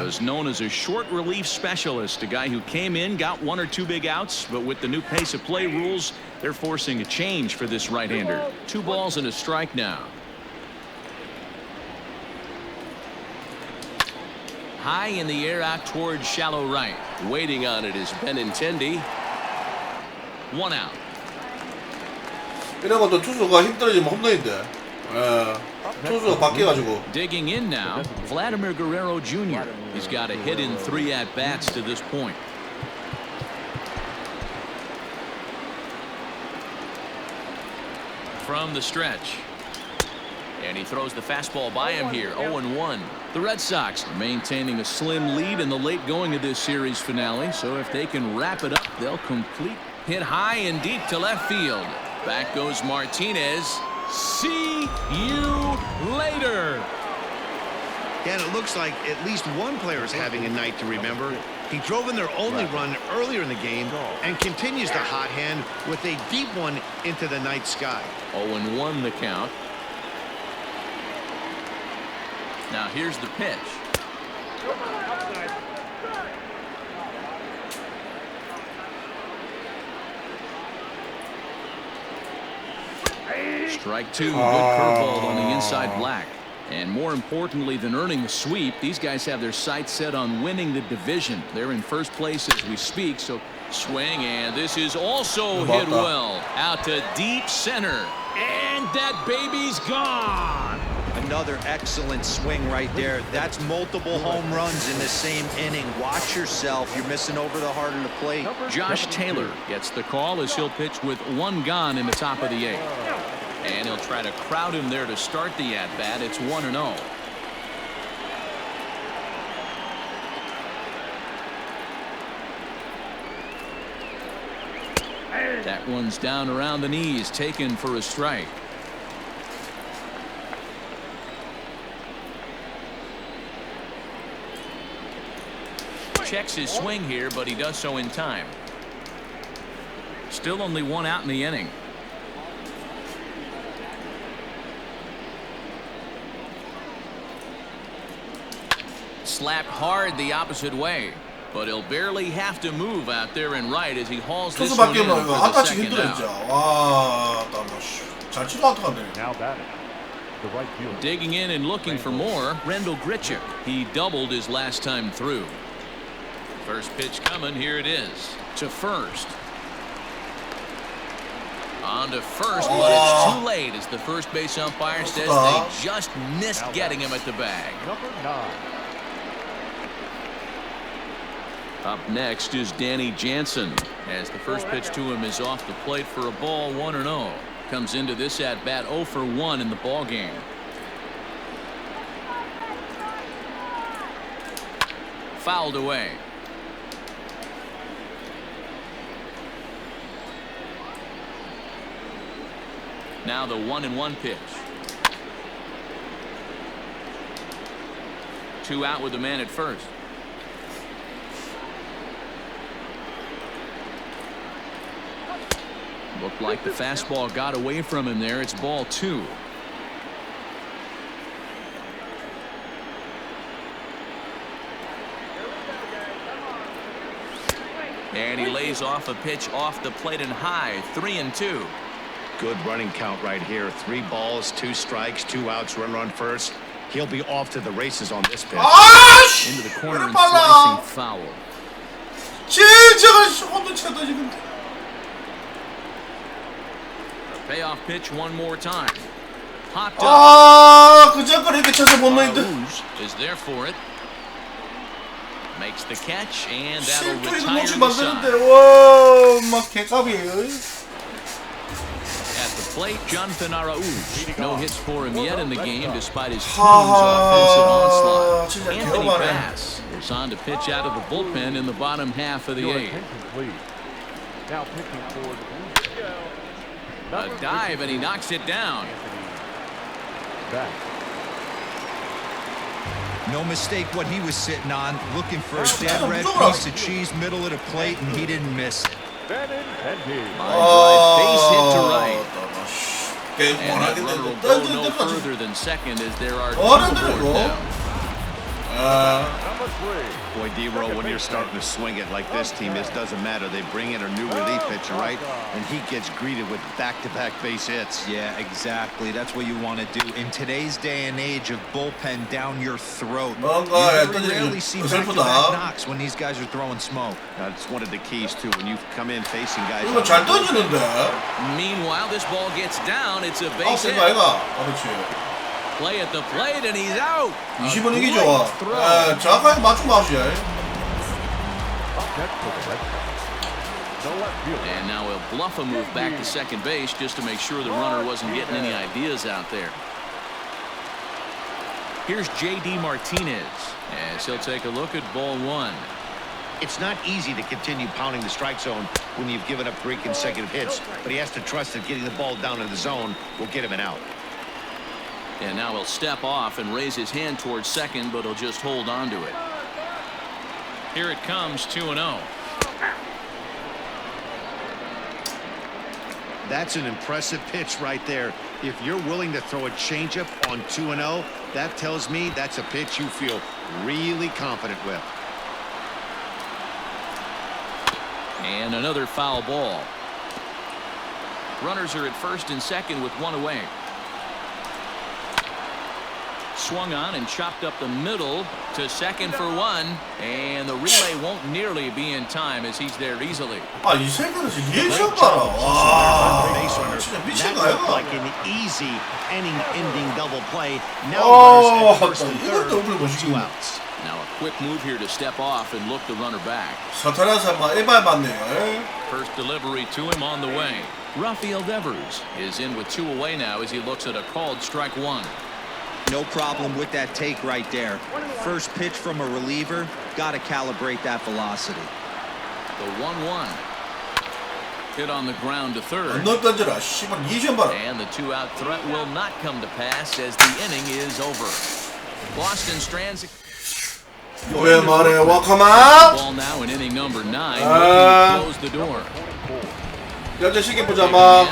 was known as a short relief specialist, a guy who came in, got 1 or 2 big outs, but with the new pace of play rules, they're forcing a change for this right-hander. 2 balls and a strike now. High in the air out towards shallow right. Waiting on it is Benintendi. 1 out. 이런 것도 투수가 힘들어지면 홈런인데. 투수가 바뀌어가지고. Digging in now, Vladimir Guerrero Jr. He's got a hit in 3 at-bats to this point. From the stretch. And he throws the fastball by him here, 0-1. The Red Sox maintaining a slim lead in the late going of this series finale, so if they can wrap it up, they'll complete. Hit high and deep to left field. Back goes Martinez. See you later. And it looks like at least one player is having a night to remember. He drove in their only run earlier in the game and continues the hot hand with a deep one into the night sky. 0-1 the count. Now here's the pitch. Strike 2, good curveball on the inside black. And more importantly than earning the sweep, these guys have their sights set on winning the division. They're in first place as we speak, so swing, and this is also hit well. Out to deep center, and that baby's gone. A another excellent swing right there. That's multiple home runs in the same inning. Watch yourself. You're missing over the heart of the plate. Josh Taylor gets the call as he'll pitch with 1 gone in the top of the 8th. And he'll try to crowd him there to start the at-bat. It's 1-0. That one's down around the knees, taken for a strike. Checks his swing here, but he does so in time. Still only 1 out in the inning. Slapped hard the opposite way, but he'll barely have to move out there and right as he hauls this one in for the second out. Now batting. The right fielder. Digging in and looking for more, Rendell Grichuk. He doubled his last time through. First pitch coming, here it is. To first. On to first, but it's too late as the first base umpire says they just missed getting him at the bag. Number 9. Up next is Danny Jansen as the first pitch to him is off the plate for a ball. 1-0. Comes into this at bat 0 for 1 in the ball game. Fouled away. Now the 1-1 pitch. 2 out with the man at first. Looked like the fastball got away from him there. It's ball 2. And he lays off a pitch off the plate and high. 3-2. Good running count right here. 3 balls, 2 strikes, 2 outs, run first. He'll be off to the races on this pitch. Into the corner and slicing foul. Payoff pitch one more time. Popped up. Is there for it. Makes the catch and that'll retire the side. At the plate, Jonathan Araújo. No hits for him yet in the game despite his team's offensive onslaught. Anthony Bass is on to pitch out of the bullpen in the bottom half of the 8th. Now pitching for the A dive and he knocks it down. No mistake what he was sitting on, looking for a dead red piece of cheese middle of the plate, and he didn't miss it. Line drive, base hit to right. And that runner will go no further than second as there are 2 aboard now. Boy, D-Roll, when you're starting to swing it like this team is, doesn't matter. They bring in a new relief pitcher, right? And he gets greeted with back-to-back base hits. Yeah, exactly. That's what you want to do. In today's day and age of bullpen down your throat, you rarely see back-to-back knocks when these guys are throwing smoke. That's one of the keys, too. When you come in facing guys... Meanwhile, this ball gets down. It's a base hit. Play at the plate and he's out. 20분위기 좋아. 정확하게 맞춘 맛이야. And now he'll bluff a move back to second base just to make sure the runner wasn't getting any ideas out there. Here's J.D. Martinez as he'll take a look at ball 1. It's not easy to continue pounding the strike zone when you've given up 3 consecutive hits, but he has to trust that getting the ball down in the zone will get him an out. And now he'll step off and raise his hand towards second, but he'll just hold on to it. Here it comes, 2-0. That's an impressive pitch right there. If you're willing to throw a changeup on 2-0, that tells me that's a pitch you feel really confident with. And another foul ball. Runners are at first and second with 1 away. Swung on and chopped up the middle to second for one, and the relay won't nearly be in time as he's there easily. 아, 이 생각은 리액션 봐라. 와, 진짜 미친가요? Like an easy inning-ending double play. Now runners at first and third, 2 outs. Now a quick move here to step off and look the runner back. 사타라사 막 에바에 맞네요. First delivery to him on the way. Rafael Devers is in with 2 away now as he looks at a called strike 1. No problem with that take right there. First pitch from a reliever, got to calibrate that velocity. The 1-1. Hit on the ground to third. 너 던져라. 씨발 리액션 봐라. And the 2-out threat will not come to pass as the inning is over. Boston strands. 왜 말해 와카마? Ball now in inning number 9. Close the door. 여자 시계 보자 마.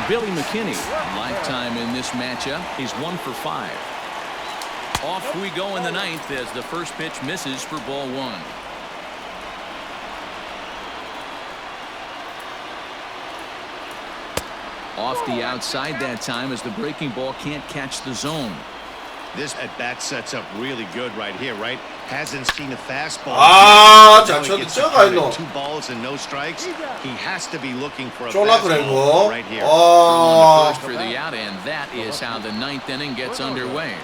Billy McKinney, lifetime in this matchup, he's 1 for 5. Off we go in the 9th as the first pitch misses for ball 1. Off the outside that time as the breaking ball can't catch the zone. This at-bat sets up really good right here, right? Hasn't seen a fastball. 아, Now 자, he gets 저가 to 있노. 2 balls and no strikes. He has to be looking for a 쫄라 그래 fastball 이거. right here. 아, First for the out, and that is how the 9th inning gets underway.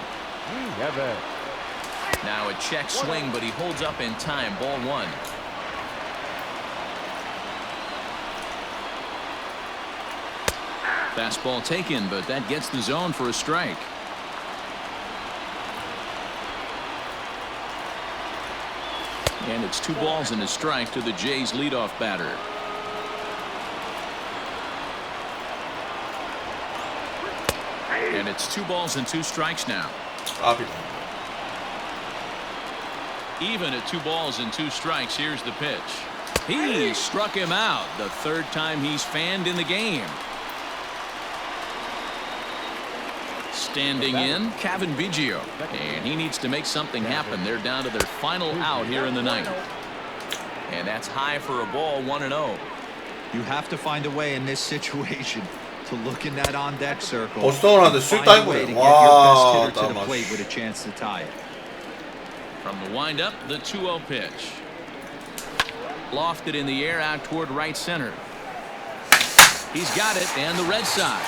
Now a check swing, but he holds up in time. Ball 1. Fastball taken, but that gets the zone for a strike. And it's 2 balls and a strike to the Jays leadoff batter. And it's 2 balls and 2 strikes now. Even at 2 balls and 2 strikes, here's the pitch. He struck him out the 3rd time he's fanned in the game. Standing in, Kevin Biggio, and he needs to make something happen. They're down to their final out here in the 9th. And that's high for a ball, 1-0. You have to find a way in this situation to look in that on-deck circle. 보스턴한테 Find 스윗 a way to get 와, your best hitter to the 땀아. plate with a chance to tie it. From the windup, the 2-0 pitch. Lofted in the air out toward right center. He's got it, and the Red Sox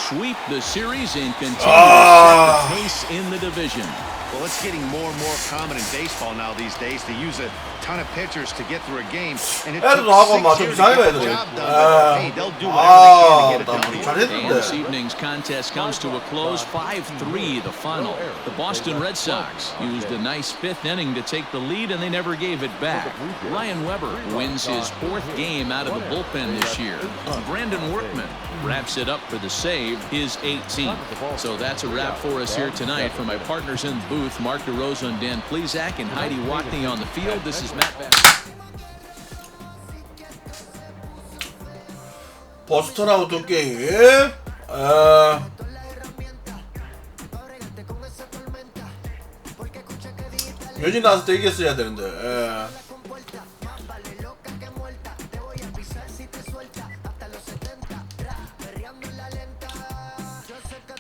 sweep the series and continue to set the pace in the division. Well, it's getting more and more common in baseball now these days to use a ton of pitchers to get through a game. And it took 6 years to get the job done. But, hey, they'll do whatever they can to get it done. And this evening's contest comes to a close, 5-3 the final. The Boston Red Sox used a nice 5th inning to take the lead, and they never gave it back. Ryan Weber wins his 4th game out of the bullpen this year. Brandon Workman wraps it up for the save, his 18th. So that's a wrap for us here tonight. For my partners in the booth, Mark DeRosa and Dan Plesac, and Heidi Watney on the field, this is Matt Bass. 보스턴하고 두 게임. 여진 나왔을 때 이겼어야 되는데.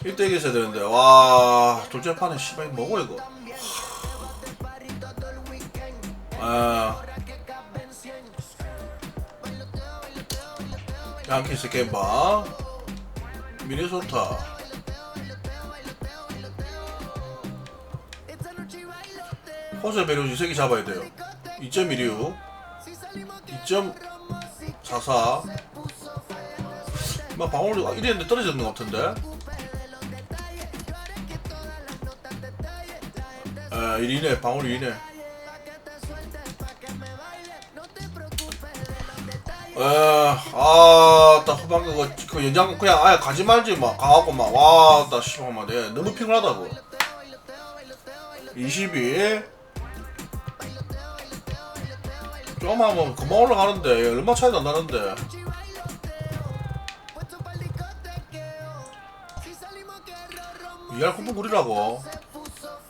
이때 이겼어야 되는데. 와, 둘째 판에 씨발 뭐고 이거. 양키스 게임바 미네소타 호세 베르지 3개 잡아야 돼요. 2.16 2.44 막 방울이 이랬는데 떨어졌는 것 같은데. 1이네 방울이 2네. 딱 후반기 그 연장 그냥 아예 가지 말지 막 가갖고 막 와, 나 씨발 막 내 너무 피곤하다고. 22 좀 하면 금방 올라가는데 얼마 차이도 안 나는데. 이할 쿠폰 구리라고.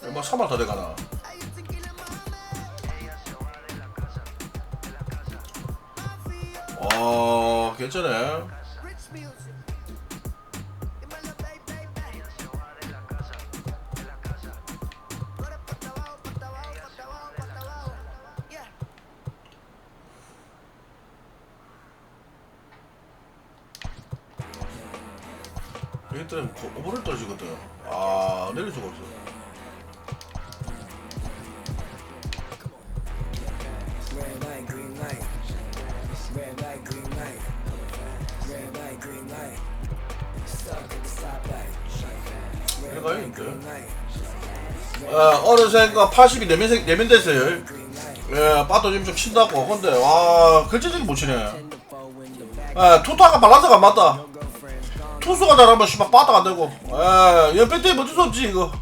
얼마 3만 더 돼가나. 괜찮네. 얘들은 오버를 떨어지거든. 아, 내릴 수가 없어. 얘가 있는데. 어느새가 80이 내면 됐어요. 예, 빠도 지금 좀 친다고. 근데, 와, 결정적인 못 치네. 예, 투타가 밸런스가 안 맞다. 투수가 잘하면 씨발 빠따가 안 되고. 예, 옆에 때문에 어쩔 수 없지, 이거.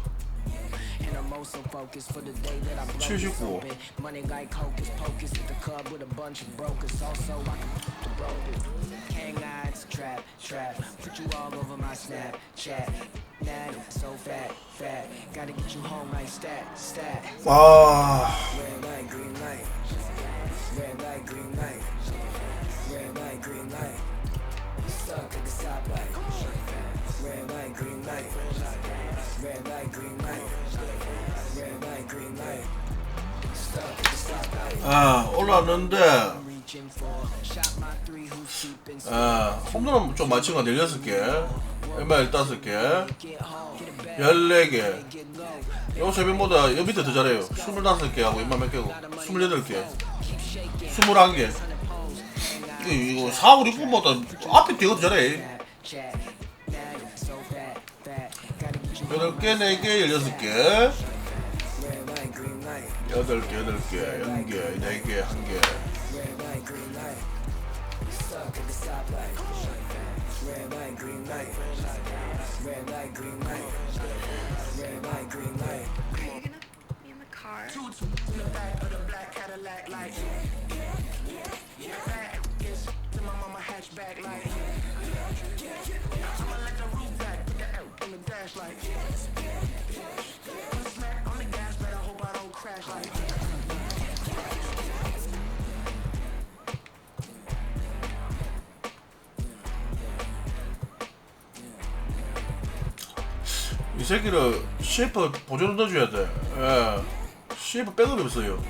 79. 아. 아, 올라왔는데 홈런은 좀 많이 친거 16개, MR 15개, 14개. 요 세변보다 요 밑에 더 잘해요. 25개하고 MR 몇 개고 28개, 21개. 이거 4, 5, 6분보다 앞에 뛰어도 잘해. 8개, 4개, 16개, 8개, 8개, 0개, 4개, 1개. 이 새끼를 CF 보존을 넣어줘야 돼. 예. CF 백업이 없어요.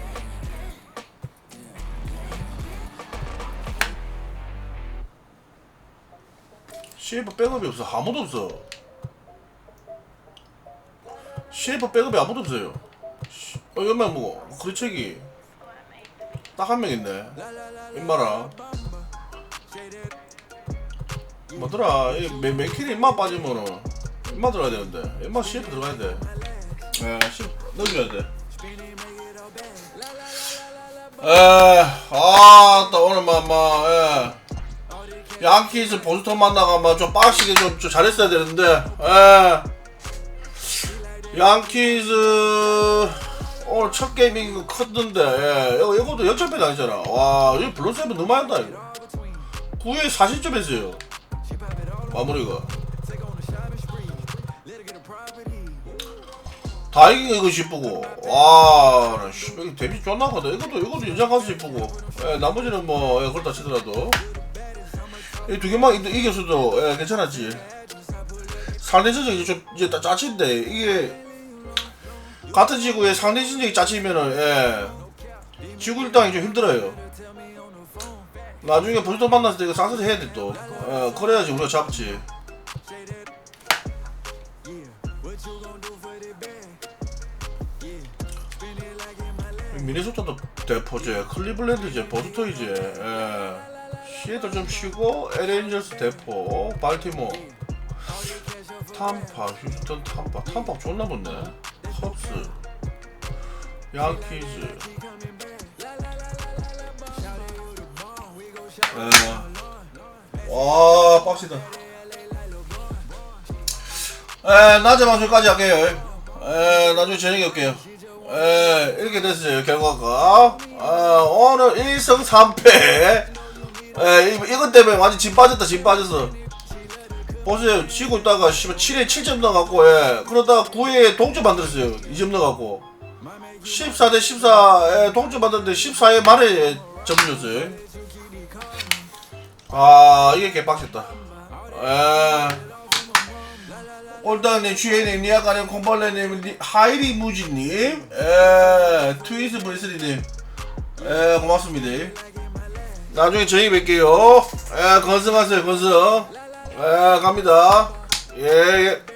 CF 백업이 없어. 아무도 없어. CF 백업이 아무도 없어요. 얼마 뭐 그리책이 딱 한 명 있네. 임마라. 뭐더라? 이 맨킬이 임마 빠지면은 임마 들어가야 되는데. 임마 CF 들어가야 돼. 에, CF 넣어줘야 돼. 또 오늘 양키즈 보스턴 만나가 좀 빡시게 좀 잘했어야 되는데. 양키즈 오늘 첫 게이밍 컸는데, 이것도 역전패 아니잖아. 와, 이 블루세븐 너무 많이 한다, 이거. 9회 40점 했어요. 마무리가. 다 이긴 거 이거 싶고. 와, 나 씨, 여기 데뷔 존나 거든. 이것도 연장 가서 싶고. 나머지는 그렇다 치더라도. 이 두 개만 이겼어도, 괜찮았지. 상대 전적이 이제 짜친데, 이게, 같은 지구에 상대 전적이 짜치면은, 지구 일당이 좀 힘들어요. 나중에 보스턴 만났을 때 이거 쌍쓰리 해야 돼, 또. 그래야지 우리가 잡지. 미네소타도 대포제, 클리블랜드제, 보스턴이제, 시애틀 좀 쉬고, LA 대포, 발티모, 탐파, 휴스턴 탐파 존나 붙네. 컵스, 양키즈. 와, 빡시다. 낮에 방송까지 할게요. 나중에 저녁에 올게요. 이렇게 됐어요, 결과가. 오늘 1승 3패. 이것 때문에 완전 진 빠졌어. 보세요, 지고 있다가 7회 7점 넣어갖고, 그러다가 9회에 동점 만들었어요. 2점 넣어갖고. 14대 14, 동점 만들었는데 14회 말에 점을 줬어요. 이게 개빡쳤다. 올당님, 주혜님, 니아가님, 콩벌레님, 하이리무지님, 트위스 브리스리님, 고맙습니다. 나중에 저희 뵐게요. 건승하세요, 건승. 갑니다. 예.